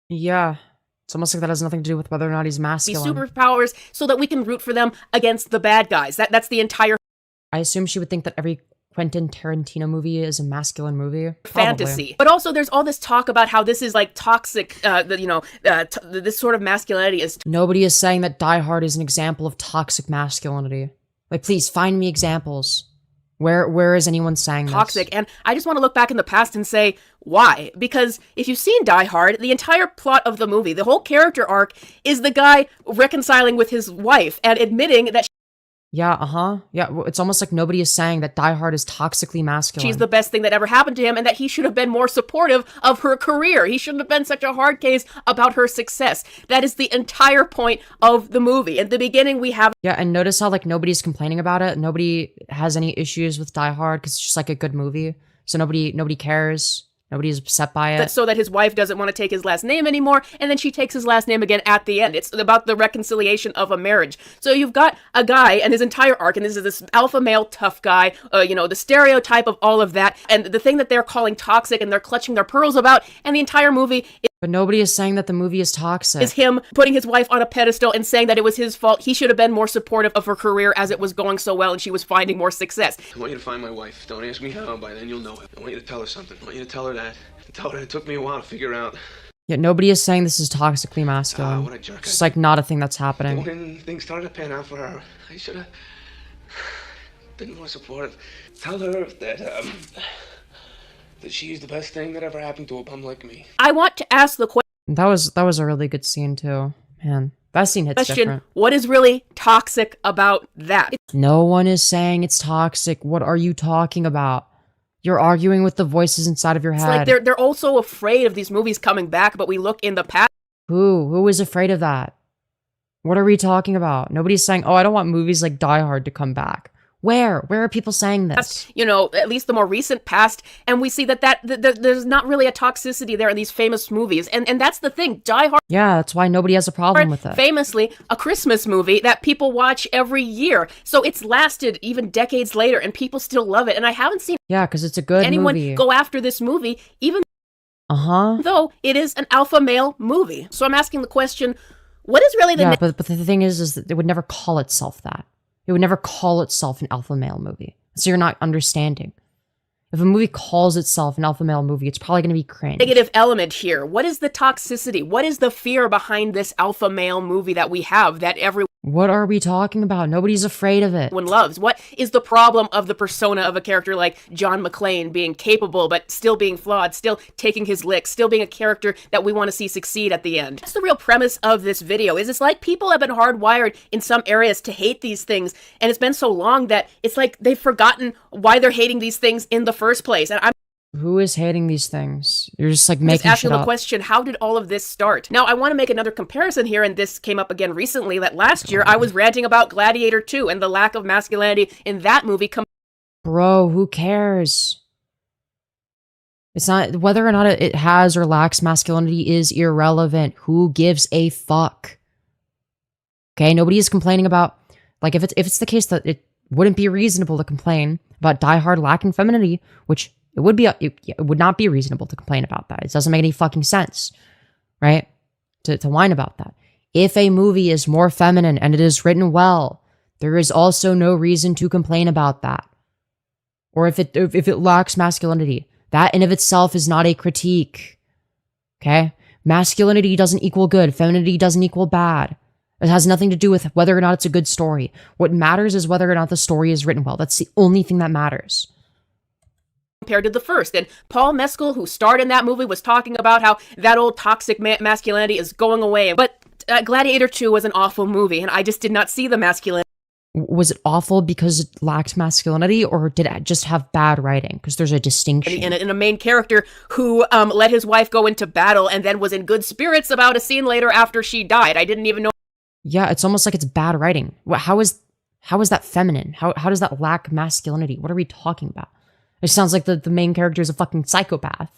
Yeah. It's almost like that has nothing to do with whether or not he's be masculine. superpowers so that we can root for them against the bad guys. That's the entire I assume she would think that every Quentin Tarantino movie is a masculine movie. fantasy. But also there's all this talk about how this is like toxic, this sort of masculinity is Nobody is saying that Die Hard is an example of toxic masculinity. Like, please find me examples. Where is anyone saying toxic. this? And I just want to look back in the past and say, why? Because if you've seen Die Hard, the entire plot of the movie, the whole character arc, is the guy reconciling with his wife and admitting that Yeah, Yeah, it's almost like nobody is saying that Die Hard is toxically masculine. she's the best thing that ever happened to him and that he should have been more supportive of her career. He shouldn't have been such a hard case about her success. That is the entire point of the movie. At the beginning, we have Yeah, and notice how like nobody's complaining about it. Nobody has any issues with Die Hard because it's just like a good movie. So nobody cares. Nobody's upset by it. so that his wife doesn't want to take his last name anymore, and then she takes his last name again at the end. It's about the reconciliation of a marriage. So you've got a guy and his entire arc, and this is this alpha male tough guy, the stereotype of all of that, and the thing that they're calling toxic and they're clutching their pearls about, and the entire movie is But nobody is saying that the movie is toxic. Is him putting his wife on a pedestal and saying that it was his fault. He should have been more supportive of her career as it was going so well and she was finding more success. I want you to find my wife. Don't ask me how, by then you'll know it. I want you to tell her something. I want you to tell her that. Tell her it took me a while to figure out. Yet nobody is saying this is toxically masculine. What a jerk. It's just like not a thing that's happening. When things started to pan out for her, I should have been more supportive. Tell her that she's the best thing that ever happened to a bum like me. I want to ask the That was a really good scene too. Man, that scene hits question, different. what is really toxic about that? No one is saying it's toxic. What are you talking about? You're arguing with the voices inside of your It's head. like they're also afraid of these movies coming back, but we look in the past. Who is afraid of that? What are we talking about? Nobody's saying, oh, I don't want movies like Die Hard to come back. Where are people saying this? You know, at least the more recent past, and we see that there's not really a toxicity there in these famous movies, and that's the thing. Die Hard. Yeah, that's why nobody has a problem with it. Famously, a Christmas movie that people watch every year, so it's lasted even decades later, and people still love it. And I haven't seen because it's a good anyone movie. Go after this movie, even though it is an alpha male movie. So I'm asking the question: what is really the but the thing is that it would never call itself that. It would never call itself an alpha male movie. So you're not understanding. If a movie calls itself an alpha male movie, it's probably going to be cringe. Negative element here? What is the toxicity? What is the fear behind this alpha male movie that we have that everyone What are we talking about? Nobody's afraid of it. loves? What is the problem of the persona of a character like John McClane being capable but still being flawed, still taking his licks, still being a character that we want to see succeed at the end? That's the real premise of this video. Is it's like people have been hardwired in some areas to hate these things, and it's been so long that it's like they've forgotten why they're hating these things in the first place. And I'm Who is hating these things? You're just like making just asking shit the up. question, how did all of this start? Now, I want to make another comparison here, and this came up again recently, that last year I was ranting about Gladiator 2 and the lack of masculinity in that movie. Bro, who cares? It's not whether or not it has or lacks masculinity is irrelevant. Who gives a fuck? Okay, nobody is complaining about, like, if it's the case that it wouldn't be reasonable to complain about Die Hard lacking femininity, which it would not be reasonable to complain about that. It doesn't make any fucking sense, right? To whine about that. If a movie is more feminine and it is written well, there is also no reason to complain about that. Or if it lacks masculinity, that in of itself is not a critique. Okay? Masculinity doesn't equal good. Femininity doesn't equal bad. It has nothing to do with whether or not it's a good story. What matters is whether or not the story is written well. That's the only thing that matters. Compared to the first. And Paul Mescal, who starred in that movie, was talking about how that old toxic masculinity is going away. But Gladiator 2 was an awful movie, and I just did not see the masculinity. Was it awful because it lacked masculinity, or did it just have bad writing? Because there's a distinction. In a main character who let his wife go into battle and then was in good spirits about a scene later after she died. I didn't even know. Yeah, it's almost like it's bad writing. How is that feminine? How does that lack masculinity? What are we talking about? It sounds like the main character is a fucking psychopath.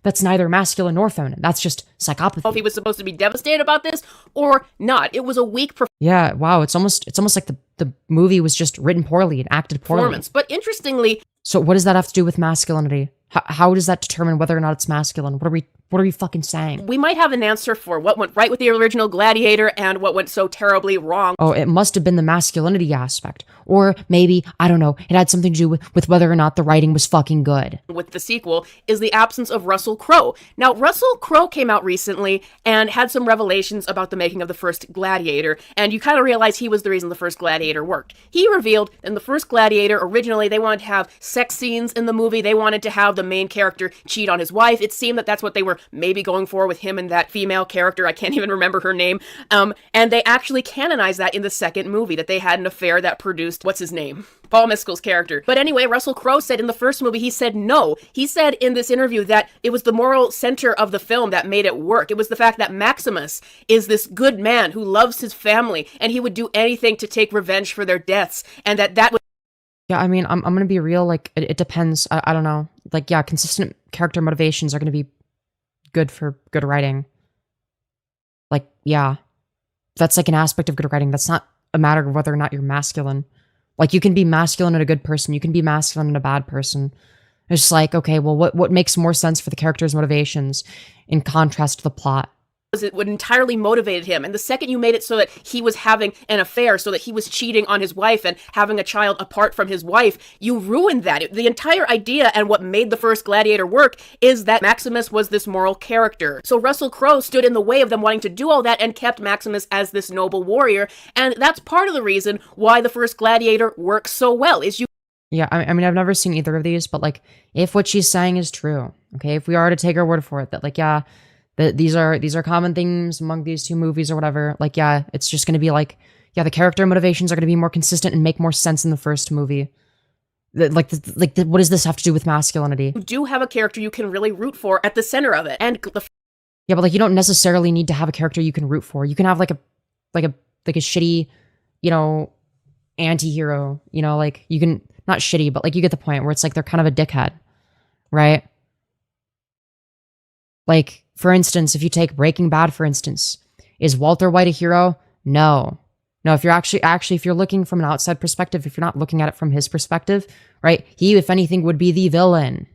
That's neither masculine nor feminine. That's just psychopathy. If he was supposed to be devastated about this or not. It was a weak Yeah, wow. It's almost like the movie was just written poorly and acted poorly. performance. But interestingly, So what does that have to do with masculinity? How does that determine whether or not it's masculine? What are we fucking saying? we might have an answer for what went right with the original Gladiator and what went so terribly wrong. Oh, it must have been the masculinity aspect. Or maybe, I don't know, it had something to do with whether or not the writing was fucking good. With the sequel is the absence of Russell Crowe. Now, Russell Crowe came out recently and had some revelations about the making of the first Gladiator, and you kind of realize he was the reason the first Gladiator worked. He revealed in the first Gladiator, originally they wanted to have sex scenes in the movie. They wanted to have the main character cheat on his wife. It seemed that that's what they were maybe going for with him and that female character. I can't even remember her name. And they actually canonized that in the second movie, that they had an affair that produced, what's his name? Paul Mescal's character. But anyway, Russell Crowe said in the first movie, he said no. He said in this interview that it was the moral center of the film that made it work. It was the fact that Maximus is this good man who loves his family and he would do anything to take revenge for their deaths, and that was. Yeah, I mean, I'm gonna be real, like, it depends. I don't know. Like, yeah, consistent character motivations are gonna be good for good writing. Like, yeah. That's like an aspect of good writing. That's not a matter of whether or not you're masculine. Like, you can be masculine and a good person. You can be masculine and a bad person. It's like, okay, well, what makes more sense for the character's motivations in contrast to the plot? It would entirely motivated him. And the second you made it so that he was having an affair, so that he was cheating on his wife and having a child apart from his wife, you ruined that. The entire idea and what made the first Gladiator work is that Maximus was this moral character. So Russell Crowe stood in the way of them wanting to do all that and kept Maximus as this noble warrior. And that's part of the reason why the first Gladiator works so well, is you Yeah, I mean, I've never seen either of these, but like, if what she's saying is true, okay, if we are to take her word for it, that like, yeah, that these are common themes among these two movies or whatever, like, yeah, it's just going to be like, yeah, the character motivations are going to be more consistent and make more sense in the first movie. What does this have to do with masculinity? You do have a character you can really root for at the center of it. And Yeah, but like, you don't necessarily need to have a character you can root for. You can have like a shitty, you know, anti-hero, you know, like, you can, not shitty, but like, you get the point, where it's like they're kind of a dickhead, right? Like, for instance, if you take Breaking Bad, for instance, is Walter White a hero? No. If you're actually, if you're looking from an outside perspective, if you're not looking at it from his perspective, right? He, if anything, would be the villain.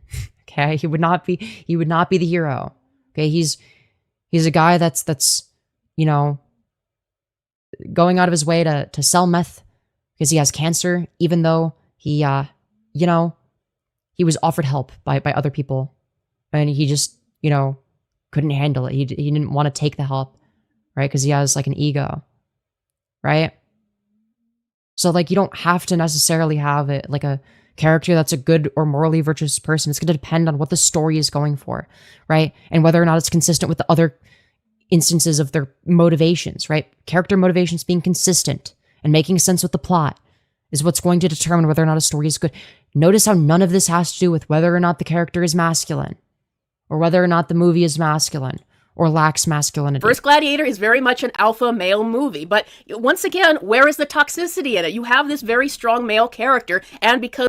Okay, he would not be the hero. Okay, he's a guy that's, you know, going out of his way to sell meth because he has cancer, even though he, you know, he was offered help by other people, and he just, you know, couldn't handle it. He didn't want to take the help, right? Because he has like an ego, right? So like, you don't have to necessarily have it like a character that's a good or morally virtuous person. It's going to depend on what the story is going for, right? And whether or not it's consistent with the other instances of their motivations, right? Character motivations being consistent and making sense with the plot is what's going to determine whether or not a story is good. Notice how none of this has to do with whether or not the character is masculine, or whether or not the movie is masculine or lacks masculinity. First Gladiator is very much an alpha male movie, but once again, where is the toxicity in it? You have this very strong male character, and because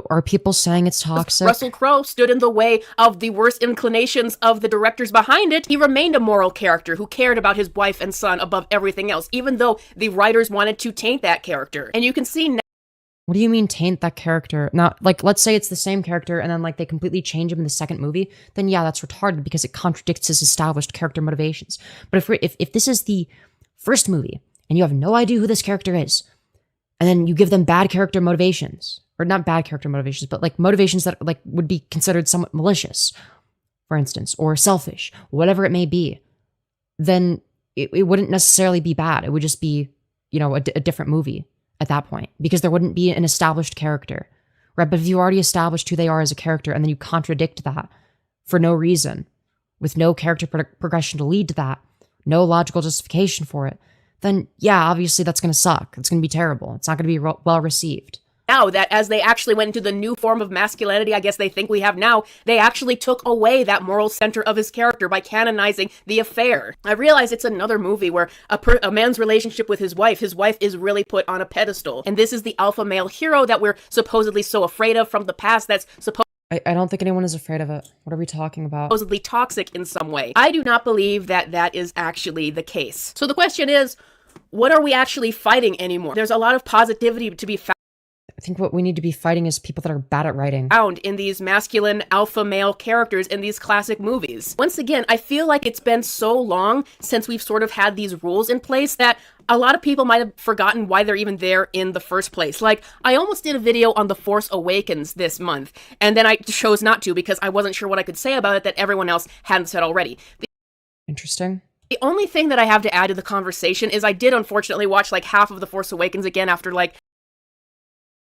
are people saying it's toxic? Russell Crowe stood in the way of the worst inclinations of the directors behind it, he remained a moral character who cared about his wife and son above everything else, even though the writers wanted to taint that character. And you can see now. What do you mean taint that character? Now, like, let's say it's the same character and then like they completely change him in the second movie, then yeah, that's retarded because it contradicts his established character motivations. But if this is the first movie and you have no idea who this character is, and then you give them bad character motivations, or not bad character motivations, but like motivations that like would be considered somewhat malicious, for instance, or selfish, whatever it may be, then it wouldn't necessarily be bad. It would just be, you know, a different movie at that point, because there wouldn't be an established character, right? But if you already established who they are as a character and then you contradict that for no reason, with no character progression to lead to that, no logical justification for it, then yeah, obviously that's going to suck. It's going to be terrible. It's not going to be well received. Now that as they actually went into the new form of masculinity, I guess they think we have now, they actually took away that moral center of his character by canonizing the affair. I realize it's another movie where a man's relationship with his wife is really put on a pedestal. And this is the alpha male hero that we're supposedly so afraid of from the past that's supposed I don't think anyone is afraid of it. What are we talking about? Supposedly toxic in some way. I do not believe that that is actually the case. So the question is, what are we actually fighting anymore? There's a lot of positivity to be found. I think what we need to be fighting is people that are bad at writing. Found in these masculine alpha male characters in these classic movies. Once again, I feel like it's been so long since we've sort of had these rules in place that a lot of people might have forgotten why they're even there in the first place. Like, I almost did a video on The Force Awakens this month, and then I chose not to because I wasn't sure what I could say about it that everyone else hadn't said already. Interesting. The only thing that I have to add to the conversation is I did unfortunately watch like half of The Force Awakens again after like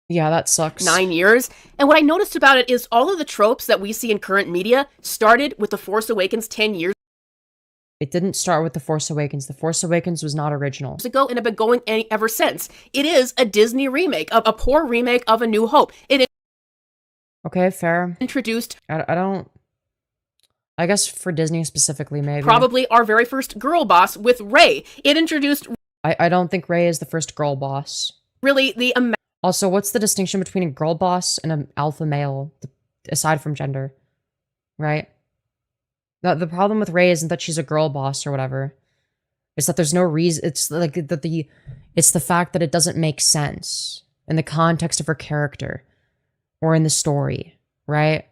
yeah, that sucks. 9 years. And what I noticed about it is all of the tropes that we see in current media started with The Force Awakens 10 years It didn't start with The Force Awakens. The Force Awakens was not original. ago and have been going ever since. It is a Disney remake, a poor remake of A New Hope. It Okay, fair. introduced I don't... I guess for Disney specifically, maybe. probably our very first girl boss with Rey. It introduced I don't think Rey is the first girl boss. really the Also, what's the distinction between a girl boss and an alpha male, aside from gender? Right? The problem with Rey isn't that she's a girl boss or whatever. It's that there's no reason. It's like it's the fact that it doesn't make sense in the context of her character or in the story, right?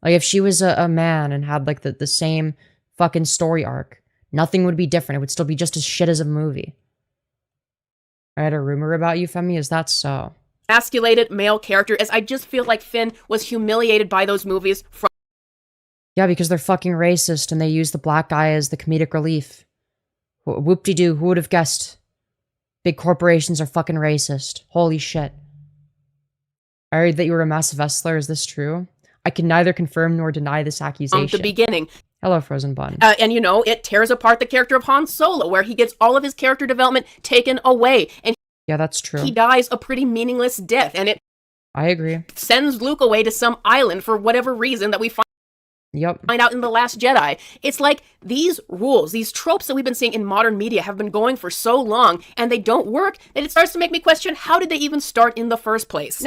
Like, if she was a man and had, like, the same fucking story arc, nothing would be different. It would still be just as shit as a movie. I had a rumor about you, Femi. Is that so? Emasculated male character, as I just feel like Finn was humiliated by those movies from. Yeah, because they're fucking racist and they use the black guy as the comedic relief. Whoop-de-doo, who would have guessed? Big corporations are fucking racist. Holy shit. I heard that you were a massive wrestler. Is this true? I can neither confirm nor deny this accusation. From the beginning. Hello, Frozen Bun. And you know, it tears apart the character of Han Solo, where he gets all of his character development taken away. And yeah, that's true. He dies a pretty meaningless death, and it I agree. Sends Luke away to some island for whatever reason that we find out in The Last Jedi. It's like these rules, these tropes that we've been seeing in modern media have been going for so long, and they don't work, that it starts to make me question, how did they even start in the first place?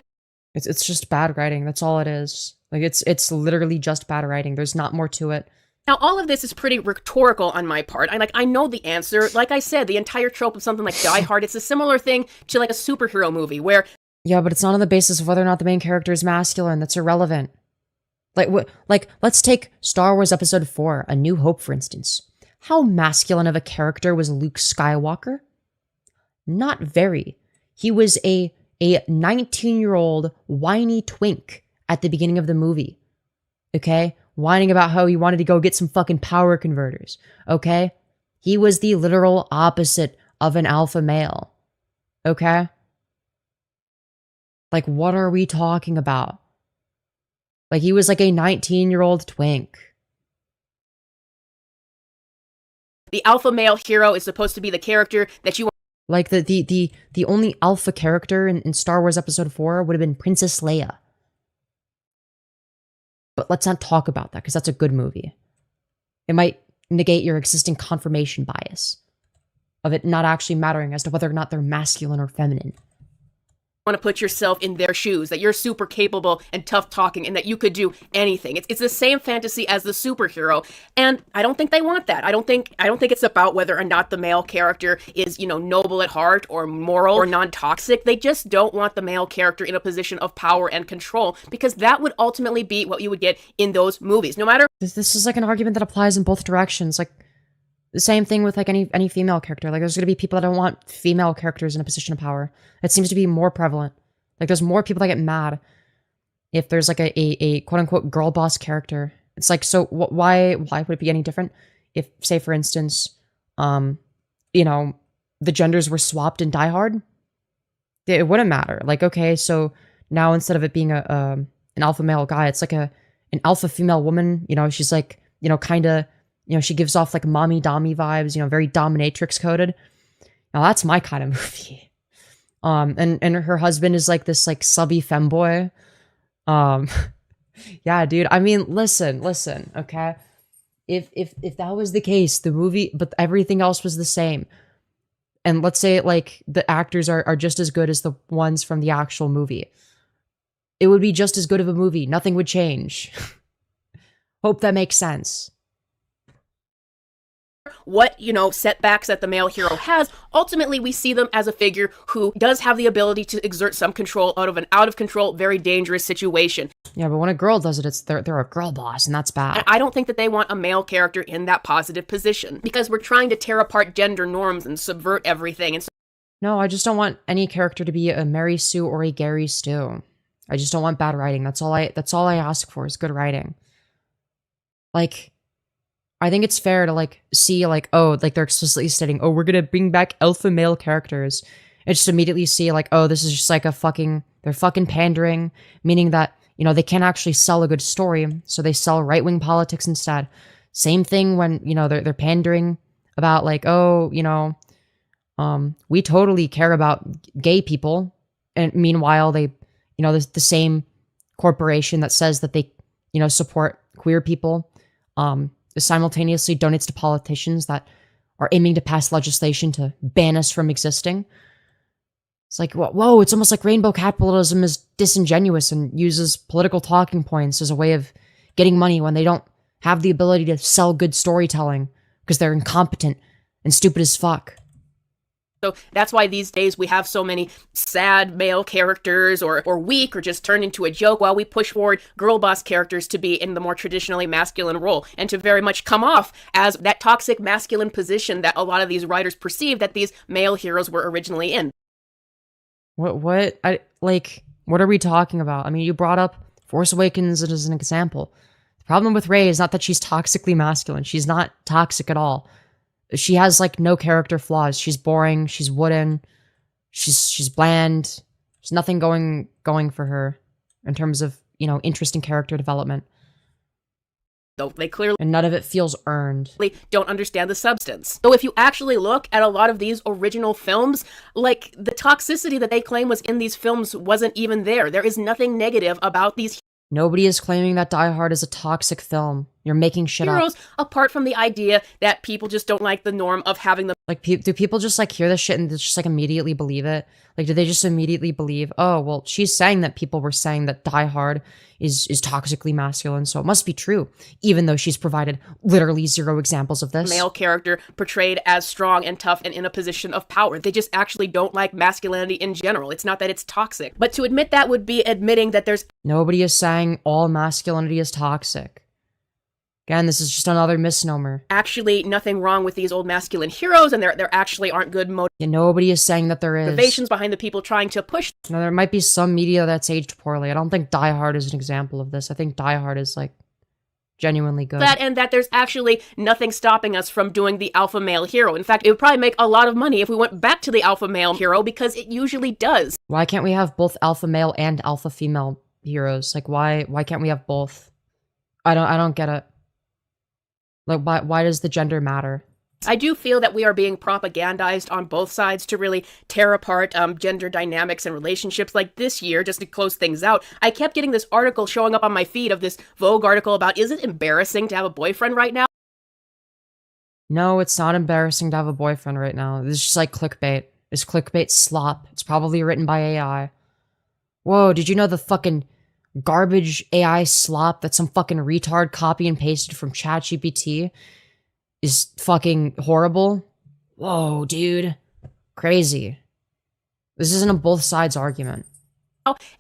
It's just bad writing. That's all it is. Like, it's literally just bad writing. There's not more to it. Now, all of this is pretty rhetorical on my part. I know the answer. Like I said, the entire trope of something like Die Hard, it's a similar thing to like a superhero movie where... Yeah, but it's not on the basis of whether or not the main character is masculine. That's irrelevant. Like, let's take Star Wars Episode 4, A New Hope, for instance. How masculine of a character was Luke Skywalker? Not very. He was a 19-year-old whiny twink at the beginning of the movie. Okay? Whining about how he wanted to go get some fucking power converters. Okay? He was the literal opposite of an alpha male. Okay? Like, what are we talking about? Like, he was like a 19-year-old twink. The alpha male hero is supposed to be the character that you... Like, the only alpha character in Star Wars Episode 4 would have been Princess Leia. But let's not talk about that, because that's a good movie. It might negate your existing confirmation bias of it not actually mattering as to whether or not they're masculine or feminine. Want to put yourself in their shoes, that you're super capable and tough talking and that you could do anything. It's the same fantasy as the superhero, and I don't think they want that. I don't think it's about whether or not the male character is, you know, noble at heart or moral or non-toxic. They just don't want the male character in a position of power and control, because that would ultimately be what you would get in those movies. No matter... This is like an argument that applies in both directions. Like, the same thing with like any female character. Like, there's going to be people that don't want female characters in a position of power. It seems to be more prevalent. Like, there's more people that get mad if there's like a quote unquote girl boss character. It's like, so why would it be any different if, say, for instance, you know, the genders were swapped in Die Hard? It wouldn't matter. Like, okay, so now instead of it being an alpha male guy, it's like an alpha female woman. You know, she's like, you know, kind of. You know, she gives off like mommy dommy vibes, you know, very dominatrix coded. Now that's my kind of movie. And her husband is like this like subby femboy. Yeah, dude. I mean, listen, okay? If that was the case, the movie, but everything else was the same. And let's say like the actors are just as good as the ones from the actual movie. It would be just as good of a movie. Nothing would change. Hope that makes sense. What, you know, setbacks that the male hero has, ultimately we see them as a figure who does have the ability to exert some control out of an out-of-control, very dangerous situation. Yeah, but when a girl does it, they're a girl boss, and that's bad. I don't think that they want a male character in that positive position, because we're trying to tear apart gender norms and subvert everything. And so no, I just don't want any character to be a Mary Sue or a Gary Stu. I just don't want bad writing. That's all I ask for is good writing. Like, I think it's fair to like see like, oh, like they're explicitly stating, oh, we're gonna bring back alpha male characters, and just immediately see like, oh, this is just like they're fucking pandering, meaning that, you know, they can't actually sell a good story, so they sell right-wing politics instead. Same thing when, you know, they're pandering about like, oh, you know, we totally care about gay people, and meanwhile they, you know, the same corporation that says that they, you know, support queer people, simultaneously donates to politicians that are aiming to pass legislation to ban us from existing. It's like, whoa, it's almost like rainbow capitalism is disingenuous and uses political talking points as a way of getting money when they don't have the ability to sell good storytelling because they're incompetent and stupid as fuck. So that's why these days we have so many sad male characters or weak or just turned into a joke, while we push forward girl boss characters to be in the more traditionally masculine role and to very much come off as that toxic masculine position that a lot of these writers perceive that these male heroes were originally in. What are we talking about? I mean, you brought up Force Awakens as an example. The problem with Rey is not that she's toxically masculine. She's not toxic at all. She has like no character flaws. She's boring. She's wooden. She's bland. There's nothing going for her in terms of, you know, interesting character development. Though they clearly and none of it feels earned. Don't understand the substance. So if you actually look at a lot of these original films, like the toxicity that they claim was in these films wasn't even there. There is nothing negative about these Nobody is claiming that Die Hard is a toxic film. You're making shit heroes, up. apart from the idea that people just don't like the norm of having them. Like, do people just like hear this shit and just like immediately believe it? Like, do they just immediately believe, oh, well, she's saying that people were saying that Die Hard is toxically masculine, so it must be true, even though she's provided literally zero examples of this. Male character portrayed as strong and tough and in a position of power. They just actually don't like masculinity in general. It's not that it's toxic. But to admit that would be admitting that there's... Nobody is saying all masculinity is toxic. Again, this is just another misnomer. Actually nothing wrong with these old masculine heroes, and there actually aren't good nobody is saying that there is. motivations behind the people trying to push. Now, there might be some media that's aged poorly. I don't think Die Hard is an example of this. I think Die Hard is, like, genuinely good. That, and that there's actually nothing stopping us from doing the alpha male hero. In fact, it would probably make a lot of money if we went back to the alpha male hero, because it usually does. Why can't we have both alpha male and alpha female heroes? Like, why can't we have both? I don't get it. Like, why does the gender matter? I do feel that we are being propagandized on both sides to really tear apart gender dynamics and relationships. Like this year, just to close things out, I kept getting this article showing up on my feed of this Vogue article about, is it embarrassing to have a boyfriend right now? No, it's not embarrassing to have a boyfriend right now. This is just like clickbait. It's clickbait slop. It's probably written by AI. Whoa, did you know the fucking garbage AI slop that some fucking retard copy and pasted from ChatGPT is fucking horrible? Whoa, dude. Crazy. This isn't a both sides argument.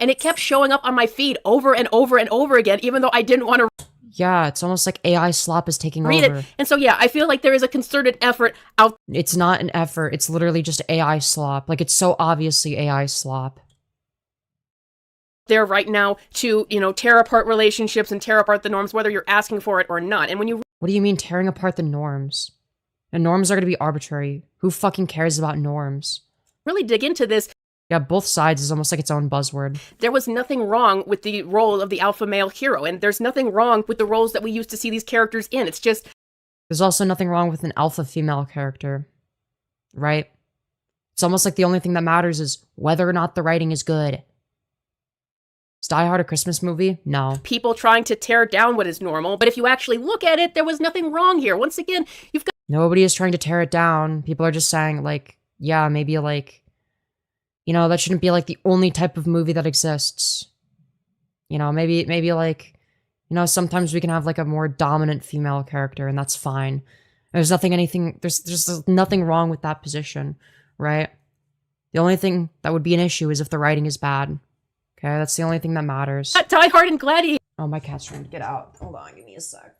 And it kept showing up on my feed over and over and over again, even though I didn't want to Yeah, it's almost like AI slop is taking read over. it. And so, yeah, I feel like there is a concerted effort out. It's not an effort. It's literally just AI slop. Like, it's so obviously AI slop there right now to, you know, tear apart relationships and tear apart the norms, whether you're asking for it or not. And when you... What do you mean tearing apart the norms? And norms are going to be arbitrary. Who fucking cares about norms? Really dig into this. Yeah, both sides is almost like its own buzzword. There was nothing wrong with the role of the alpha male hero, and there's nothing wrong with the roles that we used to see these characters in. It's just... There's also nothing wrong with an alpha female character, right? It's almost like the only thing that matters is whether or not the writing is good. Is Die Hard a Christmas movie? No. People trying to tear down what is normal, but if you actually look at it, there was nothing wrong here. Once again, you've got... Nobody is trying to tear it down. People are just saying, like, yeah, maybe, like, you know, that shouldn't be, like, the only type of movie that exists. You know, maybe, like, you know, sometimes we can have, like, a more dominant female character, and that's fine. There's nothing wrong with that position, right? The only thing that would be an issue is if the writing is bad. Okay, that's the only thing that matters. Die Hard and Gladiator. Oh, my cat's trying to get out. Hold on, give me a sec.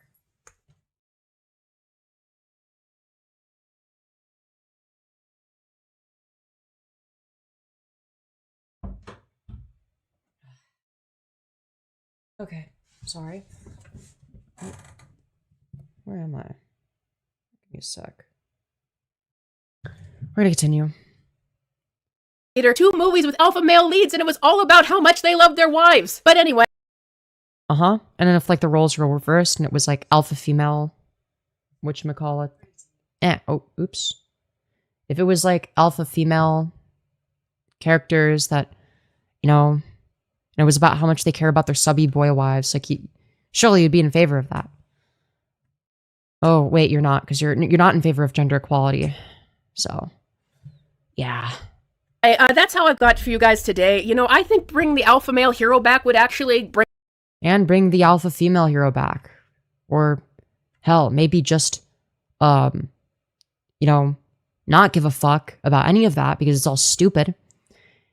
Okay, sorry. Where am I? Give me a sec. We're gonna continue. Two movies with alpha male leads, and it was all about how much they loved their wives. But anyway. Uh-huh. And then if, like, the roles were reversed and it was, like, alpha female, whatchamacallit. Oh, oops. If it was, like, alpha female characters that, you know, and it was about how much they care about their subby boy wives, like, surely you'd be in favor of that. Oh, wait, you're not, because you're not in favor of gender equality. So, yeah. That's how I've got for you guys today. You know, I think bring the alpha male hero back would actually bring... And bring the alpha female hero back. Or, hell, maybe just, you know, not give a fuck about any of that because it's all stupid,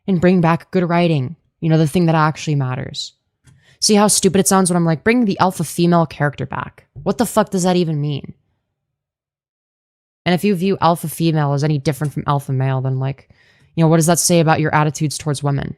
and bring back good writing. You know, the thing that actually matters. See how stupid it sounds when I'm like, bring the alpha female character back. What the fuck does that even mean? And if you view alpha female as any different from alpha male, then like, you know, what does that say about your attitudes towards women?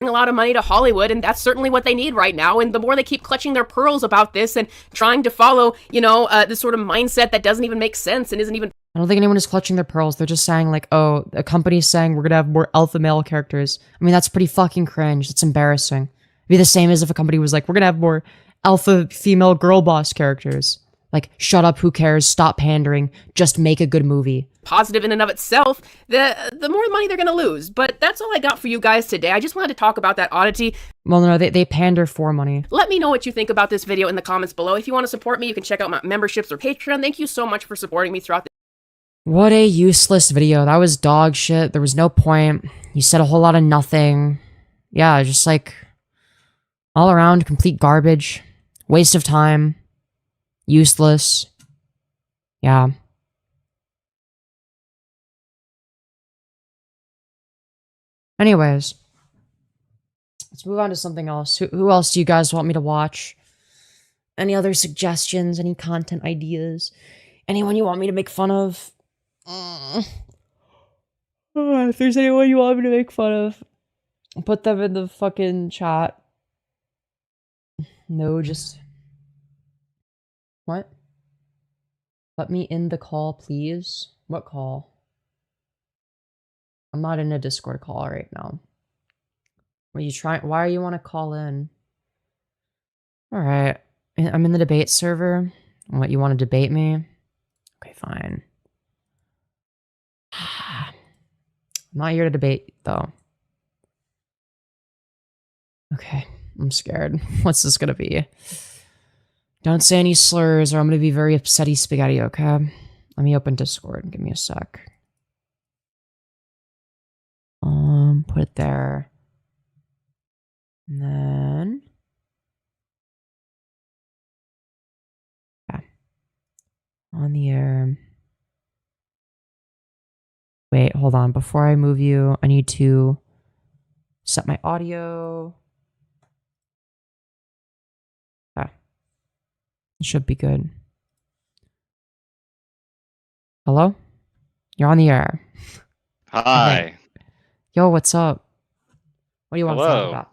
A lot of money to Hollywood, and that's certainly what they need right now. And the more they keep clutching their pearls about this and trying to follow, you know, this sort of mindset that doesn't even make sense and isn't even... I don't think anyone is clutching their pearls. They're just saying like, oh, a company's saying we're going to have more alpha male characters. I mean, that's pretty fucking cringe. It's embarrassing. It'd be the same as if a company was like, we're going to have more alpha female girl boss characters. Like, shut up, who cares? Stop pandering. Just make a good movie. Positive in and of itself, the more money they're going to lose. But that's all I got for you guys today. I just wanted to talk about that oddity. Well, no, they pander for money. Let me know what you think about this video in the comments below. If you want to support me, you can check out my memberships or Patreon. Thank you so much for supporting me throughout the... What a useless video. That was dog shit. There was no point. You said a whole lot of nothing. Yeah, just like all around complete garbage. Waste of time. Useless. Yeah. Anyways. Let's move on to something else. Who else do you guys want me to watch? Any other suggestions? Any content ideas? Anyone you want me to make fun of? If there's anyone you want me to make fun of, put them in the fucking chat. No, just... What? Let me in the call, please. What call? I'm not in a Discord call right now. What are you trying? Why do you want to call in? Alright. I'm in the debate server. What, you want to debate me? Okay, fine. I'm not here to debate, though. Okay, I'm scared. What's this gonna be? Don't say any slurs or I'm gonna be very upsetty spaghetti, okay? Let me open Discord. Give me a sec. Put it there. And then... Yeah. On the air. Wait, hold on. Before I move you, I need to set my audio. It should be good. Hello? You're on the air. Hi. Okay. Yo, what's up? What do you want to talk Hello. about?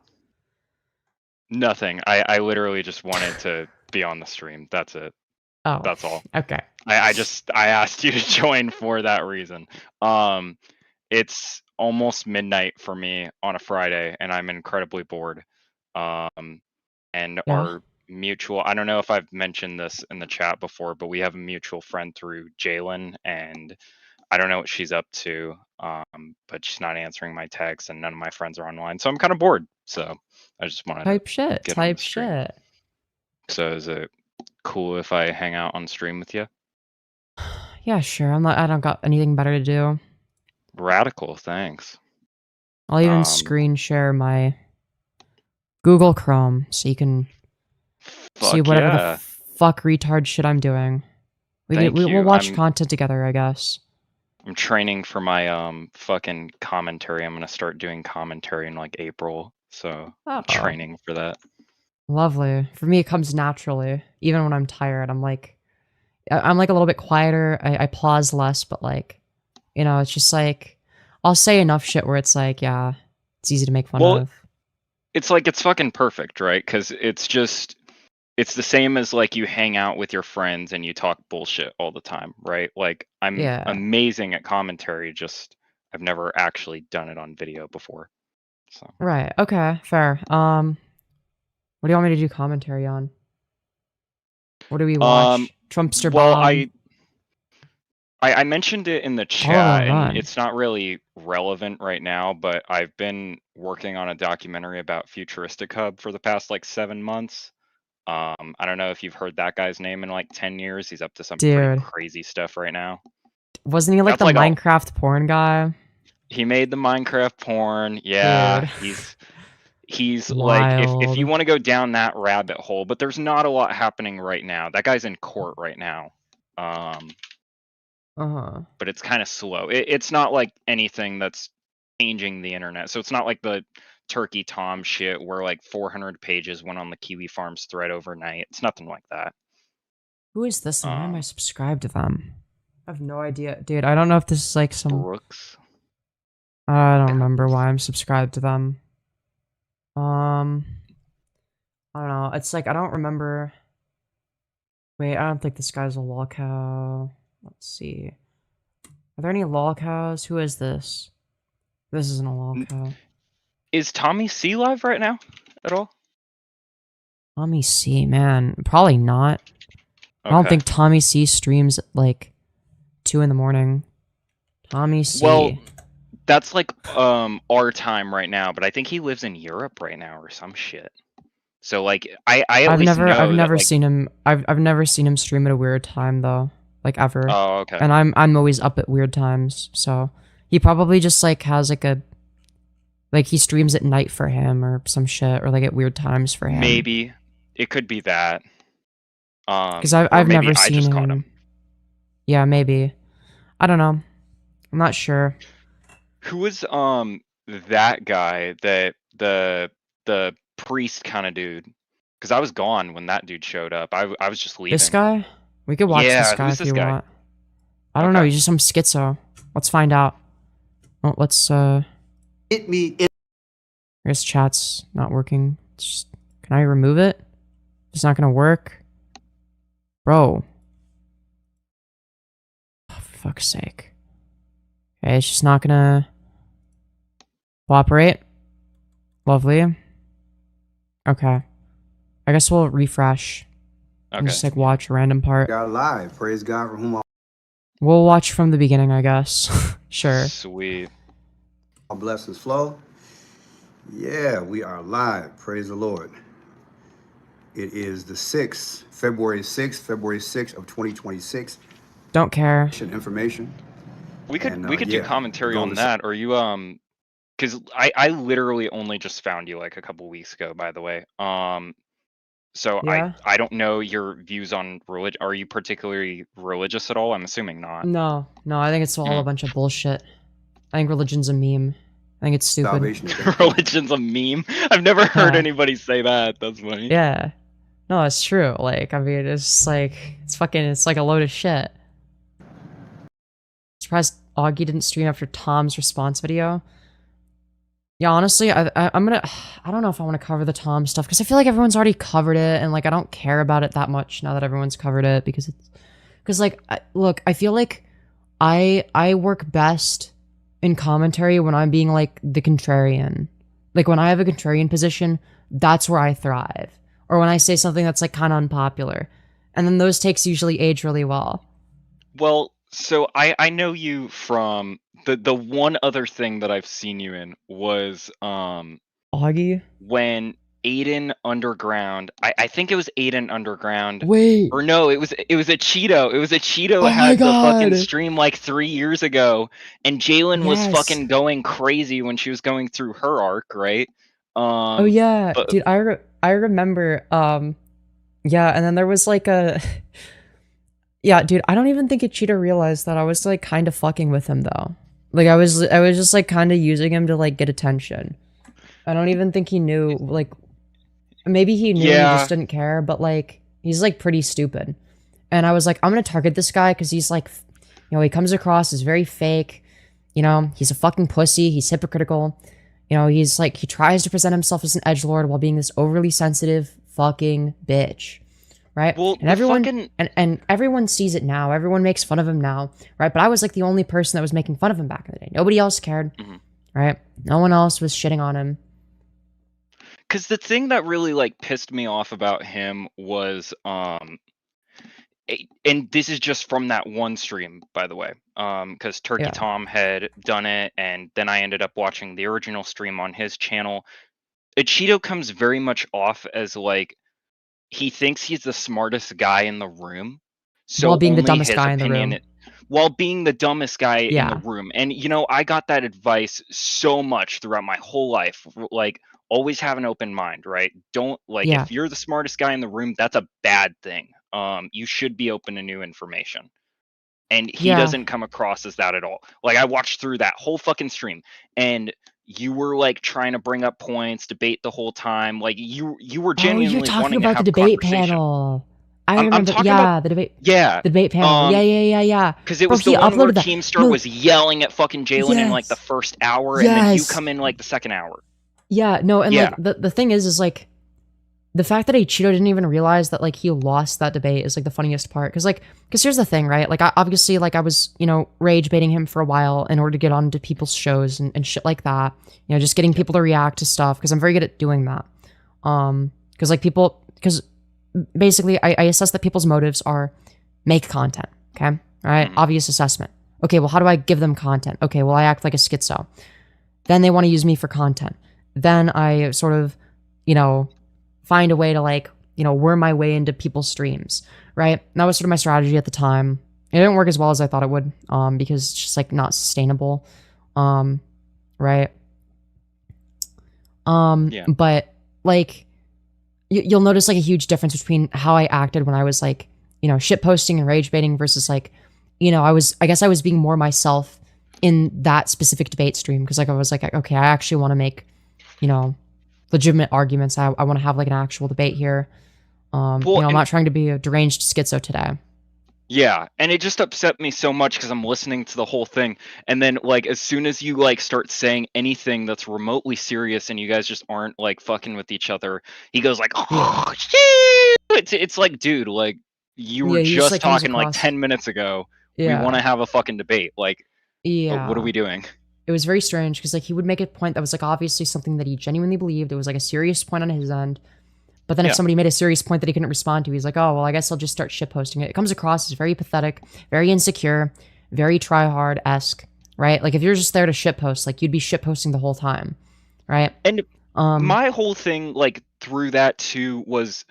Nothing. I literally just wanted to be on the stream. That's it. Oh. That's all. Okay. I asked you to join for that reason. It's almost midnight for me on a Friday, and I'm incredibly bored. And Yeah. our mutual, I don't know if I've mentioned this in the chat before, but we have a mutual friend through Jalen, and I don't know what she's up to, but she's not answering my texts, and none of my friends are online, so I'm kind of bored. So I just wanted Type to shit. get on Type the stream. shit. So is it cool if I hang out on stream with you? Yeah, sure. I don't got anything better to do. Radical, thanks. I'll even screen share my Google Chrome so you can see Fuck whatever yeah. the fuck retard shit I'm doing. Thank We'll you. watch I'm content together, I guess. I'm training for my fucking commentary. I'm gonna start doing commentary in like April, so I'm Oh. training for that. Lovely. For me, it comes naturally. Even when I'm tired, I'm like a little bit quieter. I pause less, but like, you know, it's just like I'll say enough shit where it's like, yeah, it's easy to make fun Well, of. it's like it's fucking perfect, right? Because it's the same as like you hang out with your friends and you talk bullshit all the time, right? Like I'm Yeah. amazing at commentary, just I've never actually done it on video before. So Right. Okay. Fair. What do you want me to do commentary on? What do we watch? Trumpster well, Bob. I mentioned it in the All chat, and right. it's not really relevant right now, but I've been working on a documentary about Futuristic Hub for the past like 7 months. I don't know if you've heard that guy's name in like 10 years. He's up to some pretty Dude. crazy stuff right now. Wasn't he like That's the like a, Minecraft porn guy? he made the Minecraft porn. Yeah, Dude. he's like if Wild. you want to go down that rabbit hole, but there's not a lot happening right now. That guy's in court right now. but it's kind of slow. It's not like anything that's changing the internet. So it's not like the Turkey Tom shit where like 400 pages went on the Kiwi Farms thread overnight. It's nothing like that. Who is this and why am I subscribed to them? I have no idea. Dude, I don't know if this is like some... Brooks? I don't remember why I'm subscribed to them. I don't know. It's like, I don't remember... Wait, I don't think this guy's a lolcow. Let's see. Are there any lolcows? Who is this? This isn't a lolcow. Is Tommy C live right now at all? Tommy C, man. Probably not. I don't Okay. think Tommy C streams at like 2 in the morning. Tommy C. Well, that's like our time right now, but I think he lives in Europe right now or some shit. So like I at I've least never know I've that, never like, seen him I've never seen him stream at a weird time though. Like ever. Oh, okay. And I'm always up at weird times, so he probably just like has like a like he streams at night for him or some shit or like at weird times for him. maybe it could be that. Because Or I've maybe never I seen just him. caught him. Yeah, maybe. I don't know. I'm not sure. Who was that guy, that the priest kind of dude? Because I was gone when that dude showed up. I was just leaving. This guy? We could watch Yeah, this guy who's if this you guy? want. I don't know, he's just some schizo. Let's find out. Oh, let's Hit me in. Here's chat's not working. It's just, can I remove it? It's not gonna work. Bro. Oh, for fuck's sake. Okay, it's just not gonna cooperate. Lovely. Okay. I guess we'll refresh. And Okay. just like watch a random part. Got live. Praise God for whom all We'll watch from the beginning, I guess. Sure. Sweet. blessings flow. Yeah, we are live. Praise the Lord. It is the 6th, February 6th of 2026. Don't care. Information. We could And, we could do yeah, commentary going on to that. Are you because I literally only just found you like a couple weeks ago, by the way. So Yeah? I don't know your views on religion. Are you particularly religious at all? I'm assuming not. No, I think it's all a bunch of bullshit. I think religion's a meme. I think it's stupid. Religion's a meme. I've never heard Yeah. anybody say that. That's funny. Yeah. No, it's true. Like, I mean, it's just like, it's like a load of shit. Surprised Augie didn't stream after Tom's response video. Yeah, honestly, I'm gonna, I don't know if I want to cover the Tom stuff, because I feel like everyone's already covered it, and like, I don't care about it that much now that everyone's covered it, because like, look, I feel like I work best in commentary when I'm being like the contrarian. Like when I have a contrarian position, that's where I thrive. Or when I say something that's like kind of unpopular. And then those takes usually age really well. Well, so I know you from the one other thing that I've seen you in was Augie? when Aiden Underground, I think it was Aiden Underground. Wait. Or no, it was a Cheeto. It was a Cheeto Oh my had the fucking God. stream like 3 years ago, and Jalen was Yes. fucking going crazy when she was going through her arc, right? Oh yeah, But dude, I remember, yeah, and then there was like a, yeah, dude, I don't even think Ichida realized that I was like kind of fucking with him though. Like I was just like kind of using him to like get attention. I don't even think he knew, like, maybe he knew and he Yeah. just didn't care, but like, he's like pretty stupid. And I was like, I'm gonna target this guy because he's like, you know, he comes across as very fake, you know, he's a fucking pussy, he's hypocritical. You know, he's like, he tries to present himself as an edgelord while being this overly sensitive fucking bitch, right? Well, and the everyone fucking- and everyone sees it now. Everyone makes fun of him now, right? But I was like the only person that was making fun of him back in the day. Nobody else cared, right? No one else was shitting on him. Because the thing that really like pissed me off about him was and this is just from that one stream, by the way, because Turkey Yeah. Tom had done it, and then I ended up watching the original stream on his channel. Ichido comes very much off as like he thinks he's the smartest guy in the room, so While being the only dumbest his guy in the opinion- room. While being the dumbest guy in Yeah. the room, and you know, I got that advice so much throughout my whole life, like always have an open mind, right? Don't like Yeah. if you're the smartest guy in the room, that's a bad thing. You should be open to new information. and he Yeah. doesn't come across as that at all. Like I watched through that whole fucking stream, and you were like trying to bring up points, debate the whole time. Like you were Oh, you're genuinely talking wanting to about the have debate conversation. panel. I I'm remember. talking Yeah, about the debate panel. Yeah. because it Bro, was the he one where uploaded that. Keemstar No, was yelling at fucking Jalen in like the yes. first hour, and then you Yes. come in like the second hour. Yeah, no, and Yeah. like the thing is like the fact that Cheeto didn't even realize that like he lost that debate is like the funniest part. Cause here's the thing, right? Like obviously like I was, rage baiting him for a while in order to get onto people's shows and shit like that. Just getting people to react to stuff, because I'm very good at doing that. Because basically I assess that people's motives are make content. Okay. All right. Obvious assessment. Okay, well, how do I give them content? Okay, well, I act like a schizo. Then they want to use me for content. Then I sort of, find a way to like, worm my way into people's streams, right? And that was sort of my strategy at the time. It didn't work as well as I thought it would, because it's just like not sustainable, right? But like, you'll notice like a huge difference between how I acted when I was like, shit posting and rage baiting versus like, I guess I was being more myself in that specific debate stream, because like I was like, okay, I actually want to make, legitimate arguments. I want to have like an actual debate here. I'm not trying to be a deranged schizo today. Yeah, and it just upset me so much because I'm listening to the whole thing, and then like as soon as you like start saying anything that's remotely serious and you guys just aren't like fucking with each other, he goes like, oh shit! It's like, dude, like you were he just like, comes talking like across- 10 minutes ago. Yeah. We want to have a fucking debate. Like, Yeah. what are we doing? It was very strange because like he would make a point that was like obviously something that he genuinely believed. It was like a serious point on his end. But then if Yeah. somebody made a serious point that he couldn't respond to, he's like, oh, well, I guess I'll just start shitposting it. It comes across as very pathetic, very insecure, very try-hard-esque, right? Like if you're just there to shitpost, like you'd be shitposting the whole time, right? And my whole thing like through that too was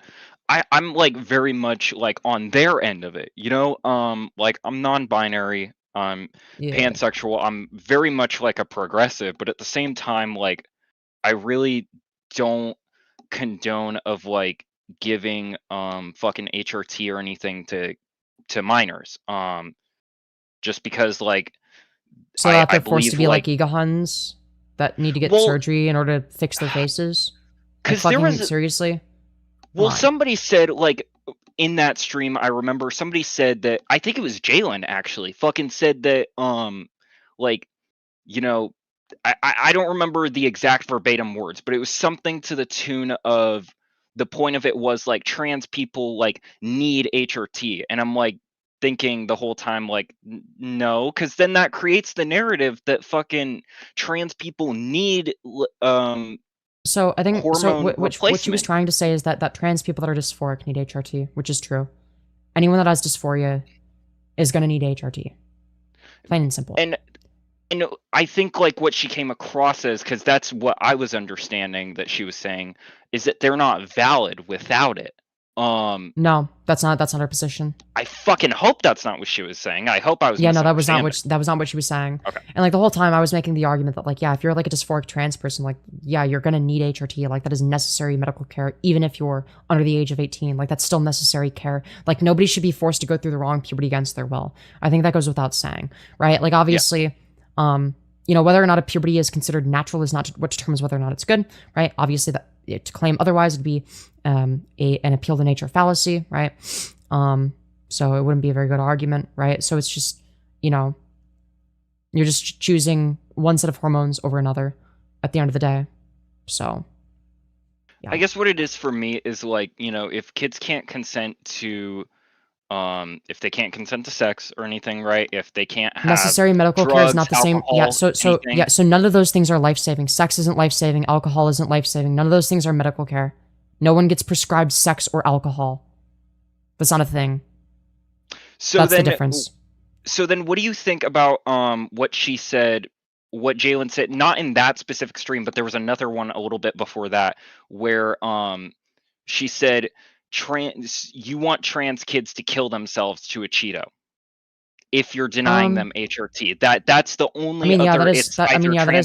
I'm like very much like on their end of it, like I'm non-binary, I'm Yeah. pansexual, I'm very much like a progressive, but at the same time, like I really don't condone of like giving fucking HRT or anything to minors, just because like So that they're forced believe, to be like ego huns that need to get Well- surgery in order to fix their faces? Like, 'Cause there fucking was- seriously? Well, Come on. somebody said like in that stream, I remember somebody said that I think it was Jalen actually fucking said that like I don't remember the exact verbatim words, but it was something to the tune of the point of it was like trans people like need HRT, and I'm like thinking the whole time like no, because then that creates the narrative that fucking trans people need So I think hormone what she was replacement. trying to say is that trans people that are dysphoric need HRT, which is true. Anyone that has dysphoria is going to need HRT. Plain and simple. And I think like what she came across as, because that's what I was understanding that she was saying, is that they're not valid without it. No, that's not her position. I fucking hope that's not what she was saying. I hope I was Yeah, no, that was not misunderstanding. what she was saying. Okay. And like the whole time I was making the argument that like, yeah, if you're like a dysphoric trans person, like, yeah, you're gonna need HRT. Like that is necessary medical care, even if you're under the age of 18. Like that's still necessary care. Like nobody should be forced to go through the wrong puberty against their will. I think that goes without saying, right? Like obviously, whether or not a puberty is considered natural is not what determines whether or not it's good, right? Obviously, that to claim otherwise would be an appeal to nature fallacy, right? So it wouldn't be a very good argument, right? So it's just, you're just choosing one set of hormones over another at the end of the day. So, yeah. I guess what it is for me is like, if kids can't consent to if they can't consent to sex or anything, right? If they can't have Necessary medical care drugs, is not the same. Yeah, alcohol, anything. so none of those things are life-saving. Sex isn't life-saving. Alcohol isn't life-saving. None of those things are medical care. No one gets prescribed sex or alcohol. That's not a thing. So That's then, the difference. So then, what do you think about what she said? What Jalen said, not in that specific stream, but there was another one a little bit before that where she said, you want trans kids to kill themselves to a Cheeto if you're denying them HRT. That's the only that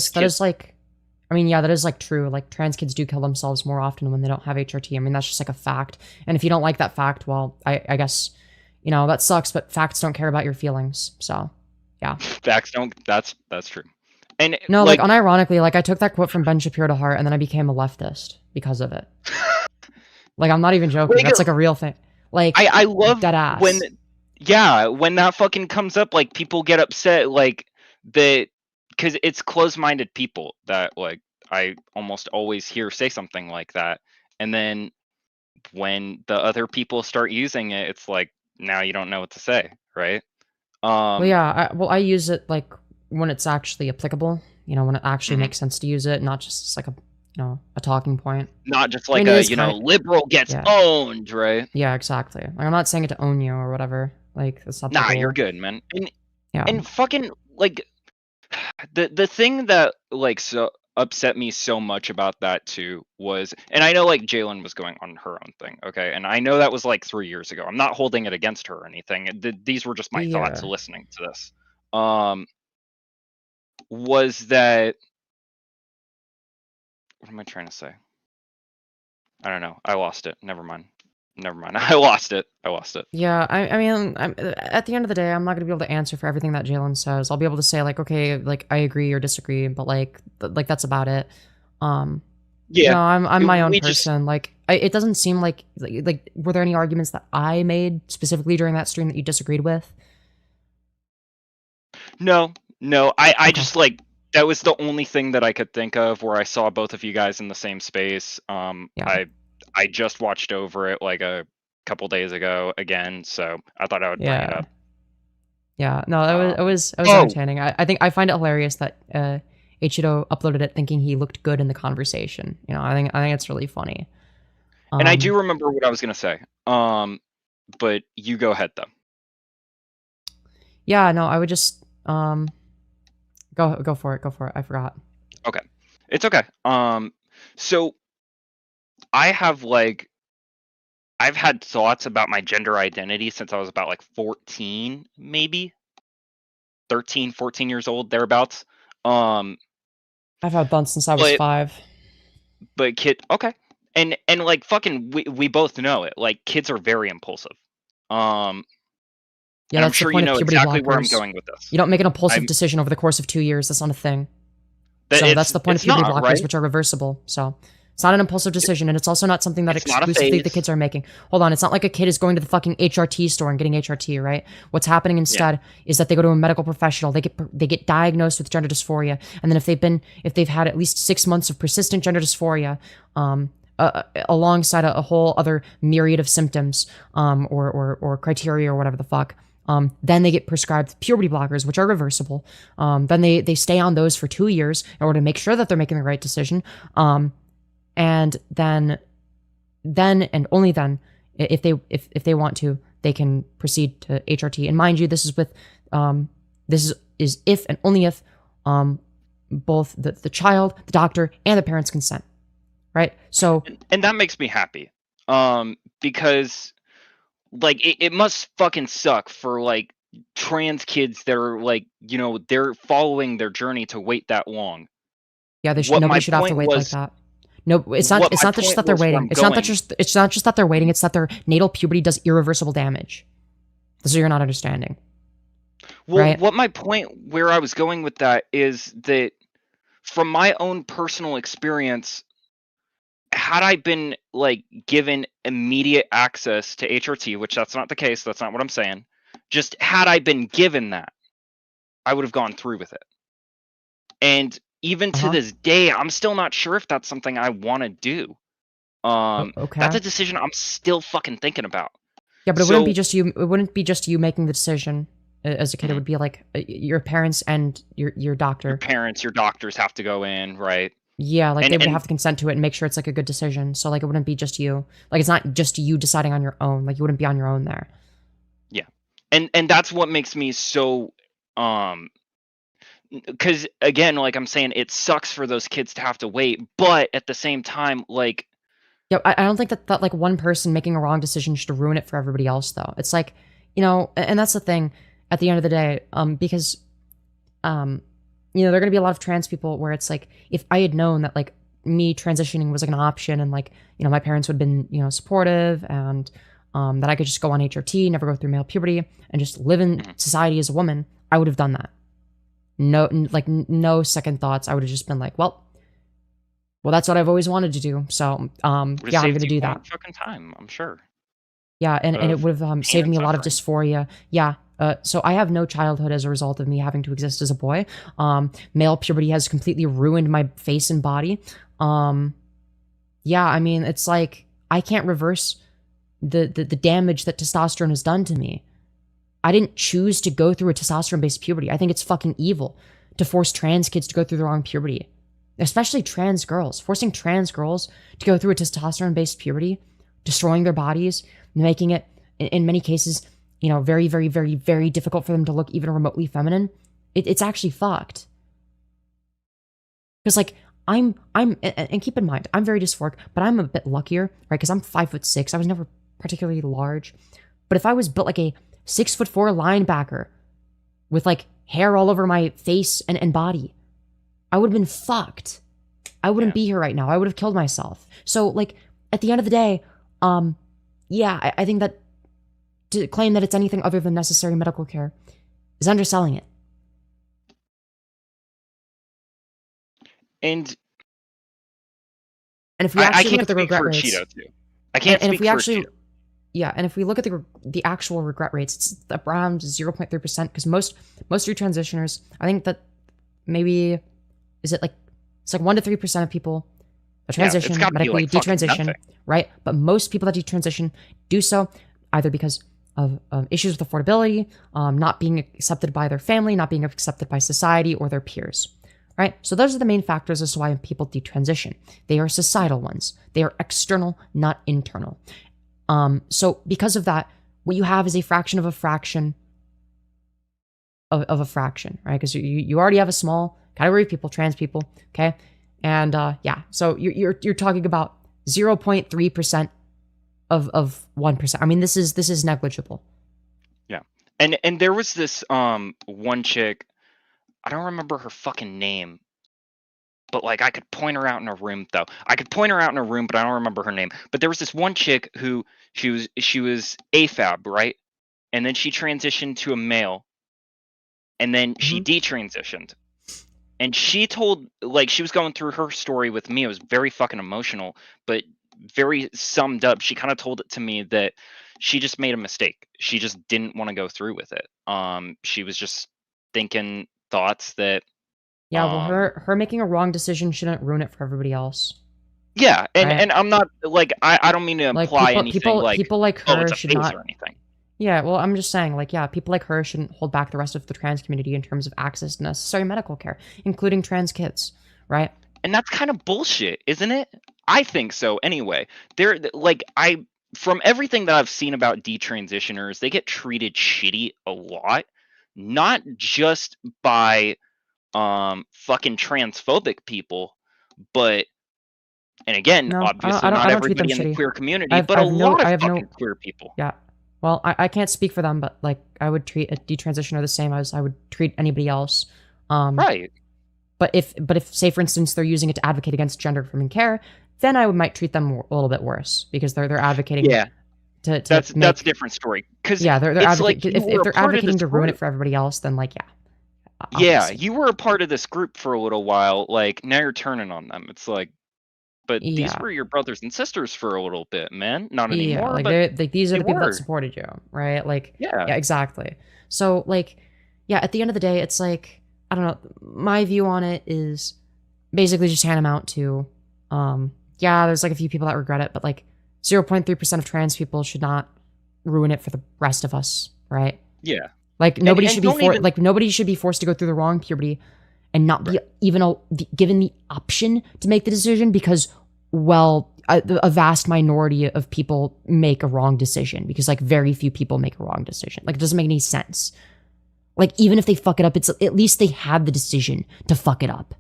is like true. Like trans kids do kill themselves more often when they don't have HRT. I mean, that's just like a fact. And if you don't like that fact, well, I guess, You know, that sucks, but facts don't care about your feelings. So, yeah. Facts don't. That's true. And No, like unironically, like I took that quote from Ben Shapiro to heart, and then I became a leftist because of it. Like I'm not even joking. Like, That's like a real thing. Like I love dead ass. when that fucking comes up, like people get upset, like that, because it's closed-minded people that like I almost always hear say something like that, and then when the other people start using it, it's like now you don't know what to say, right? Well, yeah. I use it like when it's actually applicable. You know, when it actually makes sense to use it, not just like a talking point. Not just I like mean, it a is liberal gets owned, right? Yeah, exactly. Like, I'm not saying it to own you or whatever. Like that's not the Nah, goal. you're good, man. Yeah. And fucking like the thing that like so upset me so much about that too was, and I know like Jalen was going on her own thing, okay, and I know that was like 3 years ago. I'm not holding it against her or anything. These were just my thoughts listening to this. Was that, what am I trying to say? I don't know. I lost it. Never mind. I lost it. Yeah, I mean, at the end of the day, I'm not gonna be able to answer for everything that Jalen says. I'll be able to say like, okay, like I agree or disagree, but like that's about it. You know, I'm my own person. Like, it doesn't seem like were there any arguments that I made specifically during that stream that you disagreed with? No. I just like, that was the only thing that I could think of where I saw both of you guys in the same space. I just watched over it like a couple days ago again, so I thought I would bring it up. Yeah, no, it was entertaining. I think I find it hilarious that Ichido uploaded it thinking he looked good in the conversation. You know, I think it's really funny. And I do remember what I was gonna say. But you go ahead though. Yeah, no, I would just go for it. I forgot. Okay. It's okay. So I've had thoughts about my gender identity since I was about like 14, maybe 13, 14 years old, thereabouts. I've had thoughts since I was 5. But okay. And like fucking we both know it. Like kids are very impulsive. Yeah, and I'm that's sure the point you know of puberty exactly where I'm blockers. going with this. You don't make an impulsive decision over the course of 2 years. That's not a thing. So that's the point of puberty blockers, right? which are reversible. So it's not an impulsive decision, and it's also not something that It's not a exclusively the phase. kids are making. Hold on, it's not like a kid is going to the fucking HRT store and getting HRT, right? What's happening instead is that they go to a medical professional. They get diagnosed with gender dysphoria, and then if they've had at least 6 months of persistent gender dysphoria, alongside a whole other myriad of symptoms, or criteria or whatever the fuck. Then they get prescribed puberty blockers, which are reversible. Then they stay on those for 2 years in order to make sure that they're making the right decision. And then and only then, if they want to, they can proceed to HRT. And mind you, this is with this is if and only if both the child, the doctor, and the parents consent. Right? So And that makes me happy. Because like it must fucking suck for like trans kids that are like, you know, they're following their journey to wait that long. yeah, nobody should have to wait like that. No, it's not just that they're waiting. It's not just that they're waiting. It's that their natal puberty does irreversible damage. This is what you're not understanding. Well, right? what my point where I was going with that is that from my own personal experience, had I been like given immediate access to HRT, which that's not the case, that's not what I'm saying. Just had I been given that, I would have gone through with it. And even to this day, I'm still not sure if that's something I want to do. Okay. That's a decision I'm still fucking thinking about. Yeah, but it wouldn't be just you. It wouldn't be just you making the decision as a kid. It would be like your parents and your doctor. Your parents, your doctors have to go in, right? Yeah, like they would have to consent to it and make sure it's like a good decision. So like it wouldn't be just you. Like it's not just you deciding on your own. Like you wouldn't be on your own there. Yeah. And that's what makes me so because again, like I'm saying, it sucks for those kids to have to wait, but at the same time, like yeah, I don't think that like one person making a wrong decision should ruin it for everybody else though. It's like, you know, and that's the thing at the end of the day, because you know, there are going to be a lot of trans people where it's like, if I had known that like me transitioning was like an option and like, you know, my parents would have been, you know, supportive and, that I could just go on HRT, never go through male puberty, and just live in society as a woman, I would have done that. No second thoughts. I would have just been like, well, that's what I've always wanted to do. So, yeah, I'm going to do that. Fucking time, I'm sure. Yeah, and it Of would have pain saved and me a lot of suffering. dysphoria. Yeah. So I have no childhood as a result of me having to exist as a boy. Male puberty has completely ruined my face and body. Yeah, I mean, it's like I can't reverse the damage that testosterone has done to me. I didn't choose to go through a testosterone-based puberty. I think it's fucking evil to force trans kids to go through the wrong puberty, especially trans girls. Forcing trans girls to go through a testosterone-based puberty, destroying their bodies, making it, in many cases, you know, very, very, very, very difficult for them to look even remotely feminine. It's actually fucked. Because, like, and keep in mind, I'm very dysphoric, but I'm a bit luckier, right? Because I'm 5'6". I was never particularly large. But if I was built like a 6'4" linebacker with like hair all over my face and body, I would have been fucked. I wouldn't be here right now. I would have killed myself. So, like, at the end of the day, yeah, I think that to claim that it's anything other than necessary medical care is underselling it. And if we I actually can't look at the speak regret for rates, Cheeto too. I can't and speak if we for actually, Cheeto. yeah, and if we look at the actual regret rates, it's around 0.3%. Because most retransitioners, I think that maybe it's like 1 to 3% of people that transition medically detransition, right? But most people that detransition do so either because of issues with affordability, not being accepted by their family, not being accepted by society or their peers. Right? So those are the main factors as to why people detransition. They are societal ones. They are external, not internal. So because of that, what you have is a fraction of a fraction of a fraction, right? Because you already have a small category of people, trans people, okay? And yeah, so you're talking about 0.3% of 1%. I mean, this is negligible. Yeah. And there was this one chick, I don't remember her fucking name, but like I could point her out in a room though. I could point her out in a room, but I don't remember her name. But there was this one chick who she was AFAB, right? And then she transitioned to a male, and then she detransitioned. And she told, like, she was going through her story with me. It was very fucking emotional, but very summed up. She kind of told it to me that she just made a mistake. She just didn't want to go through with it. She was just thinking thoughts that yeah, well, her making a wrong decision shouldn't ruin it for everybody else. Yeah, and right? and I'm not like I don't mean to imply anything people like her it's a should phase not or anything. Yeah, well, I'm just saying, like, yeah, people like her shouldn't hold back the rest of the trans community in terms of access to necessary medical care, including trans kids, right? And that's kind of bullshit, isn't it? I think so anyway. They're like from everything that I've seen about detransitioners, they get treated shitty a lot, not just by fucking transphobic people, but and again, No, obviously I not don't treat them everybody in the shitty. queer community, but a lot of fucking queer people. Yeah. Well, I can't speak for them, but like I would treat a detransitioner the same as I would treat anybody else. Right. But if say for instance they're using it to advocate against gender affirming care, then I might treat them a little bit worse because they're advocating. Yeah. That's a different story. Because yeah, they're advocating if they're advocating to ruin it group. for everybody else, then like yeah. Yeah, you were a part of this group for a little while. Like now you're turning on them. It's like, but these were your brothers and sisters for a little bit, man. Not anymore. Yeah, like but these are the people were. that supported you, right? Like yeah, exactly. So like, yeah, at the end of the day, it's like I don't know. My view on it is basically just tantamount to, yeah, there's like a few people that regret it, but like 0.3% of trans people should not ruin it for the rest of us, right? Yeah. Like nobody should be nobody should be forced to go through the wrong puberty and not be even given the option to make the decision because, well, a vast minority of people make a wrong decision because like very few people make a wrong decision. Like it doesn't make any sense. Like even if they fuck it up, it's at least they had the decision to fuck it up,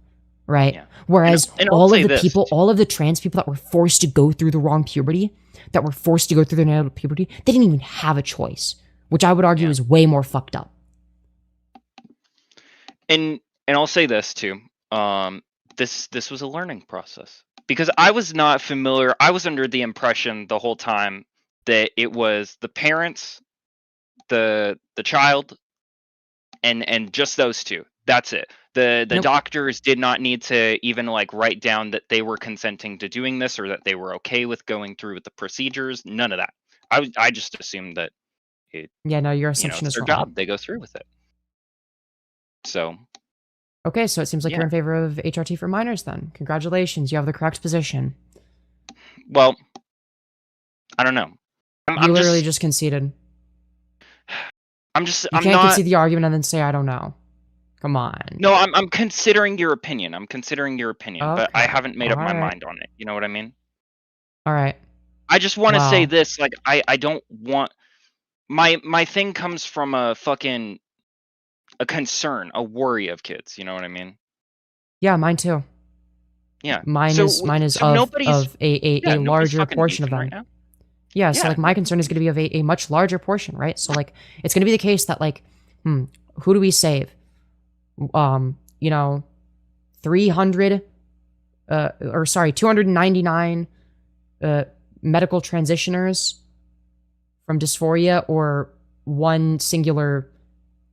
right? Yeah. Whereas and all of the trans people that were forced to go through the wrong puberty, that were forced to go through their natural puberty, they didn't even have a choice, which I would argue is way more fucked up. And I'll say this too. This was a learning process because I was not familiar. I was under the impression the whole time that it was the parents, the child, and just those two. That's it. The Nope. doctors did not need to even like write down that they were consenting to doing this or that they were okay with going through with the procedures. None of that. I just assumed that it, Yeah, no, your you know, assumption it's is their wrong. job. They go through with it. So Okay, so it seems like yeah. you're in favor of HRT for minors then. Congratulations, you have the correct position. Well, I don't know. You literally just conceded. I'm You can't not. concede the argument and then say I don't know. Come on. No, I'm considering your opinion. I'm considering your opinion, but I Okay, haven't made up my alright. mind on it. You know what I mean? Alright. I just want to say Wow. this, like I don't want my thing comes from a fucking a concern, a worry of kids. You know what I mean? Yeah, mine too. Yeah. Mine So is so nobody's of a yeah, nobody's larger fucking portion of beefing right them. now. Yeah, so Yeah. like my concern is going to be of a much larger portion, right? So like it's going to be the case that like, who do we save? You know, 300, or sorry, 299 medical transitioners from dysphoria, or one singular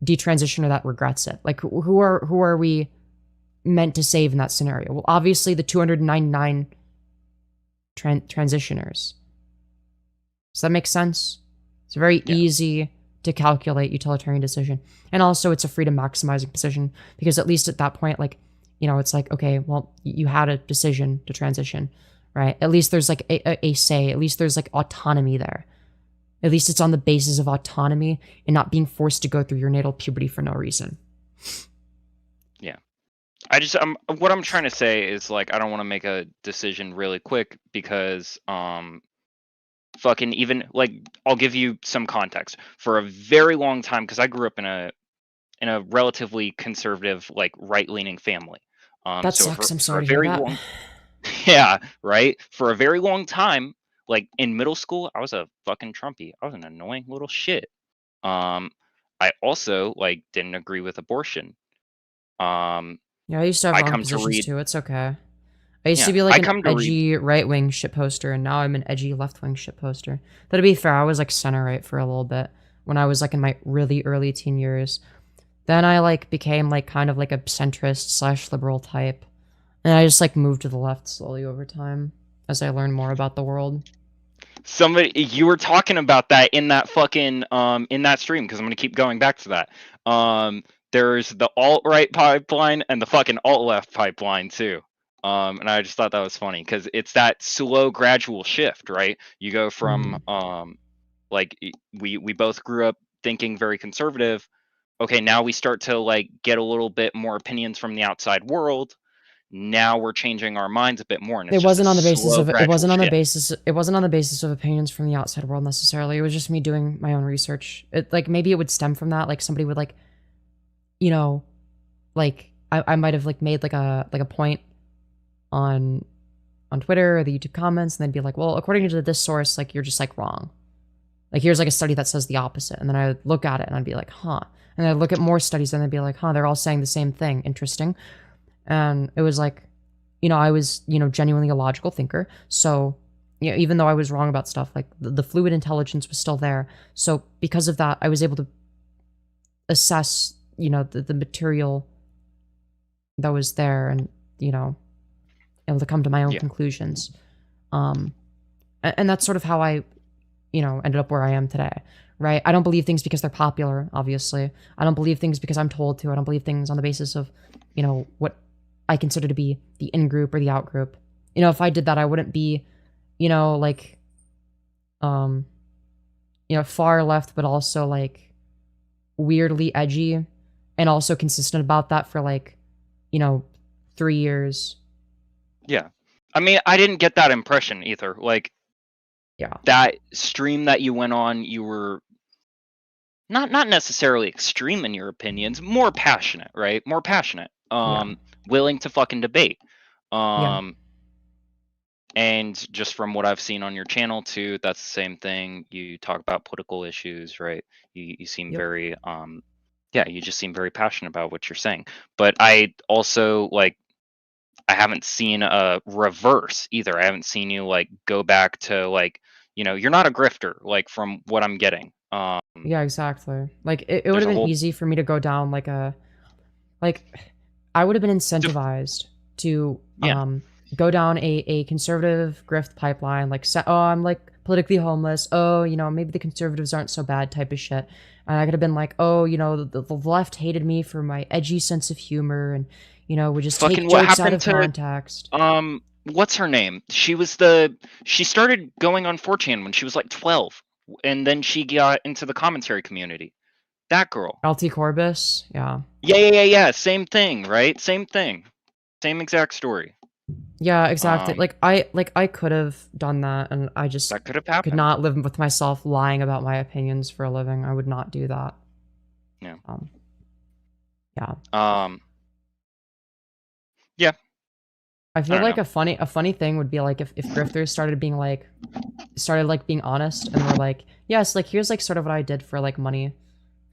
detransitioner that regrets it. Like who are we meant to save in that scenario? Well, obviously the 299 transitioners. Does that make sense? It's a very easy to calculate utilitarian decision. And also it's a freedom maximizing position, because at least at that point, like, you know, it's like, okay, well, you had a decision to transition, right? At least there's like a say, at least there's like autonomy there. At least it's on the basis of autonomy and not being forced to go through your natal puberty for no reason. Yeah. I just what I'm trying to say is like I don't want to make a decision really quick because fucking even like I'll give you some context. For a very long time, because I grew up in a relatively conservative, like right-leaning family. That So sucks. I'm for a sorry to hear very that. long yeah, right? For a very long time, like in middle school, I was a fucking Trumpy. I was an annoying little shit. I also like didn't agree with abortion. Yeah, I used to have I wrong come to positions read too. It's okay. I used to yeah, be like I an come to read edgy right-wing shitposter, and now I'm an edgy left-wing shitposter. But to be fair, I was like center-right for a little bit when I was like in my really early teen years. Then I like became like kind of like a centrist / liberal type. And I just like moved to the left slowly over time as I learned more about the world. somebody you were talking about that in that fucking in that stream, because I'm gonna keep going back to that. There's the alt-right pipeline and the fucking alt-left pipeline too. And I just thought that was funny because it's that slow gradual shift, right? You go from like we both grew up thinking very conservative. Okay, now we start to like get a little bit more opinions from the outside world. Now we're changing our minds a bit more, and it's It just a wasn't on the basis slow of gradual shift. it wasn't on the basis of opinions from the outside world necessarily. It was just me doing my own research. It like maybe it would stem from that. Like somebody would like, you know, like I might have like made like a point on Twitter or the YouTube comments, and they'd be like, well, according to this source, like you're just like wrong. Like here's like a study that says the opposite. And then I would look at it and I'd be like, huh. And I'd look at more studies and I'd be like, huh, they're all saying the same thing. Interesting. And it was like, you know, I was, you know, genuinely a logical thinker. So, you know, even though I was wrong about stuff, like the fluid intelligence was still there. So because of that, I was able to assess, you know, the material that was there and, you know, able to come to my own conclusions. And that's sort of how I, you know, ended up where I am today, right? I don't believe things because they're popular, obviously. I don't believe things because I'm told to. I don't believe things on the basis of, you know, what I consider to be the in-group or the out-group. You know, if I did that, I wouldn't be, you know, like, you know, far left, but also, like, weirdly edgy and also consistent about that for, like, you know, 3 years. Yeah. I mean, I didn't get that impression either. Like, yeah, that stream that you went on, you were not necessarily extreme in your opinions, more passionate, right? More passionate. Willing to fucking debate. And just from what I've seen on your channel too, that's the same thing. You talk about political issues, right? You seem very yeah, you just seem very passionate about what you're saying. But I also like I haven't seen a reverse either. I haven't seen you like go back to like, You know, you're not a grifter, like from what I'm getting. Yeah, exactly. Like it would There's have a been whole easy for me to go down like I would have been incentivized to Yeah. go down a conservative grift pipeline, like I'm like politically homeless. Oh, you know, maybe the conservatives aren't so bad type of shit. And I could have been like, oh, you know, the left hated me for my edgy sense of humor, and you know, would just take fucking what jokes out happened of to context. what's her name? She started going on 4chan when she was like 12, and then she got into the commentary community. That girl. LT Corbis, yeah. Yeah. Same thing, right? Same thing. Same exact story. Yeah, exactly. I could have done that, and I just That could have could happened. not live with myself lying about my opinions for a living. I would not do that. Yeah. Yeah. Yeah. I feel don't like know. a funny thing would be like if grifters started being honest and were like, yes, like here's like sort of what I did for like money.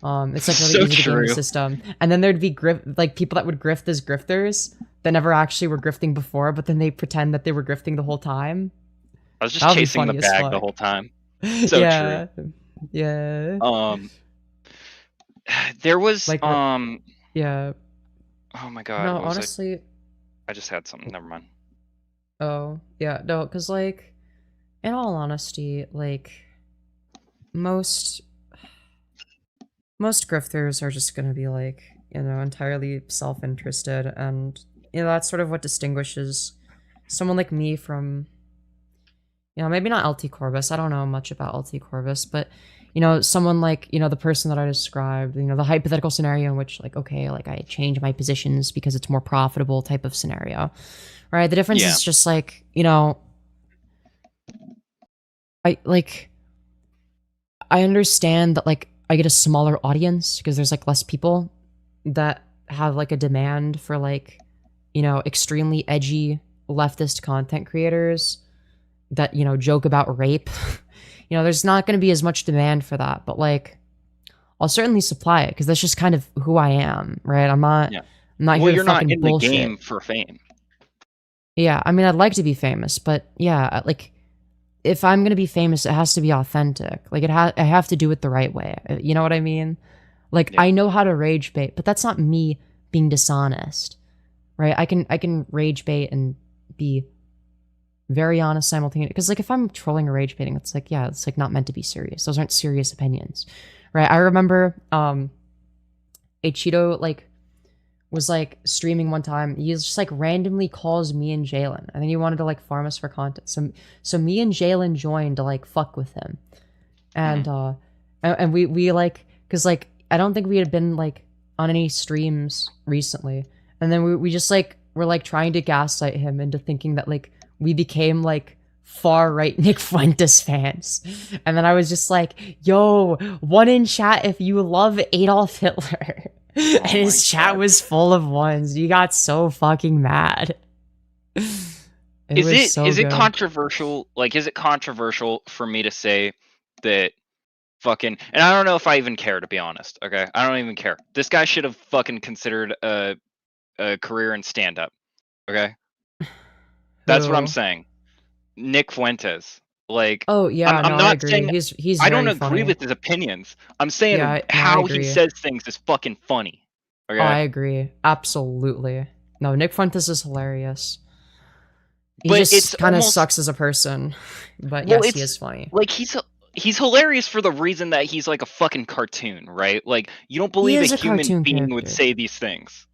It's like really So easy to game the true. system. And then there'd be people that would grift as grifters that never actually were grifting before, but then they pretend that they were grifting the whole time. I was just That would be chasing the funny as bag the fuck. whole time. So Yeah. true. Yeah. There was Like, yeah. oh my god. No, what was honestly. I just had something. Never mind. Oh, yeah, no, because, like, in all honesty, like, most grifters are just gonna be, like, you know, entirely self-interested, and, you know, that's sort of what distinguishes someone like me from, you know, maybe not LT Corvus, I don't know much about LT Corvus, but, you know, someone like, you know, the person that I described, you know, the hypothetical scenario in which, like, okay, like, I change my positions because it's more profitable type of scenario. Right, the difference Yeah. is just like, you know, I understand that like I get a smaller audience because there's like less people that have like a demand for like, you know, extremely edgy leftist content creators that, you know, joke about rape. You know, there's not going to be as much demand for that, but like I'll certainly supply it because that's just kind of who I am, right? I'm not Well, here to you're not fucking in the bullshit. game for fame. Yeah, I mean, I'd like to be famous, but yeah, like, if I'm gonna be famous, it has to be authentic. Like, I have to do it the right way. You know what I mean? Like, I know how to rage bait, but that's not me being dishonest, right? I can rage bait and be very honest simultaneously. Because, like, if I'm trolling or rage baiting, it's like, yeah, it's like not meant to be serious. Those aren't serious opinions, right? I remember, a Cheeto, like, was like streaming one time. He just like randomly calls me and Jalen. I think he wanted to like farm us for content. So me and Jalen joined to like fuck with him. And and we like, cause like I don't think we had been like on any streams recently. And then we just like were like trying to gaslight him into thinking that like we became like far right Nick Fuentes fans. And then I was just like, yo, one in chat if you love Adolf Hitler. And his chat was full of ones. You got so fucking mad. Is it good. controversial? Like, is it controversial for me to say that fucking? And I don't know if I even care, to be honest. Okay, I don't even care. This guy should have fucking considered a career in stand up. Okay, that's what I'm Who? saying. Nick Fuentes. Like, Oh yeah, I'm no, not I agree. saying He's I don't very agree funny. with his opinions. I'm saying Yeah, no, I how he agree. says things is fucking funny. Okay. Oh, I agree. Absolutely. No, Nick Fuentes is hilarious. He But it's just kind of almost- sucks as a person. But Well, yes, he it's- is funny. Like he's hilarious for the reason that he's like a fucking cartoon, right? Like you don't believe is a a human cartoon being would character. say these things.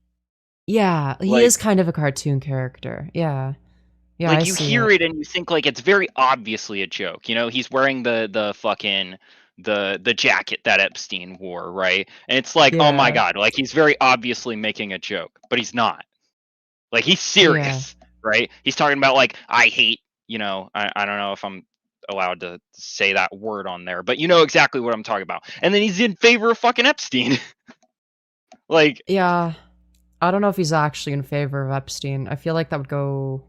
Yeah, he Like- is kind of a cartoon character. Yeah. Yeah, Like I you see hear it and you think like it's very obviously a joke. You know, he's wearing the fucking the jacket that Epstein wore, right? And it's like, oh my Yeah. god, like he's very obviously making a joke, but he's not. Like he's serious, right? He's talking about like I hate, you know, I don't know if I'm allowed to say that word on there, but you know exactly what I'm talking about. And then he's in favor of fucking Epstein. Like Yeah. I don't know if he's actually in favor of Epstein. I feel like that would go...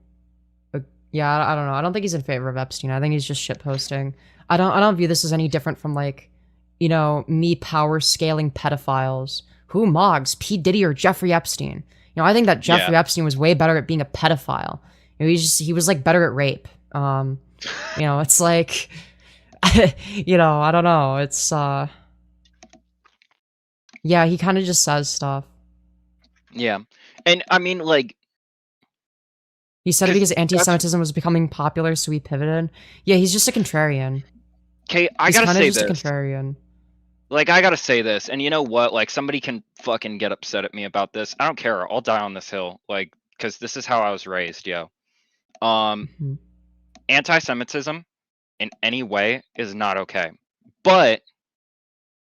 Yeah, I don't know. I don't think he's in favor of Epstein. I think he's just shitposting. I don't view this as any different from like, you know, me power scaling pedophiles. Who mogs, P. Diddy or Jeffrey Epstein? You know, I think that Jeffrey Epstein was way better at being a pedophile. You know, he was like better at rape. You know, it's like you know, I don't know. It's yeah, he kind of just says stuff. Yeah. And I mean, like, He said it because that's anti-Semitism was becoming popular, so he pivoted. Yeah, he's just a contrarian. okay. I He's gotta kind of say just a this. contrarian. Like, I gotta say this, and you know what? Like, somebody can fucking get upset at me about this. I don't care. I'll die on this hill. Like, because this is how I was raised, yo. Mhm. Anti-Semitism in any way is not okay, but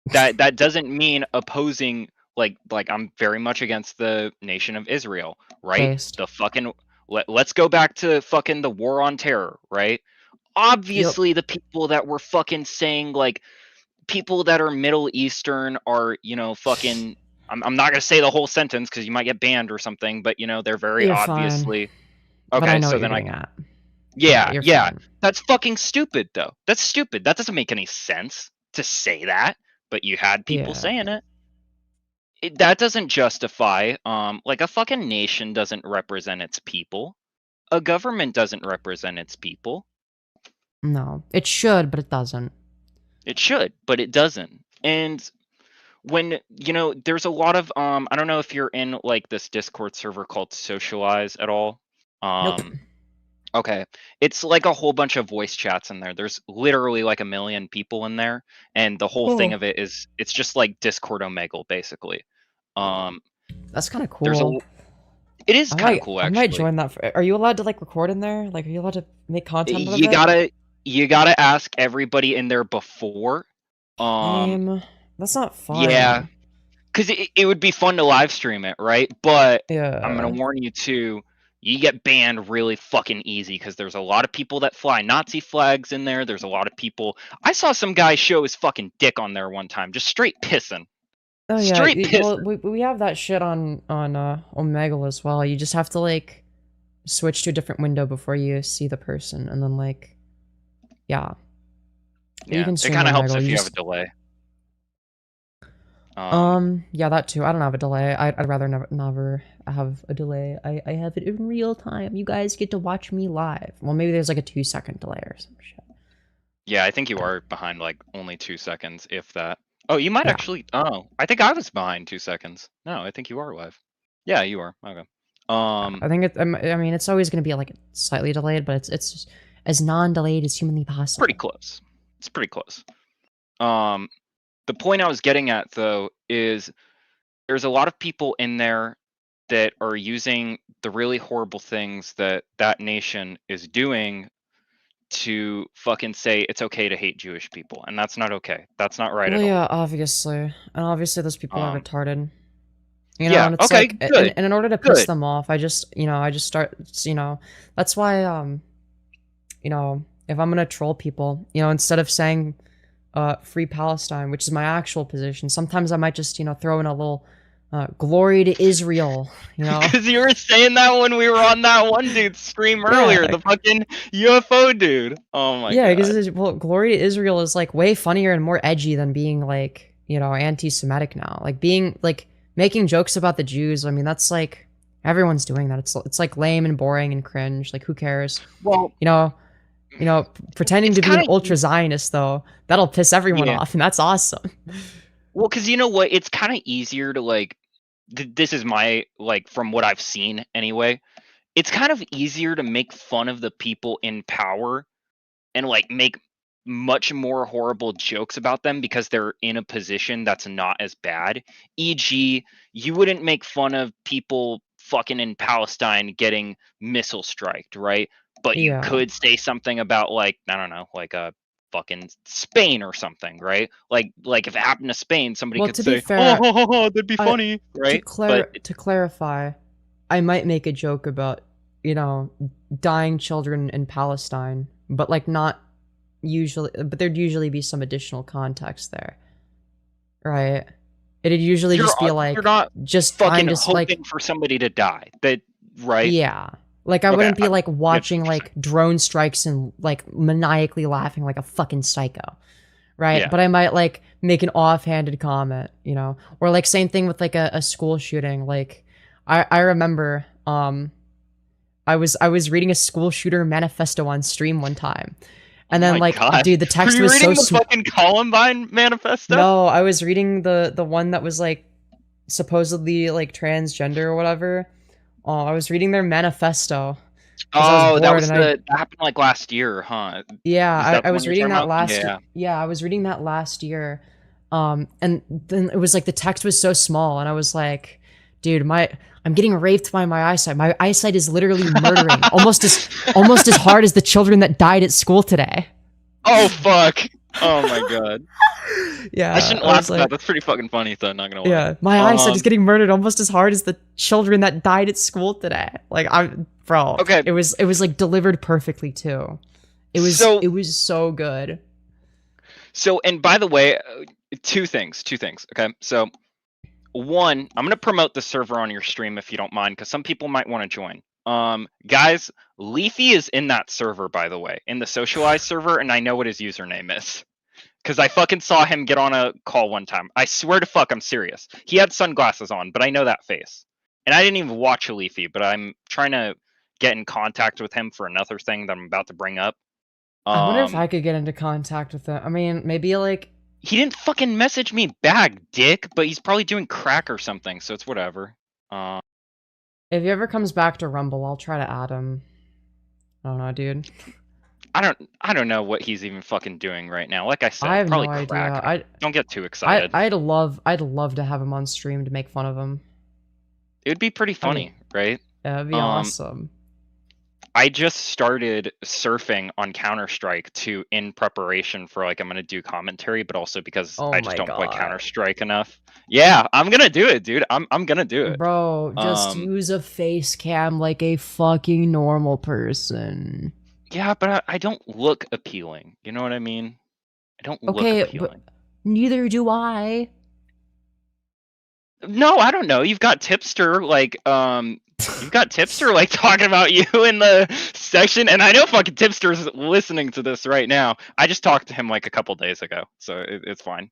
that doesn't mean opposing. Like I'm very much against the nation of Israel, right? Based. The fucking let's go back to fucking the war on terror, right? Yep. Obviously, the people that were fucking saying like people that are Middle Eastern are, you know, fucking. I'm not gonna say the whole sentence because you might get banned or something, but you know they're very You're fine. obviously. But I Okay, know so what you're then I getting at. yeah, you're yeah. fine. That's fucking stupid though. That's stupid. That doesn't make any sense to say that, but you had people Yeah. saying it. That doesn't justify like a fucking nation doesn't represent its people. A government doesn't represent its people. No, it should, but it doesn't. It should, but it doesn't. And when, you know, there's a lot of I don't know if you're in like this Discord server called Socialize at all. Nope. Okay. It's like a whole bunch of voice chats in there. There's literally like 1 million people in there, and the whole thing Oh. of it is it's just like Discord Omegle basically. That's kind of There's cool. it is kind of cool I actually. might join that. Are you allowed to like record in there? Like, are you allowed to make content out of it? You gotta ask everybody in there before. That's not fun. Yeah. Cuz it would be fun to live stream it, right? But Yeah. I'm going to warn you too, you get banned really fucking easy because there's a lot of people that fly Nazi flags in there. There's a lot of people. I saw some guy show his fucking dick on there one time, just straight pissing. Oh yeah. Straight pissing. Well, we have that shit on Omegle as well. You just have to like switch to a different window before you see the person, and then like, yeah. Yeah, You can it stream kind of helps Omegle, if you you just- have a delay. Yeah, that too. I don't have a delay. I'd rather never have a delay. I have it in real time. You guys get to watch me live. Well, maybe there's like a 2-second delay or some shit. Yeah, I think you are behind like only 2 seconds, if that. Oh, you might actually. Oh, I think I was behind 2 seconds. No, I think you are live. Yeah, you are. Okay. I think I mean, it's always going to be like slightly delayed, but it's just as non-delayed as humanly possible. Pretty close. It's pretty close. The point I was getting at though is there's a lot of people in there that are using the really horrible things that that nation is doing to fucking say it's okay to hate Jewish people, and that's not okay. That's not right Well, at all. yeah, obviously, and obviously those people are retarded. You know, yeah, and it's okay, like, good, and in order to piss good. them off, I just start, that's why, if I'm gonna troll people, instead of saying, free Palestine, which is my actual position, sometimes I might just, throw in a little, glory to Israel, Because you were saying that when we were on that one dude's stream earlier, the fucking UFO dude. Oh my yeah, god. because glory to Israel is like way funnier and more edgy than being like, anti-Semitic now. Like being like making jokes about the Jews. I mean, that's like everyone's doing that. It's like lame and boring and cringe. Like who cares? Well, pretending to be an ultra Zionist though, that'll piss everyone off, and that's awesome. Well, because you know what, it's kind of easier to like. This is my like from what I've seen anyway. It's kind of easier to make fun of the people in power and like make much more horrible jokes about them because they're in a position that's not as bad. E.g., you wouldn't make fun of people fucking in Palestine getting missile striked, right? But you could say something about like, I don't know, like a fucking Spain or something, right? Like if it happened to Spain, somebody could say, fair, oh, that'd be funny, right? To clarify, I might make a joke about, dying children in Palestine, but like not usually, but there'd usually be some additional context there, right? It'd usually just be like, you're not just fucking just hoping like for somebody to die, that right? Yeah. Like, I wouldn't be, like, watching, like, drone strikes and, like, maniacally laughing like a fucking psycho, right? Yeah. But I might, like, make an offhanded comment, Or, like, same thing with, like, a school shooting. Like, I remember, I was reading a school shooter manifesto on stream one time. And Oh then my like, God. dude, the Were text you was reading so the fucking Columbine manifesto? No, I was reading the one that was like supposedly like transgender or whatever. Oh, I was reading their manifesto. 'Cause I was Oh, that bored was and that happened like last year, huh? Yeah, Is that I the one was you're reading talking that about? last Yeah. yeah, I was reading that last year. And then it was like the text was so small and I was like, dude, I'm getting raped by my eyesight. My eyesight is literally murdering almost as hard as the children that died at school today. Oh fuck! Oh my god. Yeah, I shouldn't I laugh was at like- that. That's pretty fucking funny, though. Not gonna lie. Yeah, my eyesight is getting murdered almost as hard as the children that died at school today. Like bro. Okay. It was like delivered perfectly too. It was so good. So, and by the way, two things. Okay, so one, I'm gonna promote the server on your stream if you don't mind, because some people might want to join. Guys, Leafy is in that server, by the way, in the socialized server, and I know what his username is. Because I fucking saw him get on a call one time. I swear to fuck, I'm serious. He had sunglasses on, but I know that face. And I didn't even watch Leafy, but I'm trying to get in contact with him for another thing that I'm about to bring up. I wonder if I could get into contact with him. I mean, maybe like He didn't fucking message me back, dick, but he's probably doing crack or something, so it's whatever. If he ever comes back to Rumble, I'll try to add him. I don't know, dude. I don't know what he's even fucking doing right now. Like I said, I have probably no crack. idea. Don't get too excited. I'd love to have him on stream to make fun of him. It would be pretty funny, right? That'd be awesome. I just started surfing on Counter-Strike in preparation for like I'm gonna do commentary, but also because I just don't play Counter-Strike enough. Yeah, I'm gonna do it, dude. I'm gonna do it. Bro, just use a face cam like a fucking normal person. Yeah, but I don't look appealing. You know what I mean? I don't look appealing. But neither do I. No, I don't know. You've got Tipster like talking about you in the section, and I know fucking Tipster's listening to this right now. I just talked to him like a couple days ago, so it's fine.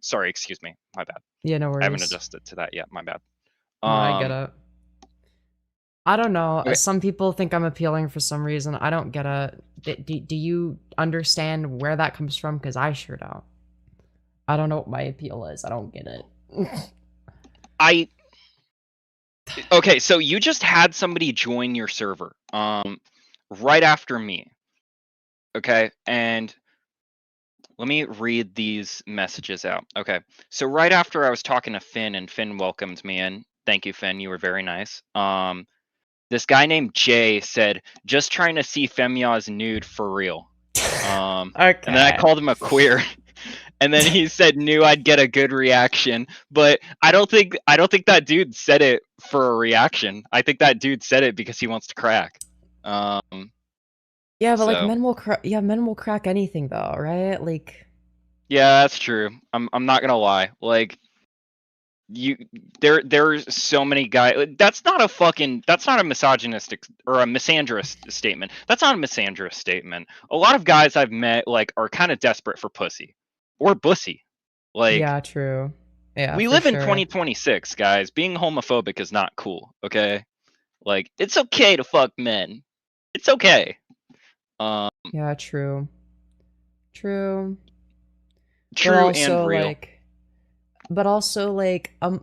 Sorry, excuse me, my bad. Yeah, no worries. I haven't adjusted to that yet. My bad. No, I get it. I don't know. Okay. Some people think I'm appealing for some reason. I don't get it. Do you understand where that comes from? Because I sure don't. I don't know what my appeal is. I don't get it. Okay, so you just had somebody join your server right after me. Okay, and let me read these messages out. Okay, so right after I was talking to Finn, and Finn welcomed me in. Thank you, Finn. You were very nice. This guy named Jay said, "Just trying to see Femyoz nude for real." And then I called him a queer. And then he said, "Knew I'd get a good reaction," but I don't think that dude said it for a reaction. I think that dude said it because he wants to crack. Yeah, but like men will crack anything though, right? Like. Yeah, that's true. I'm not gonna lie. Like, there's so many guys. That's not a misogynistic or a misandrist statement. That's not a misandrist statement. A lot of guys I've met like are kind of desperate for pussy. Or bussy. Like, yeah, true. Yeah, we for live in sure. 2026, guys. Being homophobic is not cool, okay? Like, it's okay to fuck men. It's okay. Yeah, true. True but also, and real. But also, like, I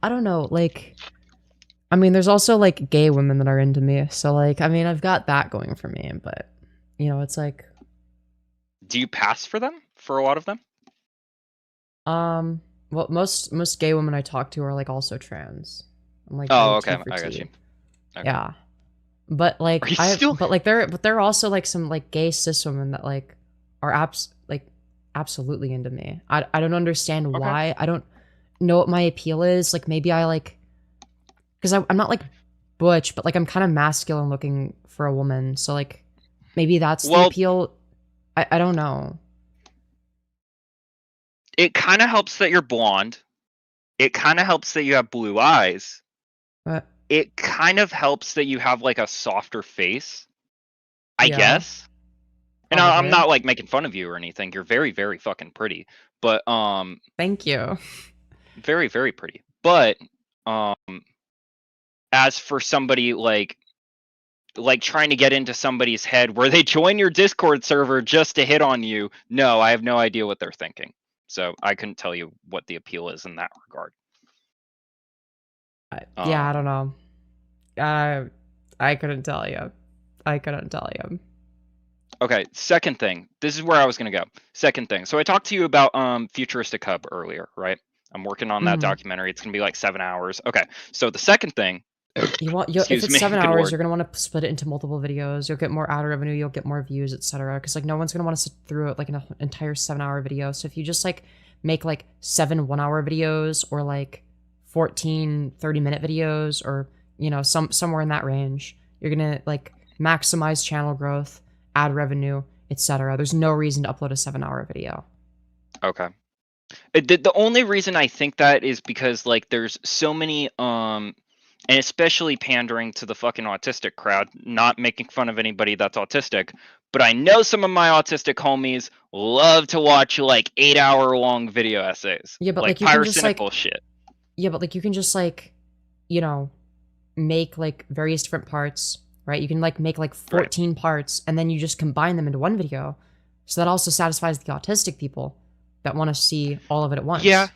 don't know, like, I mean, there's also, like, gay women that are into me, so, like, I mean, I've got that going for me, but, you know, it's like... Do you pass for them? For a lot of them? Well, most gay women I talk to are, like, also trans. I'm, like, Oh, very okay, T for I got T. you. Okay. Yeah. But, like, there are also, like, some, like, gay cis women that, like, are absolutely into me. I don't understand why. I don't know what my appeal is. Like, maybe I like, because I'm not like butch, but like I'm kind of masculine looking for a woman. So like, maybe that's the appeal. I don't know. It kind of helps that you're blonde. It kind of helps that you have blue eyes. What? It kind of helps that you have like a softer face. I Yeah. guess. And I'm Probably. not like making fun of you or anything. You're very, very fucking pretty. But Thank you. very, very pretty. But as for somebody like like trying to get into somebody's head where they join your Discord server just to hit on you. No, I have no idea what they're thinking. So I couldn't tell you what the appeal is in that regard. Yeah, I don't know. I couldn't tell you. I couldn't tell you. Okay, second thing. This is where I was gonna go. Second thing. So I talked to you about Futuristic Hub earlier, right? I'm working on that documentary. It's gonna be like 7 hours. Okay, so the second thing. If it's 7 hours, you're gonna want to split it into multiple videos. You'll get more ad revenue. You'll get more views, etc. Because like no one's gonna want to sit through it like an entire 7-hour video. So if you just like make like 7 1-hour videos or like 14 30-minute videos or you know somewhere in that range, you're gonna like maximize channel growth, ad revenue, etc. There's no reason to upload a 7-hour video. Okay. The only reason I think that is because like there's so many and especially pandering to the fucking autistic crowd, not making fun of anybody that's autistic, but I know some of my autistic homies love to watch like 8-hour-long video essays. Yeah, but like you can just like shit. Yeah, but like you can just like, you know, make like various different parts, right? You can like make like 14 parts and then you just combine them into one video. So that also satisfies the autistic people that want to see all of it at once. Yeah.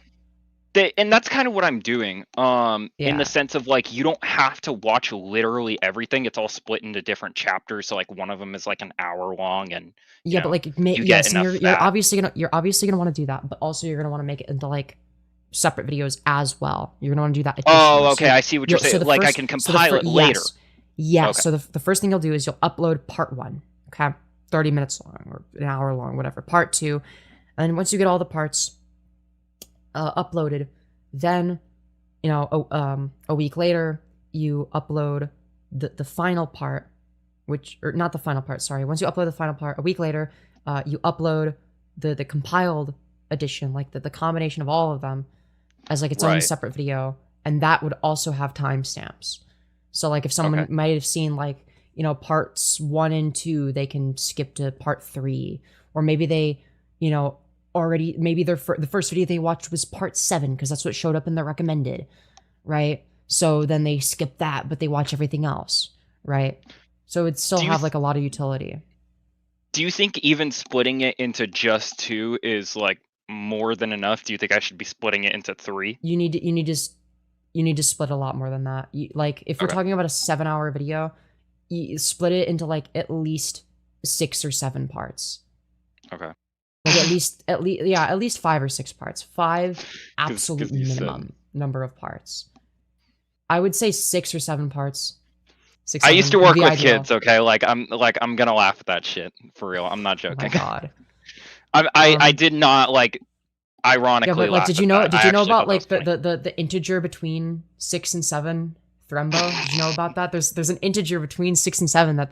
And that's kind of what I'm doing. In the sense of like you don't have to watch literally everything. It's all split into different chapters. So like one of them is like an hour long, and yeah, but like you're obviously gonna want to do that, but also you're gonna want to make it into like separate videos as well. You're gonna want to do that. Oh, okay, I see what you're saying. Like I can compile it later. Yeah. Okay. So the first thing you'll do is you'll upload part 1. Okay, 30 minutes long or an hour long, whatever. Part 2, and once you get all the parts uploaded, then you know a week later you upload the final part, or not the final part, sorry. Once you upload the final part, a week later you upload the compiled edition, like the combination of all of them as like its own separate video, and that would also have timestamps. So like if someone might have seen like, you know, parts 1 and 2, they can skip to part 3, or maybe they, you know, already maybe the first video they watched was part 7 because that's what showed up in the recommended, right? So then they skip that, but they watch everything else, right? So it'd still have like a lot of utility. Do you think even splitting it into just 2 is like more than enough? Do you think I should be splitting it into 3? You need to split a lot more than that. Like if we're talking about a 7-hour video, you split it into like at least 6 or 7 parts. Okay. Like at least 5 or 6 parts. 5 absolute minimum number of parts. I would say 6 or 7 parts. 6, I 7 used to work would be with ideal. kids, okay? Like I'm gonna laugh at that shit for real. I'm not joking. Oh my god. I did not like ironically. Yeah, but like, laugh did at you know? that. Did I you know actually about thought like that was funny. the integer between 6 and 7? Thrembo? Did you know about that? There's an integer between 6 and 7 that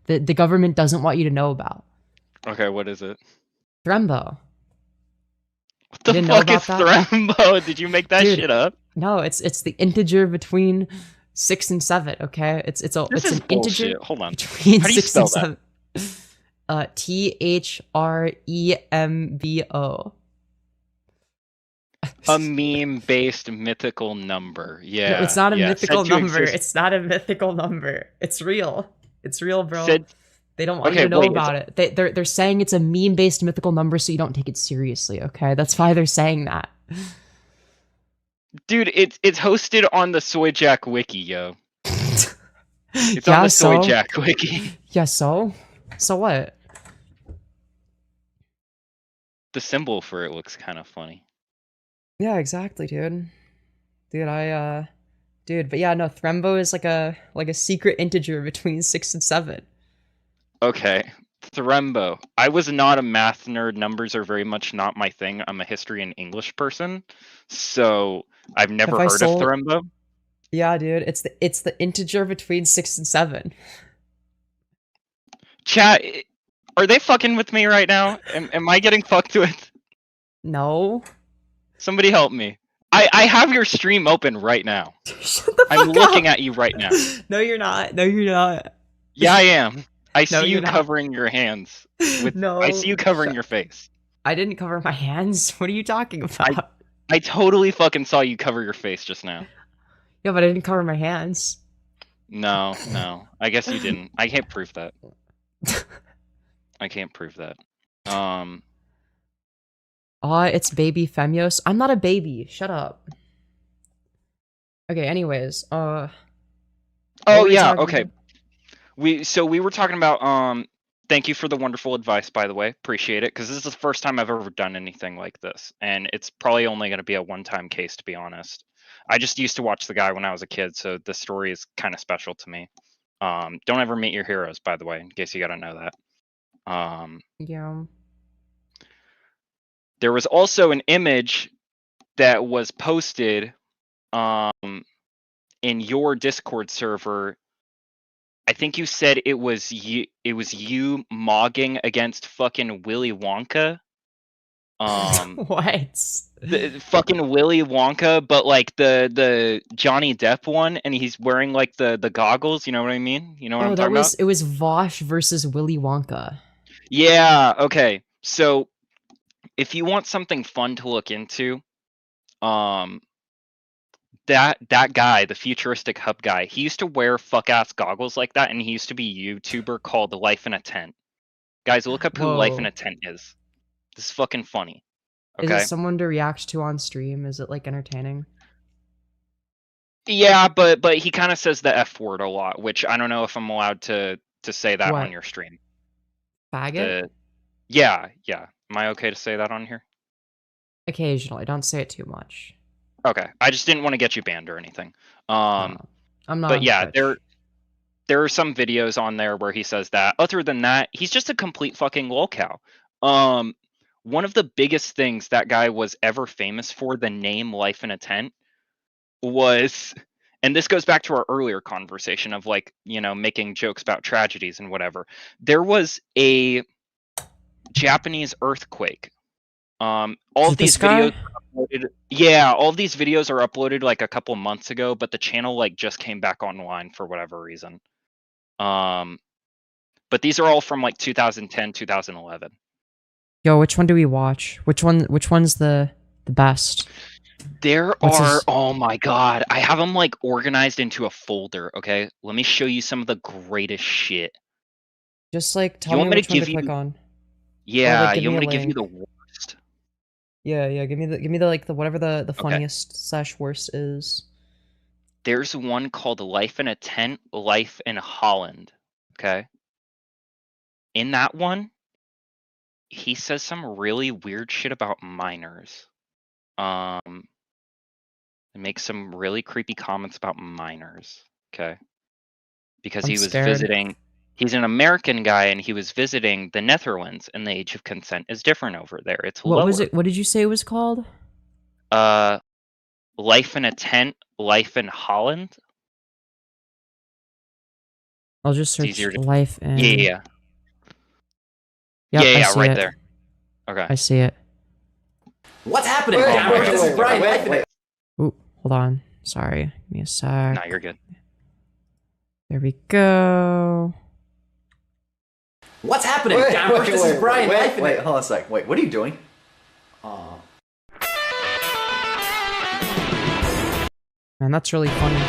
the government doesn't want you to know about. Okay, what is it? Thrembo. What the fuck is Thrembo? Did you make that Dude, shit up? No, it's the integer between 6 and 7. Okay, it's an bullshit. integer. Hold on. Between How do you 6 and spell 7. THREMBO. A meme-based mythical number. Yeah. No, it's not a mythical said to number. exist- It's not a mythical number. It's real. It's real, bro. Said- They don't want you Okay, to know wait, about it. They're saying it's a meme-based mythical number, so you don't take it seriously. Okay, that's why they're saying that. Dude, it's hosted on the Soyjack wiki, yo. It's Yeah, on the so? Soyjack wiki. Yeah, so what? The symbol for it looks kind of funny. Yeah, exactly, dude. But yeah, no, Thrembo is like a secret integer between 6 and 7. Okay, Thrembo. I was not a math nerd. Numbers are very much not my thing. I'm a history and English person, so I've never Have I heard sold- of Thrembo. Yeah, dude, it's the integer between 6 and 7. Chat, are they fucking with me right now? Am I getting fucked with? No. Somebody help me. I have your stream open right now. I'm looking at you right now. No, you're not. No, you're not. Yeah, I am. I No, see you you're not. covering your hands. No. I see you covering your face. I didn't cover my hands. What are you talking about? I totally fucking saw you cover your face just now. Yeah, but I didn't cover my hands. No, no. I guess you didn't. I can't prove that. I can't prove that. It's baby Femyoz. I'm not a baby. Shut up. Okay, anyways, what Oh were we yeah, talking okay. about? We were talking about thank you for the wonderful advice, by the way. Appreciate it, because this is the first time I've ever done anything like this, and it's probably only going to be a one-time case, to be honest. I just used to watch the guy when I was a kid, so the story is kind of special to me. Don't ever meet your heroes, by the way, in case you got to know that. Yeah. There was also an image that was posted in your Discord server. I think you said it was you mogging against fucking Willy Wonka. What? The fucking Willy Wonka, but like the Johnny Depp one, and he's wearing like the goggles, you know what I mean? You know what Oh, I'm that talking was about? it was Vosh versus Willy Wonka. Yeah, okay. So if you want something fun to look into, that guy, the futuristic hub guy, he used to wear fuck ass goggles like that, and he used to be a YouTuber called Life in a Tent. Guys, look up who Life in Whoa. a Tent is. This is fucking funny. Is it Okay. someone to react to on stream? Is it like entertaining? Yeah, but he kind of says the F word a lot, which I don't know if I'm allowed to say that on What? your stream. Faggot? Yeah. Am I okay to say that on here? Occasionally, don't say it too much. Okay. I just didn't want to get you banned or anything. I'm not But on yeah, Twitch. there are some videos on there where he says that. Other than that, he's just a complete fucking lolcow. One of the biggest things that guy was ever famous for, the name Life in a Tent, was, and this goes back to our earlier conversation of like, you know, making jokes about tragedies and whatever. There was a Japanese earthquake. All Is of it this these videos guy? are uploaded, yeah, all of these videos are uploaded like a couple months ago, but the channel like just came back online for whatever reason. But these are all from like 2010, 2011. Yo, which one do we watch? Which one's the best? There What's are, his... oh my god, I have them like organized into a folder, okay? Let me show you some of the greatest shit. Just like Do tell you me want me to which one to give click you, on. Or yeah, like give you me want a me to give you link. the worst? Yeah, give me the like the whatever the Okay. funniest / worst is. There's one called Life in a Tent, Life in Holland, okay? In that one, he says some really weird shit about minors. And makes some really creepy comments about minors, okay? Because I'm he was scared. visiting, he's an American guy and he was visiting the Netherlands, and the age of consent is different over there. It's What was lower. it? What did you say it was called? Life in a Tent, Life in Holland. I'll just It's search easier to, life in... yeah. Yep, I Yeah, see right it. there. Okay. I see it. What's happening? Wait. Ooh, hold on. Sorry. Give me a sec. No, you're good. There we go. What's happening? This is Brian. Wait, hold on a sec. Wait, what are you doing? Man, that's really funny.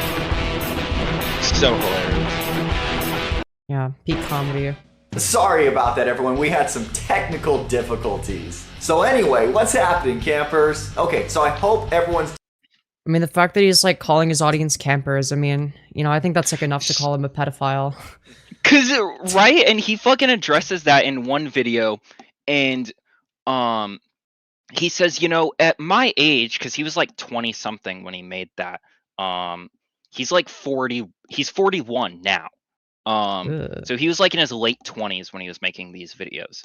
So hilarious. Yeah, peak comedy. Sorry about that, everyone. We had some technical difficulties. So anyway, what's happening, campers? Okay, so I hope everyone's... I mean, the fact that he's like calling his audience campers, I mean, you know, I think that's like enough to call him a pedophile. Cause right, and he fucking addresses that in one video, and he says, you know, at my age, because he was like 20 something when he made that. He's like 40. He's 41 now. So he was like in his late 20s when he was making these videos.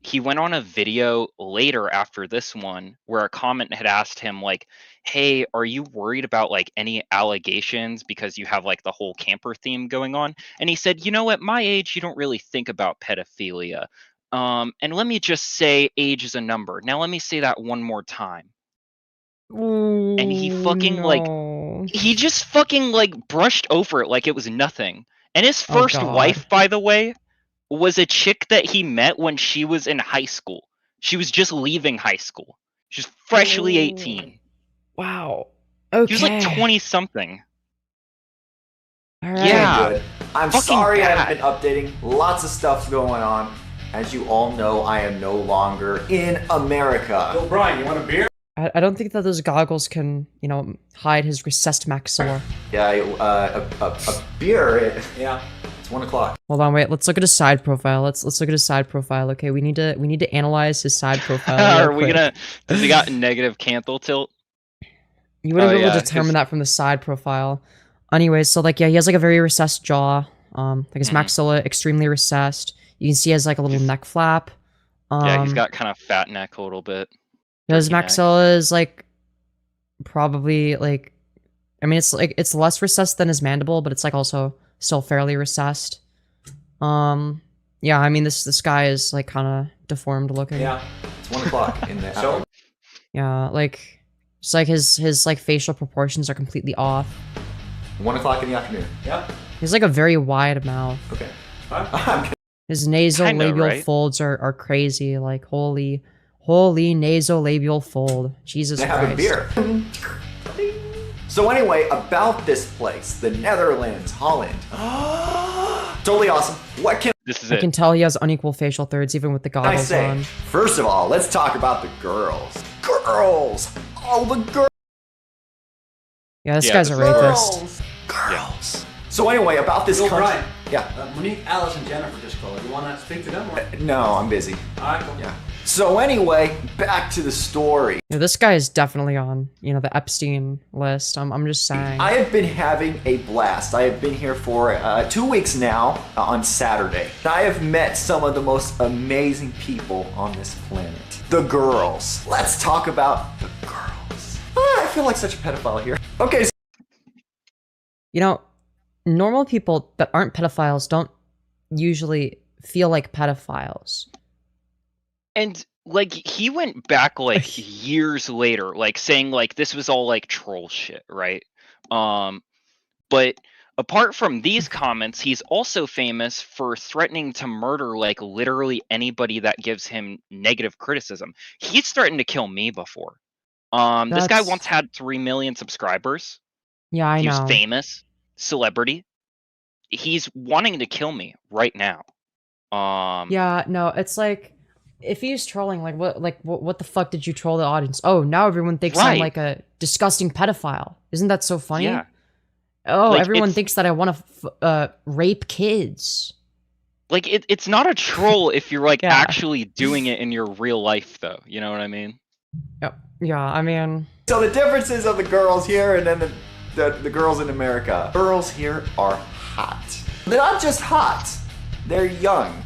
He went on a video later after this one where a comment had asked him like, hey, are you worried about like any allegations because you have like the whole camper theme going on? And he said, you know, at my age, you don't really think about pedophilia. And let me just say age is a number. Now let me say that one more time. And he fucking like, he just fucking like brushed over it like it was nothing. And his first wife, by the way, was a chick that he met when she was in high school. She was just leaving high school. She was freshly 18. Wow. Okay. He was like 20 something. All Doing right. Yeah. good. I'm Fucking sorry I bad. haven't been updating. Lots of stuff's going on. As you all know, I am no longer in America. Yo, Brian, you want a beer? I don't think that those goggles can, you know, hide his recessed maxilla. Yeah, a beer. Yeah. It's 1 o'clock. Hold on, wait. Let's look at his side profile. Let's look at his side profile. Okay, we need to analyze his side profile. Are we gonna? Does he got negative canthal tilt? You wouldn't Oh, be able yeah, to determine 'cause- that from the side profile. Anyways, so like yeah, he has like a very recessed jaw. Like his Mhm. maxilla extremely recessed. You can see he has like a little neck flap. Yeah, he's got kind of fat neck a little bit. His Turkey neck. maxilla is like probably like, I mean it's less recessed than his mandible, but it's like also still fairly recessed. Yeah, I mean this guy is like kind of deformed looking. Yeah, it's 1 o'clock in the hour. Yeah, like it's like his like facial proportions are completely off. 1 o'clock in the afternoon. Yep. He's like a very wide mouth. Okay. His nasal Kinda, labial right? folds are crazy. Like holy nasolabial fold. Jesus They have a Christ. beer. So anyway, about this place, the Netherlands, Holland. Totally awesome. What can This is I it. can tell he has unequal facial thirds even with the I goggles say? on. First of all, let's talk about the girls. Girls! All the girls! Yeah, this Yeah, guy's a this is- rapist. Girls! So anyway, about this Yo, country. Brian. Yeah. Monique, Alice, and Jennifer just called. You want to speak to them? Or? No, I'm busy. All right, cool. Yeah. So anyway, back to the story. Yeah, this guy is definitely on, you know, the Epstein list. I'm just saying. I have been having a blast. I have been here for 2 weeks now on Saturday. I have met some of the most amazing people on this planet. The girls. Let's talk about the girls. I feel like such a pedophile here. Okay. You know, normal people that aren't pedophiles don't usually feel like pedophiles. And like he went back like years later, like saying like this was all like troll shit, right? But apart from these comments, he's also famous for threatening to murder like literally anybody that gives him negative criticism. He's threatened to kill me before. This guy That's- once had 3 million subscribers. Yeah, I He know. was famous, celebrity. He's wanting to kill me right now. Yeah, no, it's like if he's trolling, like what the fuck did you troll the audience? Oh, now everyone thinks I'm Right. like a disgusting pedophile. Isn't that so funny? Yeah. Oh, Like, everyone it's- thinks that I want to rape kids. Like it's not a troll if you're like Yeah. actually doing it in your real life though. You know what I mean? Yep. Yeah, I mean, So the differences of the girls here and then the girls in America. Girls here are hot. They're not just hot. They're young.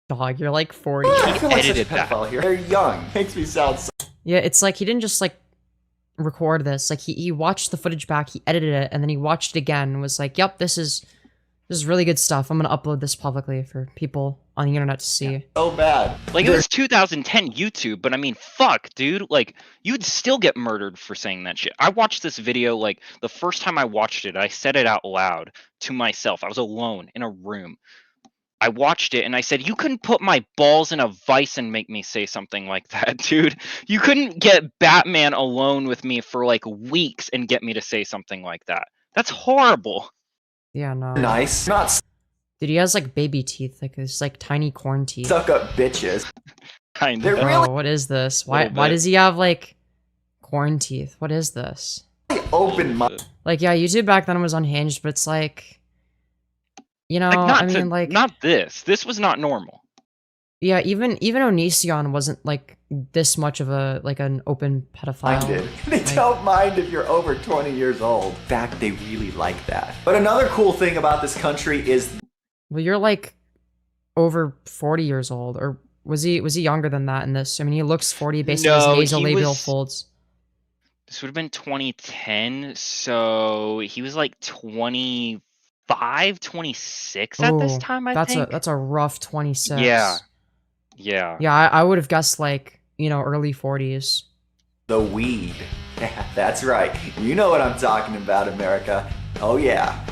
dog, you're like 40. I feel like such a edited that. pedophile here. They're young. Makes me sound so. Yeah, it's like he didn't just like record this. Like he watched the footage back, he edited it, and then he watched it again and was like, "Yep, this is really good stuff. I'm gonna upload this publicly for people on the internet to see." So bad. Like it was 2010 YouTube, but I mean, fuck, dude. Like you'd still get murdered for saying that shit. I watched this video like the first time I watched it, I said it out loud to myself. I was alone in a room. I watched it and I said, "You couldn't put my balls in a vice and make me say something like that, dude. You couldn't get Batman alone with me for like weeks and get me to say something like that. That's horrible." Yeah, no. Nice. Not Dude, he has like baby teeth, like his like tiny corn teeth. stuck up bitches. Kind They're of. really Oh, what is this? Why Little why bit. does he have like corn teeth? What is this? open my. Like, yeah, YouTube back then was unhinged, but it's like, you know, Like not I mean, to- like, not this. This was not normal. yeah, even Onision wasn't like this much of a like an open pedophile. Minded. They don't mind if you're over 20 years old. In fact, they really like that. But another cool thing about this country is Well, you're like over 40 years old, or was he younger than that in this? I mean, he looks 40 based on No, his he nasolabial was- folds. This would have been 2010, so he was like 25, 26 at this Ooh, time, I that's think. that's a rough 26. Yeah. Yeah. Yeah, I would have guessed like, you know, early 40s. the weed. That's right. You know what I'm talking about, America. Oh, yeah.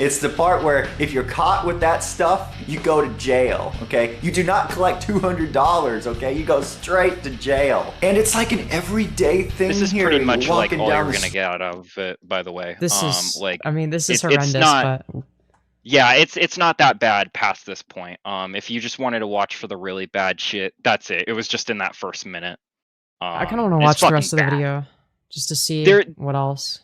It's the part where if you're caught with that stuff, you go to jail, okay? You do not collect $200, okay? You go straight to jail. And it's like an everyday thing This is here. pretty You're much like walking all down you're the gonna get out of it, by the way. This is, like, I mean, this is it's horrendous, not, but yeah, it's not that bad past this point. If you just wanted to watch for the really bad shit, that's it. It was just in that first minute. I kind of want to it's watch the fucking rest of the bad. video just to see There- what else.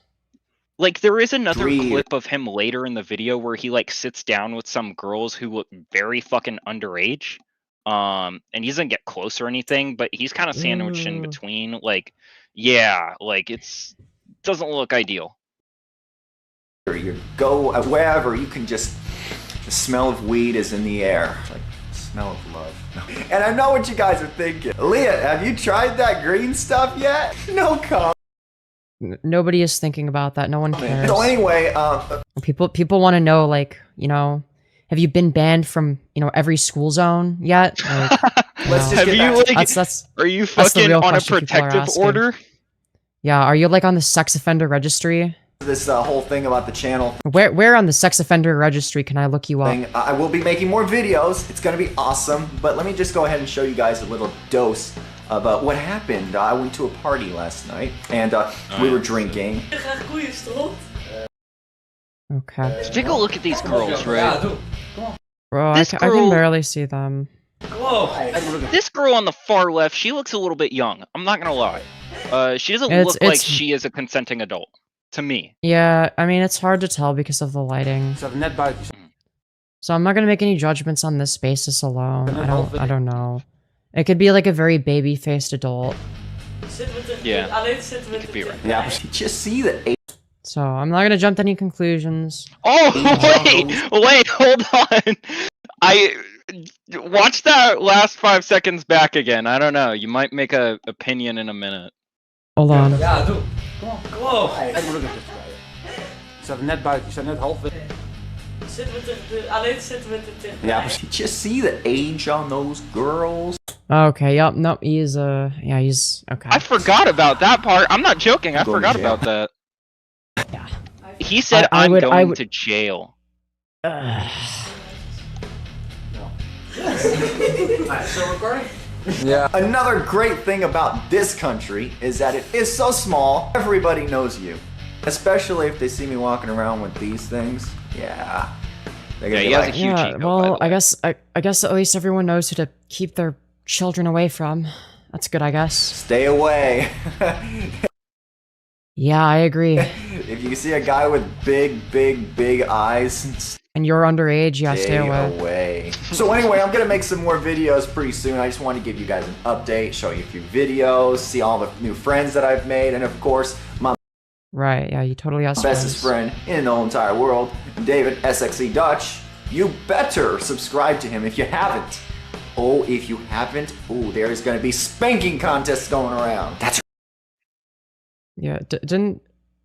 Like, there is another Breathe. clip of him later in the video where he like sits down with some girls who look very fucking underage. And he doesn't get close or anything, but he's kind of sandwiched in between. Like, yeah, like doesn't look ideal. You go wherever, you can just, the smell of weed is in the air. Like, the smell of love. And I know what you guys are thinking. Leah, have you tried that green stuff yet? No comment. Nobody is thinking about that. No one cares. So anyway, People want to know, like, you know, have you been banned from, you know, every school zone yet? Like, let's just Have get you back to like? that's Are you that's the fucking real on a question people are protective asking. order? Yeah, are you like on the sex offender registry? this whole thing about the channel Where on the sex offender registry can I look you up? thing. I will be making more videos. It's gonna be awesome. But let me just go ahead and show you guys a little dose of what happened. I went to a party last night and we were drinking. Okay. So take a look at these girls, right? Bro, This I can girl- barely see them. This girl on the far left, she looks a little bit young. I'm not gonna lie. She doesn't look like It's- she is a consenting adult to me. Yeah, I mean, it's hard to tell because of the lighting. So I'm not gonna make any judgments on this basis alone. I don't know. It could be like a very baby-faced adult. Yeah, you could be right. Yeah, but you just see the So I'm not gonna jump to any conclusions. Oh wait, hold on. I watch that last 5 seconds back again. I don't know. You might make a opinion in a minute. Hold on. Kom op. Kijk maar, look at this guy. Je staat er net buiten, je staat net half. Yeah, but you just see the age on those girls. Okay, yep, nope, he's yeah, he's okay. I forgot about that part. I'm not joking. I Go to forgot jail. about that. He said I I'm would- going would- to jail. So recording? Yeah. Another great thing about this country is that it is so small, everybody knows you. Especially if they see me walking around with these things. Yeah. They're gonna Yeah, be he has a like, huge Yeah, ego, by the well, way. I guess at least everyone knows who to keep their children away from. That's good, I guess. stay away. Yeah, I agree. If you see a guy with big eyes, And you're underage, yeah, stay away. So anyway, I'm gonna make some more videos pretty soon. I just want to give you guys an update, show you a few videos, see all the new friends that I've made, and of course, my Right, yeah, you totally have bestest friend in the whole entire world, David SXE Dutch. You better subscribe to him if you haven't. Oh, if you haven't, oh, there's gonna be spanking contests going around. That's Yeah, didn't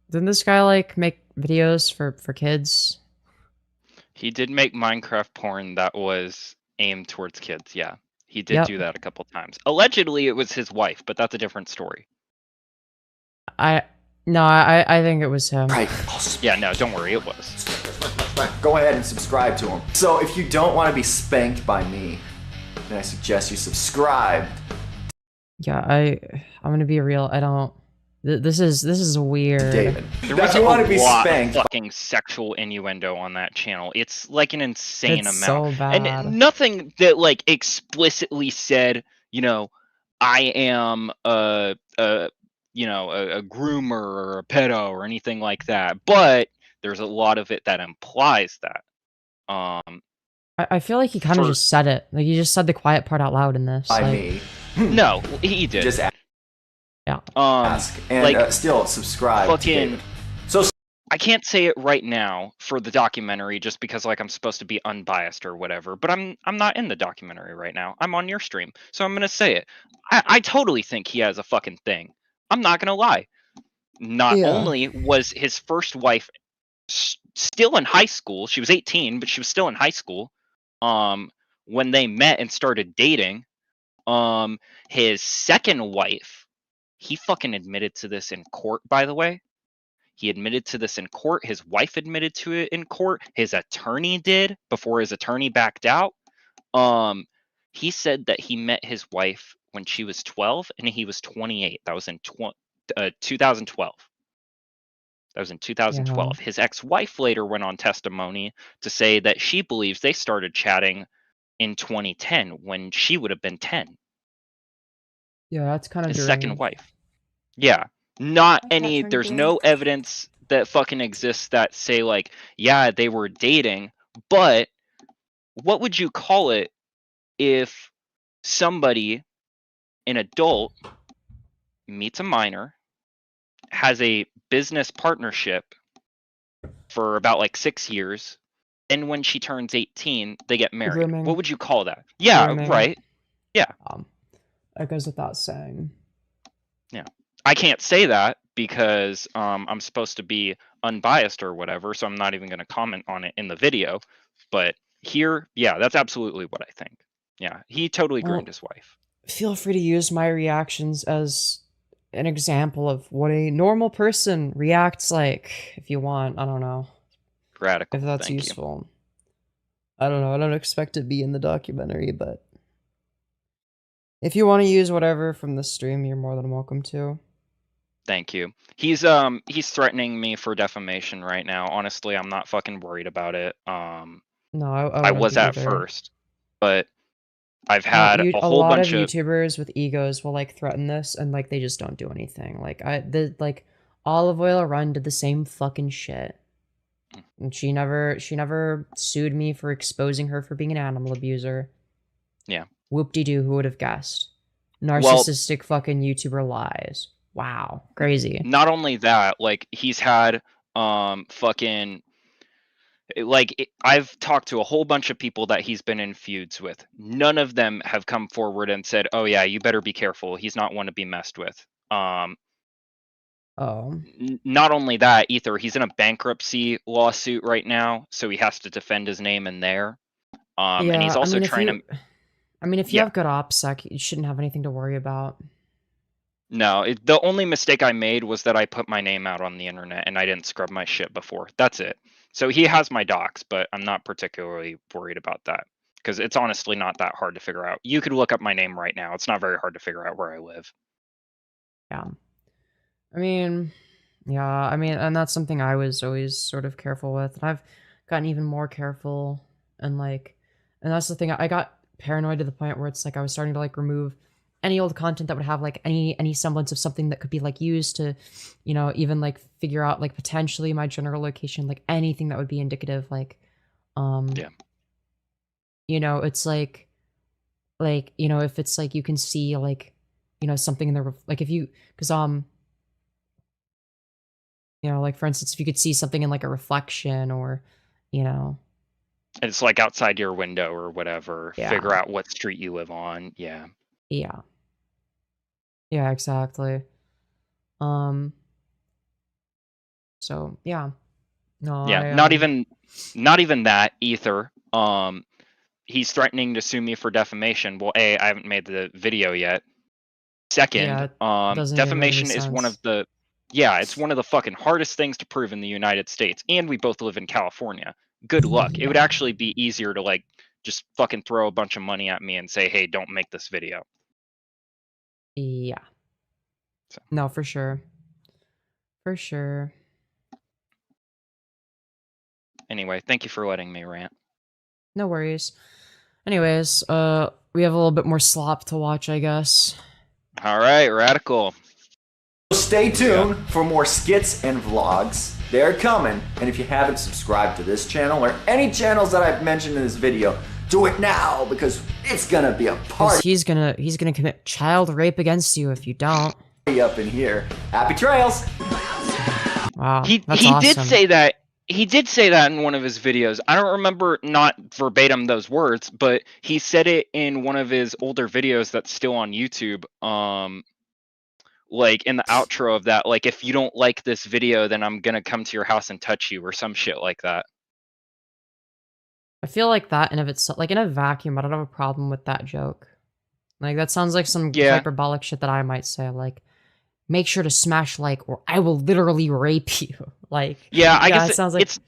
this guy like make videos for kids? He did make Minecraft porn that was aimed towards kids. Yeah, he did Yep. do that a couple times. Allegedly, it was his wife, but that's a different story. I think it was him. right. Yeah, no, don't worry, it was. Go ahead and subscribe to him. So if you don't want to be spanked by me, then I suggest you subscribe. Yeah, I'm gonna be real. I don't. This is weird. David. There If was you a want to be lot spanked, of fucking sexual innuendo on that channel. It's like an insane It's amount. so bad. And nothing that like explicitly said, you know, I am a groomer or a pedo or anything like that. But there's a lot of it that implies that. I feel like he kind of For- just said it. Like he just said the quiet part out loud in this. by like, me. No, he did. Just Yeah. ask and like, still subscribe to fucking- David. So I can't say it right now for the documentary just because like I'm supposed to be unbiased or whatever, but I'm not in the documentary right now. I'm on your stream, so I'm gonna say it. I totally think he has a fucking thing. I'm not gonna lie. Not Yeah. only was his first wife still in high school, she was 18, but she was still in high school when they met and started dating. His second wife, he fucking admitted to this in court, by the way. He admitted to this in court. His wife admitted to it in court. His attorney did before his attorney backed out. He said that he met his wife when she was 12 and he was 28. That was in 2012. That was in 2012. His ex-wife later went on testimony to say that she believes they started chatting in 2010 when she would have been 10. Yeah, that's kind of His deranged. second wife. Yeah. There's no evidence that fucking exists that say like, yeah, they were dating, but what would you call it if somebody, an adult, meets a minor, has a business partnership for about like 6 years, and when she turns 18, they get married? Grooming. What would you call that? Yeah, Grooming. right. Yeah. That goes without saying. Yeah. I can't say that because I'm supposed to be unbiased or whatever, so I'm not even going to comment on it in the video. But here, yeah, that's absolutely what I think. Yeah, he totally groomed his wife. Feel free to use my reactions as an example of what a normal person reacts like, if you want. I don't know. Radical. If that's thank useful. I don't know. I don't expect to be in the documentary, but if you want to use whatever from the stream, you're more than welcome to. Thank you. He's threatening me for defamation right now. Honestly, I'm not fucking worried about it. No, I was wouldn't at be either. first, but I've had a a whole lot bunch of of YouTubers with egos will like threaten this, and like they just don't do anything. Like Olive Oil Run did the same fucking shit, and she never sued me for exposing her for being an animal abuser. Yeah. Whoop-de-doo, who would have guessed? Narcissistic fucking YouTuber lies. Wow, crazy. Not only that, like he's had fucking I've talked to a whole bunch of people that he's been in feuds with. None of them have come forward and said, "Oh yeah, you better be careful. He's not one to be messed with." Not only that, either he's in a bankruptcy lawsuit right now, so he has to defend his name in there. And he's also trying to. If you have good OPSEC, you shouldn't have anything to worry about. No, the only mistake I made was that I put my name out on the internet and I didn't scrub my shit before. That's it. So he has my docs, but I'm not particularly worried about that because it's honestly not that hard to figure out. You could look up my name right now. It's not very hard to figure out where I live. Yeah. And that's something I was always sort of careful with. And I've gotten even more careful and that's the thing. I got paranoid to the point where it's like I was starting to like remove any old content that would have like any semblance of something that could be like used to, even like figure out like potentially my general location, like anything that would be indicative, like, it's like, if it's like you can see like, something in the like if you, because like for instance, if you could see something in like a reflection or, It's like outside your window or whatever. Yeah. Figure out what street you live on. Yeah. Yeah. Yeah, exactly. So yeah. No. Yeah, not even that either. He's threatening to sue me for defamation. Well, A, I haven't made the video yet. Second, Yeah, it doesn't even make any defamation is one sense. of the it's one of the fucking hardest things to prove in the United States, and we both live in California. Good luck. It would actually be easier to like just fucking throw a bunch of money at me and say, "Hey, don't make this video." Yeah. No, for sure. For sure. Anyway, thank you for letting me rant. No worries. Anyways, we have a little bit more slop to watch, I guess. All right, radical. Stay tuned for more skits and vlogs. They're coming. And if you haven't subscribed to this channel or any channels that I've mentioned in this video, do it now because it's gonna be a 'Cause party he's gonna commit child rape against you if you don't. up in here. Happy trails. Wow. He that's did awesome. say that. He did say that in one of his videos. I don't remember not verbatim those words, but he said it in one of his older videos that's still on YouTube. Like in the outro of that, like if you don't like this video, then I'm gonna come to your house and touch you or some shit like that. I feel like that, and if it's like in a vacuum, I don't have a problem with that joke. Like that sounds like some Yeah. hyperbolic shit that I might say. Like, make sure to smash like, or I will literally rape you. Like, Yeah, I yeah, guess it sounds like it's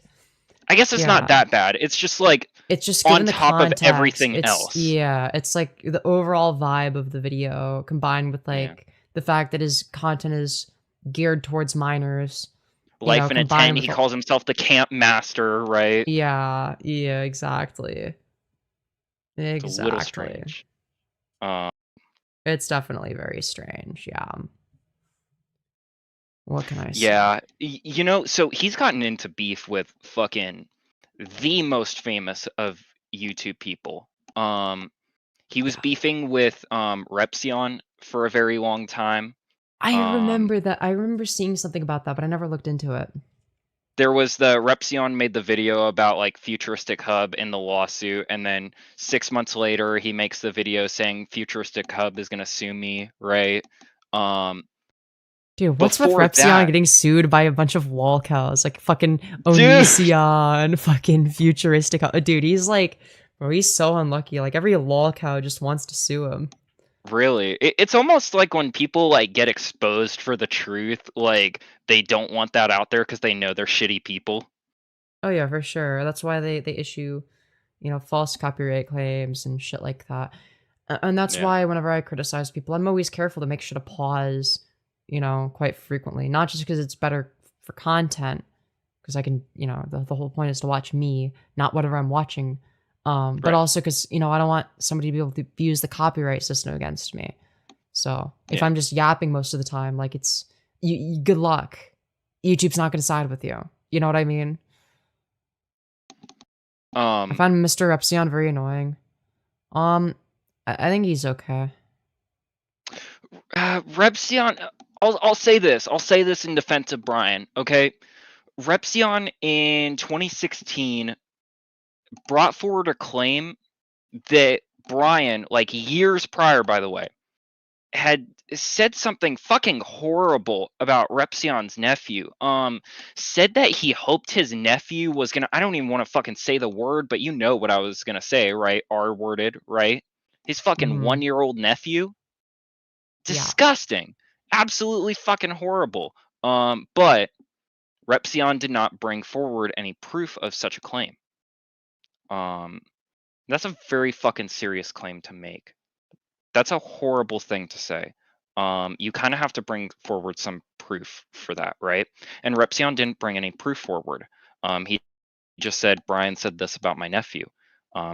not yeah. that bad. It's just like It's just on given the top of context. everything It's else. yeah, it's like the overall vibe of the video combined with like the fact that his content is geared towards minors. You know, Life in a combined tent. with He calls himself the camp master, right? yeah, yeah, exactly. It's a little Exactly. strange. It's definitely very strange, yeah. What can I say? Yeah, you know, so he's gotten into beef with fucking the most famous of YouTube people. He was beefing with Repsion for a very long time. I remember that. I remember seeing something about that, but I never looked into it. There was the Repsion made the video about like Futuristic Hub in the lawsuit, and then 6 months later he makes the video saying Futuristic Hub is gonna sue me, right? Dude, what's with Before Repsion that- getting sued by a bunch of wall cows? Like fucking Onision, fucking Futuristic. Dude, he's like, bro, he's so unlucky. Like every lol cow just wants to sue him. Really, it's almost like when people like get exposed for the truth, like they don't want that out there because they know they're shitty people. Oh yeah, for sure. That's why they issue, you know, false copyright claims and shit like that. And that's Yeah. why whenever I criticize people, I'm always careful to make sure to pause, you know, quite frequently. Not just because it's better for content, because I can, you know, the whole point is to watch me, not whatever I'm watching. But Right. also because, you know, I don't want somebody to be able to use the copyright system against me. So if Yeah. I'm just yapping most of the time, like it's, good luck. YouTube's not going to side with you. You know what I mean? I find Mr. Repsion very annoying. I think he's okay. Repsion, I'll say this. I'll say this in defense of Brian. Okay, Repsion in 2016 brought forward a claim that Brian, like years prior, by the way, had said something fucking horrible about Repsion's nephew. Said that he hoped his nephew was gonna. I don't even want to fucking say the word, but you know what I was gonna say, right? R-worded, right? His fucking 1-year-old nephew. Disgusting. Absolutely fucking horrible. But Repsion did not bring forward any proof of such a claim. That's a very fucking serious claim to make. That's a horrible thing to say. You kind of have to bring forward some proof for that, right? And Repsion didn't bring any proof forward. He just said, Brian said this about my nephew.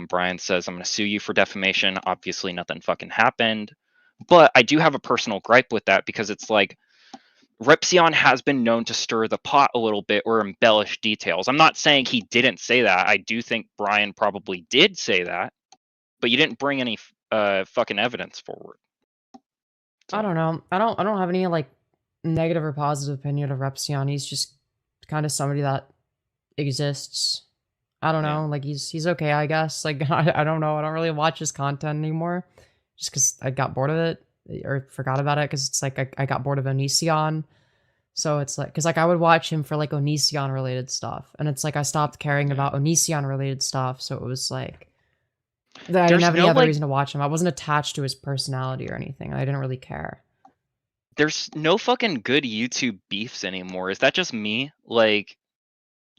Brian says, I'm going to sue you for defamation. Obviously, nothing fucking happened. But I do have a personal gripe with that because it's like, Repsion has been known to stir the pot a little bit or embellish details. I'm not saying he didn't say that. I do think Brian probably did say that, but you didn't bring any fucking evidence forward. I don't know. I don't have any like negative or positive opinion of Repsion. He's just kind of somebody that exists. I don't know. Like he's okay, I guess. Like I don't know. I don't really watch his content anymore, just because I got bored of it or forgot about it. Because it's like I got bored of Onision. So it's like, because like I would watch him for like Onision related stuff, and it's like I stopped caring about Onision related stuff. So it was like that I didn't have any other reason to watch him. I wasn't attached to his personality or anything. I didn't really care. There's no fucking good YouTube beefs anymore. Is that just me? Like,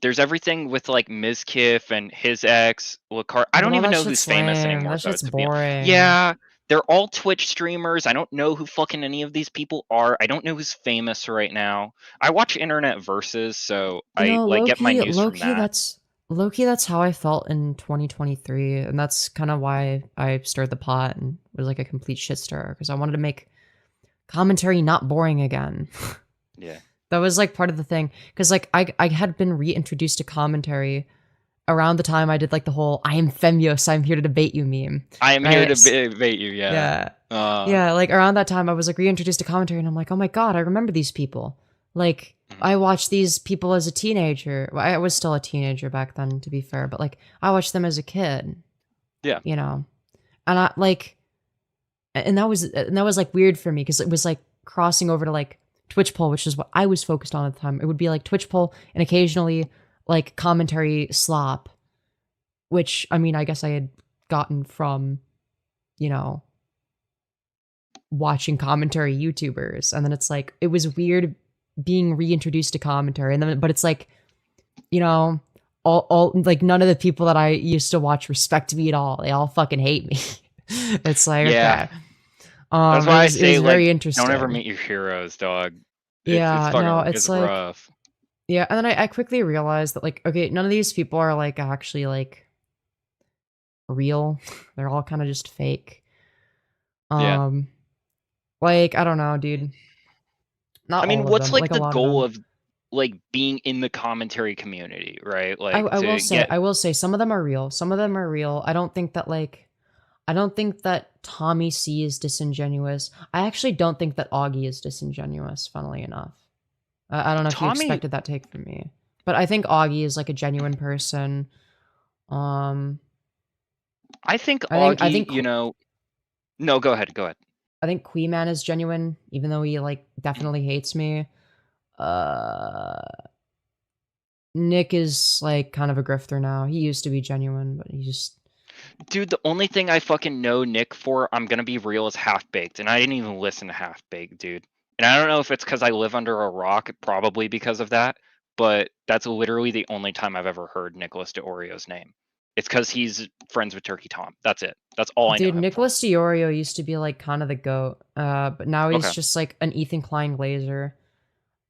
there's everything with like Mizkif and his ex, Lacar. I don't even know who's famous anymore. That shit's boring. Yeah, they're all Twitch streamers. I don't know who fucking any of these people are. I don't know who's famous right now. I watch Internet Versus, so I like get my news from that. Low-key, that's how I felt in 2023, and that's kind of why I stirred the pot and was like a complete shit stirrer, because I wanted to make commentary not boring again. Yeah. That was like part of the thing, because like I had been reintroduced to commentary around the time I did like the whole "I am Femyoz, I'm here to debate you" meme. I am here to debate you. Yeah. Yeah, like around that time I was like reintroduced to commentary, and I'm like, oh my god, I remember these people. Like I watched these people as a teenager. Well, I was still a teenager back then, to be fair, but like I watched them as a kid. Yeah. You know, and I like, and that was like weird for me because it was like crossing over to like Twitch poll, which is what I was focused on at the time. It would be like Twitch poll and occasionally like commentary slop, which I mean, I guess I had gotten from, you know, watching commentary YouTubers, and then it's like it was weird being reintroduced to commentary, and then but it's like, you know, all like none of the people that I used to watch respect me at all. They all fucking hate me. It's like Yeah. okay. That's why I it say was like, very interesting. don't ever meet your heroes, dog. It's Yeah, fucking no, it's it's like rough. yeah, and then I quickly realized that like okay, none of these people are like actually like real. They're all kind of just fake. Yeah. Like I don't know, dude. Not I mean, all of what's them, but like like a the lot of goal them. of like being in the commentary community, right? Like I will to say, get I will say, some of them are real. Some of them are real. I don't think that Tommy C is disingenuous. I actually don't think that Augie is disingenuous. Funnily enough, I don't know if you Tommy. expected that take from me, but I think Augie is like a genuine person. I think I Augie, think you know. No, go ahead. Go ahead. I think Queeman is genuine, even though he like definitely hates me. Nick is like kind of a grifter now. He used to be genuine, but he just Dude, the only thing I fucking know Nick for, I'm gonna be real, is Half Baked, and I didn't even listen to Half Baked, dude. And I don't know if it's because I live under a rock, probably because of that, but that's literally the only time I've ever heard Nicholas DeOrio's name. It's because he's friends with Turkey Tom. That's it. That's all I know dude, him. Nicholas DeOrio used to be like kind of the goat. But now he's Okay. just like an Ethan Klein glazer.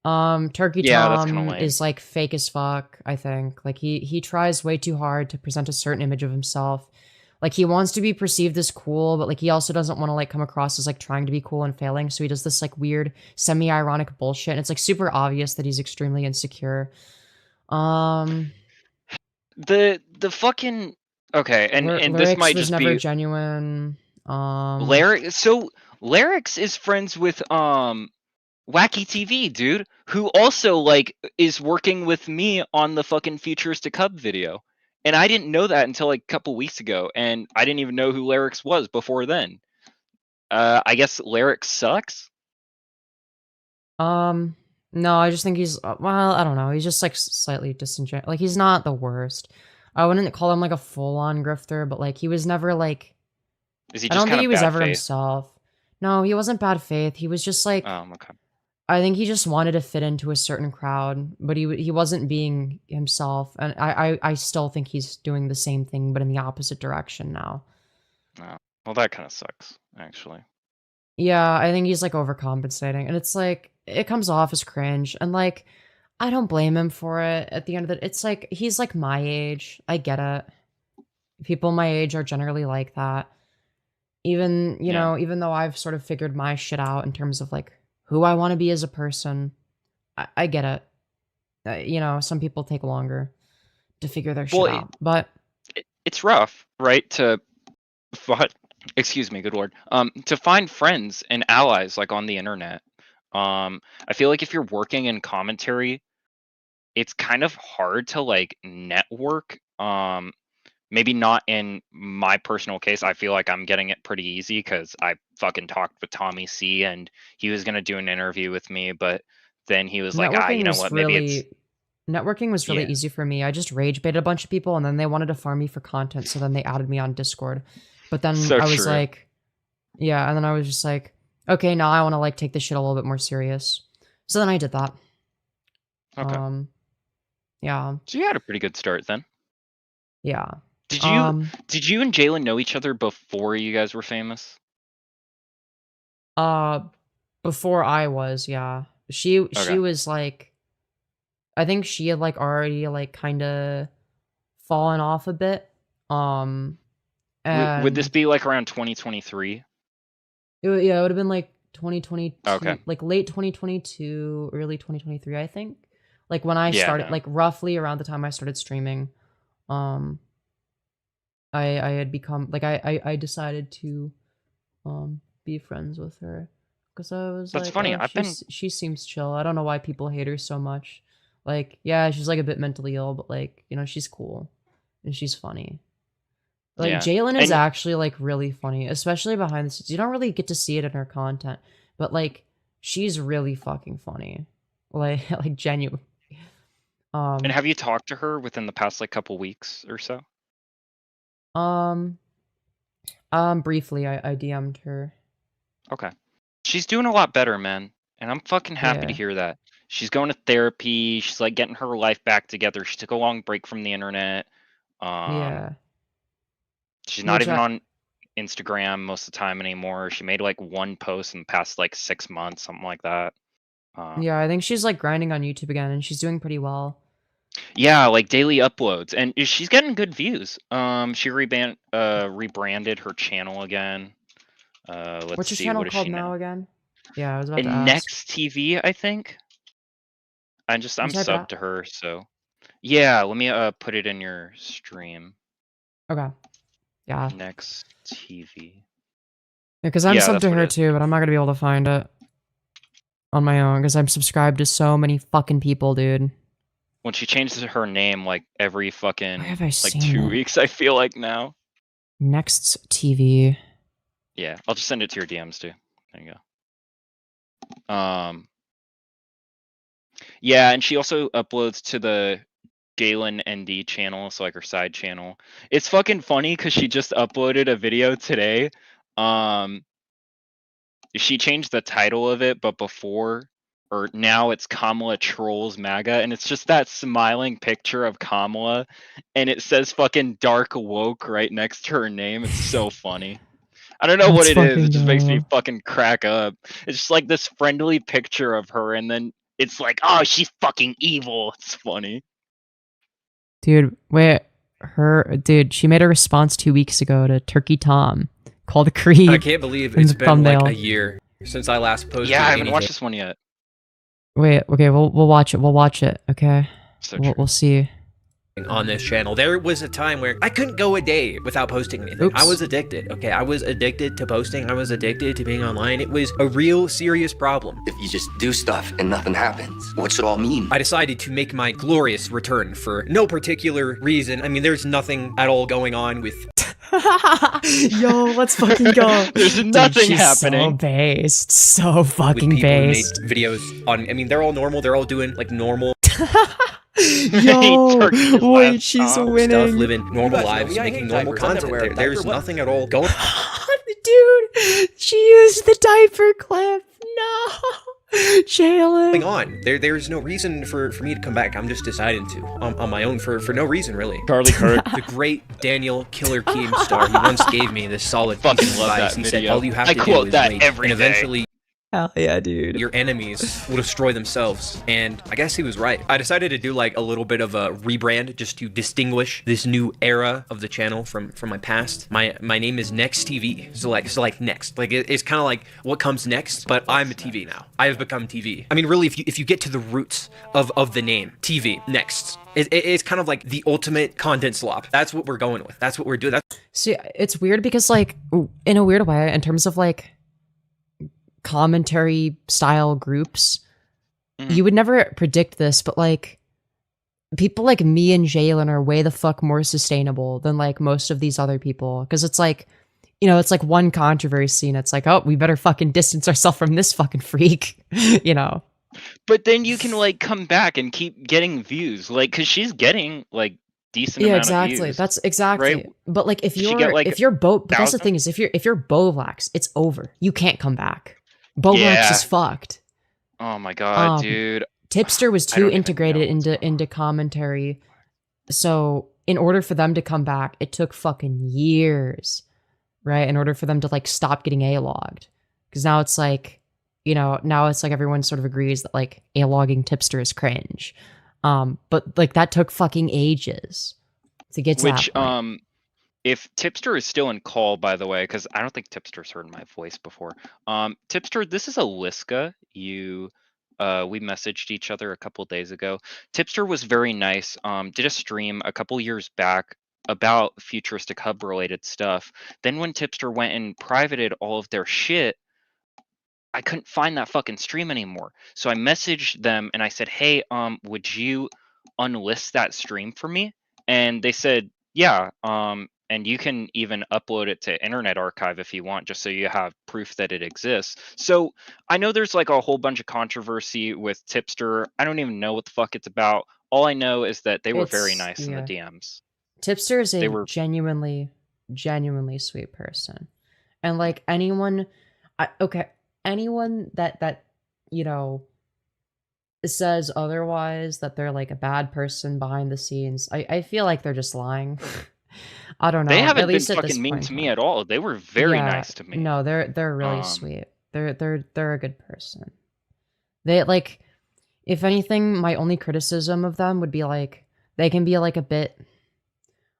Turkey Yeah, that's kinda Tom lame. is like fake as fuck, I think. Like he tries way too hard to present a certain image of himself. Like he wants to be perceived as cool, but like he also doesn't want to like come across as like trying to be cool and failing. So he does this like weird semi-ironic bullshit. And it's like super obvious that he's extremely insecure. The fucking okay, and this Lyrics might was just never be genuine. Lyrics is friends with Wacky TV, dude, who also like is working with me on the fucking Futures to Cub video. And I didn't know that until like a couple weeks ago, and I didn't even know who Lyrics was before then. I guess Lyrics sucks? No, I just think he's well, I don't know. He's just like slightly disingenuous. Like he's not the worst. I wouldn't call him like a full-on grifter, but like he was never like Is he I just don't think kind he of was bad ever faith? himself. No, he wasn't bad faith. He was just like Okay. I think he just wanted to fit into a certain crowd, but he wasn't being himself. And I still think he's doing the same thing, but in the opposite direction now. Oh, well, that kind of sucks, actually. Yeah, I think he's like overcompensating, and it's like it comes off as cringe, and like I don't blame him for it. At the end of it, it's like he's like my age. I get it. People my age are generally like that. Even you know, even though I've sort of figured my shit out in terms of like who I want to be as a person, I get it. You know, some people take longer to figure their shit out, but it's rough, right? Excuse me, good lord. To find friends and allies like on the internet. I feel like if you're working in commentary, it's kind of hard to like network. Maybe not in my personal case. I feel like I'm getting it pretty easy because I fucking talked with Tommy C and he was gonna do an interview with me, but then he was like, you know what? Maybe it's networking was really Yeah. easy for me. I just rage baited a bunch of people, and then they wanted to farm me for content, so then they added me on Discord. But then So I was true. like, yeah, and then I was just like, okay, now I want to like take this shit a little bit more serious. So then I did that. Okay. Yeah. So you had a pretty good start then. Yeah. Did you and Jalen know each other before you guys were famous? Before I was, yeah. She was like, I think she had like already like kind of fallen off a bit. Would this And be like around 2023? yeah, it would have been like 2022, Okay. like late 2022, early 2023, I think. Like when I Yeah, started, no. like roughly around the time I started streaming, I had become like I decided to be friends with her because I was That's like, funny. oh, she seems chill. I don't know why people hate her so much. Like, yeah, she's like a bit mentally ill, but like, you know, she's cool and she's funny. Like Yeah. Jalen is And actually like really funny, especially behind the scenes. You don't really get to see it in her content, but like she's really fucking funny. Like like genuine. and have you talked to her within the past like couple weeks or so? Briefly I DM'd her. Okay. She's doing a lot better, man. And I'm fucking happy to Yeah. hear that. She's going to therapy. She's like getting her life back together. She took a long break from the internet. Yeah. She's not Which even I on Instagram most of the time anymore. She made like one post in the past like 6 months, something like that. yeah, I think she's like grinding on YouTube again, and she's doing pretty well. Yeah, like daily uploads, and she's getting good views. She rebranded her channel again. Let's What's your see, channel what is called she now now? again? Yeah, I was about to And ask. Next TV, I think. I'm Can you type it subbed out? to her, so yeah. Let me put it in your stream. Okay. Yeah. Next TV. Because I'm Yeah, subbed that's to what her it is. too, but I'm not gonna be able to find it on my own because I'm subscribed to so many fucking people, dude. When she changes her name like every fucking have I like seen 2 it? weeks, I feel like now. Next TV. Yeah, I'll just send it to your DMs too. There you go. Yeah, and she also uploads to the Galen ND channel, so like her side channel. It's fucking funny because she just uploaded a video today. She changed the title of it, but before or now it's Kamala Trolls MAGA, and it's just that smiling picture of Kamala, and it says fucking dark woke right next to her name. It's so funny. I don't know what That's it is. It fucking just makes me dumb. fucking crack up. It's just like this friendly picture of her, and then it's like, oh, she's fucking evil. It's funny. Dude, wait. Dude, she made a response 2 weeks ago to Turkey Tom called Creed. I can't believe in it's the been thumbnail. like a year since I last posted. Yeah, I haven't anything. watched this one yet. Wait, okay, we'll watch it. We'll watch it, okay? So We'll see. On this channel, there was a time where I couldn't go a day without posting anything. Oops. I was addicted. Okay, I was addicted to posting. I was addicted to being online. It was a real serious problem. If you just do stuff and nothing happens, what's it all mean? I decided to make my glorious return for no particular reason. I mean, there's nothing at all going on with. Yo, let's fucking go. There's Dude, nothing she's happening. So based. So With fucking people who made based. videos on. I mean, they're all normal. They're all doing like normal. Yo, wait, she's winning. Stuff, living normal guys know lives, me, I making hate normal diapers. I'll never content. wear a There's diaper. What? nothing at all going. Dude, she used the diaper clip. No. Jalen. On. There's no reason for me to come back. I'm just deciding to on my own for no reason really. Charlie Kirk. The great Daniel Killer Keemstar, he once gave me this solid piece Fucking of love advice. that He said video. all you have I to do quote is that wait, every and day. eventually Hell yeah, dude. your enemies will destroy themselves. And I guess he was right. I decided to do like a little bit of a rebrand just to distinguish this new era of the channel from my past. My name is Next TV. So like next. Like it's kind of like what comes next, but I'm a TV now. I have become TV. I mean, really, if you get to the roots of the name, TV, next. It's kind of like the ultimate content slop. That's what we're going with. That's what we're doing. See, it's weird because, like, in a weird way, in terms of like commentary style groups, you would never predict this, but like people like me and Jalen are way the fuck more sustainable than like most of these other people. Cause it's like, you know, it's like one controversy and it's like, oh, we better fucking distance ourselves from this fucking freak, you know? But then you can like come back and keep getting views, like, cause she's getting like decent Yeah, amount exactly. of views. That's exactly. Right? But like if Did she you're get, like, if you're but that's the 1,000? thing is if you're Bovlax, it's over. You can't come back. Bovlax Yeah. is fucked. Oh my god, dude. Tipster was I too don't even integrated into commentary. So in order for them to come back, it took fucking years, right? In order for them to like stop getting A-logged. Because now it's like, you know, now it's like everyone sort of agrees that like A-logging Tipster is cringe. But like that took fucking ages to get to Which that point. if Tipster is still in call, by the way, because I don't think Tipster's heard my voice before. Tipster, this is Aliska. We messaged each other a couple days ago. Tipster was very nice. Did a stream a couple years back about futuristic hub related stuff. Then when Tipster went and privated all of their shit, I couldn't find that fucking stream anymore. So I messaged them and I said, hey, would you unlist that stream for me? And they said, yeah, and you can even upload it to Internet Archive if you want, just so you have proof that it exists. So I know there's like a whole bunch of controversy with Tipster. I don't even know what the fuck it's about. All I know is that they were very nice in the DMs. Tipster is They a were genuinely sweet person. And like anyone, okay, anyone that you know says otherwise, that they're like a bad person behind the scenes, I feel like they're just lying. I don't know. They At haven't been least at this fucking mean point to in me time. at all. They were very Yeah, nice to me. no, they're really Um, sweet. They're a good person. They like, if anything, my only criticism of them would be like they can be like a bit.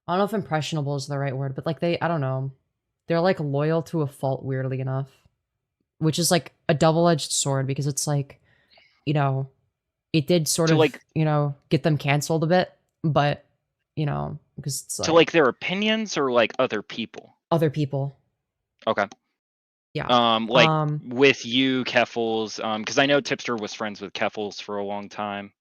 I don't know if impressionable is the right word, but like I don't know. They're like loyal to a fault, weirdly enough, which is like a double-edged sword because it's like, you know, it did sort to of, like you know, get them canceled a bit, but you know, because it's to like like their opinions or like other people. other people. Okay. Yeah. Like with you, Keffels, because I know Tipster was friends with Keffels for a long time.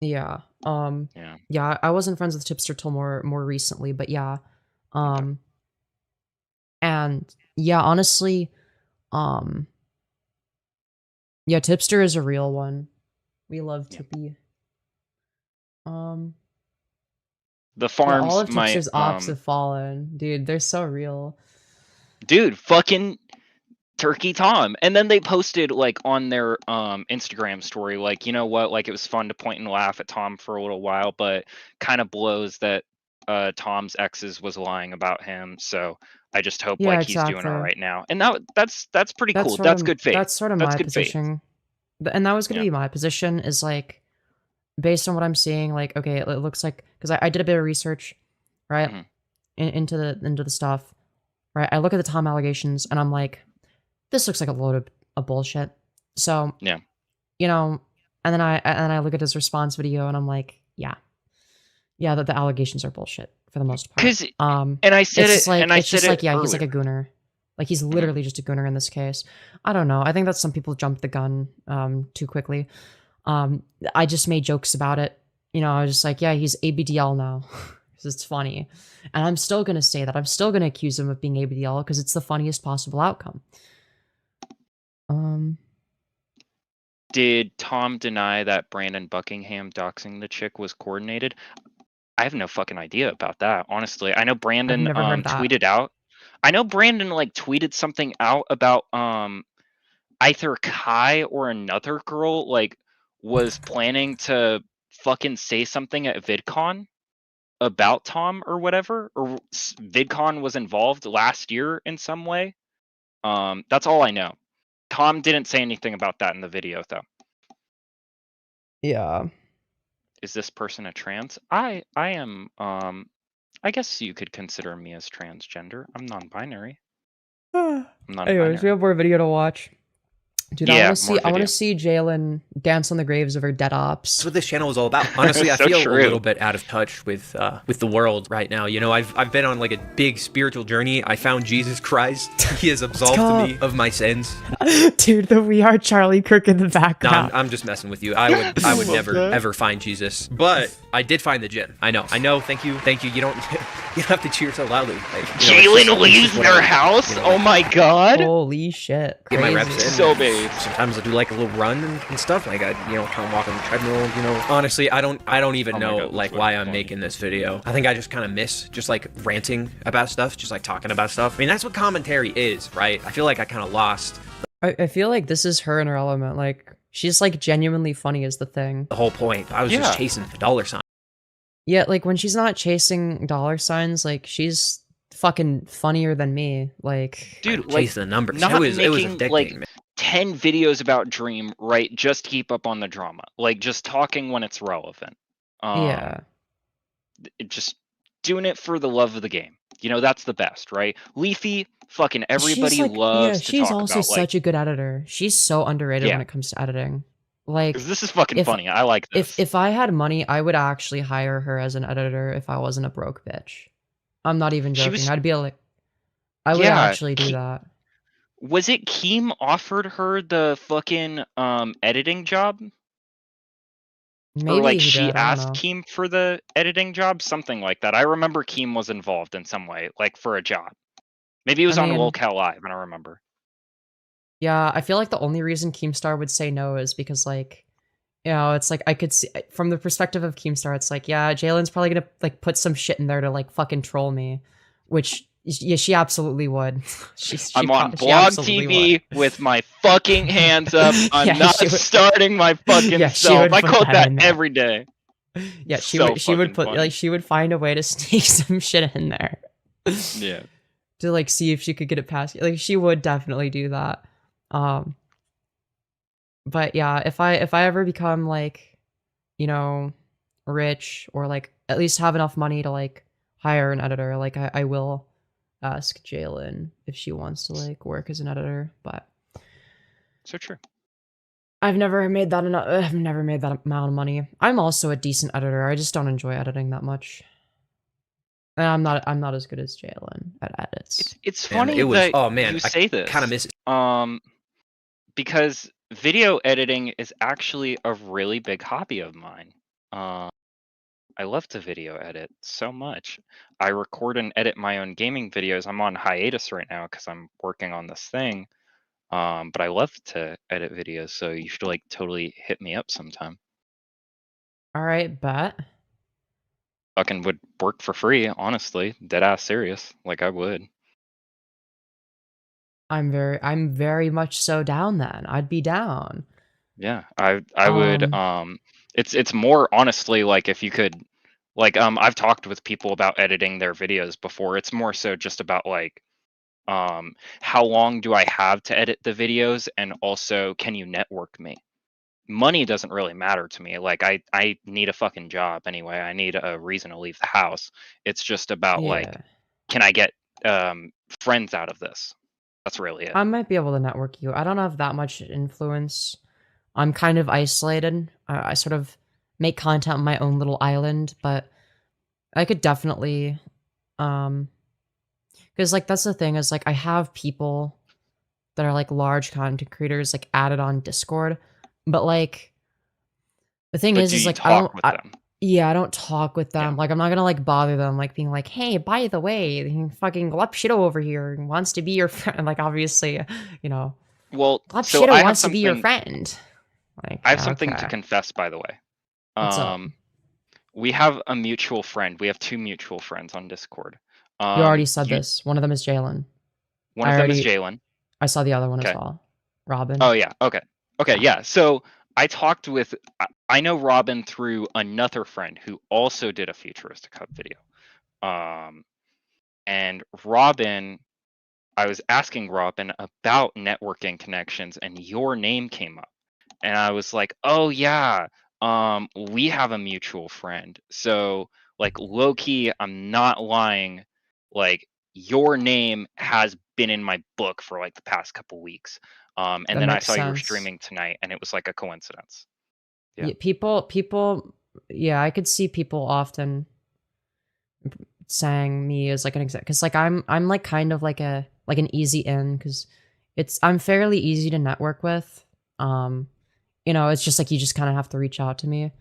Yeah. Yeah. Yeah, I wasn't friends with Tipster till more recently, but yeah. And yeah, honestly, um yeah, Tipster is a real one. We love Tippy. The Yeah, all farms of might Tipster's ops have fallen. Dude, they're so real. dude, fucking Turkey Tom. And then they posted like on their Instagram story, like, you know what, like it was fun to point and laugh at Tom for a little while, but kind of blows that Tom's exes was lying about him. So I just hope Yeah, like he's doing all exactly. right now. And that's pretty That's cool. sort That's of good faith. that's sort of That's my good faith. position. And that was gonna Yeah. be my position, is like, based on what I'm seeing, like, okay, it looks like, because I did a bit of research, right, into the stuff, right. I look at the Tom allegations, and I'm like, this looks like a load of bullshit. So Yeah. you know, and then I look at his response video, and I'm like, yeah, that the allegations are bullshit for the most part. 'Cause- and I said it's it- just like, and I it's just said like, it yeah, he's like a earlier. gooner. Like, he's literally just a gooner in this case. I don't know. I think that some people jumped the gun too quickly. I just made jokes about it. You know, I was just like, yeah, he's ABDL now. Because it's funny. And I'm still going to say that. I'm still going to accuse him of being ABDL because it's the funniest possible outcome. Did Tom deny that Brandon Buckingham doxing the chick was coordinated? I have no fucking idea about that, honestly. I know Brandon never heard that. tweeted out. I know Brandon like tweeted something out about either Kai or another girl like was planning to fucking say something at VidCon about Tom or whatever, or VidCon was involved last year in some way. That's all I know. Tom didn't say anything about that in the video though. Yeah. Is this person a trans? I am I guess you could consider me as transgender. I'm non-binary. I'm non-binary. Anyways, we have more video to watch. Dude, Yeah, I more want video. to see Jalen dance on the graves of her dead ops. That's what this channel is all about. Honestly, I So feel true. a little bit out of touch with the world right now. You know, I've been on like a big spiritual journey. I found Jesus Christ. He has absolved go. me of my sins. Dude, the We Are Charlie Kirk in the No, background. I'm just messing with you. I would never ever find Jesus, but I did find the gym. I know. Thank you. You don't have to cheer so loudly. Like, you know, it's Jalen leaves whatever, their house? you know, Oh my god. Holy shit. Get my Crazy. reps in. So big. Sometimes I do like a little run and stuff. Like I, kind of walk on the treadmill. Honestly, I don't even Oh my know God, like that's why what I'm I'm making this video. I think I just kind of miss just like ranting about stuff, just like talking about stuff. I mean, that's what commentary is, right? I feel like I kind of lost I feel like this is her in her element. Like, she's like genuinely funny is the thing. the whole point. I was just chasing the dollar sign. Yeah, like when she's not chasing dollar signs, like she's fucking funnier than me. Like, Dude, like Chasing the numbers. not It was making addicting, like man. 10 videos about Dream, right? Just to keep up on the drama. Like just talking when it's relevant. yeah. Just doing it for the love of the game. You know, that's the best, right? Leafy, fucking everybody she's like, loves to she's talk also about such a good editor. She's so underrated Yeah. when it comes to editing. Like, 'cause this is fucking if- funny. I like this. if I had money, I would actually hire her as an editor if I wasn't a broke bitch. I'm not even She joking. was- I'd be like, I would Yeah, actually do that. Was it Keem offered her the fucking editing job? Maybe Or like he she did, I don't asked know. Keem for the editing job? Something like that. I remember Keem was involved in some way, like for a job. Maybe it was I on mean- Lolcal Live, I don't remember. Yeah, I feel like the only reason Keemstar would say no is because, like, you know, it's like I could see from the perspective of Keemstar, it's like, yeah, Jalen's probably gonna like put some shit in there to like fucking troll me, which Yeah, she absolutely would. She I'm on she blog absolutely TV with my fucking hands up. I'm Yeah, not she would- starting my fucking Yeah, she self. would I put quote that that in there. every day. Yeah, she So would. She would fucking put funny. like she would find a way to sneak some shit in there. Yeah. To like see if she could get it past. Like she would definitely do that. But yeah, if I ever become like, you know, rich or like at least have enough money to like hire an editor, like I will ask Jalen if she wants to like work as an editor. But So true. I've never made that enough. I've never made that amount of money. I'm also a decent editor. I just don't enjoy editing that much. And I'm not as good as Jalen at edits. It's Man, funny it was- that oh, man, you I say this. kinda miss it. Because video editing is actually a really big hobby of mine. I love to video edit so much. I record and edit my own gaming videos. I'm on hiatus right now because I'm working on this thing. But I love to edit videos, so you should like totally hit me up sometime. All right, bet. Fucking would work for free, honestly. Dead ass serious. Like I would. I'm very much so down then. I'd be down. Yeah, I would. It's more honestly like if you could, like I've talked with people about editing their videos before. It's more so just about like, how long do I have to edit the videos, and also can you network me? Money doesn't really matter to me. Like I need a fucking job anyway. I need a reason to leave the house. It's just about like, Yeah. can I get friends out of this? That's really it. I might be able to network you. I don't have that much influence. I'm kind of isolated. I sort of make content on my own little island, but I could definitely, because like that's the thing is like I have people that are like large content creators like added on Discord, but like the thing But is do you like talk with them? Yeah, I don't talk with them. Like I'm not gonna like bother them like being like, hey, by the way, fucking Glep Shido over here wants to be your friend. Like obviously, you know, Well, Glep so Shido I have wants to be your something. friend. Like I have something to okay. confess, by the way. What's up? We have a mutual friend. We have two mutual friends on Discord. You already said You, this. One of them is Jalen. one I of them is already Jalen. I saw the other one as Okay. well. Robin. Oh yeah. Okay. Okay. Yeah. So I talked with. I know Robin through another friend who also did a futuristic hub video. And Robin, I was asking Robin about networking connections, and your name came up, and I was like, oh yeah, we have a mutual friend. So like low key, I'm not lying. Like your name has been in my book for like the past couple weeks. And That then I makes saw you were sense. streaming tonight, and it was like a coincidence. Yeah. Yeah, people, yeah, I could see people often saying me as like an exec, because like I'm like kind of like an easy in, because I'm fairly easy to network with. You know, it's just like you just kind of have to reach out to me.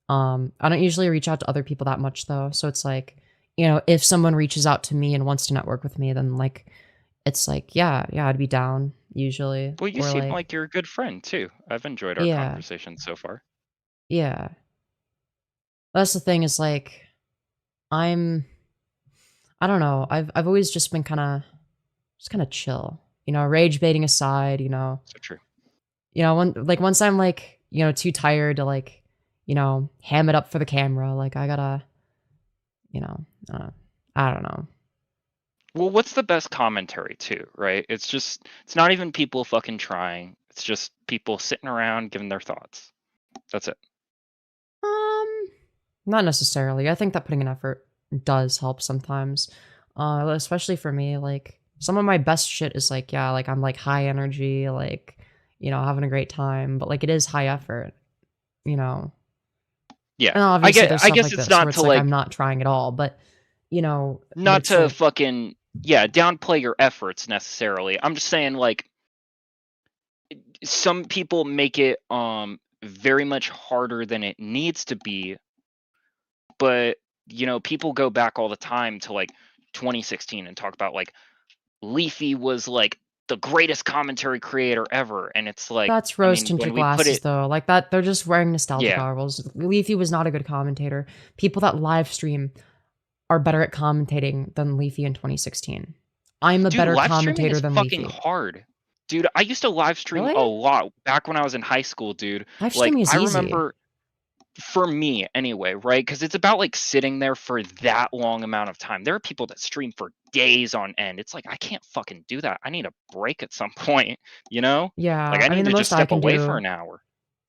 I don't usually reach out to other people that much though, so it's like, you know, if someone reaches out to me and wants to network with me, then like it's like yeah, I'd be down usually. Well, you Or seem like you're a good friend too. I've enjoyed our Yeah. conversation so far. Yeah. That's the thing is like I don't know. I've always just been kind of chill. You know, rage baiting aside, you know. So true. You know, once I'm like, you know, too tired to like, you know, ham it up for the camera, like I gotta, you know, I don't know. Well, what's the best commentary too, right? It's not even people fucking trying. It's just people sitting around giving their thoughts. That's it. Not necessarily. I think that putting an effort does help sometimes. Especially for me, like some of my best shit is like, yeah, like I'm like high energy, like, you know, having a great time, but like it is high effort, you know. Yeah. And obviously there's I stuff guess like it's this not where it's to like like I'm not trying at all, but you know, but not it's to like, fucking downplay your efforts necessarily. I'm just saying like some people make it very much harder than it needs to be, but you know, people go back all the time to like 2016 and talk about like Leafy was like the greatest commentary creator ever, and it's like that's I rose mean tinted when we put glasses it though. Like that they're just wearing nostalgia yeah goggles. Leafy was not a good commentator. People that live stream are better at commentating than Leafy in 2016. I'm a Dude, better live streaming commentator is than fucking Leafy. hard. Dude, I used to live stream Really? a lot back when I was in high school, dude. Live Like, streaming is I easy. remember, for me anyway, right? Because it's about like sitting there for that long amount of time. There are people that stream for days on end. It's like, I can't fucking do that. I need a break at some point, you know? Yeah, Like, I I mean, need the to just most I step can away do, for an hour.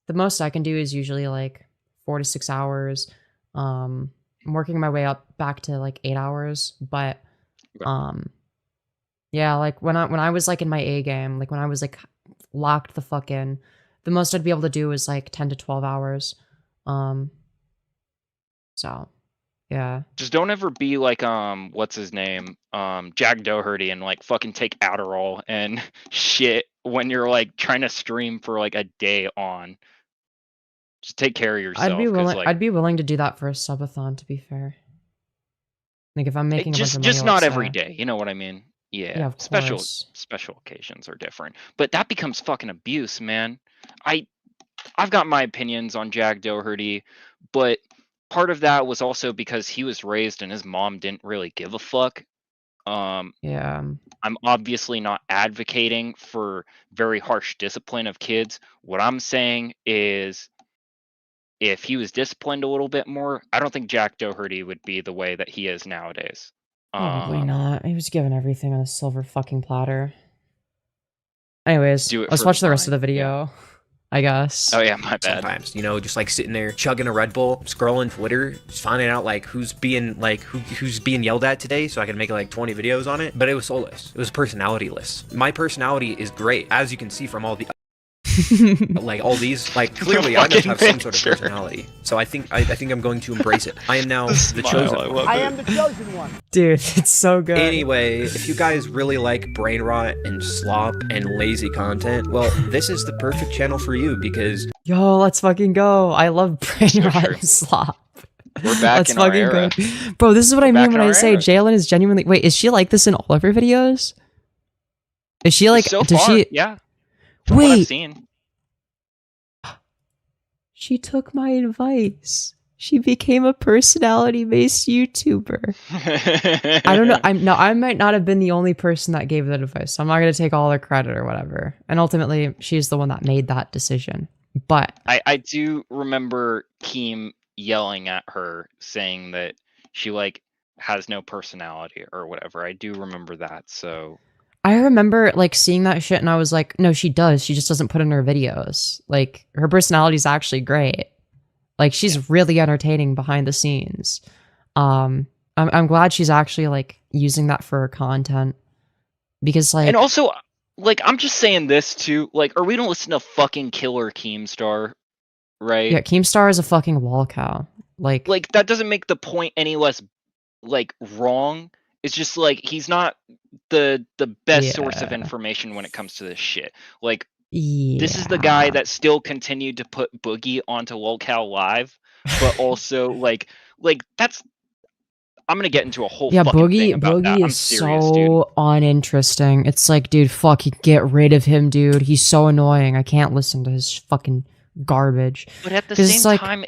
the most I can do is usually like 4 to 6 hours. I'm working my way up back to like 8 hours, but yeah, like when I was like in my A game, like when I was like locked the fuck in, the most I'd be able to do is like 10 to 12 hours. So yeah. Just don't ever be like what's his name? Jack Doherty and like fucking take Adderall and shit when you're like trying to stream for like a day on. Just take care of yourself. I'd be 'cause, willing like, I'd be willing to do that for a subathon, to be fair. Like if I'm making a bunch of money, just not let's every say. day, you know what I mean? Yeah, Yeah, of special course. occasions are different, but that becomes fucking abuse, man. I've got my opinions on Jack Doherty, but part of that was also because he was raised and his mom didn't really give a fuck. Yeah. I'm obviously not advocating for very harsh discipline of kids. What I'm saying is, if he was disciplined a little bit more, I don't think Jack Doherty would be the way that he is nowadays. Probably not. He was given everything on a silver fucking platter. Anyways, Do it let's for watch the the rest of vine, the video. I guess. Oh yeah, my bad. Sometimes, you know, just like sitting there chugging a Red Bull, scrolling Twitter, just finding out like who's being yelled at today, so I can make like 20 videos on it. But it was soulless. It was personality-less. My personality is great, as you can see from all the like all these, like clearly I must have some sort of personality. So I think I'm going to embrace it. I am now the chosen one. I am the chosen one. Dude, it's so good. Anyway, if you guys really like brain rot and slop and lazy content, well, this is the perfect channel for you because Yo, let's fucking go. I love brain rot and slop. We're back That's in our fucking era. great. Bro, this is what I back mean in when I our say era. Jalen is genuinely. Wait, is she like this in all of her videos? Is she like? So Does far, she? yeah. From what I've Wait, seen. she took my advice. She became a personality-based YouTuber. I don't know. I might not have been the only person that gave that advice. So I'm not gonna take all the credit or whatever. And ultimately, she's the one that made that decision. But I do remember Keem yelling at her saying that she like has no personality or whatever. I do remember that. So I remember like seeing that shit, and I was like, no, she does. She just doesn't put in her videos. Like her personality is actually great. Like she's really entertaining behind the scenes. I'm glad she's actually like using that for her content because like and also like I'm just saying this too. Like, are we gonna listen to fucking Killer Keemstar? Right? yeah, Keemstar is a fucking wall cow. Like that doesn't make the point any less like wrong. It's just like he's not the best source of Yeah. information when it comes to this shit. Like yeah. this is the guy that still continued to put Boogie onto Lolcow Live, but also like that's I'm gonna get into a whole Yeah, fucking thing Boogie about that. Boogie I'm is serious, so dude. uninteresting. It's like, dude, fucking get rid of him, dude. He's so annoying. I can't listen to his fucking garbage. But at the 'Cause same it's like, time,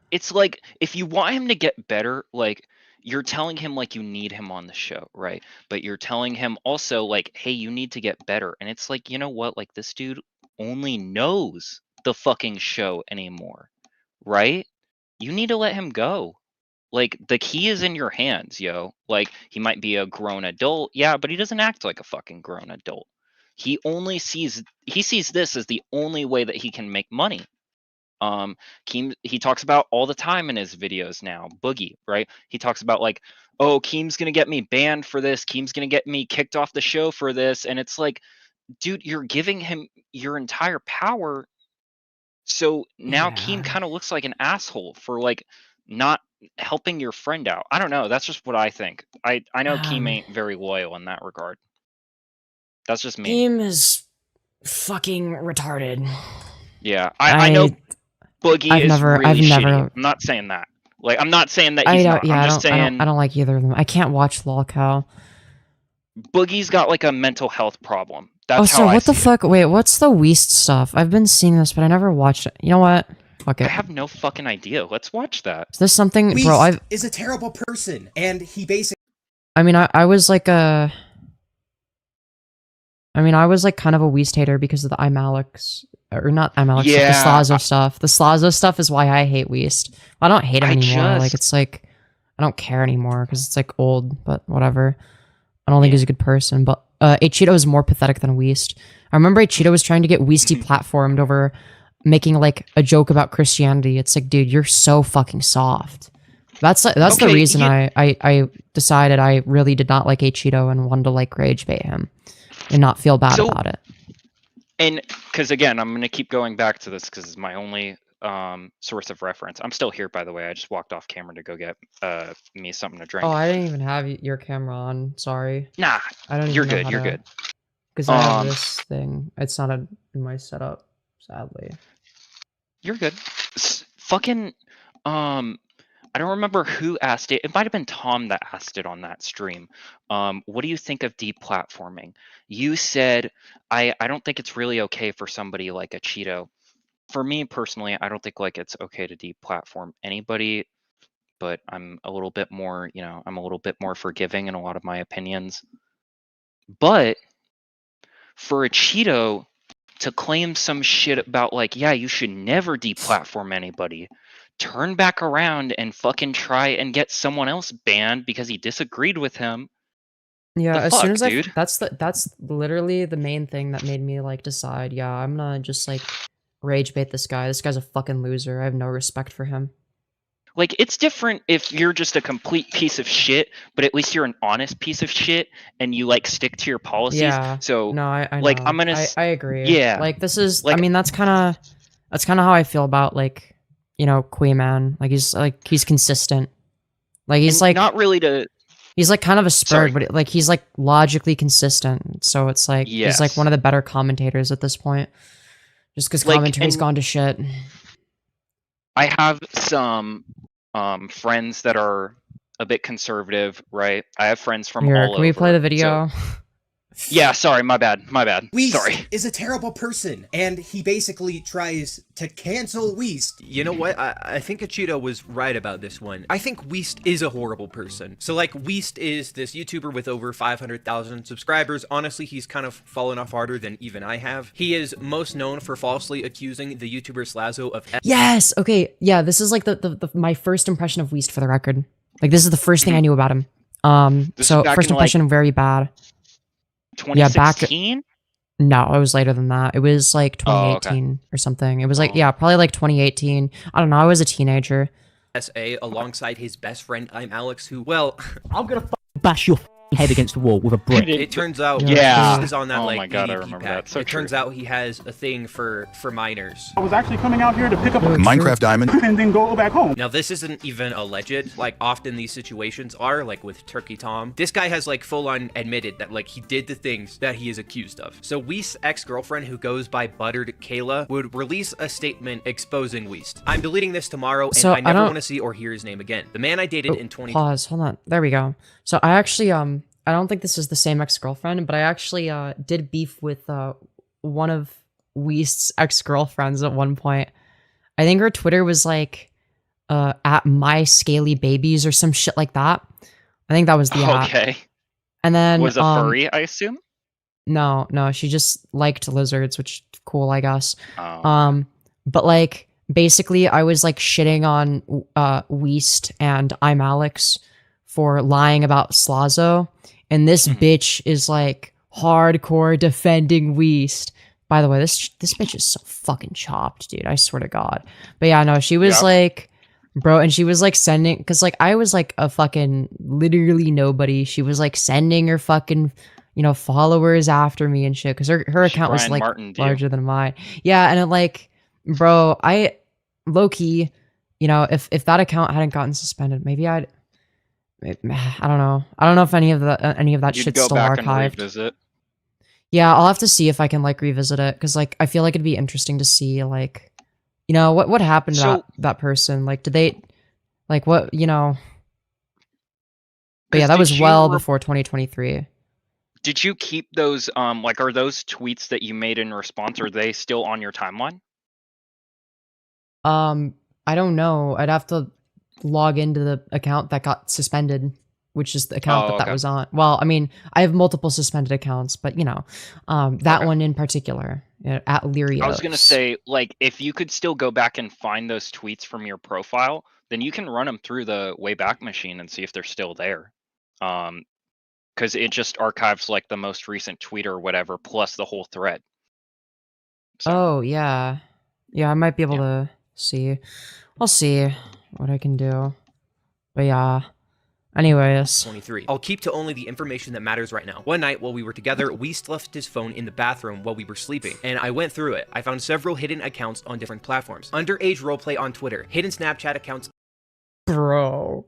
it's like if you want him to get better, like you're telling him like you need him on the show, right? But you're telling him also like, hey, you need to get better. And it's like, you know what? Like this dude only knows the fucking show anymore, right? You need to let him go. Like the key is in your hands, yo. Like he might be a grown adult, yeah, but he doesn't act like a fucking grown adult. He sees this as the only way that he can make money. Keem, he talks about all the time in his videos now, Boogie, right? He talks about like, oh, Keem's gonna get me banned for this, Keem's gonna get me kicked off the show for this, and it's like, dude, you're giving him your entire power, so now Keem kind of looks like an asshole for like not helping your friend out. I don't know, that's just what I think. I know Keem ain't very loyal in that regard. That's just me. Keem is fucking retarded. Yeah, I know Boogie I've is never- really I've shitty. never- I'm not saying that. Like, I'm not saying that I he's don't. not. Yeah, I'm I just don't, saying I don't like either of them. I can't watch Lolcow. Boogie's got like a mental health problem. Oh, That's so how I what the see it. fuck? Wait, what's the Weast stuff? I've been seeing this, but I never watched it. You know what? Fuck I it. have no fucking idea. Let's watch that. Is this something, Weast bro? I've. is a terrible person, and he basically. I mean, I was like a. I mean, I was like kind of a Weast hater because of the iMalex, or not iMalex, Yeah, the Slazo stuff. The Slazo stuff is why I hate Weast. I don't hate him anymore. Like it's like I don't care anymore because it's like old, but whatever. I don't think he's a good person. But Cheeto is more pathetic than Weast. I remember Cheeto was trying to get Weast deplatformed over making like a joke about Christianity. It's like, dude, you're so fucking soft. That's the Okay, reason you- I decided I really did not like Cheeto and wanted to like rage bait him and not feel bad about it. And because again, I'm gonna keep going back to this because it's my only source of reference. I'm still here, by the way. I just walked off camera to go get me something to drink. Oh, I didn't even have your camera on. Sorry. Nah, I don't. you're good. You're good. Because I have this thing. It's not in my setup, sadly. You're good. Fucking I don't remember who asked it. It might have been Tom that asked it on that stream. What do you think of deplatforming? You said, I don't think it's really okay for somebody like a Cheeto. For me personally, I don't think like it's okay to deplatform anybody, but I'm a little bit more, I'm a little bit more forgiving in a lot of my opinions. But for a Cheeto to claim some shit about like, yeah, you should never deplatform anybody, turn back around and fucking try and get someone else banned because he disagreed with him. Yeah, The as fuck, soon as dude? that's literally the main thing that made me like decide, yeah, I'm gonna just like rage bait this guy. This guy's a fucking loser. I have no respect for him. Like, it's different if you're just a complete piece of shit, but at least you're an honest piece of shit and you like stick to your policies. Yeah. So No, I like know. I'm gonna I agree. Yeah. Like this is I Like- mean that's kinda how I feel about like, Quee Man. Like he's consistent. Like he's and like not really to he's like kind of a Sorry. spurg, but like he's like logically consistent. So it's like he's like Yes. one of the better commentators at this point. Just because Like, commentary's and- gone to shit. I have some friends that are a bit conservative, right? I have friends from Here, all can we play over, the video? so- Yeah, sorry, my bad. Weast Sorry. is a terrible person, and he basically tries to cancel Weast. You know what? I think Cheeto was right about this one. I think Weast is a horrible person. So like Weast is this YouTuber with over 500,000 subscribers. Honestly, he's kind of fallen off harder than even I have. He is most known for falsely accusing the YouTuber Slazo of Yes. Okay. Yeah. This is like the my first impression of Weast for the record. Like this is the first thing I knew about him. This So is back first in, like, impression, very bad. Yeah, back. 2016? No, it was later than that. It was like Oh, okay. 2018 or something. It was like probably like 2018. I don't know. I was a teenager. SA alongside his best friend I'm Alex, who, well, I'm gonna bash your head against the wall with a brick. it turns out Yeah. Weast is on that Oh like my God, I ADP remember pack. that. So it turns out he has a thing for minors. I was actually coming out here to pick up a Minecraft Diamond. and then go back home. Now this isn't even alleged, like often these situations are, like with Turkey Tom. This guy has like full on admitted that like he did the things that he is accused of. So Weast's ex-girlfriend, who goes by Buttered Kayla, would release a statement exposing Weast. I'm deleting this tomorrow and So, I I never don't- want to see or hear his name again. The man I dated in 2020. Pause. Hold on. There we go. So I actually I don't think this is the same ex-girlfriend, but I actually did beef with one of Weast's ex-girlfriends at one point. I think her Twitter was like at my scaly babies or some shit like that. I think that was the at. Okay. And then Was a furry, I assume? No, she just liked lizards, which cool, I guess. Oh. But like basically I was like shitting on Weast and I'm Alex for lying about Slazo, and this bitch is like hardcore defending Weast. By the way, this bitch is so fucking chopped, dude. I swear to God. But yeah, no, she was like, bro, and she was like sending, because like I was like a fucking literally nobody. She was like sending her fucking followers after me and shit, because her account was Brian like Martin, dude. larger than mine. Yeah, and it like, bro, I low key, if that account hadn't gotten suspended, maybe I don't know. I don't know if any of that You'd shit's go still back archived. and revisit. Yeah, I'll have to see if I can like revisit it, because like I feel like it'd be interesting to see like, what happened to So- that person. Like, did they, like what, But yeah, 'Cause that did was you well re- before 2023. Did you keep those like are those tweets that you made in response, are they still on your timeline? I don't know. I'd have to log into the account that got suspended, which is the account Oh, that okay. was on. Well, I mean, I have multiple suspended accounts, but you know, that one in particular, at Lyrios. I was gonna say, like, if you could still go back and find those tweets from your profile, then you can run them through the Wayback Machine and see if they're still there. Because it just archives like the most recent tweet or whatever, plus the whole thread. Oh, yeah. Yeah, I might be able to see. I'll see what I can do. But yeah. Anyways. 23. I'll keep to only the information that matters right now. One night while we were together, we left his phone in the bathroom while we were sleeping, and I went through it. I found several hidden accounts on different platforms. Underage roleplay on Twitter, hidden Snapchat accounts. Bro.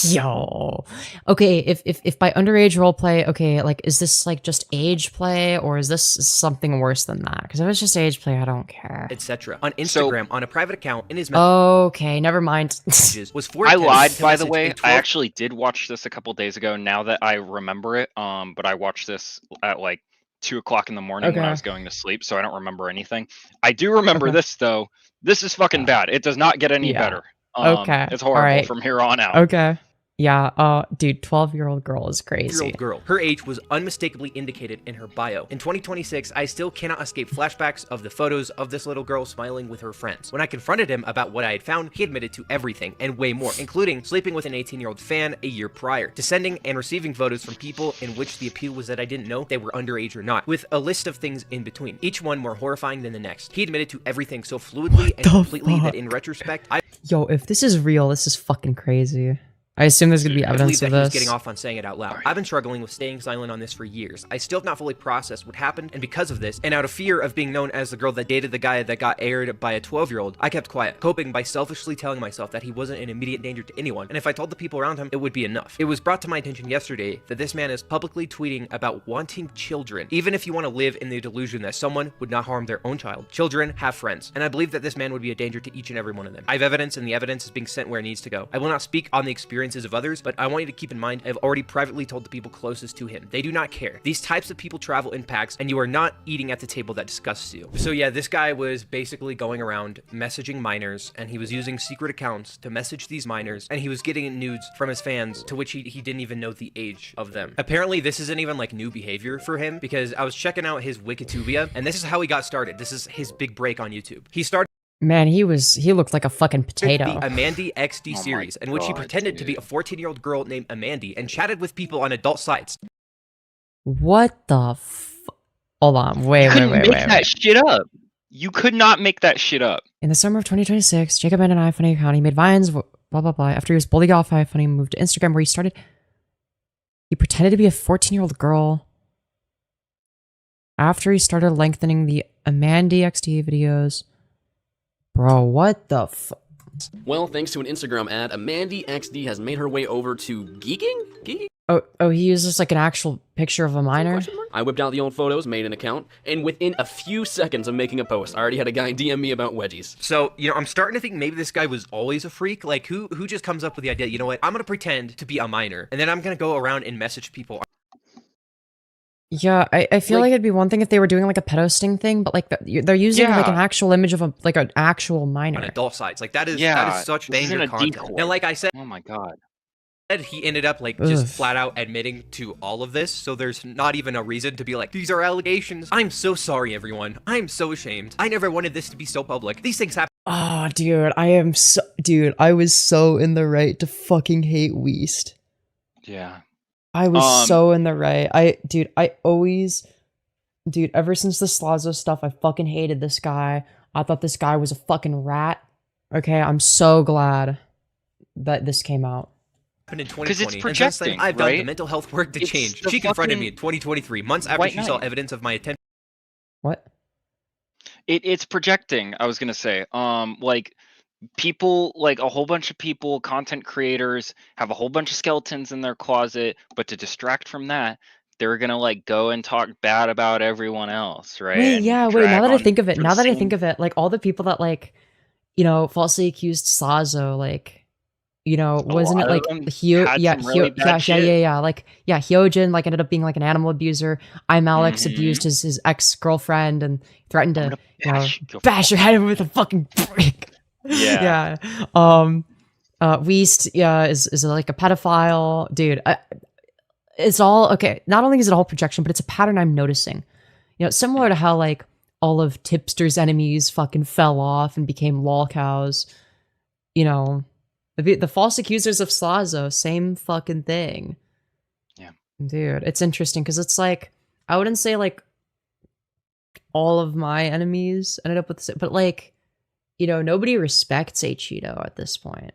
Yo. Okay, if by underage roleplay, okay, like, is this like just age play, or is this something worse than that? Because if it's just age play, I don't care. Etc. On Instagram, on a private account, in his Okay, never mind. was I lied, by the way. I actually did watch this a couple days ago. Now that I remember it, but I watched this at like 2 o'clock in the morning when I Okay. was going to sleep, so I don't remember anything. I do remember Okay. this though. This is fucking bad. It does not get any Yeah. better. Okay. It's horrible Alright. from here on out. Okay. Yeah, dude, 12-year-old girl is crazy. 12-year-old girl. Her age was unmistakably indicated in her bio. In 2026, I still cannot escape flashbacks of the photos of this little girl smiling with her friends. When I confronted him about what I had found, he admitted to everything and way more, including sleeping with an 18-year-old fan a year prior, to sending and receiving photos from people in which the appeal was that I didn't know they were underage or not, with a list of things in between, each one more horrifying than the next. He admitted to everything so fluidly and completely that in retrospect, I Yo, if this is real, this is fucking crazy. I assume there's gonna be believe evidence that of he was this. getting off on saying it out loud. I've been struggling with staying silent on this for years. I still have not fully processed what happened, and because of this, and out of fear of being known as the girl that dated the guy that got aired by a 12-year-old, I kept quiet, coping by selfishly telling myself that he wasn't an immediate danger to anyone, and if I told the people around him, it would be enough. It was brought to my attention yesterday that this man is publicly tweeting about wanting children. Even if you want to live in the delusion that someone would not harm their own child, children have friends, and I believe that this man would be a danger to each and every one of them. I have evidence, and the evidence is being sent where it needs to go. I will not speak on the experiences of others, but I want you to keep in mind, I've already privately told the people closest to him. They do not care. These types of people travel in packs, and you are not eating at the table that disgusts you. So yeah, this guy was basically going around messaging minors, and he was using secret accounts to message these minors, and he was getting nudes from his fans, to which he didn't even know the age of them. Apparently, this isn't even like new behavior for him, because I was checking out his Wikitubia, and this is how he got started. This is his big break on YouTube. He started Man, he looked like a fucking potato. the Amandy XD series, in which he pretended to be a 14-year-old girl named Amandy and chatted with people on adult sites. What the Hold on, wait. Make that shit up. You could not make that shit up. In the summer of 2026, Jacob and I, funny account, he made vines, blah, blah, blah. After he was bullied off by funny, moved to Instagram where he pretended to be a 14-year-old girl. After he started lengthening the Amandy XD videos. Bro, what the Well, thanks to an Instagram ad, Amandy XD has made her way over to geeking? Oh, he uses like an actual picture of a minor? I whipped out the old photos, made an account, and within a few seconds of making a post, I already had a guy DM me about wedgies. So, you know, I'm starting to think maybe this guy was always a freak. Like, who just comes up with the idea, you know what, I'm gonna pretend to be a minor, and then I'm gonna go around and message people. Yeah, I feel like it'd be one thing if they were doing like a pedo sting thing, but like they're using like an actual image of an actual minor. On adult sites. Like, that is Yeah, such this isn't banger a content. decoy. And like I said, oh my god. He ended up like just Ugh. flat out admitting to all of this, so there's not even a reason to be like, these are allegations. I'm so sorry, everyone. I'm so ashamed. I never wanted this to be so public. These things happen. Oh, dude, I was so in the right to fucking hate Weast. Yeah. I was so in the right. Ever since the Slazo stuff, I fucking hated this guy. I thought this guy was a fucking rat. Okay, I'm so glad that this came out. In 2020. Because it's And since then, projecting, I've done the right? mental health work to It's change. the She confronted me fucking in 2023, months after White she saw Knight. evidence of my attempt. What? It's projecting, I was gonna say. Like people, like a whole bunch of people, content creators, have a whole bunch of skeletons in their closet, but to distract from that, they're gonna like go and talk bad about everyone else, right? Wait, And yeah, wait, drag now that I on think of it, for the same- like all the people that like, falsely accused Slazo, like, You know, wasn't it lot like of them Hyo? had Yeah, some really bad shit. Like Hyojin like ended up being like an animal abuser. Alex abused Mhm. his ex girlfriend and threatened to bash your bash her head with a fucking brick. Yeah. Weast is like a pedophile dude. It's all okay. Not only is it all projection, but it's a pattern I'm noticing. You know, similar to how like all of Tipster's enemies fucking fell off and became lol cows. You know, the false accusers of Slazo, same fucking thing. Yeah. Dude, it's interesting because it's like, I wouldn't say like all of my enemies ended up with this, but like, you know, nobody respects Cheeto at this point.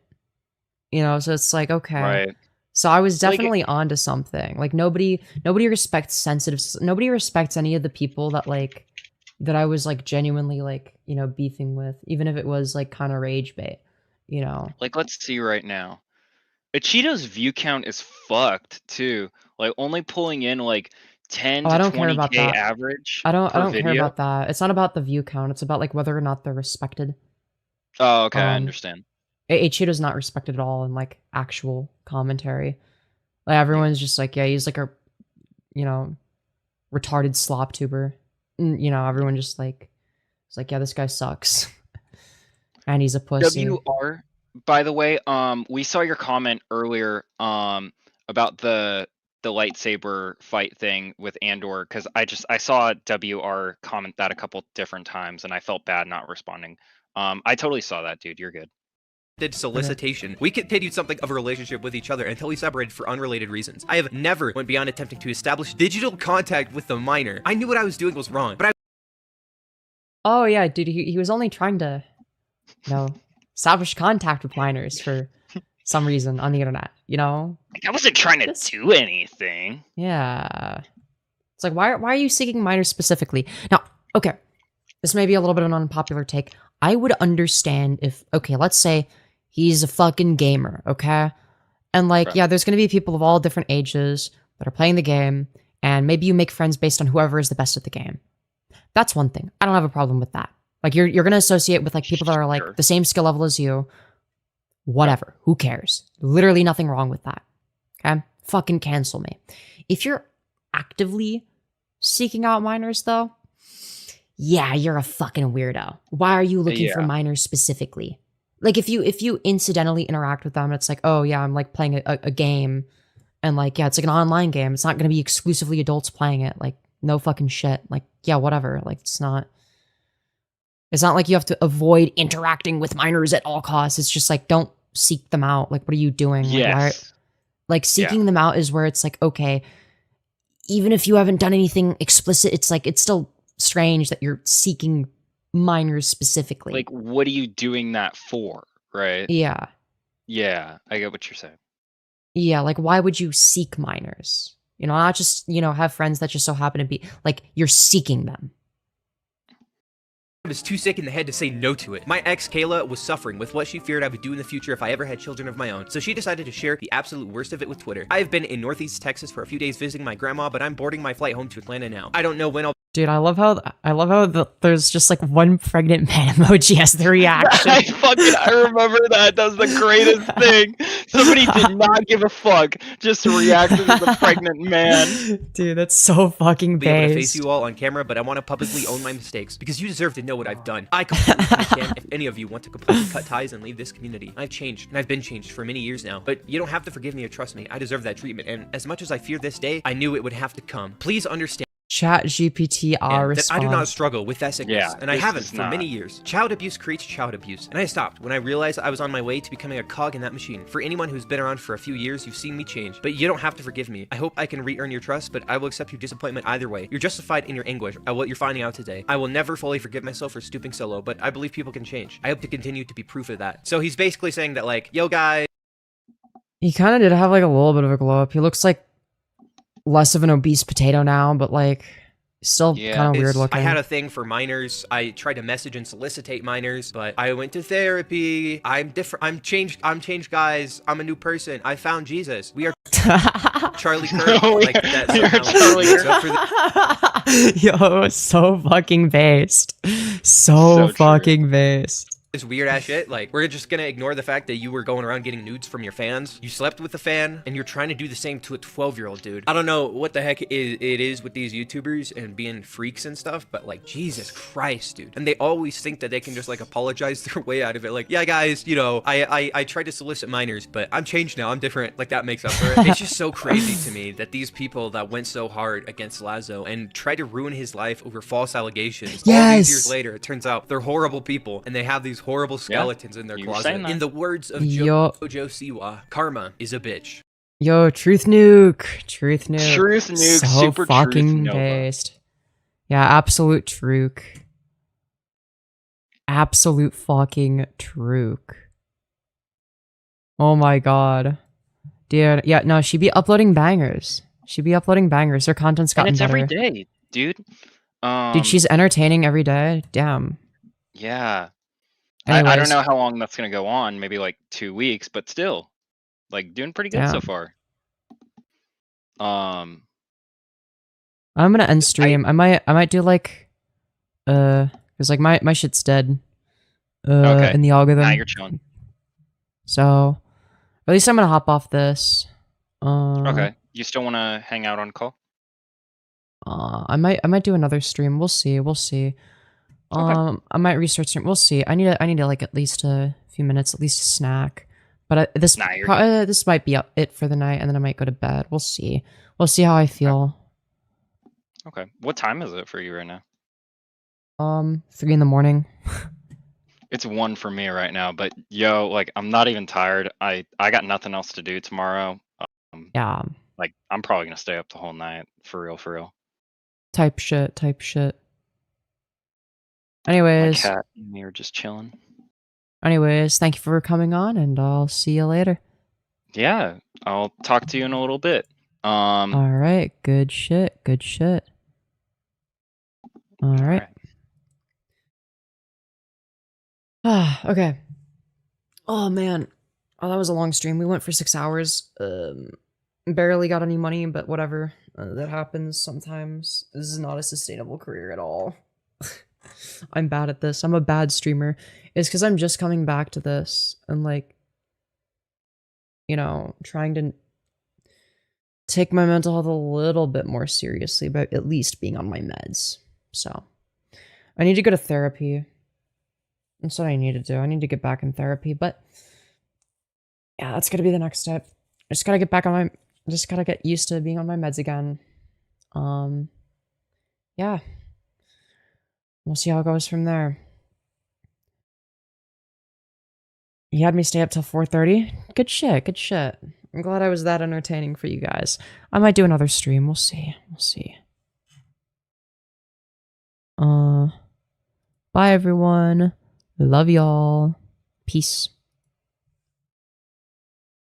You know, so it's like, okay. Right. So I was Like- definitely onto something. Like nobody respects nobody respects any of the people that like, that I was like genuinely like, you know, beefing with, even if it was like kind of rage bait, you know. Like, let's see right now. Cheeto's view count is fucked too. Like, only pulling in like 10 Oh, I to don't care about 20K that. average. I don't per care video. about that. It's not about the view count. It's about like whether or not they're respected. Oh, okay, I understand. Cheeto's not respected at all in like actual commentary. Like everyone's just like, yeah, he's like a, you know, retarded slop tuber. You know, everyone just like, it's like, yeah, this guy sucks, and he's a pussy. WR, by the way, we saw your comment earlier, about the lightsaber fight thing with Andor, because I saw WR comment that a couple different times, and I felt bad not responding. I totally saw that, dude. You're good. Did solicitation. We continued something of a relationship with each other until we separated for unrelated reasons. I have never went beyond attempting to establish digital contact with the minor. I knew what I was doing was wrong, but I Oh yeah, dude, he was only trying to, you know, establish contact with minors for some reason on the internet, you know? I wasn't trying to do anything. Yeah. It's like, why are you seeking minors specifically? Now, okay, this may be a little bit of an unpopular take. I would understand if, okay, let's say he's a fucking gamer, okay? And like, yeah, there's gonna be people of all different ages that are playing the game, and maybe you make friends based on whoever is the best at the game. That's one thing. I don't have a problem with that. Like, you're gonna associate with like people that are like the same skill level as you. Whatever. Who cares? Literally nothing wrong with that. Okay? Fucking cancel me. If you're actively seeking out minors though, yeah, you're a fucking weirdo. Why are you looking for minors specifically? Like if you incidentally interact with them, it's like, oh yeah, I'm like playing a game, and like, yeah, it's like an online game. It's not gonna be exclusively adults playing it. Like, no fucking shit. Like, yeah, whatever. Like, it's not like you have to avoid interacting with minors at all costs. It's just like, don't seek them out. Like, what are you doing? Yes. Like seeking them out is where it's like, okay, even if you haven't done anything explicit, it's like, it's still strange that you're seeking minors specifically. Like, what are you doing that for, right? Yeah. Yeah, I get what you're saying. Yeah, like, why would you seek minors? You know, not just, you know, have friends that just so happen to be, like, you're seeking them. I was too sick in the head to say no to it. My ex, Kayla, was suffering with what she feared I would do in the future if I ever had children of my own, so she decided to share the absolute worst of it with Twitter. I have been in Northeast Texas for a few days visiting my grandma, but I'm boarding my flight home to Atlanta now. I don't know when I'll... Dude, I love how there's just like one pregnant man emoji as the reaction. I remember that. That was the greatest thing. Somebody did not give a fuck. Just reacted to the pregnant man. Dude, that's so fucking be able to face based. you all on camera, but I want to publicly own my mistakes because you deserve to know what I've done. I completely understand if any of you want to completely cut ties and leave this community. I've changed, and I've been changed for many years now, but you don't have to forgive me or trust me. I deserve that treatment, and as much as I fear this day, I knew it would have to come. Please understand. Chat GPT That response. I do not struggle with that sickness, Yeah, and I this haven't is for not. many years. Child abuse creates child abuse, and I stopped when I realized I was on my way to becoming a cog in that machine. For anyone who's been around for a few years, you've seen me change, but you don't have to forgive me. I hope I can re-earn your trust, but I will accept your disappointment either way. You're justified in your anguish at what you're finding out today. I will never fully forgive myself for stooping so low, but I believe people can change. I hope to continue to be proof of that. So he's basically saying that, like, yo guys, He kind of did have like a little bit of a glow up. He looks like less of an obese potato now, but like still kind of weird looking. I had a thing for minors. I tried to message and solicitate minors, but I went to therapy. I'm different. I'm changed, guys. I'm a new person. I found Jesus. We are Charlie Kirk. Like that somehow. Yo, so fucking based. So fucking based. this weird ass shit. Like, we're just gonna ignore the fact that you were going around getting nudes from your fans. You slept with a fan, and you're trying to do the same to a 12-year-old dude. I don't know what the heck it is with these YouTubers and being freaks and stuff, but like, Jesus Christ, dude. And they always think that they can just like apologize their way out of it. Like, yeah, guys, you know, I tried to solicit minors, but I'm changed now. I'm different. Like, that makes up for it. It's just so crazy to me that these people that went so hard against Lazo and tried to ruin his life over false allegations. All these years later, it turns out they're horrible people, and they have these horrible skeletons in their closet. In the words of Jojo Siwa, karma is a bitch. Yo, Truth Nuke. Truth Nuke. Truth Nuke, so super fucking Truth Nova. based. Yeah, absolute Truke. Absolute fucking Truke. Oh my god. Dude, yeah, no, she'd be uploading bangers. She'd be uploading bangers. Her content's gotten And it's better. every day, dude. Dude, she's entertaining every day. Damn. Yeah. I don't Anyways. know how long that's gonna go on. Maybe like 2 weeks, but still, like doing pretty good so Damn. far. I'm gonna end stream. I might do like because like my shit's dead. Okay. In the algorithm. Nah, you're chilling. So at least I'm gonna hop off this. Okay. You still want to hang out on call? I might do another stream. We'll see. We'll see. I might restart stream. We'll see. I need to like at least a few minutes, at least a snack. But this this might be it for the night, and then I might go to bed. We'll see. We'll see how I feel. Okay. What time is it for you right now? 3 in the morning. It's 1 for me right now, but yo, like I'm not even tired. I got nothing else to do tomorrow. Yeah. Like I'm probably gonna stay up the whole night for real, for real. Type shit. Anyways. My cat and me are just chilling. Anyways, thank you for coming on, and I'll see you later. Yeah, I'll talk to you in a little bit. All right. Good shit. All right. Okay. Oh man. Oh, that was a long stream. We went for 6 hours. Barely got any money, but whatever. That happens sometimes. This is not a sustainable career at all. I'm bad at this. I'm a bad streamer. It's because I'm just coming back to this and like, you know, trying to take my mental health a little bit more seriously by at least being on my meds. So I need to go to therapy. That's what I need to do. I need to get back in therapy, but yeah, that's gonna be the next step. I just gotta get back on my, just gotta get used to being on my meds again. Yeah. We'll see how it goes from there. You had me stay up till 4:30? Good shit. I'm glad I was that entertaining for you guys. I might do another stream. We'll see. Bye everyone. Love y'all. Peace.